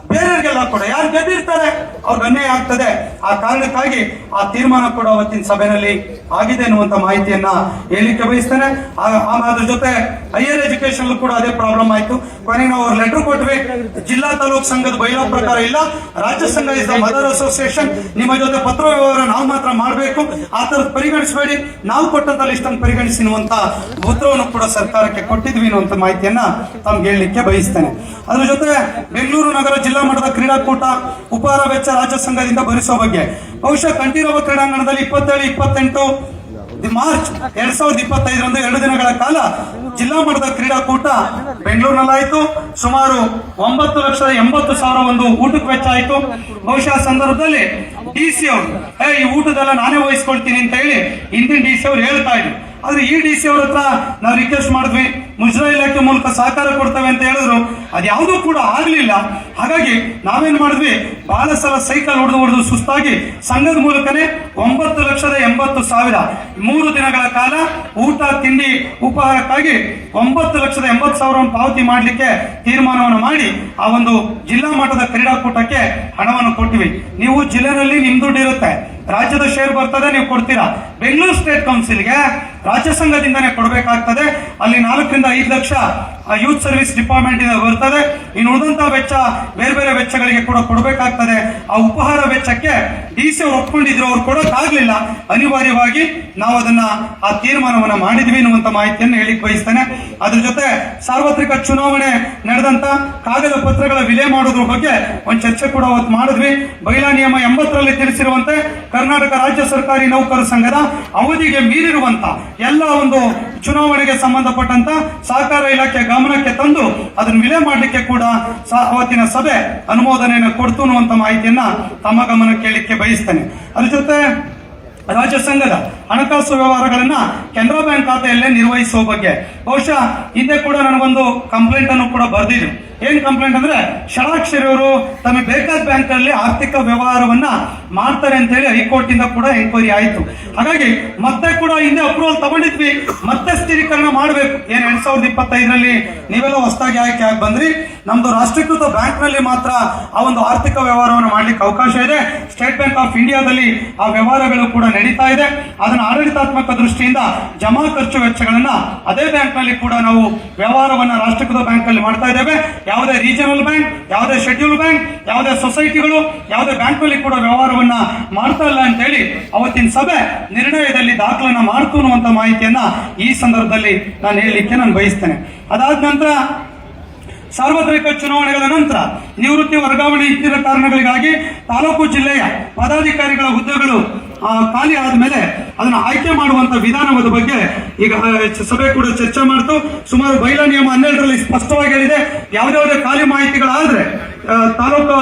ಬೇರೆಯವರಿಗೆಲ್ಲ ಕೂಡ ಯಾರು ಗೆದ್ದಿರ್ತಾರೆ ಅವ್ರಿಗೆ ಅನ್ಯಾಯ ಆಗ್ತದೆ. ಆ ಕಾರಣಕ್ಕಾಗಿ ಆ ತೀರ್ಮಾನ ಕೂಡ ಅವತ್ತಿನ ಸಭೆಯಲ್ಲಿ ಆಗಿದೆ ಎನ್ನುವಂತ ಮಾಹಿತಿಯನ್ನ ಹೇಳಲಿಕ್ಕೆ ಬಯಸ್ತೇನೆ. ಅದ್ರ ಜೊತೆ ಹೈಯರ್ ಎಜುಕೇಶನ್ ಕೂಡ ಅದೇ ಪ್ರಾಬ್ಲಮ್ ಆಯ್ತು. ಕೊನೆಗೆ ನಾವು ಅವ್ರ ಲೆಟರ್ ಕೊಟ್ವಿ, ಜಿಲ್ಲಾ ತಾಲೂಕು ಸಂಘದ ಬೈಲಾ ಪ್ರಕಾರ ಇಲ್ಲ, ರಾಜ್ಯ ಸಂಘ ಇಸ್ ದ ಮದರ್ ಅಸೋಸಿಯೇಷನ್, ನಿಮ್ಮ ಜೊತೆ ಪತ್ರ ವ್ಯವಹಾರ ನಾವು ಮಾತ್ರ ಮಾಡಬೇಕು, ಆ ತರದ್ ಪರಿಗಣಿಸಬೇಡಿ, ನಾವು ಕೊಟ್ಟಂತ ಲಿಸ್ಟ್ ಅನ್ನು ಪರಿಗಣಿಸಿ ಎನ್ನುವಂತ ಉತ್ತರವನ್ನು ಕೂಡ ಸರ್ಕಾರಕ್ಕೆ ಕೊಟ್ಟಿದ್ವಿ ಅನ್ನುವಂತ ಮಾಹಿತಿಯನ್ನ ತಮ್ಗೆ ಹೇಳಲಿಕ್ಕೆ ಬಯಸ್ತೇನೆ. ಅದ್ರ ಜೊತೆ ಬೆಂಗಳೂರು ನಗರ ಜಿಲ್ಲಾ ಮಟ್ಟದ ಕ್ರೀಡಾಕೂಟ ಉಪಹಾರ ವೆಚ್ಚ ರಾಜ್ಯ ಸಂಘದಿಂದ ಭರಿಸುವ ಬಗ್ಗೆ ಬಹುಶಃ ಕಂಠೀರವ ಕ್ರೀಡಾಂಗಣದಲ್ಲಿ 27-28 ಮಾರ್ಚ್ 2025ರಂದು 2 ದಿನಗಳ ಕಾಲ ಜಿಲ್ಲಾ ಮಟ್ಟದ ಕ್ರೀಡಾಕೂಟ ಬೆಂಗಳೂರಿನಲ್ಲಾಯಿತು. ಸುಮಾರು 9,80,000 ಒಂದು ಊಟಕ್ಕೆ ವೆಚ್ಚ ಆಯಿತು. ಬಹುಶಃ ಸಂದರ್ಭದಲ್ಲಿ ಡಿಸಿ ಅವರು ಈ ಊಟದೆಲ್ಲ ನಾನೇ ವಹಿಸ್ಕೊಳ್ತೀನಿ ಅಂತ ಹೇಳಿ ಹಿಂದಿನ ಡಿಸಿ ಅವರು ಹೇಳ್ತಾ ಇದ್ರು. ಆದ್ರೆ ಈ ಡಿಸಿ ಅವ್ರ ಹತ್ರ ನಾವು ರಿಕ್ವೆಸ್ಟ್ ಮಾಡಿದ್ವಿ, ಮುಜರಾಯಿ ಇಲಾಖೆ ಮೂಲಕ ಸಹಕಾರ ಕೊಡ್ತೇವೆ ಅಂತ ಹೇಳಿದ್ರು, ಅದ್ಯಾವುದೂ ಕೂಡ ಆಗ್ಲಿಲ್ಲ. ಹಾಗಾಗಿ ನಾವೇನ್ ಮಾಡಿದ್ವಿ, ಬಹಳ ಸಲ ಸೈಕಲ್ ಹೊಡೆದು ಸುಸ್ತಾಗಿ ಸಂಘದ ಮೂಲಕನೇ 9,80,000 3 ದಿನಗಳ ಕಾಲ ಊಟ ತಿಂಡಿ ಉಪಹಾರಕ್ಕಾಗಿ 9,80,000 ಪಾವತಿ ಮಾಡಲಿಕ್ಕೆ ತೀರ್ಮಾನವನ್ನು ಮಾಡಿ ಆ ಒಂದು ಜಿಲ್ಲಾ ಮಟ್ಟದ ಕ್ರೀಡಾಕೂಟಕ್ಕೆ ಹಣವನ್ನು ಕೊಟ್ಟಿವಿ. ನೀವು ಜಿಲ್ಲೆನಲ್ಲಿ ನಿಮ್ ದುಡ್ಡು ಇರುತ್ತೆ, ರಾಜ್ಯದ ಶೇರ್ ಬರ್ತದೆ, ನೀವು ಕೊಡ್ತೀರಾ. ಬೆಂಗಳೂರು ಸ್ಟೇಟ್ ಕೌನ್ಸಿಲ್ಗೆ ರಾಜ್ಯ ಸಂಘದಿಂದನೇ ಕೊಡಬೇಕಾಗ್ತದೆ. ಅಲ್ಲಿ 4-5 ಲಕ್ಷ ಯೂತ್ ಸರ್ವಿಸ್ ಡಿಪಾರ್ಟ್ಮೆಂಟ್ ಇಂದ ಬರ್ತದೆ. ಇನ್ನು ಉಳಿದಂತಹ ವೆಚ್ಚ ಬೇರೆ ಬೇರೆ ವೆಚ್ಚಗಳಿಗೆ ಕೂಡ ಕೊಡಬೇಕಾಗ್ತದೆ. ಆ ಉಪಹಾರ ವೆಚ್ಚಕ್ಕೆ ಡಿಸಿ ಅವರು ಒಪ್ಕೊಂಡಿದ್ರು, ಅವ್ರು ಕೊಡೋಕ್ಕಾಗ್ಲಿಲ್ಲ. ಅನಿವಾರ್ಯವಾಗಿ ನಾವು ಅದನ್ನ ಆ ತೀರ್ಮಾನವನ್ನ ಮಾಡಿದ್ವಿ ಎನ್ನುವಂತ ಮಾಹಿತಿಯನ್ನು ಹೇಳಿಕ್ ಬಯಸ್ತೇನೆ. ಅದ್ರ ಜೊತೆ ಸಾರ್ವತ್ರಿಕ ಚುನಾವಣೆ ನಡೆದಂತ ಕಾಗದ ಪತ್ರಗಳ ವಿಲೆ ಮಾಡೋದ್ರ ಬಗ್ಗೆ ಒಂದು ಚರ್ಚೆ ಕೂಡ ಅವತ್ತು ಮಾಡಿದ್ವಿ. ಬೈಲಾ ನಿಯಮ 80ರಲ್ಲಿ ತಿಳಿಸಿರುವಂತೆ ಕರ್ನಾಟಕ ರಾಜ್ಯ ಸರ್ಕಾರಿ ನೌಕರ ಸಂಘದ ಅವಧಿಗೆ ಮೀರಿರುವಂತ ಎಲ್ಲ ಒಂದು ಚುನಾವಣೆಗೆ ಸಂಬಂಧಪಟ್ಟಂತ ಸಹಕಾರ ಇಲಾಖೆ ಗಮನಕ್ಕೆ ತಂದು ಅದನ್ನು ವಿಲೆ ಮಾಡಲಿಕ್ಕೆ ಕೂಡ ಅವತ್ತಿನ ಸಭೆ ಅನುಮೋದನೆಯನ್ನು ಕೊಡ್ತು ಅನ್ನುವಂತ ಮಾಹಿತಿಯನ್ನ ತಮ್ಮ ಗಮನಕ್ಕೆ ಕೇಳಲಿಕ್ಕೆ ಬಯಸ್ತೇನೆ. ಅದ್ರ ಜೊತೆ ರಾಜ್ಯ ಸಂಘದ ಹಣಕಾಸು ವ್ಯವಹಾರಗಳನ್ನ ಕೆನರಾ ಬ್ಯಾಂಕ್ ಖಾತೆಯಲ್ಲೇ ನಿರ್ವಹಿಸುವ ಬಗ್ಗೆ ಬಹುಶಃ ಹಿಂದೆ ಕೂಡ ನನಗೊಂದು ಕಂಪ್ಲೇಂಟ್ ಅನ್ನು ಕೂಡ ಬರೆದಿದ್ರು. ಏನ್ ಕಂಪ್ಲೇಂಟ್ ಅಂದ್ರೆ, ಷಡಾಕ್ಷರಿ ಅವರು ತಮಗೆ ಬೇಕಾದ ಬ್ಯಾಂಕ್ ಅಲ್ಲಿ ಆರ್ಥಿಕ ವ್ಯವಹಾರವನ್ನ ಮಾಡ್ತಾರೆ ಅಂತ ಹೇಳಿ ಹೈಕೋರ್ಟ್ ಇಂದ ಕೂಡ ಎಂಕ್ವೈರಿ ಆಯ್ತು. ಹಾಗಾಗಿ ಮತ್ತೆ ಕೂಡ ಹಿಂದೆ ಅಪ್ರೂವಲ್ ತಗೊಂಡಿದ್ವಿ, ಮತ್ತೆ ಸ್ಥಿರೀಕರಣ ಮಾಡಬೇಕು. ಏನ್ 2025ರಲ್ಲಿ ನೀವೆಲ್ಲ ಹೊಸದಾಗಿ ಆಯ್ಕೆ ಆಗಿ ಬಂದ್ರಿ, ನಮ್ದು ರಾಷ್ಟ್ರೀಕೃತ ಬ್ಯಾಂಕ್ ನಲ್ಲಿ ಮಾತ್ರ ಆ ಒಂದು ಆರ್ಥಿಕ ವ್ಯವಹಾರವನ್ನು ಮಾಡ್ಲಿಕ್ಕೆ ಅವಕಾಶ ಇದೆ. ಸ್ಟೇಟ್ ಬ್ಯಾಂಕ್ ಆಫ್ ಇಂಡಿಯಾದಲ್ಲಿ ಆ ವ್ಯವಹಾರಗಳು ಕೂಡ ನಡೀತಾ ಇದೆ. ಅದನ್ನ ಆಡಳಿತಾತ್ಮಕ ದೃಷ್ಟಿಯಿಂದ ಜಮಾ ಖರ್ಚು ವೆಚ್ಚಗಳನ್ನ ಅದೇ ಬ್ಯಾಂಕ್ ನಲ್ಲಿ ಕೂಡ ನಾವು ವ್ಯವಹಾರವನ್ನ ರಾಷ್ಟ್ರೀಕೃತ ಬ್ಯಾಂಕ್ ಅಲ್ಲಿ ಮಾಡ್ತಾ ಇದ್ದೇವೆ. ಯಾವುದೇ ರೀಜನಲ್ ಬ್ಯಾಂಕ್, ಯಾವುದೇ ಶೆಡ್ಯೂಲ್ ಬ್ಯಾಂಕ್, ಯಾವುದೇ ಸೊಸೈಟಿಗಳು, ಯಾವುದೇ ಬ್ಯಾಂಕ್ ನಲ್ಲಿ ಕೂಡ ವ್ಯವಹಾರವನ್ನ ಮಾಡ್ತಾ ಇಲ್ಲ ಅಂತ ಹೇಳಿ ಅವತ್ತಿನ ಸಭೆ ನಿರ್ಣಯದಲ್ಲಿ ದಾಖಲನ್ನ ಮಾಡ್ತು ಅನ್ನುವಂತ ಮಾಹಿತಿಯನ್ನ ಈ ಸಂದರ್ಭದಲ್ಲಿ ನಾನು ಹೇಳಲಿಕ್ಕೆ ನಾನು ಬಯಸ್ತೇನೆ. ಅದಾದ ನಂತರ ಸಾರ್ವತ್ರಿಕ ಚುನಾವಣೆಗಳ ನಂತರ ನಿವೃತ್ತಿ ವರ್ಗಾವಣೆ ಇತರ ಕಾರಣಗಳಿಗಾಗಿ ತಾಲೂಕು ಜಿಲ್ಲೆಯ ಪದಾಧಿಕಾರಿಗಳ ಹುದ್ದೆಗಳು ಖಾಲಿ ಆದ್ಮೇಲೆ ಅದನ್ನು ಆಯ್ಕೆ ಮಾಡುವಂತ ವಿಧಾನದ ಬಗ್ಗೆ ಈಗ ಸಭೆ ಕೂಡ ಚರ್ಚೆ ಮಾಡ್ತು. ಸುಮಾರು ಬೈಲಾ ನಿಯಮ 12ರಲ್ಲಿ ಸ್ಪಷ್ಟವಾಗಿ ಹೇಳಿದೆ, ಯಾವುದೇ ಖಾಲಿ ಮಾಹಿತಿಗಳಾದ್ರೆ ತಾಲೂಕು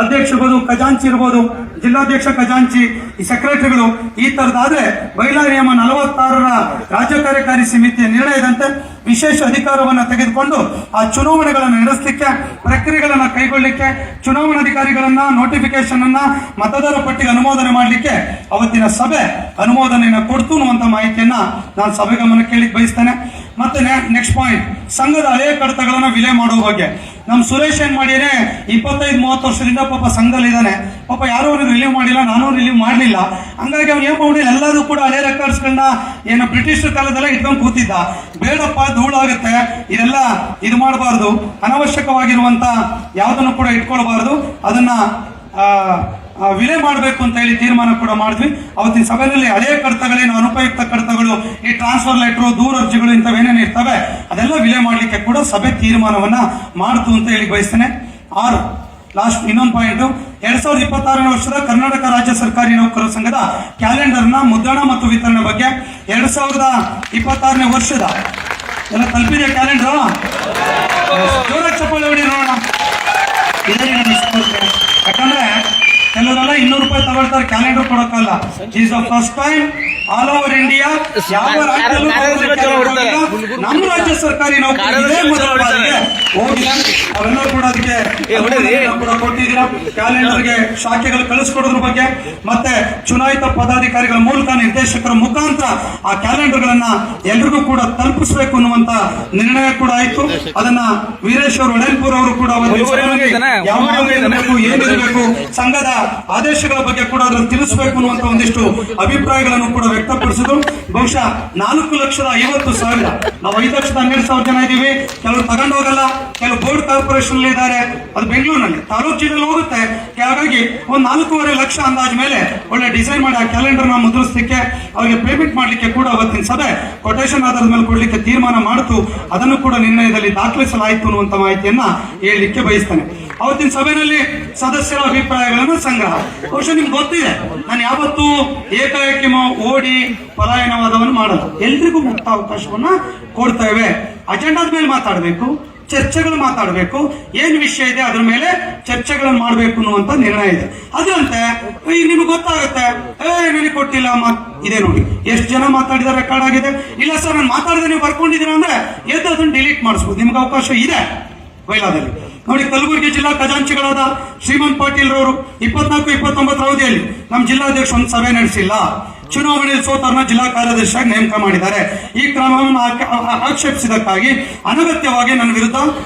ಅಧ್ಯಕ್ಷ ಇರ್ಬೋದು, ಖಜಾಂಚಿ ಇರ್ಬೋದು, ಜಿಲ್ಲಾಧ್ಯಕ್ಷ ಖಜಾಂಚಿ, ಈ ಸೆಕ್ರೆಟರಿಗಳು ಈ ತರದಾದ್ರೆ ಬೈಲಾ ನಿಯಮ 46ರ ರಾಜ್ಯ ಕಾರ್ಯಕಾರಿ ಸಮಿತಿಯ ನಿರ್ಣಯದಂತೆ ವಿಶೇಷ ಅಧಿಕಾರವನ್ನು ತೆಗೆದುಕೊಂಡು ಆ ಚುನಾವಣೆಗಳನ್ನು ನಡೆಸಲಿಕ್ಕೆ, ಪ್ರಕ್ರಿಯೆಗಳನ್ನು ಕೈಗೊಳ್ಳಲಿಕ್ಕೆ, ಚುನಾವಣಾಧಿಕಾರಿಗಳನ್ನ ನೋಟಿಫಿಕೇಶನ್ ಅನ್ನ ಮತದಾರ ಪಟ್ಟಿಗೆ ಅನುಮೋದನೆ ಮಾಡಲಿಕ್ಕೆ ಅವತ್ತಿನ ಸಭೆ ಅನುಮೋದನೆಯನ್ನು ಕೊಡ್ತು ಅನ್ನುವಂತ ಮಾಹಿತಿಯನ್ನ ನಾನು ಸಭೆ ಗಮನಕ್ಕೆ ಕೇಳಲಿಕ್ಕೆ ಬಯಸ್ತೇನೆ. ಮತ್ತೆ ನೆಕ್ಸ್ಟ್ ಪಾಯಿಂಟ್, ಸಂಘದ ಹಳೆಯ ಕಡತಗಳನ್ನ ವಿಲೆ ಮಾಡುವ ಬಗ್ಗೆ ನಮ್ ಸುರೇಶ್ ಏನ್ ಮಾಡಿದ್ರೆ 25-30 ವರ್ಷದಿಂದ ಪಾಪ ಸಂಘದಲ್ಲಿ ಇದ್ದಾನೆ. ಪಾಪ ಯಾರು ಅವನಿಗೆ ರಿಲೀವ್ ಮಾಡಿಲ್ಲ, ನಾನು ರಿಲೀವ್ ಮಾಡಲಿಲ್ಲ. ಹಂಗಾಗಿ ಅವ್ನು ಏನ್ ಮಾಡಿ ಎಲ್ಲರೂ ಕೂಡ ಹಳೆ ರೆಕಾರ್ಡ್ಸ್ಗಳನ್ನ ಏನು ಬ್ರಿಟಿಷರ್ ಕಾಲದೆಲ್ಲ ಇಟ್ಕೊಂಡು ಕೂತಿದ್ದ. ಬೇಡಪ್ಪ, ಧೂಳಾಗುತ್ತೆ, ಇದೆಲ್ಲ ಇದು ಮಾಡಬಾರ್ದು, ಅನವಶ್ಯಕವಾಗಿರುವಂತ ಯಾವುದನ್ನು ಕೂಡ ಇಟ್ಕೊಳ್ಬಾರ್ದು, ಅದನ್ನ ವಿಲೆ ಮಾಡಬೇಕು ಅಂತ ಹೇಳಿ ತೀರ್ಮಾನ ಕೂಡ ಮಾಡಿದ್ವಿ. ಅವತ್ತಿನ ಸಭೆಯಲ್ಲಿ ಹಳೆಯ ಕಡತಗಳೇನು ಅನುಪಯುಕ್ತ ಕಡತಗಳು, ಈ ಟ್ರಾನ್ಸ್ಫರ್ ಲೆಟರ್, ದೂರ ಅರ್ಜಿಗಳು ಇಂಥವೇನೇನು ಇರ್ತವೆ ಅದೆಲ್ಲ ವಿಲೆ ಮಾಡಲಿಕ್ಕೆ ಕೂಡ ಸಭೆ ತೀರ್ಮಾನವನ್ನ ಮಾಡ್ತು ಅಂತ ಹೇಳಿ ಬಯಸ್ತೇನೆ. 6 ಲಾಸ್ಟ್ ಇನ್ನೊಂದು ಪಾಯಿಂಟ್, 2026ನೇ ವರ್ಷದ ಕರ್ನಾಟಕ ರಾಜ್ಯ ಸರ್ಕಾರಿ ನೌಕರರ ಸಂಘದ ಕ್ಯಾಲೆಂಡರ್ನ ಮುದ್ರಣ ಮತ್ತು ವಿತರಣೆ ಬಗ್ಗೆ 2026ನೇ ವರ್ಷದ ಎಲ್ಲ ತಲುಪಿದೆ ಕ್ಯಾಲೆಂಡರ್. ಜೋರಾಗಿ ಚಪ್ಪಾಳೆ ಹೊಡಿ ನೋಡೋಣ. ಯಾಕಂದ್ರೆ ಕೆಲವರೆಲ್ಲ 200 ರೂಪಾಯಿ ತಗೊಳ್ತಾರೆ, ಕ್ಯಾಲೆಂಡರ್ ಕೊಡೋಕ್ಕಲ್ಲ. Is the first time all over India ಯಾವ ರಾಜ್ಯದಲ್ಲೂ ನಮ್ಮ ರಾಜ್ಯ ಸರ್ಕಾರಿ ನೌಕರರಿಗೆ ಹೋಗಿಲ್ಲ. ಅವೆಲ್ಲರೂ ಕೂಡ ಅದಕ್ಕೆ ಕೂಡ ಕೊಟ್ಟಿದ್ದೀರಾ. ಕ್ಯಾಲೆಂಡರ್ಗೆ ಶಾಖೆಗಳು ಕಳಿಸ್ಕೊಡೋದ್ರ ಬಗ್ಗೆ ಮತ್ತೆ ಚುನಾಯಿತ ಪದಾಧಿಕಾರಿಗಳ ಮೂಲಕ, ನಿರ್ದೇಶಕರ ಮುಖಾಂತರ ಆ ಕ್ಯಾಲೆಂಡರ್ಗಳನ್ನ ಎಲ್ರಿಗೂ ಕೂಡ ತಲುಪಿಸಬೇಕು ಅನ್ನುವಂತ ನಿರ್ಣಯ ಕೂಡ ಆಯ್ತು. ಅದನ್ನ ವೀರೇಶ್ ಅವರು, ಒಡೆನ್ಪುರ್ ಅವರು ಕೂಡ ಏನಿರಬೇಕು, ಸಂಘದ ಆದೇಶಗಳ ಬಗ್ಗೆ ಕೂಡ ಅದನ್ನು ತಿಳಿಸಬೇಕು ಅನ್ನುವಂತ ಒಂದಿಷ್ಟು ಅಭಿಪ್ರಾಯಗಳನ್ನು ಕೂಡ ವ್ಯಕ್ತಪಡಿಸಿದ್ರು. ಬಹುಶಃ 4,50,000 ನಾವು 5,12,000 ಜನ ಇದ್ದೀವಿ. ಕೆಲವರು ತಗೊಂಡು ಹೋಗಲ್ಲ, ಕೆಲವು ಬೋರ್ಡ್ ಕಾರ್ಪೊರೇಷನ್ ಇದ್ದಾರೆ, ಅದು ಬೆಂಗಳೂರಿನಲ್ಲಿ, ತಾಲೂಕು ಜಿಲ್ಲೆಯಲ್ಲಿ ಹೋಗುತ್ತೆ. ಹಾಗಾಗಿ ಒಂದು 4.5 ಲಕ್ಷ ಅಂದಾಜ್ ಮೇಲೆ ಒಳ್ಳೆ ಡಿಸೈನ್ ಮಾಡಿ ಆ ಕ್ಯಾಲೆಂಡರ್ ನ ಮುದ್ರಿಸಲಿಕ್ಕೆ, ಅವರಿಗೆ ಪೇಮೆಂಟ್ ಮಾಡಲಿಕ್ಕೆ ಕೂಡ ಅವತ್ತಿನ ಸಭೆ ಕೊಟೇಶನ್ ಆಧಾರದ ಮೇಲೆ ಕೊಡ್ಲಿಕ್ಕೆ ತೀರ್ಮಾನ ಮಾಡಿತು. ಅದನ್ನು ಕೂಡ ನಿರ್ಣಯದಲ್ಲಿ ದಾಖಲಿಸಲಾಯಿತು ಅನ್ನುವಂತ ಮಾಹಿತಿಯನ್ನ ಹೇಳಲಿಕ್ಕೆ ಬಯಸ್ತೇನೆ. ಅವತ್ತಿನ ಸಭೆಯಲ್ಲಿ ಸದಸ್ಯರ ಅಭಿಪ್ರಾಯಗಳನ್ನು ಸಂಗ್ರಹ. ಬಹುಶಃ ನಿಮ್ಗೆ ಗೊತ್ತಿದೆ, ನಾನು ಯಾವತ್ತೂ ಏಕಾಏಕಿ ಓಡಿ ಪಲಾಯನವಾದವನ್ನು ಮಾಡಲ್ಲ. ಎಲ್ರಿಗೂ ಮುಕ್ತ ಅವಕಾಶವನ್ನ ಕೊಡ್ತೇವೆ. ಅಜೆಂಡಾದ ಮೇಲೆ ಮಾತಾಡಬೇಕು, ಚರ್ಚೆಗಳು ಮಾತಾಡಬೇಕು, ಏನ್ ವಿಷಯ ಇದೆ ಅದ್ರ ಮೇಲೆ ಚರ್ಚೆಗಳನ್ನು ಮಾಡಬೇಕು ಅನ್ನುವಂತ ನಿರ್ಣಯ ಇದೆ. ಅದರಂತೆ ಈಗ ನಿಮ್ಗೆ ಗೊತ್ತಾಗುತ್ತೆ, ನನಗೆ ಕೊಟ್ಟಿಲ್ಲ ಇದೆ ನೋಡಿ, ಎಷ್ಟು ಜನ ಮಾತಾಡಿದ ರೆಕಾರ್ಡ್ ಆಗಿದೆ. ಇಲ್ಲ ಸರ್ ನಾನು ಮಾತಾಡಿದ ನೀವು ಬರ್ಕೊಂಡಿದ್ದೀರಾ ಅಂದ್ರೆ ಎದ್ದು ಅದನ್ನು ಡಿಲೀಟ್ ಮಾಡಿಸ್ಬೋದು, ನಿಮ್ಗೆ ಅವಕಾಶ ಇದೆ ವೈಲಾದಲ್ಲಿ. ನೋಡಿ, ಕಲಬುರಗಿ ಜಿಲ್ಲಾ ಖಜಾಂಚಿಗಳಾದ ಶ್ರೀಮಂತ್ ಪಾಟೀಲ್ ರವರು 24-29 ಅವಧಿಯಲ್ಲಿ ನಮ್ಮ ಜಿಲ್ಲಾಧ್ಯಕ್ಷ ಒಂದು ಸಭೆ ನಡೆಸಿಲ್ಲ. ಚುನಾವಣೆಯಲ್ಲಿ ಸೋತರನ್ನ ಜಿಲ್ಲಾ ಕಾರ್ಯದರ್ಶಿಯಾಗಿ ನೇಮಕ ಮಾಡಿದ್ದಾರೆ. ಈ ಕ್ರಮವನ್ನು ಆಕ್ಷೇಪಿಸಿದಕ್ಕಾಗಿ ಅನಗತ್ಯವಾಗಿ ನನ್ನ ವಿರುದ್ಧ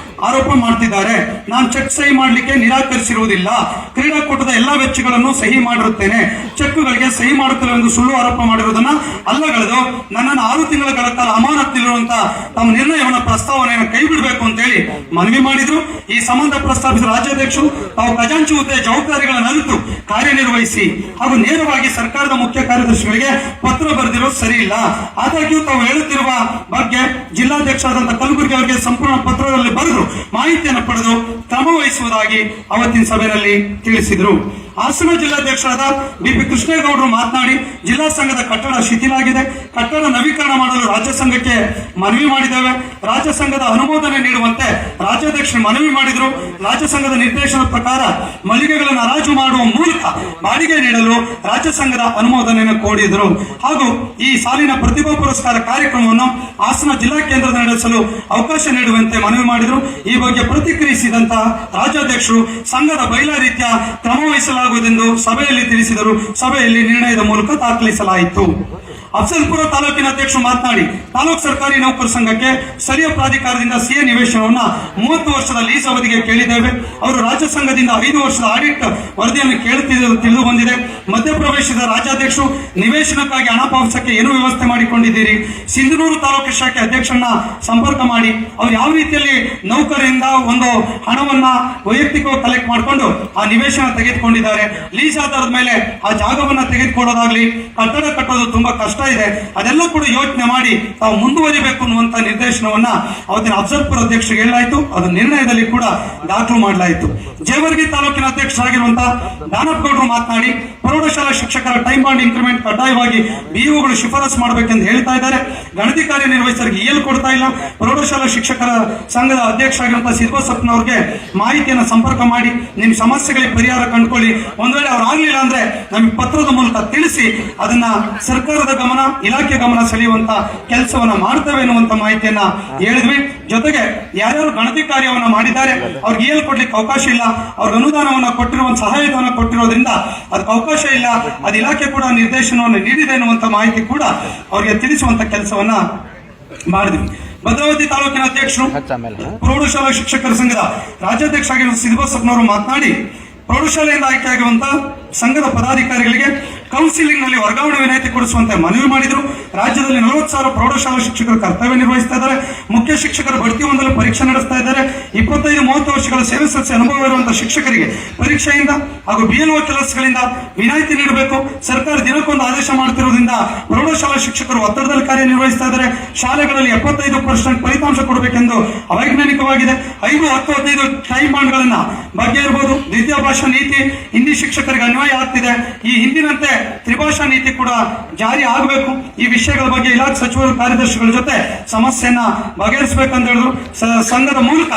ಆರೋಪ ಮಾಡ್ತಿದ್ದಾರೆ. ನಾನು ಚೆಕ್ ಸಹಿ ಮಾಡಲಿಕ್ಕೆ ನಿರಾಕರಿಸಿರುವುದಿಲ್ಲ. ಕ್ರೀಡಾಕೂಟದ ಎಲ್ಲಾ ವೆಚ್ಚಗಳನ್ನು ಸಹಿ ಮಾಡಿರುತ್ತೇನೆ. ಚೆಕ್ಗಳಿಗೆ ಸಹಿ ಮಾಡುತ್ತಿಲ್ಲ ಎಂದು ಸುಳ್ಳು ಆರೋಪ ಮಾಡಿರುವುದನ್ನ ಅಲ್ಲಗಳೆದು ನನ್ನನ್ನು 6 ತಿಂಗಳ ಕಾಲ ಅಮಾನತ್ತಿರುವಂತಹ ತಮ್ಮ ನಿರ್ಣಯವನ್ನು ಪ್ರಸ್ತಾವನೆಯನ್ನು ಕೈ ಬಿಡಬೇಕು ಅಂತ ಹೇಳಿ ಮನವಿ ಮಾಡಿದ್ರು. ಈ ಸಂಬಂಧ ಪ್ರಸ್ತಾಪಿಸಿದ ರಾಜ್ಯಾಧ್ಯಕ್ಷರು ತಾವು ಖಜಾಂಚಿ ಹುದ್ದೆ ಜವಾಬ್ದಾರಿಗಳನ್ನು ಅರಿತು ಕಾರ್ಯನಿರ್ವಹಿಸಿ ಹಾಗೂ ನೇರವಾಗಿ ಸರ್ಕಾರದ ಮುಖ್ಯ ಕಾರ್ಯದರ್ಶಿಗಳಿಗೆ ಪತ್ರ ಬರೆದಿರೋದು ಸರಿ ಇಲ್ಲ. ಆದಾಗ್ಯೂ ತಾವು ಹೇಳುತ್ತಿರುವ ಬಗ್ಗೆ ಜಿಲ್ಲಾಧ್ಯಕ್ಷರಾದಂತಹ ಕಲಬುರಗಿ ಅವರಿಗೆ ಸಂಪೂರ್ಣ ಪತ್ರದಲ್ಲಿ ಬರೆದು ಮಾಹಿತಿಯನ್ನು ಪಡೆದು ಕ್ರಮ ವಹಿಸುವುದಾಗಿ ಅವತ್ತಿನ ಸಭೆಯಲ್ಲಿ ತಿಳಿಸಿದರು. ಹಾಸನ ಜಿಲ್ಲಾಧ್ಯಕ್ಷರಾದ ಬಿ.ಪಿ. ಕೃಷ್ಣೇಗೌಡರು ಮಾತನಾಡಿ, ಜಿಲ್ಲಾ ಸಂಘದ ಕಟ್ಟಡ ಶಿಥಿಲಾಗಿದೆ, ಕಟ್ಟಡ ನವೀಕರಣ ಮಾಡಲು ರಾಜ್ಯ ಸಂಘಕ್ಕೆ ಮನವಿ ಮಾಡಿದ್ದೇವೆ. ರಾಜ್ಯ ಸಂಘದ ಅನುಮೋದನೆ ನೀಡುವಂತೆ ರಾಜ್ಯಾಧ್ಯಕ್ಷರು ಮನವಿ ಮಾಡಿದರು. ರಾಜ್ಯ ಸಂಘದ ನಿರ್ದೇಶನದ ಪ್ರಕಾರ ಮಳಿಗೆಗಳನ್ನು ಹರಾಜು ಮಾಡುವ ಮೂಲಕ ಬಾಡಿಗೆ ನೀಡಲು ರಾಜ್ಯ ಸಂಘದ ಅನುಮೋದನೆಯನ್ನು ಕೋರಿದರು. ಹಾಗೂ ಈ ಸಾಲಿನ ಪ್ರತಿಭಾ ಪುರಸ್ಕಾರ ಕಾರ್ಯಕ್ರಮವನ್ನು ಹಾಸನ ಜಿಲ್ಲಾ ಕೇಂದ್ರದ ನಡೆಸಲು ಅವಕಾಶ ನೀಡುವಂತೆ ಮನವಿ ಮಾಡಿದರು. ಈ ಬಗ್ಗೆ ಪ್ರತಿಕ್ರಿಯಿಸಿದಂತಹ ರಾಜ್ಯಾಧ್ಯಕ್ಷರು ಸಂಘದ ಬೈಲಾ ರೀತಿಯ ಕ್ರಮ ವಹಿಸಲಾಗುವುದೆಂದು ಸಭೆಯಲ್ಲಿ ತಿಳಿಸಿದರು. ಸಭೆಯಲ್ಲಿ ನಿರ್ಣಯದ ಮೂಲಕ ದಾಖಲಿಸಲಾಯಿತು. ಅಫ್ಜಲ್ಪುರ ತಾಲೂಕಿನ ಅಧ್ಯಕ್ಷರು ಮಾತನಾಡಿ, ತಾಲೂಕು ಸರ್ಕಾರಿ ನೌಕರ ಸಂಘಕ್ಕೆ ಸ್ಥಳೀಯ ಪ್ರಾಧಿಕಾರದಿಂದ ಸಿಎ ನಿವೇಶನವನ್ನ 30 ವರ್ಷದ ಲೀಸ್ ಅವಧಿಗೆ ಕೇಳಿದ್ದೇವೆ. ಅವರು ರಾಜ್ಯ ಸಂಘದಿಂದ 5 ವರ್ಷದ ಆಡಿಟ್ ವರದಿಯನ್ನು ಕೇಳುತ್ತಿದ್ದರು ತಿಳಿದು ಬಂದಿದೆ. ಮಧ್ಯಪ್ರವೇಶದ ರಾಜ್ಯಾಧ್ಯಕ್ಷರು ನಿವೇಶನಕ್ಕಾಗಿ ಹಣ ಪಾವತಿಸಕ್ಕೆ ಏನು ವ್ಯವಸ್ಥೆ ಮಾಡಿಕೊಂಡಿದ್ದೀರಿ? ಸಿಂಧನೂರು ತಾಲೂಕು ಶಾಖೆ ಅಧ್ಯಕ್ಷರನ್ನ ಸಂಪರ್ಕ ಮಾಡಿ ಅವ್ರು ಯಾವ ರೀತಿಯಲ್ಲಿ ನೌಕರರಿಂದ ಒಂದು ಹಣವನ್ನ ವೈಯಕ್ತಿಕವಾಗಿ ಕಲೆಕ್ಟ್ ಮಾಡಿಕೊಂಡು ಆ ನಿವೇಶನ ತೆಗೆದುಕೊಂಡಿದ್ದಾರೆ. ಲೀಸ್ ಆಧಾರದ ಮೇಲೆ ಆ ಜಾಗವನ್ನ ತೆಗೆದುಕೊಳ್ಳೋದಾಗ್ಲಿ, ಕಟ್ಟಡ ಕಟ್ಟೋದು ತುಂಬಾ ಕಷ್ಟ ಇದೆ. ಅದೆಲ್ಲ ಕೂಡ ಯೋಚನೆ ಮಾಡಿ ತಾವು ಮುಂದುವರಿಬೇಕು ಅನ್ನುವಂತ ನಿರ್ದೇಶನವನ್ನ ಅವತ್ತಿನ ಅಫ್ಜಲ್ಪುರ ಅಧ್ಯಕ್ಷರಿಗೆ ಹೇಳಲಾಯಿತು. ಅದು ನಿರ್ಣಯದಲ್ಲಿ ಕೂಡ ದಾಖಲು ಮಾಡಲಾಯಿತು. ಜೇವರ್ಗಿ ತಾಲೂಕಿನ ಅಧ್ಯಕ್ಷರಾಗಿರುವಂತಹ ದಾನಪ್ಪಗೌಡರು ಮಾತನಾಡಿ, ಪ್ರೌಢಶಾಲಾ ಶಿಕ್ಷಕರ ಟೈಮ್ ಬಾಂಡ್ ಇನ್ಕ್ರಿಮೆಂಟ್ ಕಡ್ಡಾಯವಾಗಿ ಬಿಇಒಗಳು ಶಿಫಾರಸು ಮಾಡಬೇಕೆಂದು ಹೇಳ್ತಾ ಇದ್ದಾರೆ. ಗಣತಿ ಕಾರ್ಯ ನಿರ್ವಹಿಸರಿಗೆ EL ಕೊಡ್ತಾ ಇಲ್ಲ. ಪ್ರೌಢಶಾಲಾ ಶಿಕ್ಷಕರ ಸಂಘದ ಅಧ್ಯಕ್ಷರಾಗಿರುವಂತಹ ಸಿದ್ಬಸಪ್ಪನವ್ರಿಗೆ ಮಾಹಿತಿಯನ್ನು ಸಂಪರ್ಕ ಮಾಡಿ ನಿಮ್ಮ ಸಮಸ್ಯೆಗಳಿಗೆ ಪರಿಹಾರ ಕಂಡುಕೊಳ್ಳಿ. ಒಂದ್ ವೇಳೆ ಅವ್ರು ಆಗ್ಲಿಲ್ಲ ಅಂದ್ರೆ ನಮಗೆ ಪತ್ರದ ಮೂಲಕ ತಿಳಿಸಿ ಅದನ್ನ ಸರ್ಕಾರದ ಗಮನ, ಇಲಾಖೆ ಗಮನ ಸೆಳೆಯುವಂತ ಕೆಲಸವನ್ನ ಮಾಡ್ತೇವೆ ಎನ್ನುವಂತ ಮಾಹಿತಿಯನ್ನ ಹೇಳಿದ್ವಿ. ಜೊತೆಗೆ ಯಾರ್ಯಾರು ಗಣತಿ ಕಾರ್ಯವನ್ನ ಮಾಡಿದ್ದಾರೆ ಅವ್ರಿಗೆ EL ಕೊಡ್ಲಿಕ್ಕೆ ಅವಕಾಶ ಇಲ್ಲ. ಅವ್ರಿಗೆ ಅನುದಾನವನ್ನ ಕೊಟ್ಟಿರುವ ಸಹಾಯಧನ ಕೊಟ್ಟಿರೋದ್ರಿಂದ ಅದಕ್ಕೆ ಅವಕಾಶ ಇಲ್ಲ. ಅದು ಇಲಾಖೆ ಕೂಡ ನಿರ್ದೇಶನವನ್ನು ನೀಡಿದೆ ಎನ್ನುವಂತ ಮಾಹಿತಿ ಕೂಡ ಅವರಿಗೆ ತಿಳಿಸುವಂತ ಕೆಲಸವನ್ನ ಮಾಡಿದ್ವಿ. ಭದ್ರಾವತಿ ತಾಲೂಕಿನ ಅಧ್ಯಕ್ಷರು ಪ್ರೌಢಶಾಲಾ ಶಿಕ್ಷಕರ ಸಂಘದ ರಾಜ್ಯಾಧ್ಯಕ್ಷರಾಗಿರುವ ಸಿದ್ಬಸಪ್ಪನವರು ಮಾತನಾಡಿ, ಪ್ರೌಢಶಾಲೆಯಿಂದ ಆಯ್ಕೆಯಾಗಿರುವಂತಹ ಸಂಘದ ಪದಾಧಿಕಾರಿಗಳಿಗೆ ಕೌನ್ಸಿಲಿಂಗ್ ನಲ್ಲಿ ವರ್ಗಾವಣೆ ವಿನಾಯಿತಿ ಕೊಡಿಸುವಂತೆ ಮನವಿ ಮಾಡಿದ್ರು. ರಾಜ್ಯದಲ್ಲಿ 40,000 ಪ್ರೌಢಶಾಲಾ ಶಿಕ್ಷಕರು ಕರ್ತವ್ಯ ನಿರ್ವಹಿಸ್ತಾ ಇದ್ದಾರೆ. ಮುಖ್ಯ ಶಿಕ್ಷಕರು ಬಡ್ತಿ ಹೊಂದಲು ಪರೀಕ್ಷೆ ನಡೆಸ್ತಾ ಇದ್ದಾರೆ. 25-30 ವರ್ಷಗಳ ಸೇವೆ ಸಲ್ಲಿಸಿ ಅನುಭವ ಇರುವಂತಹ ಶಿಕ್ಷಕರಿಗೆ ಪರೀಕ್ಷೆಯಿಂದ ಹಾಗೂ BLO ಕೆಲಸಗಳಿಂದ ವಿನಾಯಿತಿ ನೀಡಬೇಕು. ಸರ್ಕಾರ ದಿನಕ್ಕೊಂದು ಆದೇಶ ಮಾಡುತ್ತಿರುವುದರಿಂದ ಪ್ರೌಢಶಾಲಾ ಶಿಕ್ಷಕರು ಒತ್ತಡದಲ್ಲಿ ಕಾರ್ಯನಿರ್ವಹಿಸ್ತಾ ಇದ್ದಾರೆ. ಶಾಲೆಗಳಲ್ಲಿ 75% ಫಲಿತಾಂಶ ಕೊಡಬೇಕೆಂದು ಅವೈಜ್ಞಾನಿಕವಾಗಿದೆ. 5, 10, 15 ಟೈಮ್ ಬಾಂಡ್ಗಳನ್ನ ಬಗ್ಗೆ ಇರಬಹುದು. ದ್ವಿತೀಯ ಭಾಷಾ ನೀತಿ ಹಿಂದಿ ಶಿಕ್ಷಕರಿಗೆ ಅನ್ವಯ ಆಗ್ತಿದೆ. ಈ ಹಿಂದಿನಂತೆ ತ್ರಿಭಾಷಾ ನೀತಿ ಕೂಡ ಜಾರಿ ಆಗಬೇಕು. ಈ ವಿಷಯಗಳ ಬಗ್ಗೆ ಇಲಾಖೆ ಸಚಿವರು ಕಾರ್ಯದರ್ಶಿಗಳ ಜೊತೆ ಸಮಸ್ಯೆಯನ್ನ ಬಗೆಹರಿಸಬೇಕಂತ ಹೇಳಿದ್ರು. ಸಂಘದ ಮೂಲಕ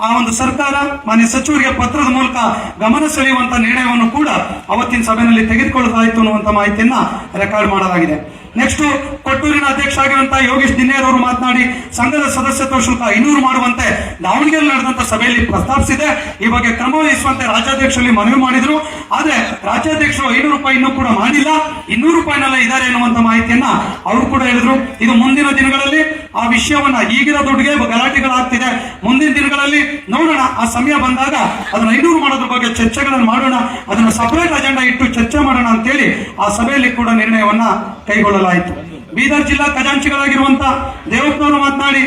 ಆ ಒಂದು ಸರ್ಕಾರ ಮಾನ್ಯ ಸಚಿವರಿಗೆ ಪತ್ರದ ಮೂಲಕ ಗಮನ ಸೆಳೆಯುವಂತ ನಿರ್ಣಯವನ್ನು ಕೂಡ ಅವತ್ತಿನ ಸಭೆಯಲ್ಲಿ ತೆಗೆದುಕೊಳ್ಳಲಾಯಿತು ಅನ್ನುವಂತ ಮಾಹಿತಿಯನ್ನ ರೆಕಾರ್ಡ್ ಮಾಡಲಾಗಿದೆ. ನೆಕ್ಸ್ಟ್, ಕೊಟ್ಟೂರಿನ ಅಧ್ಯಕ್ಷ ಆಗಿರುವಂತಹ ಯೋಗೇಶ್ ದಿನ್ನೇರ್ ಅವರು ಮಾತನಾಡಿ ಸಂಘದ ಸದಸ್ಯತ್ವ ಶುಲ್ಕ 500 ಮಾಡುವಂತೆ ದಾವಣಗೆರೆ ನಡೆದಂತ ಸಭೆಯಲ್ಲಿ ಪ್ರಸ್ತಾಪಿಸಿದೆ. ಈ ಬಗ್ಗೆ ಕ್ರಮ ವಹಿಸುವಂತೆ ರಾಜ್ಯಾಧ್ಯಕ್ಷರಲ್ಲಿ ಮನವಿ ಮಾಡಿದ್ರು. ಆದ್ರೆ ರಾಜ್ಯಾಧ್ಯಕ್ಷರು 500 ರೂಪಾಯಿ ಇನ್ನೂ ಕೂಡ ಮಾಡಿಲ್ಲ, 200 ರೂಪಾಯಿನೆಲ್ಲ ಇದ್ದಾರೆ ಎನ್ನುವಂತ ಮಾಹಿತಿಯನ್ನ ಅವರು ಕೂಡ ಹೇಳಿದ್ರು. ಇದು ಮುಂದಿನ ದಿನಗಳಲ್ಲಿ ಆ ವಿಷಯವನ್ನ, ಈಗಿನ ದುಡ್ಡಿಗೆ ಗಲಾಟೆಗಳಾಗ್ತಿದೆ, ಮುಂದಿನ ದಿನಗಳಲ್ಲಿ ನೋಡೋಣ, ಆ ಸಮಯ ಬಂದಾಗ ಅದನ್ನ 500 ಮಾಡೋದ್ರ ಬಗ್ಗೆ ಚರ್ಚೆಗಳನ್ನು ಮಾಡೋಣ, ಅದನ್ನ ಸಪರೇಟ್ ಅಜೆಂಡಾ ಇಟ್ಟು ಚರ್ಚೆ ಮಾಡೋಣ ಅಂತೇಳಿ ಆ ಸಭೆಯಲ್ಲಿ ಕೂಡ ನಿರ್ಣಯವನ್ನ ಕೈಗೊಳ್ಳಲಾಯಿತು. ಬೀದರ್ ಜಿಲ್ಲಾ ಖಜಾಂಚಿಗಳಾಗಿರುವಂತಹ ದೇವಪ್ಪನವರು ಮಾತನಾಡಿ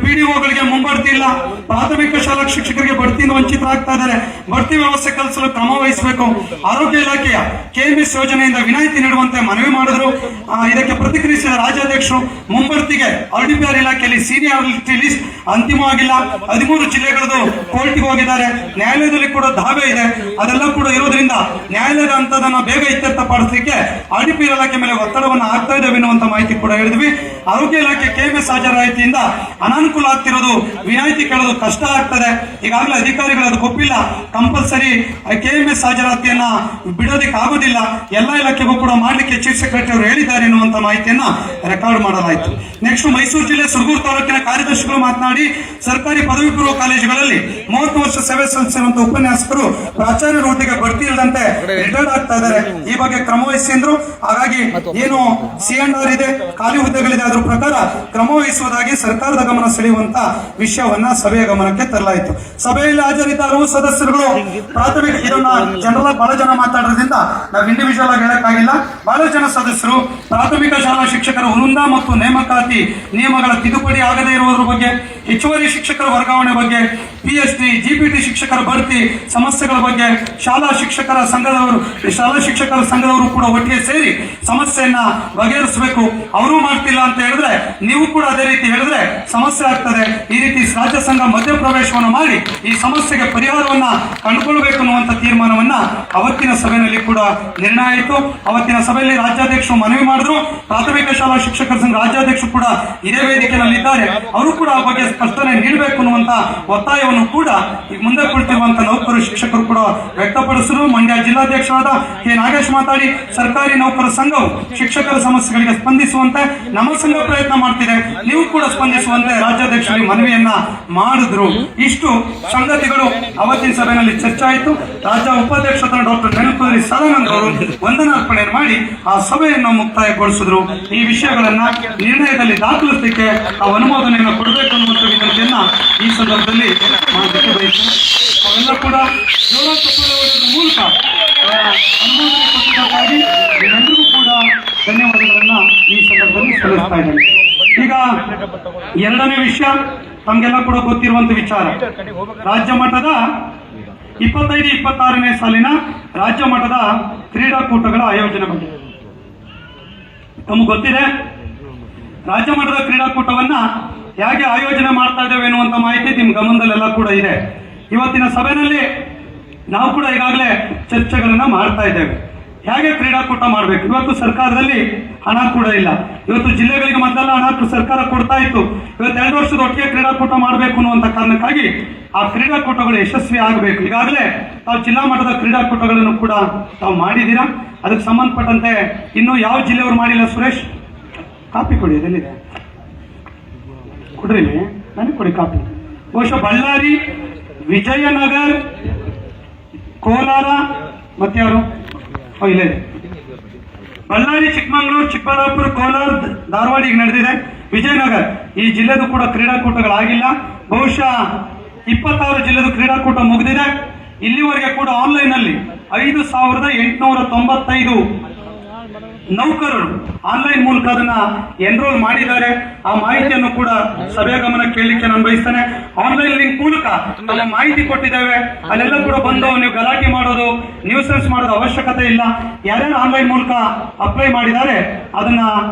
PDOಗಳಿಗೆ ಮುಂಬಡ್ತಿ ಇಲ್ಲ, ಪ್ರಾಥಮಿಕ ಶಾಲಾ ಶಿಕ್ಷಕರಿಗೆ ಬಡ್ತಿಯಿಂದ ವಂಚಿತರಾಗ್ತಾ ಇದ್ದಾರೆ, ಬಡ್ತಿ ವ್ಯವಸ್ಥೆ ಕಲಿಸಲು ಕ್ರಮ ವಹಿಸಬೇಕು. ಆರೋಗ್ಯ ಇಲಾಖೆಯ KMS ಯೋಜನೆಯಿಂದ ವಿನಾಯಿತಿ ನೀಡುವಂತೆ ಮನವಿ ಮಾಡಿದ್ರು. ಇದಕ್ಕೆ ಪ್ರತಿಕ್ರಿಯಿಸಿದ ರಾಜ್ಯಾಧ್ಯಕ್ಷರು ಮುಂಬಡ್ತಿಗೆ RDPR ಇಲಾಖೆಯಲ್ಲಿ ಸೀನಿಯಾರಿಟಿ ಲಿಸ್ಟ್ ಅಂತಿಮವಾಗಿಲ್ಲ, 13 ಜಿಲ್ಲೆಗಳದು ಕೋರ್ಟ್ಗೆ ಹೋಗಿದ್ದಾರೆ, ನ್ಯಾಯಾಲಯದಲ್ಲಿ ಕೂಡ ದಾವೆ ಇದೆ, ಅದೆಲ್ಲ ಕೂಡ ಇರೋದ್ರಿಂದ ನ್ಯಾಯಾಲಯದ ಹಂತದನ್ನ ಬೇಗ ಇತ್ಯರ್ಥಪಡಿಸಲಿಕ್ಕೆ RDPR ಇಲಾಖೆ ಮೇಲೆ ಒತ್ತಡವನ್ನು ಹಾಕ್ತಾ ಇದ್ದೇವೆ ಎನ್ನುವಂತ ಮಾಹಿತಿ ಕೂಡ ಹೇಳಿದ್ವಿ. ಆರೋಗ್ಯ ಇಲಾಖೆ KMS ಹಾಜರಾತಿಯಿಂದ ಅನಾನುಕೂಲ ಆಗ್ತಿರೋದು, ವಿನಾಯಿತಿ ಕೇಳೋದು ಕಷ್ಟ ಆಗ್ತದೆ. ಈಗಾಗಲೇ ಅಧಿಕಾರಿಗಳು ಅದು ಒಪ್ಪಿಲ್ಲ, ಕಂಪಲ್ಸರಿ KMS ಹಾಜರಾತಿಯನ್ನ ಬಿಡೋದಕ್ಕೆ ಆಗೋದಿಲ್ಲ, ಎಲ್ಲ ಇಲಾಖೆಗೂ ಕೂಡ ಮಾಡ್ಲಿಕ್ಕೆ ಚೀಫ್ ಸೆಕ್ರೆಟರಿ ಅವರು ಹೇಳಿದ್ದಾರೆ ಎನ್ನುವಂತ ಮಾಹಿತಿಯನ್ನ ರೆಕಾರ್ಡ್ ಮಾಡಲಾಯಿತು. ನೆಕ್ಸ್ಟ್, ಮೈಸೂರು ಜಿಲ್ಲೆ ಸುರಗೂರು ತಾಲೂಕಿನ ಕಾರ್ಯದರ್ಶಿಗಳು ಮಾತನಾಡಿ ಸರ್ಕಾರಿ ಪದವಿ ಪೂರ್ವ ಕಾಲೇಜುಗಳಲ್ಲಿ 30 ವರ್ಷ ಸೇವೆ ಸಲ್ಲಿಸಿರುವಂತಹ ಉಪನ್ಯಾಸಕರು ಪ್ರಾಚಾರ್ಯರ ಹುದ್ದೆಗೆ ಬಡ್ತಿ ಇಲ್ಲದಂತೆ ರಿಟೈರ್ಡ್ ಆಗ್ತಾ ಇದ್ದಾರೆ. ಈ ಬಗ್ಗೆ ಕ್ರಮ ವಹಿಸಿ ಅಂದ್ರು. ಹಾಗಾಗಿ ಏನು C&R ಇದೆ, ಖಾಲಿ ಹುದ್ದೆಗಳಿದೆ, ಅದ್ರ ಪ್ರಕಾರ ಕ್ರಮ ವಹಿಸುವುದಾಗಿ ಸರ್ಕಾರದ ಗಮನ ಸೆಳೆಯುವಂತ ವಿಷಯವನ್ನ ಸಭೆಯ ಗಮನಕ್ಕೆ ತರಲಾಯಿತು. ಸಭೆಯಲ್ಲಿ ಹಾಜರಿದ್ದ ಹಲವು ಸದಸ್ಯರುಗಳು ಪ್ರಾಥಮಿಕ, ಇದನ್ನ ಜನರಲ್ ಬಹಳ ಜನ ಮಾತಾಡೋದ್ರಿಂದ ನಾವು ಇಂಡಿವಿಜುವಲ್ ಆಗಿ ಹೇಳಕ್ಕಾಗಿಲ್ಲ, ಬಹಳ ಜನ ಸದಸ್ಯರು ಪ್ರಾಥಮಿಕ ಶಾಲಾ ಶಿಕ್ಷಕರ ವೃಂದ ಮತ್ತು ನೇಮಕಾತಿ ನಿಯಮಗಳ ತಿದ್ದುಪಡಿ ಆಗದೇ ಇರುವುದರ ಬಗ್ಗೆ, ಹೆಚ್ಚುವರಿ ಶಿಕ್ಷಕರ ವರ್ಗಾವಣೆ ಬಗ್ಗೆ, PhD GPT ಶಿಕ್ಷಕರ ಬಡ್ತಿ ಸಮಸ್ಯೆಗಳ ಬಗ್ಗೆ ಶಾಲಾ ಶಿಕ್ಷಕರ ಸಂಘದವರು ಕೂಡ ಒಟ್ಟಿಗೆ ಸೇರಿ ಸಮಸ್ಯೆಯನ್ನ ಬಗೆಹರಿಸಬೇಕು. ಅವರು ಮಾಡ್ತಿಲ್ಲ ಅಂತ ಹೇಳಿದ್ರೆ ನೀವು ಕೂಡ ಅದೇ ರೀತಿ ಹೇಳಿದ್ರೆ ಸಮಸ್ಯೆ ಆಗ್ತದೆ. ಈ ರೀತಿ ರಾಜ್ಯ ಸಂಘ ಮಧ್ಯಪ್ರವೇಶವನ್ನು ಮಾಡಿ ಈ ಸಮಸ್ಯೆಗೆ ಪರಿಹಾರವನ್ನ ಕಂಡುಕೊಳ್ಬೇಕು ಅನ್ನುವಂತ ತೀರ್ಮಾನವನ್ನ ಅವತ್ತಿನ ಸಭೆಯಲ್ಲಿ ಕೂಡ ನಿರ್ಣಯ ಆಯಿತು. ಅವತ್ತಿನ ಸಭೆಯಲ್ಲಿ ರಾಜ್ಯಾಧ್ಯಕ್ಷರು ಮನವಿ ಮಾಡಿದ್ರು. ಪ್ರಾಥಮಿಕ ಶಾಲಾ ಶಿಕ್ಷಕರ ಸಂಘ ರಾಜ್ಯಾಧ್ಯಕ್ಷರು ಕೂಡ ಇದೇ ವೇದಿಕೆಯಲ್ಲಿದ್ದಾರೆ, ಅವರು ಕೂಡ ಆ ಬಗ್ಗೆ ಸ್ಪಷ್ಟನೆ ನೀಡಬೇಕು ಅನ್ನುವಂತ ಒತ್ತಾಯವನ್ನು ಕೂಡ ಈಗ ಮುಂದೆ ಕುಳಿತಿರುವಂತಹ ನೌಕರರು ಶಿಕ್ಷಕರು ಕೂಡ ವ್ಯಕ್ತಪಡಿಸಿದ್ರು. ಮಂಡ್ಯ ಜಿಲ್ಲಾಧ್ಯಕ್ಷರಾದ K. ನಾಗೇಶ್ ಮಾತಾಡಿ ಸರ್ಕಾರಿ ನೌಕರ ಸಂಘವು ಶಿಕ್ಷಕರ ಸಮಸ್ಯೆಗಳಿಗೆ ಸ್ಪಂದಿಸುವಂತೆ ನಮ್ಮ ಸಂಘ ಪ್ರಯತ್ನ ಮಾಡ್ತಿದೆ, ನೀವು ಕೂಡ ಸ್ಪಂದಿಸುವಂತೆ ರಾಜ್ಯಾಧ್ಯಕ್ಷರಿಗೆ ಮನವಿಯನ್ನ ಮಾಡಿದ್ರು. ಇಷ್ಟು ಸಂಗತಿಗಳು ಅವತ್ತಿನ ಸಭೆಯಲ್ಲಿ ಚರ್ಚೆ ಆಯಿತು. ರಾಜ್ಯ ಉಪಾಧ್ಯಕ್ಷ ಡಾಕ್ಟರ್ ನೆನಪುರಿ ಸದಾನಂದ ಅವರು ವಂದನಾರ್ಪಣೆ ಮಾಡಿ ಆ ಸಭೆಯನ್ನು ಮುಕ್ತಾಯಗೊಳಿಸಿದ್ರು. ಈ ವಿಷಯಗಳನ್ನ ನಿರ್ಣಯದಲ್ಲಿ ದಾಖಲಿಸಲಿಕ್ಕೆ ಆ ಅನುಮೋದನೆಯನ್ನು ಕೊಡಬೇಕು ಅನ್ನುವಂಥ ವಿನಂತಿಯನ್ನ ಈ ಸಂದರ್ಭದಲ್ಲಿ ಮಾಡಲಿಕ್ಕೆ ಬಯಸ್ತೇನೆ. ಅವೆಲ್ಲ ಕೂಡ ಮೂಲಕ ಅನುಮೋದನೆ ಕೊಟ್ಟಿದ್ದಕ್ಕಾಗಿ ಎಲ್ಲರಿಗೂ ಕೂಡ ಧನ್ಯವಾದಗಳನ್ನ ಈ ಸಂದರ್ಭದಲ್ಲಿ ಸಲ್ಲಿಸ್ತಾ ಇದ್ದೇನೆ. ಈಗ ಎರಡನೇ ವಿಷಯ ತಮಗೆಲ್ಲ ಕೂಡ ಗೊತ್ತಿರುವಂತ ವಿಚಾರ, ರಾಜ್ಯ ಮಟ್ಟದ 25-26ನೇ ಸಾಲಿನ ರಾಜ್ಯ ಮಟ್ಟದ ಕ್ರೀಡಾಕೂಟಗಳ ಆಯೋಜನೆ ಬಗ್ಗೆ ತಮಗೆ ಗೊತ್ತಿದೆ. ರಾಜ್ಯ ಮಟ್ಟದ ಕ್ರೀಡಾಕೂಟವನ್ನ ಹೇಗೆ ಆಯೋಜನೆ ಮಾಡ್ತಾ ಇದ್ದೇವೆ ಎನ್ನುವಂತ ಮಾಹಿತಿ ನಿಮ್ಮ ಗಮನದಲ್ಲೆಲ್ಲ ಕೂಡ ಇದೆ. ಇವತ್ತಿನ ಸಭೆಯಲ್ಲಿ ನಾವು ಕೂಡ ಈಗಾಗಲೇ ಚರ್ಚೆಗಳನ್ನ ಮಾಡ್ತಾ ಇದ್ದೇವೆ. ಹೇಗೆ ಕ್ರೀಡಾಕೂಟ ಮಾಡಬೇಕು. ಇವತ್ತು ಸರ್ಕಾರದಲ್ಲಿ ಹಣ ಕೂಡ ಇಲ್ಲ. ಇವತ್ತು ಜಿಲ್ಲೆಗಳಿಗೆ ಮೊದಲೆಲ್ಲ ಹಣ ಸರ್ಕಾರ ಕೊಡ್ತಾ ಇತ್ತು. ಇವತ್ತು 2 ವರ್ಷದ ಒಟ್ಟಿಗೆ ಕ್ರೀಡಾಕೂಟ ಮಾಡಬೇಕು ಅನ್ನುವಂತ ಕಾರಣಕ್ಕಾಗಿ ಆ ಕ್ರೀಡಾಕೂಟಗಳು ಯಶಸ್ವಿ ಆಗಬೇಕು. ಈಗಾಗಲೇ ತಾವು ಜಿಲ್ಲಾ ಮಟ್ಟದ ಕ್ರೀಡಾಕೂಟಗಳನ್ನು ಕೂಡ ತಾವು ಮಾಡಿದ್ದೀರಾ. ಅದಕ್ಕೆ ಸಂಬಂಧಪಟ್ಟಂತೆ ಇನ್ನು ಯಾವ ಜಿಲ್ಲೆಯವರು ಮಾಡಿಲ್ಲ. ಸುರೇಶ್, ಕಾಪಿ ಕೊಡಿ, ಎಲ್ಲಿದೆ ಕೊಡ್ರಿ, ನನಗೆ ಕೊಡಿ ಕಾಪಿ. ಬಹುಶಃ ಬಳ್ಳಾರಿ, ವಿಜಯನಗರ, ಕೋಲಾರ, ಮತ್ತೆ ಯಾರು ಇಲ್ಲ, ಬಳ್ಳಾರಿ, ಚಿಕ್ಕಮಗಳೂರು, ಚಿಕ್ಕಬಳ್ಳಾಪುರ, ಕೋಲಾರ, ಧಾರವಾಡ ಈಗ ನಡೆದಿದೆ. ವಿಜಯನಗರ ಈ ಜಿಲ್ಲೆದು ಕೂಡ ಕ್ರೀಡಾಕೂಟಗಳಾಗಿಲ್ಲ. ಬಹುಶಃ 26 ಜಿಲ್ಲೆದು ಕ್ರೀಡಾಕೂಟ ಮುಗಿದಿದೆ. ಇಲ್ಲಿವರೆಗೆ ಕೂಡ ಆನ್ಲೈನ್ ಅಲ್ಲಿ 5,895 ನೌಕರರು ಆನ್ಲೈನ್ ಮೂಲಕ ಅದನ್ನ ಎನ್ರೋಲ್ ಮಾಡಿದ್ದಾರೆ. ಆ ಮಾಹಿತಿಯನ್ನು ಕೂಡ ಸಭೆಯ ಗಮನ ಕೇಳಲಿಕ್ಕೆ ನಾನು ಬಯಸ್ತೇನೆ. ಆನ್ಲೈನ್ ಲಿಂಕ್ ಮೂಲಕ ನಮ್ಮ ಮಾಹಿತಿ ಕೊಟ್ಟಿದ್ದೇವೆ, ಅಲ್ಲೆಲ್ಲ ಕೂಡ ಬಂದು ನೀವು ಗಲಾಟೆ ಮಾಡೋದು, ನ್ಯೂಸೆನ್ಸ್ ಮಾಡೋದು ಅವಶ್ಯಕತೆ ಇಲ್ಲ. ಯಾರ್ಯಾರು ಆನ್ಲೈನ್ ಮೂಲಕ ಅಪ್ಲೈ ಮಾಡಿದ್ದಾರೆ ಅದನ್ನ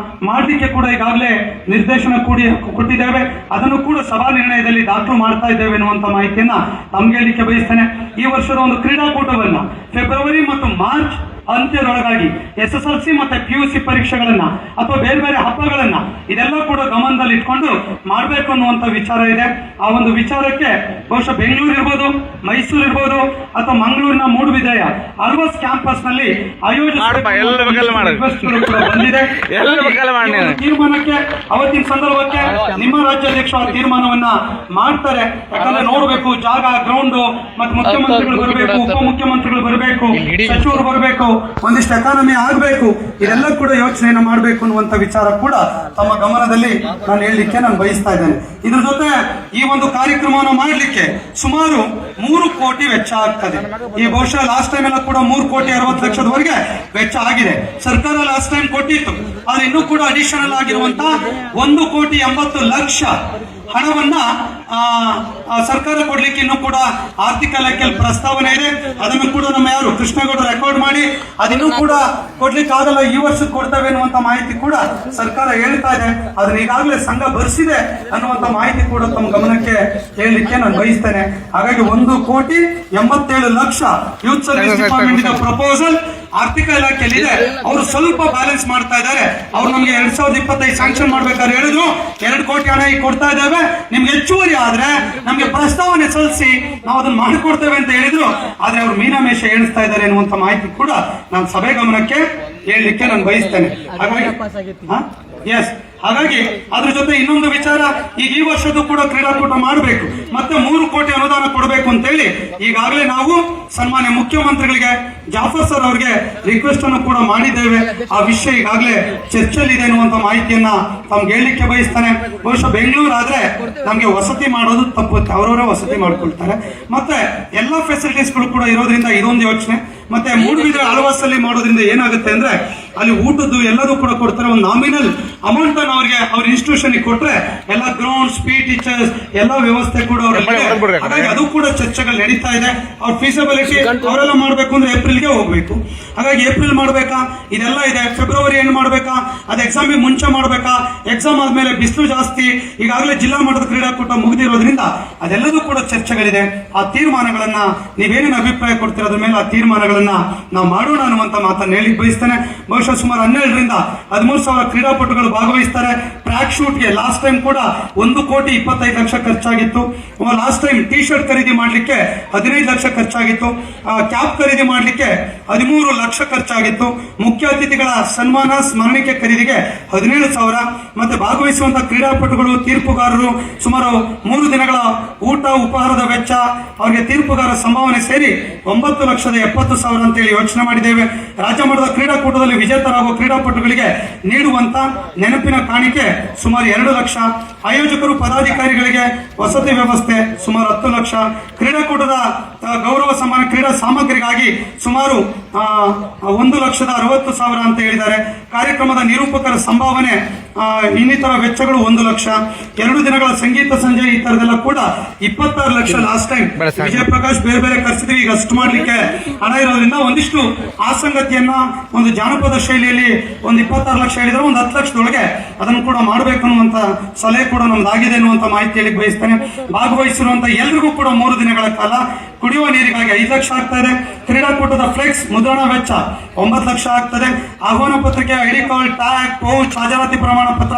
ಮಾಡಲಿಕ್ಕೆ ಕೂಡ ಈಗಾಗಲೇ ನಿರ್ದೇಶನ ಕೊಟ್ಟಿದ್ದೇವೆ. ಅದನ್ನು ಕೂಡ ಸಭಾ ನಿರ್ಣಯದಲ್ಲಿ ದಾಖಲು ಮಾಡ್ತಾ ಇದ್ದೇವೆ ಎನ್ನುವಂತ ಮಾಹಿತಿಯನ್ನ ತಮ್ಗೆ ಹೇಳಲಿಕ್ಕೆ ಬಯಸ್ತೇನೆ. ಈ ವರ್ಷದ ಒಂದು ಕ್ರೀಡಾಕೂಟವನ್ನ ಫೆಬ್ರವರಿ ಮತ್ತು ಮಾರ್ಚ್ ಅಂತ್ಯದೊಳಗಾಗಿ SSLC ಮತ್ತೆ PUC ಪರೀಕ್ಷೆಗಳನ್ನ ಅಥವಾ ಬೇರೆ ಬೇರೆ ಹಬ್ಬಗಳನ್ನ ಇದೆಲ್ಲ ಕೂಡ ಗಮನದಲ್ಲಿ ಇಟ್ಕೊಂಡು ಮಾಡಬೇಕು ಅನ್ನುವಂತ ವಿಚಾರ ಇದೆ. ಆ ಒಂದು ವಿಚಾರಕ್ಕೆ ಬಹುಶಃ ಬೆಂಗಳೂರು ಇರ್ಬೋದು, ಮೈಸೂರು ಇರ್ಬೋದು ಅಥವಾ ಮಂಗಳೂರಿನ ಮೂಡುಬಿದಿರೆಯ ಆಲ್ವಾಸ್ ಕ್ಯಾಂಪಸ್ ನಲ್ಲಿ ಬಂದಿದೆ. ತೀರ್ಮಾನಕ್ಕೆ ಅವತ್ತಿನ ಸಂದರ್ಭಕ್ಕೆ ನಿಮ್ಮ ರಾಜ್ಯಾಧ್ಯಕ್ಷ ತೀರ್ಮಾನವನ್ನ ಮಾಡ್ತಾರೆ. ಯಾಕಂದ್ರೆ ನೋಡ್ಬೇಕು ಜಾಗ, ಗ್ರೌಂಡ್, ಮತ್ತೆ ಮುಖ್ಯಮಂತ್ರಿಗಳು ಬರಬೇಕು, ಉಪಮುಖ್ಯಮಂತ್ರಿಗಳು ಬರಬೇಕು, ಸಚಿವರು ಬರಬೇಕು, ಒಂದಿಷ್ಟು ಎಕಾನಮಿ ಆಗಬೇಕು. ಇದೆಲ್ಲ ಕೂಡ ಯೋಚನೆಯನ್ನು ಮಾಡಬೇಕು ಅನ್ನುವಂತ ವಿಚಾರ ಕೂಡ ತಮ್ಮ ಗಮನದಲ್ಲಿ ನಾನು ಹೇಳಲಿಕ್ಕೆ ನಾನು ಬಯಸ್ತಾ ಇದ್ದೇನೆ. ಇದ್ರ ಜೊತೆ ಈ ಒಂದು ಕಾರ್ಯಕ್ರಮವನ್ನು ಮಾಡಲಿಕ್ಕೆ ಸುಮಾರು 3 ಕೋಟಿ ವೆಚ್ಚ ಆಗ್ತದೆ. ಈ ಬಹುಶಃ ಲಾಸ್ಟ್ ಟೈಮ್ ಎಲ್ಲ ಕೂಡ 3,60,00,000 ವೆಚ್ಚ ಆಗಿದೆ. ಸರ್ಕಾರ ಲಾಸ್ಟ್ ಟೈಮ್ ಕೊಟ್ಟಿತ್ತು, ಆದ್ರೆ ಇನ್ನೂ ಕೂಡ ಅಡಿಷನಲ್ ಆಗಿರುವಂತ 1,80,00,000 ಹಣವನ್ನ ಸರ್ಕಾರ ಕೊಡ್ಲಿಕ್ಕೆ ಇನ್ನೂ ಕೂಡ ಆರ್ಥಿಕ ಲೆಕ್ಕಲ್ಲಿ ಪ್ರಸ್ತಾವನೆ ಇದೆ. ಅದನ್ನು ಕೂಡ ನಮ್ಮ ಯಾರು ಕೃಷ್ಣಗೌಡ ರೆಕಾರ್ಡ್ ಮಾಡಿ ಅದಿನ್ನೂ ಕೂಡ ಕೊಡ್ಲಿಕ್ಕೆ ಆಗಲ್ಲ, ಈ ವರ್ಷಕ್ಕೆ ಕೊಡ್ತೇವೆ ಅನ್ನುವಂತ ಮಾಹಿತಿ ಕೂಡ ಸರ್ಕಾರ ಹೇಳ್ತಾ ಇದೆ. ಅದನ್ನ ಈಗಾಗಲೇ ಸಂಘ ಭರಿಸಿದೆ ಅನ್ನುವಂತ ಮಾಹಿತಿ ಕೂಡ ತಮ್ಮ ಗಮನಕ್ಕೆ ಹೇಳಲಿಕ್ಕೆ ನಾನು ಬಯಸ್ತೇನೆ. ಹಾಗಾಗಿ 1,87,00,000 ಯೂತ್ ಸರ್ವಿಸ್ ಡಿಪಾರ್ಟ್ಮೆಂಟ್ ಇನ ಪ್ರಪೋಸಲ್ ಆರ್ಥಿಕ ಇಲಾಖೆಯಲ್ಲಿ ಇದೆ. ಅವರು ಸ್ವಲ್ಪ ಬ್ಯಾಲೆನ್ಸ್ ಮಾಡ್ತಾ ಇದ್ದಾರೆ. ಅವ್ರು ನಮ್ಗೆ 2025 ಸ್ಯಾಂಕ್ಷನ್ ಮಾಡ್ಬೇಕಾದ್ರೆ ಹೇಳಿದ್ರು 2 ಕೋಟಿ ಹಣ ಈಗ ಕೊಡ್ತಾ ಇದ್ದೇವೆ, ನಿಮ್ಗೆ ಹೆಚ್ಚುವರಿ ಆದ್ರೆ ನಮ್ಗೆ ಪ್ರಸ್ತಾವನೆ ಸಲ್ಲಿಸಿ ನಾವು ಅದನ್ನ ಮಾಡಿಕೊಡ್ತೇವೆ ಅಂತ ಹೇಳಿದ್ರು. ಆದ್ರೆ ಅವ್ರು ಮೀನಾಮೇಷ ಎಣಿಸ್ತಾ ಇದ್ದಾರೆ ಎನ್ನುವಂತ ಮಾಹಿತಿ ಕೂಡ ನಾನು ಸಭೆ ಗಮನಕ್ಕೆ ಹೇಳಲಿಕ್ಕೆ ನಾನು ಬಯಸ್ತೇನೆ. ಹಾಗಾಗಿ ಅದ್ರ ಜೊತೆ ಇನ್ನೊಂದು ವಿಚಾರ, ಈಗ ಈ ವರ್ಷದ್ದು ಕೂಡ ಕ್ರೀಡಾಕೂಟ ಮಾಡಬೇಕು, ಮತ್ತೆ 3 ಕೋಟಿ ಅನುದಾನ ಕೊಡಬೇಕು ಅಂತ ಹೇಳಿ ಈಗಾಗಲೇ ನಾವು ಸನ್ಮಾನ್ಯ ಮುಖ್ಯಮಂತ್ರಿಗಳಿಗೆ ಜಾಫರ್ ಸರ್ ಅವರಿಗೆ ರಿಕ್ವೆಸ್ಟ್ ಅನ್ನು ಕೂಡ ಮಾಡಿದ್ದೇವೆ. ಆ ವಿಷಯ ಈಗಾಗಲೇ ಚರ್ಚೆಯಲ್ಲಿದೆ ಎನ್ನುವಂತ ಮಾಹಿತಿಯನ್ನ ತಮ್ಗೆ ಹೇಳಲಿಕ್ಕೆ ಬಯಸ್ತಾನೆ. ಬಹುಶಃ ಬೆಂಗಳೂರು ಆದ್ರೆ ನಮ್ಗೆ ವಸತಿ ಮಾಡೋದು ತಪ್ಪುತ್ತೆ, ಅವರವರೇ ವಸತಿ ಮಾಡ್ಕೊಳ್ತಾರೆ. ಮತ್ತೆ ಎಲ್ಲಾ ಫೆಸಿಲಿಟೀಸ್ಗಳು ಕೂಡ ಇರೋದ್ರಿಂದ ಇದೊಂದು ಯೋಚನೆ. ಮತ್ತೆ ಮೂಡುಬಿದಿರೆ ಆಳ್ವಾಸ್ ಅಲ್ಲಿ ಮಾಡೋದ್ರಿಂದ ಏನಾಗುತ್ತೆ ಅಂದ್ರೆ ಅಲ್ಲಿ ಊಟದ್ದು ಎಲ್ಲದೂ ಕೂಡ ಕೊಡ್ತಾರೆ. ಒಂದು ನಾಮಿನಲ್ ಅಮೌಂಟ್ ಅನ್ನು ಅವ್ರಿಗೆ ಅವ್ರ ಇನ್ಸ್ಟಿಟ್ಯೂಷನ್ ಕೊಟ್ರೆ ಎಲ್ಲ ಗ್ರೌಂಡ್, ಸ್ಪೀಡ್ ಟೀಚರ್ಸ್ ಎಲ್ಲ ವ್ಯವಸ್ಥೆ ಕೂಡ ಹಾಗಾಗಿ ಅದು ಕೂಡ ಚರ್ಚೆಗಳು ನಡೀತಾ ಇದೆ. ಅವ್ರ ಫೀಸಿಬಿಲಿಟಿ ಅವರೆಲ್ಲ ಮಾಡ್ಬೇಕು ಅಂದ್ರೆ ಏಪ್ರಿಲ್ಗೆ ಹೋಗ್ಬೇಕು. ಹಾಗಾಗಿ ಏಪ್ರಿಲ್ ಮಾಡ್ಬೇಕಾ, ಇದೆಲ್ಲ ಇದೆ. ಫೆಬ್ರವರಿ ಎಂಡ್ ಮಾಡ್ಬೇಕಾ, ಅದು ಎಕ್ಸಾಮಿಗೆ ಮುಂಚೆ ಮಾಡ್ಬೇಕಾ, ಎಕ್ಸಾಮ್ ಆದ್ಮೇಲೆ ಬಿಸಿಲು ಜಾಸ್ತಿ, ಈಗಾಗಲೇ ಜಿಲ್ಲಾ ಮಟ್ಟದ ಕ್ರೀಡಾಕೂಟ ಮುಗಿದಿರೋದ್ರಿಂದ ಅದೆಲ್ಲದೂ ಕೂಡ ಚರ್ಚೆಗಳಿದೆ. ಆ ತೀರ್ಮಾನಗಳನ್ನ ನೀವೇನೇನು ಅಭಿಪ್ರಾಯ ಕೊಡ್ತಿರೋದ್ರ ಮೇಲೆ ಆ ತೀರ್ಮಾನಗಳನ್ನ ನಾವು ಮಾಡೋಣ ಅನ್ನುವಂತ ಮಾತನ್ನು ಹೇಳಿ ಬಯಸ್ತೇನೆ. ಬಹುಶಃ ಸುಮಾರು 12,000 ರಿಂದ 13,000 ಕ್ರೀಡಾಪಟುಗಳು ಭಾಗವಹಿಸ್ತಾರೆ. ಟ್ರ್ಯಾಕ್ ಶೂಟ್ಗೆ ಲಾಸ್ಟ್ ಟೈಮ್ ಕೂಡ 1,25,00,000 ಖರ್ಚಾಗಿತ್ತು. ಲಾಸ್ಟ್ ಟೈಮ್ ಟಿ ಶರ್ಟ್ ಖರೀದಿ ಮಾಡ್ಲಿಕ್ಕೆ 15 ಲಕ್ಷ ಖರ್ಚಾಗಿತ್ತು. ಕ್ಯಾಪ್ ಖರೀದಿ ಮಾಡ್ಲಿಕ್ಕೆ 13 ಲಕ್ಷ ಖರ್ಚಾಗಿತ್ತು. ಮುಖ್ಯ ಅತಿಥಿಗಳ ಸನ್ಮಾನ ಸ್ಮರಣಿಕೆ ಖರೀದಿಗೆ 17,000. ಮತ್ತೆ ಭಾಗವಹಿಸುವಂತಹ ಕ್ರೀಡಾಪಟುಗಳು, ತೀರ್ಪುಗಾರರು ಸುಮಾರು 3 ದಿನಗಳ ಊಟ ಉಪಹಾರದ ವೆಚ್ಚ, ಅವರಿಗೆ ತೀರ್ಪುಗಾರ ಸಂಭಾವನೆ ಸೇರಿ 9,70,000 ಅಂತೇಳಿ ಯೋಚನೆ ಮಾಡಿದ್ದೇವೆ. ರಾಜ್ಯ ಮಟ್ಟದ ಕ್ರೀಡಾಕೂಟದಲ್ಲಿ ವಿಜೇತರಾಗುವ ಕ್ರೀಡಾಪಟುಗಳಿಗೆ ನೀಡುವಂತ ನೆನಪಿನ ಕಾಣಿಕೆ ಸುಮಾರು 2 ಲಕ್ಷ. ಆಯೋಜಕರು ಪದಾಧಿಕಾರಿಗಳಿಗೆ ವಸತಿ ವ್ಯವಸ್ಥೆ ಸುಮಾರು 10 ಲಕ್ಷ. ಕ್ರೀಡಾಕೂಟದ ಗೌರವ ಸನ್ಮಾನ ಕ್ರೀಡಾ ಸಾಮಗ್ರಿಗಾಗಿ ಸುಮಾರು 1,60,000 ಅಂತ ಹೇಳಿದ್ದಾರೆ. ಕಾರ್ಯಕ್ರಮದ ನಿರೂಪಕರ ಸಂಭಾವನೆ ಇನ್ನಿತರ ವೆಚ್ಚಗಳು 1 ಲಕ್ಷ. 2 ದಿನಗಳ ಸಂಗೀತ ಸಂಜೆ ಈ ತರದೆಲ್ಲ ಕೂಡ 26 ಲಕ್ಷ. ಲಾಸ್ಟ್ ಟೈಮ್ ವಿಜಯ ಪ್ರಕಾಶ್ ಬೇರೆ ಬೇರೆ ಕರ್ಸಿದ್ವಿ, ಈಗ ಅಷ್ಟು ಮಾಡ್ಲಿಕ್ಕೆ ಹಣ ಇರೋದ್ರಿಂದ ಒಂದಿಷ್ಟು ಆಸಂಗತಿಯನ್ನ ಒಂದು ಜಾನಪದ ಶೈಲಿಯಲ್ಲಿ ಒಂದು 26 ಲಕ್ಷ ಹೇಳಿದ್ರೆ ಒಂದು 10 ಲಕ್ಷದೊಳಗೆ ಅದನ್ನು ಕೂಡ ಮಾಡಬೇಕು ಅನ್ನುವಂತ ಸಲಹೆ ಕೂಡ ನಮ್ದಾಗಿದೆ ಅನ್ನುವಂತ ಮಾಹಿತಿ ಹೇಳಿ ಬಯಸ್ತೇನೆ. ಭಾಗವಹಿಸಿರುವಂತ ಎಲ್ರಿಗೂ ಕೂಡ 3 ದಿನಗಳ ಕಾಲ ಕುಡಿಯುವ ನೀರಿಗಾಗಿ 5 ಲಕ್ಷ ಆಗ್ತಾ ಇದೆ. ಕ್ರೀಡಾಕೂಟದ ಫ್ಲೆಕ್ಸ್ ಮುದ್ರಣ ವೆಚ್ಚ 9 ಲಕ್ಷ ಆಗ್ತದೆ. ಆಹ್ವಾನ ಪತ್ರಿಕೆ, ಐಡಿ ಕಾರ್ಡ್, ಟ್ಯಾಗ್, ಪೌಚ್, ಹಾಜರಾತಿ ಪ್ರಮಾಣ ಪತ್ರ,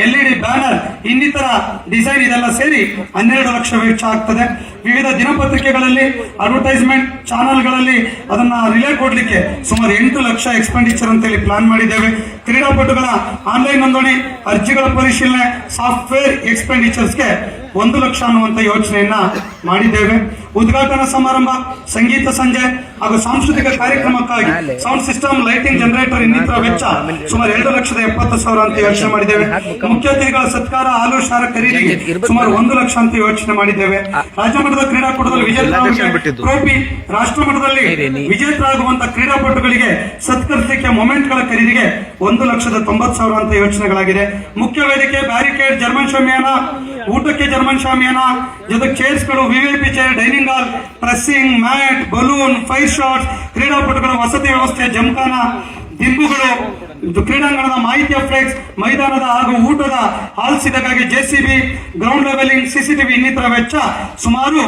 LED ಬ್ಯಾನರ್, ಇನ್ನಿತರ ಡಿಸೈನ್ ಇದೆಲ್ಲ ಸೇರಿ 12 ಲಕ್ಷ ವೆಚ್ಚ ಆಗ್ತದೆ. ವಿವಿಧ ದಿನಪತ್ರಿಕೆಗಳಲ್ಲಿ ಅಡ್ವರ್ಟೈಸ್ಮೆಂಟ್ ಚಾನಲ್ಗಳಲ್ಲಿ ಅದನ್ನ ರಿಲೇ ಕೊಡ್ಲಿಕ್ಕೆ ಸುಮಾರು 8 ಲಕ್ಷ ಎಕ್ಸ್ಪೆಂಡಿಚರ್ ಅಂತೇಳಿ ಪ್ಲಾನ್ ಮಾಡಿದ್ದೇವೆ. ಕ್ರೀಡಾಪಟುಗಳ ಆನ್ಲೈನ್ ನೋಂದಣಿ, ಅರ್ಜಿಗಳ ಪರಿಶೀಲನೆ, ಸಾಫ್ಟ್ವೇರ್ ಎಕ್ಸ್ಪೆಂಡಿಚರ್ಸ್ಗೆ 1 ಲಕ್ಷ ಅನ್ನುವಂತ ಯೋಚನೆಯನ್ನ ಮಾಡಿದ್ದೇವೆ. ಉದ್ಘಾಟನಾ ಸಮಾರಂಭ, ಸಂಗೀತ ಸಂಜೆ ಹಾಗೂ ಸಾಂಸ್ಕೃತಿಕ ಕಾರ್ಯಕ್ರಮಕ್ಕಾಗಿ ಸೌಂಡ್ ಸಿಸ್ಟಮ್, ಲೈಟಿಂಗ್, ಜನರೇಟರ್ ಇನ್ನಿತರ ವೆಚ್ಚ ಸುಮಾರು 2,70,000 ಅಂತ ಯೋಚನೆ ಮಾಡಿದ್ದೇವೆ. ಮುಖ್ಯ ಅತಿಥಿಗಳ ಸತ್ಕಾರ, ಹಾಲು ಶಾರ ಖರೀದಿಗೆ ಸುಮಾರು 1 ಲಕ್ಷ ಅಂತ ಯೋಚನೆ ಮಾಡಿದ್ದೇವೆ. ರಾಜ್ಯ ಮಟ್ಟದ ಕ್ರೀಡಾಕೂಟದಲ್ಲಿ ವಿಜೇತರಾಗಿ ಟ್ರೋಫಿ, ರಾಷ್ಟ್ರ ಮಟ್ಟದಲ್ಲಿ ವಿಜೇತರಾಗುವಂತಹ ಕ್ರೀಡಾಪಟುಗಳಿಗೆ ಸತ್ಕರಿಸಲಿಕ್ಕೆ ಮೊಮೆಂಟ್ಗಳ ಖರೀದಿಗೆ 1,90,000 ಅಂತ ಯೋಚನೆಗಳಾಗಿದೆ. ಮುಖ್ಯ ವೇದಿಕೆ, ಬ್ಯಾರಿಕೇಡ್, ಜರ್ಮನ್ ಶಾಮಿಯಾನ, ಊಟಕ್ಕೆ ಜರ್ಮನ್ ಶಾಮಿಯಾನ ಜೊತೆಗೆ ಚೇರ್ಸ್ಗಳು, VVIP chair, dining hall, pressing, mat, balloon, fire shots, ಕ್ರೀಡಾಪಟುಗಳ ವಸತಿ ವ್ಯವಸ್ಥೆ, ಜಂಖಾನ, ದಿಂಬುಗಳು, ಕ್ರೀಡಾಂಗಣದ ಮಾಹಿತಿಯ ಫ್ಲೆಕ್ಸ್, ಮೈದಾನದ ಹಾಗೂ ಊಟದ ಹಾಲ್ಸ್, ಇದಕ್ಕಾಗಿ ಜೆಸಿಬಿ, ಗ್ರೌಂಡ್ ಲೆವೆಲಿಂಗ್, ಸಿಸಿಟಿವಿ ಇನ್ನಿತರ ವೆಚ್ಚ ಸುಮಾರು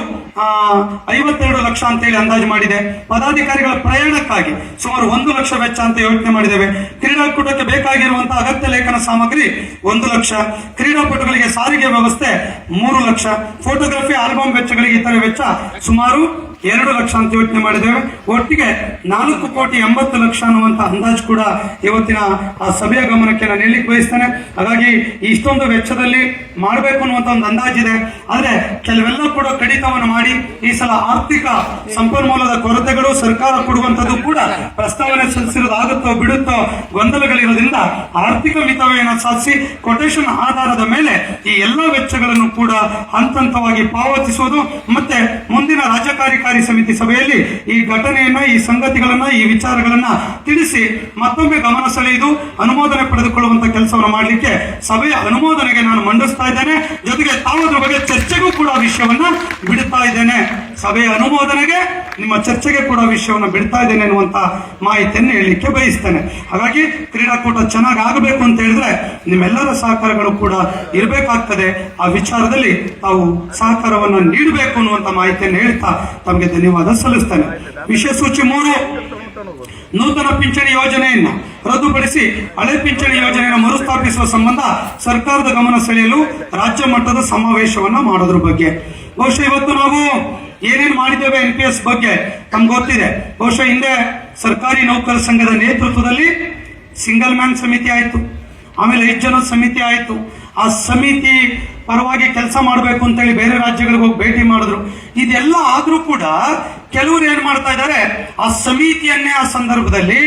52 ಲಕ್ಷ ಅಂತೇಳಿ ಅಂದಾಜು ಮಾಡಿದೆ. ಪದಾಧಿಕಾರಿಗಳ ಪ್ರಯಾಣಕ್ಕಾಗಿ ಸುಮಾರು 1 ಲಕ್ಷ ವೆಚ್ಚ ಅಂತ ಯೋಚನೆ ಮಾಡಿದ್ದೇವೆ. ಕ್ರೀಡಾಕೂಟಕ್ಕೆ ಬೇಕಾಗಿರುವಂತಹ ಅಗತ್ಯ ಲೇಖನ ಸಾಮಗ್ರಿ 1 ಲಕ್ಷ, ಕ್ರೀಡಾಪಟುಗಳಿಗೆ ಸಾರಿಗೆ ವ್ಯವಸ್ಥೆ 3 ಲಕ್ಷ, ಫೋಟೋಗ್ರಫಿ, ಆಲ್ಬಮ್ ವೆಚ್ಚಗಳಿಗೆ ಇತರೆ ವೆಚ್ಚ ಸುಮಾರು 2 ಲಕ್ಷ ಅಂತ ಯೋಚನೆ ಮಾಡಿದ್ದೇವೆ. ಒಟ್ಟಿಗೆ 4,80,00,000 ಅನ್ನುವಂತ ಅಂದಾಜು ಕೂಡ ಇವತ್ತಿನ ಆ ಸಭೆಯ ಗಮನಕ್ಕೆ ನಾನು ಹೇಳಲಿಕ್ಕೆ ಬಯಸ್ತೇನೆ. ಹಾಗಾಗಿ ಇಷ್ಟೊಂದು ವೆಚ್ಚದಲ್ಲಿ ಮಾಡಬೇಕು ಅನ್ನುವಂತ ಒಂದು ಅಂದಾಜಿದೆ. ಆದ್ರೆ ಕೆಲವೆಲ್ಲ ಕೂಡ ಕಡಿತವನ್ನು ಮಾಡಿ ಈ ಸಲ ಆರ್ಥಿಕ ಸಂಪನ್ಮೂಲದ ಕೊರತೆಗಳು, ಸರ್ಕಾರ ಕೊಡುವಂತದ್ದು ಕೂಡ ಪ್ರಸ್ತಾವನೆ ಸಲ್ಲಿಸಿರೋದಾಗುತ್ತೋ ಬಿಡುತ್ತೋ ಗೊಂದಲಗಳಿರೋದ್ರಿಂದ ಆರ್ಥಿಕ ಮಿತವ್ಯಯನ ಸಾಧಿಸಿ ಕೊಟೇಶನ್ ಆಧಾರದ ಮೇಲೆ ಈ ಎಲ್ಲ ವೆಚ್ಚಗಳನ್ನು ಕೂಡ ಹಂತ ಹಂತವಾಗಿ ಪಾವತಿಸುವುದು ಮತ್ತೆ ಮುಂದಿನ ರಾಜ್ಯ ಕಾರ್ಯಕಾರಿ ಸಮಿತಿ ಸಭೆಯಲ್ಲಿ ಈ ಘಟನೆಯನ್ನ, ಈ ಸಂಗತಿಗಳನ್ನ, ಈ ವಿಚಾರಗಳನ್ನ ತಿಳಿಸಿ ಮತ್ತೊಮ್ಮೆ ಗಮನ ಸೆಳೆಯುವುದು, ಅನುಮೋದನೆ ಪಡೆದುಕೊಳ್ಳುವಂತ ಕೆಲಸವನ್ನು ಮಾಡಲಿಕ್ಕೆ ಸಭೆಯ ಅನುಮೋದನೆಗೆ ನಾನು ಮಂಡಿಸ್ತಾ ಇದ್ದೇನೆ. ಜೊತೆಗೆ ತಾವು ಅದ್ರ ಬಗ್ಗೆ ಚರ್ಚೆಗೂ ಕೂಡ ವಿಷಯವನ್ನ ಬಿಡುತ್ತಾ ಇದ್ದೇನೆ. ಸಭೆಯ ಅನುಮೋದನೆಗೆ, ನಿಮ್ಮ ಚರ್ಚೆಗೆ ಕೂಡ ವಿಷಯವನ್ನು ಬಿಡ್ತಾ ಇದ್ದೇನೆ ಅನ್ನುವಂತ ಮಾಹಿತಿಯನ್ನು ಹೇಳಲಿಕ್ಕೆ ಬಯಸ್ತೇನೆ. ಹಾಗಾಗಿ ಕ್ರೀಡಾಕೂಟ ಚೆನ್ನಾಗಿ ಆಗಬೇಕು ಅಂತ ಹೇಳಿದ್ರೆ ನಿಮ್ಮೆಲ್ಲರ ಸಹಕಾರಗಳು ಕೂಡ ಇರಬೇಕಾಗ್ತದೆ. ಆ ವಿಚಾರದಲ್ಲಿ ತಾವು ಸಹಕಾರವನ್ನು ನೀಡಬೇಕು ಅನ್ನುವಂತ ಮಾಹಿತಿಯನ್ನು ಹೇಳ್ತಾ ತಮಗೆ ಧನ್ಯವಾದ ಸಲ್ಲಿಸ್ತೇನೆ. ವಿಷಯ ಸೂಚಿ 3, ನೂತನ ಪಿಂಚಣಿ ಯೋಜನೆಯನ್ನು ರದ್ದುಪಡಿಸಿ ಹಳೆ ಪಿಂಚಣಿ ಯೋಜನೆಯನ್ನು ಮರುಸ್ಥಾಪಿಸುವ ಸಂಬಂಧ ಸರ್ಕಾರದ ಗಮನ ಸೆಳೆಯಲು ರಾಜ್ಯ ಮಟ್ಟದ ಸಮಾವೇಶವನ್ನ ಮಾಡೋದ್ರ ಬಗ್ಗೆ. ಬಹುಶಃ ಇವತ್ತು ನಾವು ಏನೇನು ಮಾಡಿದ್ದೇವೆ NPS ಬಗ್ಗೆ ತಮ್ಗೆ ಗೊತ್ತಿದೆ. ಬಹುಶಃ ಹಿಂದೆ ಸರ್ಕಾರಿ ನೌಕರರ ಸಂಘದ ನೇತೃತ್ವದಲ್ಲಿ ಸಿಂಗಲ್ ಮ್ಯಾನ್ ಸಮಿತಿ ಆಯ್ತು, ಆಮೇಲೆ 5 ಜನದ ಸಮಿತಿ ಆಯ್ತು. ಆ ಸಮಿತಿ ಪರವಾಗಿ ಕೆಲಸ ಮಾಡಬೇಕು ಅಂತ ಹೇಳಿ ಬೇರೆ ರಾಜ್ಯಗಳಿಗೆ ಹೋಗಿ ಭೇಟಿ ಮಾಡಿದ್ರು. ಇದೆಲ್ಲ ಆದ್ರೂ ಕೂಡ ಕೆಲವರು ಏನ್ ಮಾಡ್ತಾ ಇದ್ದಾರೆ, ಆ ಸಮಿತಿಯನ್ನೇ ಆ ಸಂದರ್ಭದಲ್ಲಿ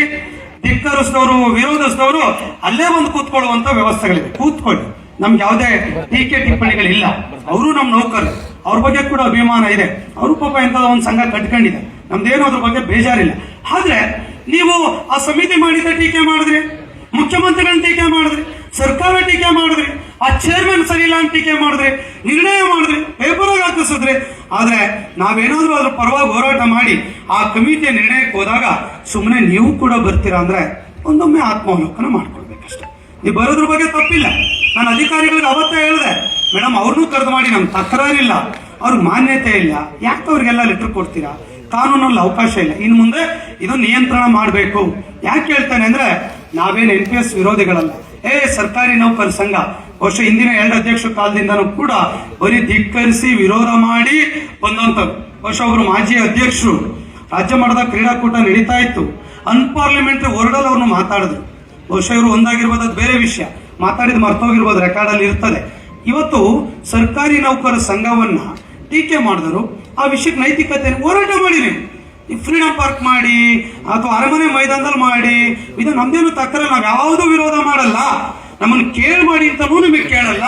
ಧಿಕ್ಕರಿಸಿದವರು, ವಿರೋಧಿಸಿದವರು ಅಲ್ಲೇ ಒಂದು ಕೂತ್ಕೊಳ್ಳುವಂತ ವ್ಯವಸ್ಥೆಗಳಿದೆ. ಕೂತ್ಕೊಳ್ಳಿ, ನಮ್ಗೆ ಯಾವುದೇ ಟೀಕೆ ಟಿಪ್ಪಣಿಗಳಿಲ್ಲ. ಅವರು ನಮ್ಮ ನೌಕರರು, ಅವ್ರ ಬಗ್ಗೆ ಕೂಡ ಅಭಿಮಾನ ಇದೆ. ಅವರು ಪಾಪ ಎಂತದ ಒಂದು ಸಂಘ ಕಟ್ಕೊಂಡಿದೆ, ನಮ್ದೇನು ಅದ್ರ ಬಗ್ಗೆ ಬೇಜಾರಿಲ್ಲ. ಆದ್ರೆ ನೀವು ಆ ಸಮಿತಿ ಮಾಡಿದ ಟೀಕೆ ಮಾಡಿದ್ರಿ, ಮುಖ್ಯಮಂತ್ರಿಗಳನ್ನ ಟೀಕೆ ಮಾಡಿದ್ರಿ, ಸರ್ಕಾರ ಟೀಕೆ ಮಾಡಿದ್ರಿ, ಆ ಚೇರ್ಮನ್ ಸರಿ ಇಲ್ಲ ಅಂತ ಟೀಕೆ ಮಾಡಿದ್ರಿ, ನಿರ್ಣಯ ಮಾಡಿದ್ರಿ, ಪೇಪರ್ ಹಾಕಿಸಿದ್ರಿ. ಆದ್ರೆ ನಾವೇನಾದ್ರೂ ಅದ್ರ ಪರವಾಗಿ ಹೋರಾಟ ಮಾಡಿ ಆ ಕಮಿಟಿಯ ನಿರ್ಣಯಕ್ಕೆ ಹೋದಾಗ ಸುಮ್ಮನೆ ನೀವು ಕೂಡ ಬರ್ತೀರಾ ಅಂದ್ರೆ ಒಂದೊಮ್ಮೆ ಆತ್ಮಾವಲೋಕನ ಮಾಡ್ಕೊಳ್ಬೇಕಷ್ಟೇ. ನೀವು ಬರೋದ್ರ ಬಗ್ಗೆ ತಪ್ಪಿಲ್ಲ. ನಾನು ಅಧಿಕಾರಿಗಳಿಗೆ ಅವತ್ತೇ ಹೇಳಿದೆ, ಮೇಡಮ್ ಅವ್ರನ್ನೂ ಕರೆದು ಮಾಡಿ, ನಮ್ಗೆ ತಕರಾರಿಲ್ಲ, ಅವ್ರಿಗೆ ಮಾನ್ಯತೆ ಇಲ್ಲ, ಯಾಕೆ ಅವ್ರಿಗೆಲ್ಲ ಲೆಟರ್ ಕೊಡ್ತೀರಾ? ಕಾನೂನಲ್ಲಿ ಅವಕಾಶ ಇಲ್ಲ. ಇನ್ನು ಮುಂದೆ ಇದು ನಿಯಂತ್ರಣ ಮಾಡಬೇಕು. ಯಾಕೆ ಹೇಳ್ತಾನೆ ಅಂದ್ರೆ ನಾವೇನು NPS ವಿರೋಧಿಗಳಲ್ಲ. ಸರ್ಕಾರಿ ನೌಕರ ಸಂಘ ಬಹುಶಃ ಹಿಂದಿನ 2 ಅಧ್ಯಕ್ಷರ ಕಾಲದಿಂದನೂ ಕೂಡ ಬರೀ ಧಿಕ್ಕರಿಸಿ ವಿರೋಧ ಮಾಡಿ ಬಂದಂಥದ್ದು. ಬಹುಶಃ ಅವರು ಮಾಜಿ ಅಧ್ಯಕ್ಷರು, ರಾಜ್ಯ ಮಟ್ಟದ ಕ್ರೀಡಾಕೂಟ ನಡೀತಾ ಇತ್ತು, ಅನ್ಪಾರ್ಲಿಮೆಂಟರಿ ವರ್ಡಲ್ಲಿ ಅವ್ರನ್ನ ಮಾತಾಡಿದ್ರು. ಬಹುಶಃ ಇವರು ಒಂದಾಗಿರ್ಬೋದು, ಅದು ಬೇರೆ ವಿಷಯ, ಮಾತಾಡಿದ ಮರ್ತೋಗಿರ್ಬೋದು, ರೆಕಾರ್ಡಲ್ಲಿ ಇರ್ತದೆ. ಇವತ್ತು ಸರ್ಕಾರಿ ನೌಕರ ಸಂಘವನ್ನ ಟೀಕೆ ಮಾಡಿದ್ರು. ಆ ವಿಷಯಕ್ಕೆ ನೈತಿಕತೆ ಹೋರಾಟ ಮಾಡಿ, ನೀವು ಫ್ರೀಡಂ ಪಾರ್ಕ್ ಮಾಡಿ ಅಥವಾ ಅರಮನೆ ಮೈದಾನದಲ್ಲಿ ಮಾಡಿ, ಇದು ನಮ್ದೇನು ತಕ್ಕರೆ, ನಾವ್ ಯಾವ್ದು ವಿರೋಧ ಮಾಡಲ್ಲ, ನಮ್ಮನ್ನು ಕೇಳಿ ಮಾಡಿ ಅಂತಲೂ ನಿಮಗೆ ಕೇಳಲ್ಲ.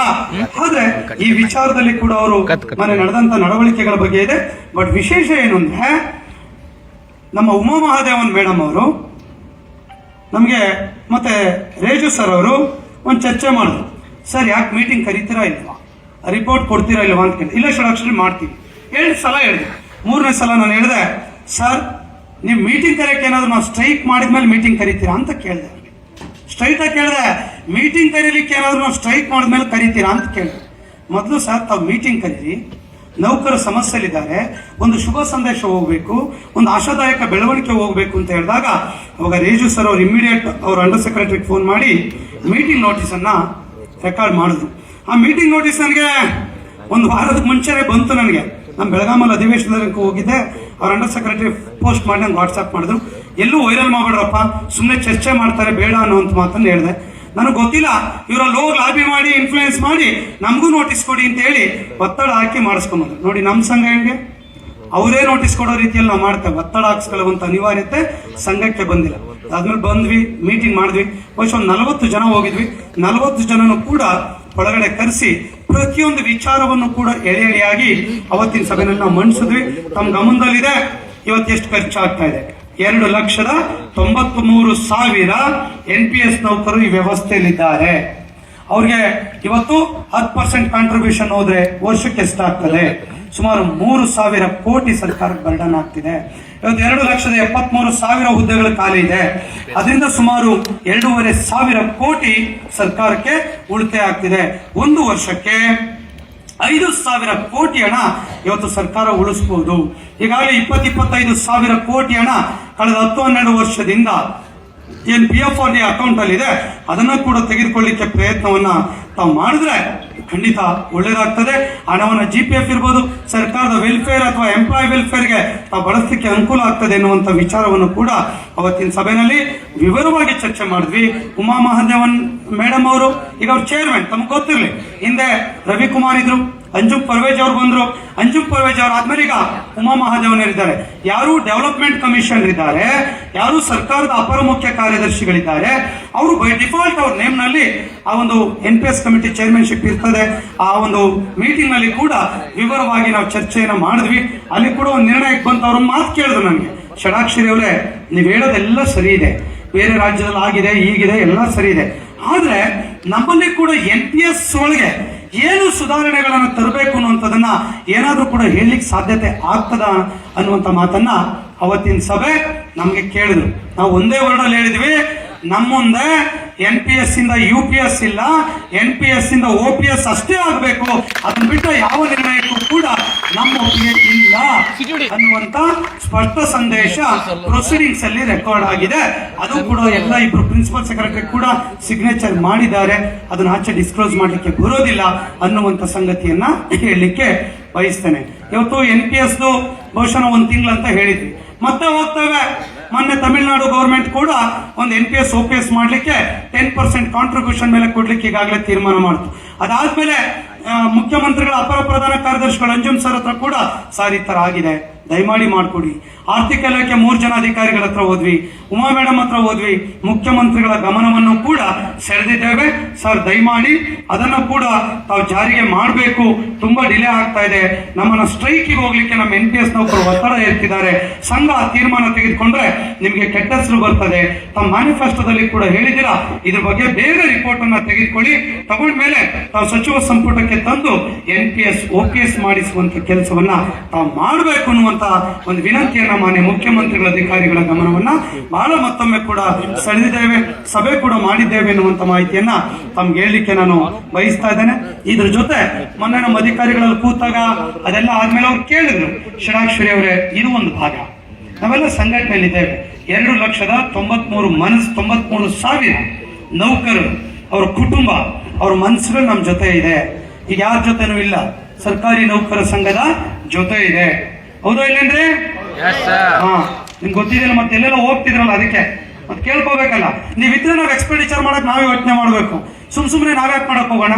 ಆದ್ರೆ ಈ ವಿಚಾರದಲ್ಲಿ ಕೂಡ ಅವರು ಮನೆ ನಡೆದಂತ ನಡವಳಿಕೆಗಳ ಬಗ್ಗೆ ಇದೆ. ಬಟ್ ವಿಶೇಷ ಏನು ಅಂದ್ರೆ ನಮ್ಮ ಉಮಾ ಮಹಾದೇವನ್ ಮೇಡಮ್ ಅವರು ನಮಗೆ ಮತ್ತೆ ರೇಜು ಸರ್ ಅವರು ಒಂದು ಚರ್ಚೆ ಮಾಡಿದ್ರು. ಸರ್ ಯಾಕೆ ಮೀಟಿಂಗ್ ಕರೀತೀರಾ ಇಲ್ವಾ, ರಿಪೋರ್ಟ್ ಕೊಡ್ತೀರಾ ಇಲ್ವಾ ಅಂತ ಕೇಳಿ. ಇಲ್ಲ ಸರ್ ಆಕ್ಚುಲಿ ಮಾಡ್ತೀವಿ 2 ಸಲ ಹೇಳಿದೆ. 3ನೇ ಸಲ ನಾನು ಹೇಳಿದೆ, ಸರ್ ನೀವು ಮೀಟಿಂಗ್ ಕರೆಯಕ್ಕೆ ಏನಾದ್ರು ನಾವು ಸ್ಟ್ರೈಕ್ ಮಾಡಿದ್ಮೇಲೆ ಮೀಟಿಂಗ್ ಕರಿತೀರಾ ಅಂತ ಕೇಳಿದೆ. ಸ್ಟ್ರೈಟ್ ಆಗಿ ಕೇಳಿದೆ, ಮೀಟಿಂಗ್ ಕರೀಲಿಕ್ಕೆ ಏನಾದ್ರು ನಾವು ಸ್ಟ್ರೈಕ್ ಮಾಡಿದ್ಮೇಲೆ ಕರಿತೀರಾ ಅಂತ ಕೇಳಿದೆ. ಮೊದಲು ಸರ್ ತಾವು ಮೀಟಿಂಗ್ ಕರೀರಿ, ನೌಕರ ಸಮಸ್ಯೆಲಿದ್ದಾರೆ, ಒಂದು ಶುಭ ಸಂದೇಶ ಹೋಗ್ಬೇಕು, ಒಂದು ಆಶಾದಾಯಕ ಬೆಳವಣಿಗೆ ಹೋಗ್ಬೇಕು ಅಂತ ಹೇಳಿದಾಗ ಅವಾಗ ರೇಜು ಸರ್ ಅವರು ಇಮಿಡಿಯೇಟ್ ಅವ್ರ ಅಂಡರ್ ಸೆಕ್ರೆಟರಿಗೆ ಫೋನ್ ಮಾಡಿ ಮೀಟಿಂಗ್ ನೋಟಿಸ್ ಅನ್ನ ರೆಕಾರ್ಡ್ ಮಾಡಿದ್ರು. ಆ ಮೀಟಿಂಗ್ ನೋಟಿಸ್ ನನಗೆ 1 ವಾರದ ಮುಂಚೆನೆ ಬಂತು. ನನಗೆ ನಮ್ಮ ಬೆಳಗಾಮಲ್ಲಿ ಅಧಿವೇಶನದಲ್ಲಿ ಹೋಗಿದ್ದೆ, ಅವ್ರ ಅಂಡರ್ ಸೆಕ್ರೆಟರಿ ಪೋಸ್ಟ್ ಮಾಡಿ ನಂಗೆ ವಾಟ್ಸ್ಆಪ್ ಮಾಡಿದ್ರು. ಎಲ್ಲೂ ವೈರಲ್ ಮಾಡ್ಬೇಡ್ರಪ್ಪ, ಸುಮ್ಮನೆ ಚರ್ಚೆ ಮಾಡ್ತಾರೆ, ಬೇಡ ಅನ್ನುವಂಥ ಮಾತನ್ನು ಹೇಳಿದೆ. ನನಗೆ ಗೊತ್ತಿಲ್ಲ, ಇವರಲ್ಲಿ ಹೋಗಿ ಲಾಬಿ ಮಾಡಿ ಇನ್ಫ್ಲೂಯೆನ್ಸ್ ಮಾಡಿ ನಮಗೂ ನೋಟಿಸ್ ಕೊಡಿ ಅಂತ ಹೇಳಿ ಒತ್ತಡ ಹಾಕಿ ಮಾಡಿಸ್ಕೊಂಬಂದ್ರು. ನೋಡಿ ನಮ್ಮ ಸಂಘ ಹೆಂಗೆ, ಅವರೇ ನೋಟಿಸ್ ಕೊಡೋ ರೀತಿಯಲ್ಲಿ ನಾವು ಮಾಡ್ತೇವೆ. ಒತ್ತಡ ಹಾಕ್ಸ್ಕೊಳ್ಳುವಂತ ಅನಿವಾರ್ಯತೆ ಸಂಘಕ್ಕೆ ಬಂದಿಲ್ಲ. ಅದ್ಮೇಲೆ ಬಂದ್ವಿ, ಮೀಟಿಂಗ್ ಮಾಡಿದ್ವಿ. ಬಹುಶಃ ಒಂದು 40 ಜನ ಹೋಗಿದ್ವಿ. 40 ಜನನು ಕೂಡ ಒಳಗಡೆ ಕರೆಸಿ ಪ್ರತಿಯೊಂದು ವಿಚಾರವನ್ನು ಕೂಡ ಎಳೆ ಎಳೆಯಾಗಿ ಅವತ್ತಿನ ಸಭೆಯಲ್ಲಿ ನಾವು ಮಂಡಿಸಿದ್ವಿ. ತಮ್ಮ ಗಮನದಲ್ಲಿದೆ, ಇವತ್ತು ಎಷ್ಟು ಖರ್ಚಾಗ್ತಾ ಇದೆ? 2,93,000 NPS ನೌಕರರು ಈ ವ್ಯವಸ್ಥೆಯಲ್ಲಿದ್ದಾರೆ. ಅವ್ರಿಗೆ ಇವತ್ತು 10% ಕಾಂಟ್ರಿಬ್ಯೂಷನ್ ಹೋದ್ರೆ ವರ್ಷಕ್ಕೆ ಎಷ್ಟಾಗ್ತದೆ? ಸುಮಾರು 3,000 ಕೋಟಿ ಸರ್ಕಾರಕ್ಕೆ ಬರ್ಡನ್ ಆಗ್ತಿದೆ. ಇವತ್ತು 2,73,000 ಹುದ್ದೆಗಳು ಖಾಲಿ ಇದೆ. ಅದರಿಂದ ಸುಮಾರು 2,500 ಕೋಟಿ ಸರ್ಕಾರಕ್ಕೆ ಉಳಿತಾಯ ಆಗ್ತಿದೆ. ಒಂದು ವರ್ಷಕ್ಕೆ 5,000 ಕೋಟಿ ಹಣ ಇವತ್ತು ಸರ್ಕಾರ ಉಳಿಸಬಹುದು. ಈಗಾಗಲೇ 20-25,000 ಕೋಟಿ ಹಣ ಕಳೆದ 10-12 ವರ್ಷದಿಂದ ಏನ್ PFRD ಅಕೌಂಟ್ ಅಲ್ಲಿ ಇದೆ ಅದನ್ನ ಕೂಡ ತೆಗೆದುಕೊಳ್ಳಿಕ್ಕೆ ಪ್ರಯತ್ನವನ್ನ ತಾವು ಮಾಡಿದ್ರೆ ಖಂಡಿತ ಒಳ್ಳೇದಾಗ್ತದೆ. ಹಣವನ್ನ GPF ಇರ್ಬೋದು, ಸರ್ಕಾರದ ವೆಲ್ಫೇರ್ ಅಥವಾ ಎಂಪ್ಲಾಯ್ ವೆಲ್ಫೇರ್ಗೆ ತಾವು ಬಳಸಲಿಕ್ಕೆ ಅನುಕೂಲ ಆಗ್ತದೆ ಎನ್ನುವಂತ ವಿಚಾರವನ್ನು ಕೂಡ ಅವತ್ತಿನ ಸಭೆಯಲ್ಲಿ ವಿವರವಾಗಿ ಚರ್ಚೆ ಮಾಡಿದ್ವಿ. ಉಮಾ ಮಹಾದೇವನ್ ಮೇಡಮ್ ಅವರು ಈಗ ಅವ್ರ ಚೇರ್ಮನ್, ತಮಗೆ ಗೊತ್ತಿರಲಿ, ಹಿಂದೆ ರವಿಕುಮಾರ್ ಇದ್ರು, ಅಂಜುಮ್ ಪರ್ವೇಜ್ ಅವರು ಬಂದ್ರು. ಅಂಜುಮ್ ಪರ್ವೇಜ್ ಅವರು ಆದ್ಮೇಲೆ ಈಗ ಉಮಾ ಮಹಾದೇವನರಿದ್ದಾರೆ. ಯಾರು ಡೆವಲಪ್ಮೆಂಟ್ ಕಮಿಷನರ್ ಇದ್ದಾರೆ, ಯಾರು ಸರ್ಕಾರದ ಅಪರ ಮುಖ್ಯ ಕಾರ್ಯದರ್ಶಿಗಳಿದ್ದಾರೆ, ಅವರು ಬೈ ಡಿಫಾಲ್ಟ್ ಅವ್ರ ನೇಮ್ ನಲ್ಲಿ ಆ ಒಂದು NPS ಕಮಿಟಿ ಚೇರ್ಮನ್ಶಿಪ್ ಇರ್ತದೆ. ಆ ಒಂದು ಮೀಟಿಂಗ್ ನಲ್ಲಿ ಕೂಡ ವಿವರವಾಗಿ ನಾವು ಚರ್ಚೆಯನ್ನ ಮಾಡಿದ್ವಿ. ಅಲ್ಲಿ ಕೂಡ ಒಂದು ನಿರ್ಣಯಕ್ಕೆ ಬಂತು. ಅವ್ರ ಮಾತು ಕೇಳಿದ್ರು ನನಗೆ, ಷಡಾಕ್ಷರಿ ಅವರೇ, ನೀವು ಹೇಳೋದೆಲ್ಲ ಸರಿ ಇದೆ, ಬೇರೆ ರಾಜ್ಯದಲ್ಲಿ ಆಗಿದೆ, ಈಗಿದೆ, ಎಲ್ಲ ಸರಿ ಇದೆ, ಆದ್ರೆ ನಮ್ಮಲ್ಲಿ ಕೂಡ NPS ಒಳಗೆ ಏನು ಸುಧಾರಣೆಗಳನ್ನು ತರಬೇಕು ಅನ್ನುವಂಥದ್ದನ್ನ ಏನಾದ್ರೂ ಕೂಡ ಹೇಳಲಿಕ್ಕೆ ಸಾಧ್ಯತೆ ಆಗ್ತದ ಅನ್ನುವಂಥ ಮಾತನ್ನ ಅವತ್ತಿನ ಸಭೆ ನಮ್ಗೆ ಕೇಳಿದ್ರು. ನಾವು ಒಂದೇ ವರ್ಡಲ್ಲಿ ಹೇಳಿದ್ವಿ, ನಮ್ಮ ಮುಂದೆ NPS ಇಂದ UPS ಇಲ್ಲ, NPS ಇಂದ OPS ಅಷ್ಟೇ ಆಗಬೇಕು, ಅದನ್ನ ಬಿಟ್ಟು ಯಾವ ನಿರ್ಣಯಕ್ಕೂ ಕೂಡ ನಮ್ಮ ಒಪ್ಪಿಗೆ ಇಲ್ಲ ಅನ್ನುವಂತ ಸ್ಪಷ್ಟ ಸಂದೇಶ ಪ್ರೊಸೀಡಿಂಗ್ಸ್ ಅಲ್ಲಿ ರೆಕಾರ್ಡ್ ಆಗಿದೆ. ಅದು ಕೂಡ ಎಲ್ಲ ಇಬ್ರು ಪ್ರಿನ್ಸಿಪಲ್ ಸೆಕ್ರೆಟರಿ ಕೂಡ ಸಿಗ್ನೇಚರ್ ಮಾಡಿದ್ದಾರೆ. ಅದನ್ನ ಆಚೆ ಡಿಸ್ಕ್ಲೋಸ್ ಮಾಡ್ಲಿಕ್ಕೆ ಬರೋದಿಲ್ಲ ಅನ್ನುವಂತ ಸಂಗತಿಯನ್ನ ಹೇಳಲಿಕ್ಕೆ ಬಯಸ್ತೇನೆ. ಇವತ್ತು NPS ಬಹುಶಃ 1 ತಿಂಗಳು ಅಂತ ಹೇಳಿದ್ವಿ, ಮತ್ತೆ ಹೋಗ್ತೇವೆ. ಮೊನ್ನೆ ತಮಿಳುನಾಡು ಗವರ್ಮೆಂಟ್ ಕೂಡ ಒಂದು NPS OPS ಮಾಡ್ಲಿಕ್ಕೆ 10% ಕಾಂಟ್ರಿಬ್ಯೂಷನ್ ಮೇಲೆ ಕೊಡ್ಲಿಕ್ಕೆ ಈಗಾಗಲೇ ತೀರ್ಮಾನ ಮಾಡಿತು. ಅದಾದ್ಮೇಲೆ ಮುಖ್ಯಮಂತ್ರಿಗಳ ಅಪರ ಪ್ರಧಾನ ಕಾರ್ಯದರ್ಶಿಗಳು ಅಂಜುಮ್ ಸರ್ ಹತ್ರ ಕೂಡ ಸರ್ ಈ ತರ ಆಗಿದೆ, ದಯಮಾಡಿ ಮಾಡ್ಕೊಡಿ. ಆರ್ಥಿಕ ಇಲಾಖೆ 3 ಜನ ಅಧಿಕಾರಿಗಳ ಹತ್ರ ಹೋದ್ವಿ, ಉಮಾ ಮೇಡಮ್ ಹತ್ರ ಹೋದ್ವಿ, ಮುಖ್ಯಮಂತ್ರಿಗಳ ಗಮನವನ್ನು ಕೂಡ ಸೆಳೆದಿದ್ದೇವೆ. ಸರ್ ದಯಮಾಡಿ ಅದನ್ನು ಕೂಡ ತಾವು ಜಾರಿಗೆ ಮಾಡಬೇಕು, ತುಂಬಾ ಡಿಲೇ ಆಗ್ತಾ ಇದೆ, ನಮ್ಮನ್ನ ಸ್ಟ್ರೈಕಿಗೆ ಹೋಗ್ಲಿಕ್ಕೆ ನಮ್ಮ NPS ನೌಕರು ಒತ್ತಡ ಇರ್ತಿದ್ದಾರೆ, ಸಂಘ ತೀರ್ಮಾನ ತೆಗೆದುಕೊಂಡ್ರೆ ನಿಮಗೆ ಕೆಟ್ಟ ಹೆಸರು ಬರ್ತದೆ. ತಮ್ಮ ಮ್ಯಾನಿಫೆಸ್ಟೋದಲ್ಲಿ ಕೂಡ ಹೇಳಿದಿರಾ, ಇದ್ರ ಬಗ್ಗೆ ಬೇಗ ರಿಪೋರ್ಟ್ ಅನ್ನ ತೆಗೆದುಕೊಳ್ಳಿ, ತಗೊಂಡ್ಮೇಲೆ ತಾವು ಸಚಿವ ಸಂಪುಟಕ್ಕೆ ತಂದು NPS OPS ಮಾಡಿಸುವಂತ ಕೆಲಸವನ್ನ ತಾವು ಮಾಡಬೇಕು ಅನ್ನುವಂತ ಒಂದು ವಿನಂತಿಯನ್ನ ಮಾನ್ಯ ಮುಖ್ಯಮಂತ್ರಿಗಳ ಅಧಿಕಾರಿಗಳ ಗಮನವನ್ನ ಬಹಳ ಮತ್ತೊಮ್ಮೆ ಕೂಡ ಸೆಳೆದಿದ್ದೇವೆ, ಸಭೆ ಕೂಡ ಮಾಡಿದ್ದೇವೆ ಎನ್ನುವಂತ ಮಾಹಿತಿಯನ್ನ ತಮ್ಗೆ ಹೇಳಲಿಕ್ಕೆ ನಾನು ಬಯಸ್ತಾ ಇದ್ದೇನೆ. ಇದ್ರ ಜೊತೆ ಮೊನ್ನೆ ನಮ್ಮ ಅಧಿಕಾರಿಗಳಲ್ಲಿ ಕೂತಾಗ ಅದೆಲ್ಲ ಆದ್ಮೇಲೆ ಅವ್ರು ಕೇಳಿದ್ರು, ಷಡಾಕ್ಷರಿ ಅವರೇ, ಇದು ಒಂದು ಭಾಗ, ನಾವೆಲ್ಲ ಸಂಘಟನೆಯಲ್ಲಿದ್ದೇವೆ, 2,93,000 ನೌಕರರು, ಅವ್ರ ಕುಟುಂಬ, ಅವ್ರ ಮನಸ್ಸುಗಳು ನಮ್ಮ ಜೊತೆ ಇದೆ. ಈಗ ಯಾರ ಜೊತೆನೂ ಇಲ್ಲ, ಸರ್ಕಾರಿ ನೌಕರ ಸಂಘದ ಜೊತೆ ಇದೆ. ಹೌದಾ ಇಲ್ಲೇನ್ರಿ? ಹಾ, ನಿಮ್ಗೆ ಗೊತ್ತಿದೆಯಲ್ಲ, ಮತ್ತೆ ಎಲ್ಲೆಲ್ಲ ಹೋಗ್ತಿದ್ರಲ್ಲ, ಅದಕ್ಕೆ ಮತ್ತೆ ಕೇಳ್ಕೋಬೇಕಲ್ಲ. ನೀವಿದ್ರೆ ನಾವು ಎಕ್ಸ್ಪೆಂಡಿಚರ್ ಮಾಡಕ್ ನಾವೇ ಯೋಚನೆ ಮಾಡ್ಬೇಕು, ಸುಮ್ನೆ ನಾವ್ಯಾಕೆ ಮಾಡಕ್ ಹೋಗೋಣ?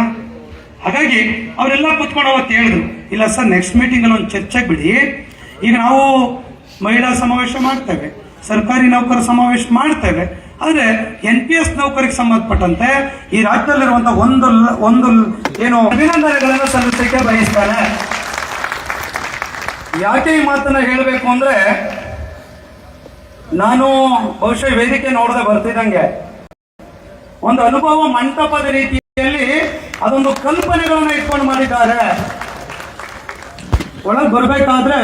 ಹಾಗಾಗಿ ಅವರೆಲ್ಲ ಕೂತ್ಕೊಂಡು ಅವತ್ತು ಹೇಳಿದ್ರು, ಇಲ್ಲ ಸರ್ ನೆಕ್ಸ್ಟ್ ಮೀಟಿಂಗ್ ಅಲ್ಲಿ ಒಂದು ಚರ್ಚೆಗೆ ಬಿಡಿ, ಈಗ ನಾವು ಮಹಿಳಾ ಸಮಾವೇಶ ಮಾಡ್ತೇವೆ, ಸರ್ಕಾರಿ ನೌಕರ ಸಮಾವೇಶ ಮಾಡ್ತೇವೆ, ಆದ್ರೆ NPS ನೌಕರಿಗೆ ಸಂಬಂಧಪಟ್ಟಂತೆ ಈ ರಾಜ್ಯದಲ್ಲಿರುವಂತಹ ಒಂದು ಏನು ಅಭಿನಂದನೆಗಳನ್ನು ಸಲ್ಲಿಸಲಿಕ್ಕೆ ಬಯಸ್ತಾರೆ. ಯಾಕೆ ಈ ಮಾತನ್ನ ಹೇಳಬೇಕು ಅಂದ್ರೆ, ನಾನು ಬಹುಶಃ ವೇದಿಕೆ ನೋಡದೆ ಬರ್ತಿದ್ದಂಗೆ ಒಂದು ಅನುಭವ ಮಂಟಪದ ರೀತಿಯಲ್ಲಿ ಅದೊಂದು ಕಲ್ಪನೆಗಳನ್ನ ಇಟ್ಕೊಂಡು ಮಾಡಿದ್ದಾರೆ. ಒಳಗೆ ಬರ್ಬೇಕಾದ್ರೆ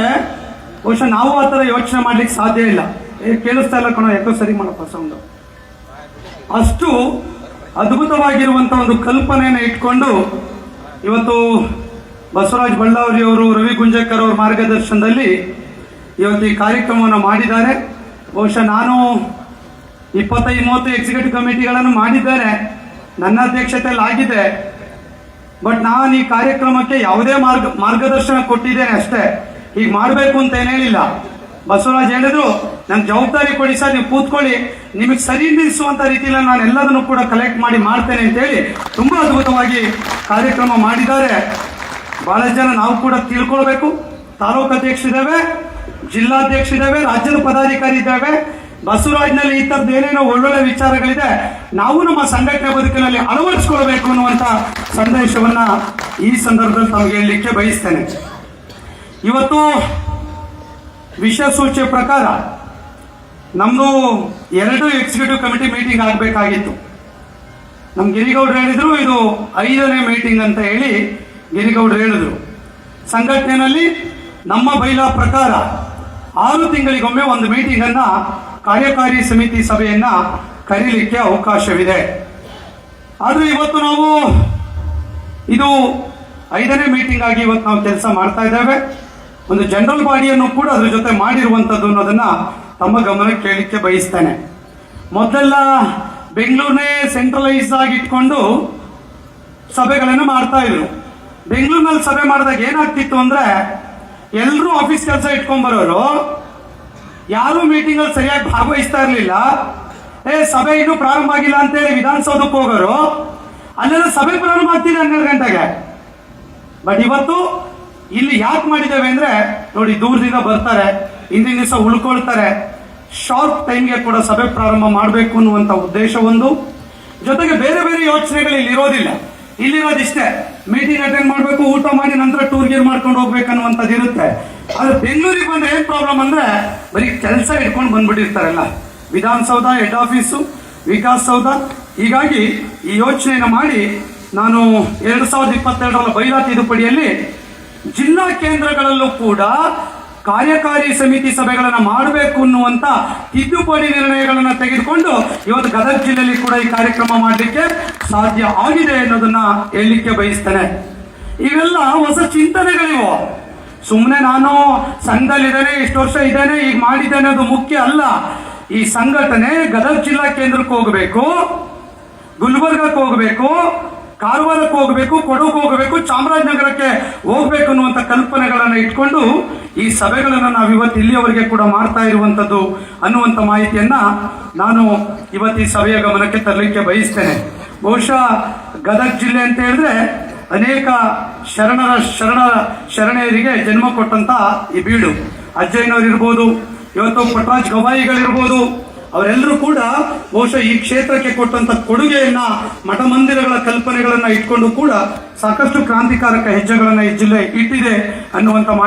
ಬಹುಶಃ ನಾವು ಆ ಥರ ಯೋಚನೆ ಮಾಡ್ಲಿಕ್ಕೆ ಸಾಧ್ಯ ಇಲ್ಲ. ಕೇಳಿಸ್ತಾ ಇಲ್ಲ ಕಣೋ, ಯಾಕೋ ಸರಿ ಮಾಡಪ್ಪ ಸೌಂಡು. ಅಷ್ಟು ಅದ್ಭುತವಾಗಿರುವಂತ ಒಂದು ಕಲ್ಪನೆಯನ್ನು ಇಟ್ಕೊಂಡು ಇವತ್ತು ಬಸವರಾಜ ಬಳ್ಳಾವರಿ ಅವರು, ರವಿ ಗುಂಜಕರ್ ಅವರ ಮಾರ್ಗದರ್ಶನದಲ್ಲಿ ಇವತ್ತು ಈ ಕಾರ್ಯಕ್ರಮವನ್ನು ಮಾಡಿದ್ದಾರೆ. ಬಹುಶಃ ನಾನು 25-30 ಎಕ್ಸಿಕ್ಯೂಟಿವ್ ಕಮಿಟಿಗಳನ್ನು ಮಾಡಿದ್ದಾರೆ, ನನ್ನ ಅಧ್ಯಕ್ಷತೆಯಲ್ಲಿ ಆಗಿದೆ. ಬಟ್ ನಾನು ಈ ಕಾರ್ಯಕ್ರಮಕ್ಕೆ ಯಾವುದೇ ಮಾರ್ಗದರ್ಶನ ಕೊಟ್ಟಿದ್ದೇನೆ ಅಷ್ಟೇ, ಈಗ ಮಾಡಬೇಕು ಅಂತ ಏನ್ ಹೇಳಿಲ್ಲ. ಬಸವರಾಜ್ ಹೇಳಿದ್ರು, ನನ್ಗೆ ಜವಾಬ್ದಾರಿ ಕೊಡಿ ಸರ್, ನೀವು ಕೂತ್ಕೊಳ್ಳಿ, ನಿಮಗೆ ಸರಿ ನಿಲ್ಲಿಸುವಂತ ರೀತಿಯಲ್ಲಿ ನಾನು ಎಲ್ಲದನ್ನು ಕೂಡ ಕಲೆಕ್ಟ್ ಮಾಡಿ ಮಾಡ್ತೇನೆ ಅಂತ ಹೇಳಿ ತುಂಬಾ ಅದ್ಭುತವಾಗಿ ಕಾರ್ಯಕ್ರಮ ಮಾಡಿದ್ದಾರೆ. ಬಹಳ ಜನ ನಾವು ಕೂಡ ತಿಳ್ಕೊಳ್ಬೇಕು, ತಾಲೂಕು ಅಧ್ಯಕ್ಷರಿದ್ದಾವೆ, ಜಿಲ್ಲಾಧ್ಯಕ್ಷರಿದ್ದಾವೆ, ರಾಜ್ಯದ ಪದಾಧಿಕಾರಿ ಇದ್ದಾವೆ. ಬಸವರಾಜ್ನಲ್ಲಿ ಈ ತರದ್ದು ಏನೇನೋ ಒಳ್ಳೊಳ್ಳೆ ವಿಚಾರಗಳಿದೆ, ನಾವು ನಮ್ಮ ಸಂಘಟನೆ ಬದುಕಿನಲ್ಲಿ ಅಳವಡಿಸ್ಕೊಳ್ಬೇಕು ಅನ್ನುವಂತ ಸಂದೇಶವನ್ನ ಈ ಸಂದರ್ಭದಲ್ಲಿ ತಮಗೆ ಹೇಳಲಿಕ್ಕೆ ಬಯಸ್ತೇನೆ. ಇವತ್ತು ವಿಷಯ ಸೂಚಿಯ ಪ್ರಕಾರ ನಮ್ದು 2 ಎಕ್ಸಿಕ್ಯೂಟಿವ್ ಕಮಿಟಿ ಮೀಟಿಂಗ್ ಆಗಬೇಕಾಗಿತ್ತು. ನಮ್ ಗಿರಿಗೌಡರು ಹೇಳಿದ್ರು ಇದು 5ನೇ ಮೀಟಿಂಗ್ ಅಂತ ಹೇಳಿ ಗಿರಿಗೌಡರು ಹೇಳಿದ್ರು. ಸಂಘಟನೆಯಲ್ಲಿ ನಮ್ಮ ಬೈಲಾ ಪ್ರಕಾರ 6 ತಿಂಗಳಿಗೊಮ್ಮೆ ಒಂದು ಮೀಟಿಂಗ್ ಅನ್ನ ಕಾರ್ಯಕಾರಿ ಸಮಿತಿ ಸಭೆಯನ್ನ ಕರೀಲಿಕ್ಕೆ ಅವಕಾಶವಿದೆ. ಆದ್ರೆ ಇವತ್ತು ನಾವು ಇದು 5ನೇ ಮೀಟಿಂಗ್ ಆಗಿ ಇವತ್ತು ನಾವು ಕೆಲಸ ಮಾಡ್ತಾ ಇದ್ದೇವೆ. ಒಂದು ಜನರಲ್ ಬಾಡಿಯನ್ನು ಕೂಡ ಅದ್ರ ಜೊತೆ ಮಾಡಿರುವಂತದ್ದು ಅನ್ನೋದನ್ನ ತಮ್ಮ ಗಮನಕ್ಕೆ ಕೇಳಲಿಕ್ಕೆ ಬಯಸ್ತೇನೆ. ಮೊದಲೆಲ್ಲ ಬೆಂಗಳೂರನ್ನೇ ಸೆಂಟ್ರಲೈಸ್ ಆಗಿ ಇಟ್ಕೊಂಡು ಸಭೆಗಳನ್ನು ಮಾಡ್ತಾ ಇದ್ರು. ಬೆಂಗಳೂರಿನಲ್ಲಿ ಸಭೆ ಮಾಡಿದಾಗ ಏನಾಗ್ತಿತ್ತು ಅಂದ್ರೆ ಎಲ್ಲರೂ ಆಫೀಸ್ ಕೆಲಸ ಇಟ್ಕೊಂಡ್ ಬರೋರು, ಯಾರು ಮೀಟಿಂಗ್ ಅಲ್ಲಿ ಸರಿಯಾಗಿ ಭಾಗವಹಿಸ್ತಾ ಇರ್ಲಿಲ್ಲ. ಸಭೆ ಇನ್ನೂ ಪ್ರಾರಂಭ ಆಗಿಲ್ಲ ಅಂತೇಳಿ ವಿಧಾನಸೌಧಕ್ಕೆ ಹೋಗೋರು, ಅಲ್ಲೆಲ್ಲ ಸಭೆ ಪ್ರಾರಂಭ ಆಗ್ತಿದೆ 12 ಗಂಟೆಗೆ. ಬಟ್ ಇವತ್ತು ಇಲ್ಲಿ ಯಾಕೆ ಮಾಡಿದ್ದೇವೆ ಅಂದ್ರೆ ನೋಡಿ, ದೂರದಿಂದ ಬರ್ತಾರೆ, ಹಿಂದಿನ ದಿವಸ ಉಳ್ಕೊಳ್ತಾರೆ, ಶಾರ್ಪ್ ಟೈಮ್ಗೆ ಕೂಡ ಸಭೆ ಪ್ರಾರಂಭ ಮಾಡಬೇಕು ಅನ್ನುವಂತ ಉದ್ದೇಶ ಒಂದು. ಜೊತೆಗೆ ಬೇರೆ ಬೇರೆ ಯೋಚನೆಗಳು ಇಲ್ಲಿ ಇರೋದಿಲ್ಲ. ಇಲ್ಲಿರೋದಿಷ್ಟೇ, ಮೀಟಿಂಗ್ ಅಟೆಂಡ್ ಮಾಡಬೇಕು, ಊಟ ಮಾಡಿ ನಂತರ ಟೂರ್ ಗೀರ್ ಮಾಡ್ಕೊಂಡು ಹೋಗ್ಬೇಕನ್ನುವಂಥದ್ದು ಇರುತ್ತೆ. ಆದ್ರೆ ಬೆಂಗಳೂರಿಗೆ ಬಂದ್ರೆ ಏನ್ ಪ್ರಾಬ್ಲಮ್ ಅಂದ್ರೆ ಬರೀ ಕೆಲಸ ಇಟ್ಕೊಂಡು ಬಂದ್ಬಿಟ್ಟಿರ್ತಾರಲ್ಲ, ವಿಧಾನಸೌಧ, ಹೆಡ್ ಆಫೀಸು, ವಿಕಾಸಸೌಧ. ಹೀಗಾಗಿ ಈ ಯೋಚನೆಯನ್ನು ಮಾಡಿ ನಾನು 2022ರ ಬೈಲಾ ತಿದ್ದುಪಡಿಯಲ್ಲಿ ಜಿಲ್ಲಾ ಕೇಂದ್ರಗಳಲ್ಲೂ ಕೂಡ ಕಾರ್ಯಕಾರಿ ಸಮಿತಿ ಸಭೆಗಳನ್ನು ಮಾಡಬೇಕು ಅನ್ನುವಂತ ತಿದ್ದುಪಡಿ ನಿರ್ಣಯಗಳನ್ನು ತೆಗೆದುಕೊಂಡು ಇವತ್ತು ಗದಗ ಜಿಲ್ಲೆಯಲ್ಲಿ ಕೂಡ ಈ ಕಾರ್ಯಕ್ರಮ ಮಾಡಲಿಕ್ಕೆ ಸಾಧ್ಯ ಆಗಿದೆ ಅನ್ನೋದನ್ನ ಹೇಳಲಿಕ್ಕೆ ಬಯಸ್ತೇನೆ. ಇವೆಲ್ಲ ಹೊಸ ಚಿಂತನೆಗಳಿವು. ಸುಮ್ಮನೆ ನಾನು ಸಂಘದಲ್ಲಿದ್ದೇನೆ, ಇಷ್ಟು ವರ್ಷ ಇದ್ದೇನೆ, ಈಗ ಮಾಡಿದ್ದೇನೆ ಅದು ಮುಖ್ಯ ಅಲ್ಲ. ಈ ಸಂಘಟನೆ ಗದಗ ಜಿಲ್ಲಾ ಕೇಂದ್ರಕ್ಕೆ ಹೋಗಬೇಕು, ಗುಲ್ಬರ್ಗಕ್ಕೆ ಹೋಗಬೇಕು, ಕಾರವಾರಕ್ಕೆ ಹೋಗಬೇಕು, ಕೊಡಗು ಹೋಗಬೇಕು, ಚಾಮರಾಜನಗರಕ್ಕೆ ಹೋಗ್ಬೇಕು ಅನ್ನುವಂತ ಕಲ್ಪನೆಗಳನ್ನ ಇಟ್ಕೊಂಡು ಈ ಸಭೆಗಳನ್ನ ನಾವು ಇವತ್ತು ಇಲ್ಲಿಯವರೆಗೆ ಕೂಡ ಮಾಡ್ತಾ ಇರುವಂತದ್ದು ಅನ್ನುವಂತ ಮಾಹಿತಿಯನ್ನ ನಾನು ಇವತ್ತು ಈ ಸಭೆಯ ಗಮನಕ್ಕೆ ತರಲಿಕ್ಕೆ ಬಯಸ್ತೇನೆ. ಬಹುಶಃ ಗದಗ ಜಿಲ್ಲೆ ಅಂತ ಹೇಳಿದ್ರೆ ಅನೇಕ ಶರಣೆಯರಿಗೆ ಜನ್ಮ ಕೊಟ್ಟಂತ ಈ ಬೀಡು. ಅಜ್ಜಯ್ಯನವ್ರು ಇರ್ಬೋದು, ಇವತ್ತು ಪಟ್ರಾಜ್ ಗವಾಯಿಗಳಿರ್ಬೋದು, ಅವರೆಲ್ಲರೂ ಕೂಡ ಬಹುಶಃ ಈ ಕ್ಷೇತ್ರಕ್ಕೆ ಕೊಟ್ಟಂತ ಕೊಡುಗೆಯನ್ನ, ಮಠ ಮಂದಿರಗಳ ಕಲ್ಪನೆಗಳನ್ನ ಇಟ್ಕೊಂಡು ಕೂಡ ಸಾಕಷ್ಟು ಕ್ರಾಂತಿಕಾರಕ ಹೆಜ್ಜೆಗಳನ್ನ ಈ ಜಿಲ್ಲೆ ಇಟ್ಟಿದೆ ಅನ್ನುವಂತ ಮಾಹಿತಿ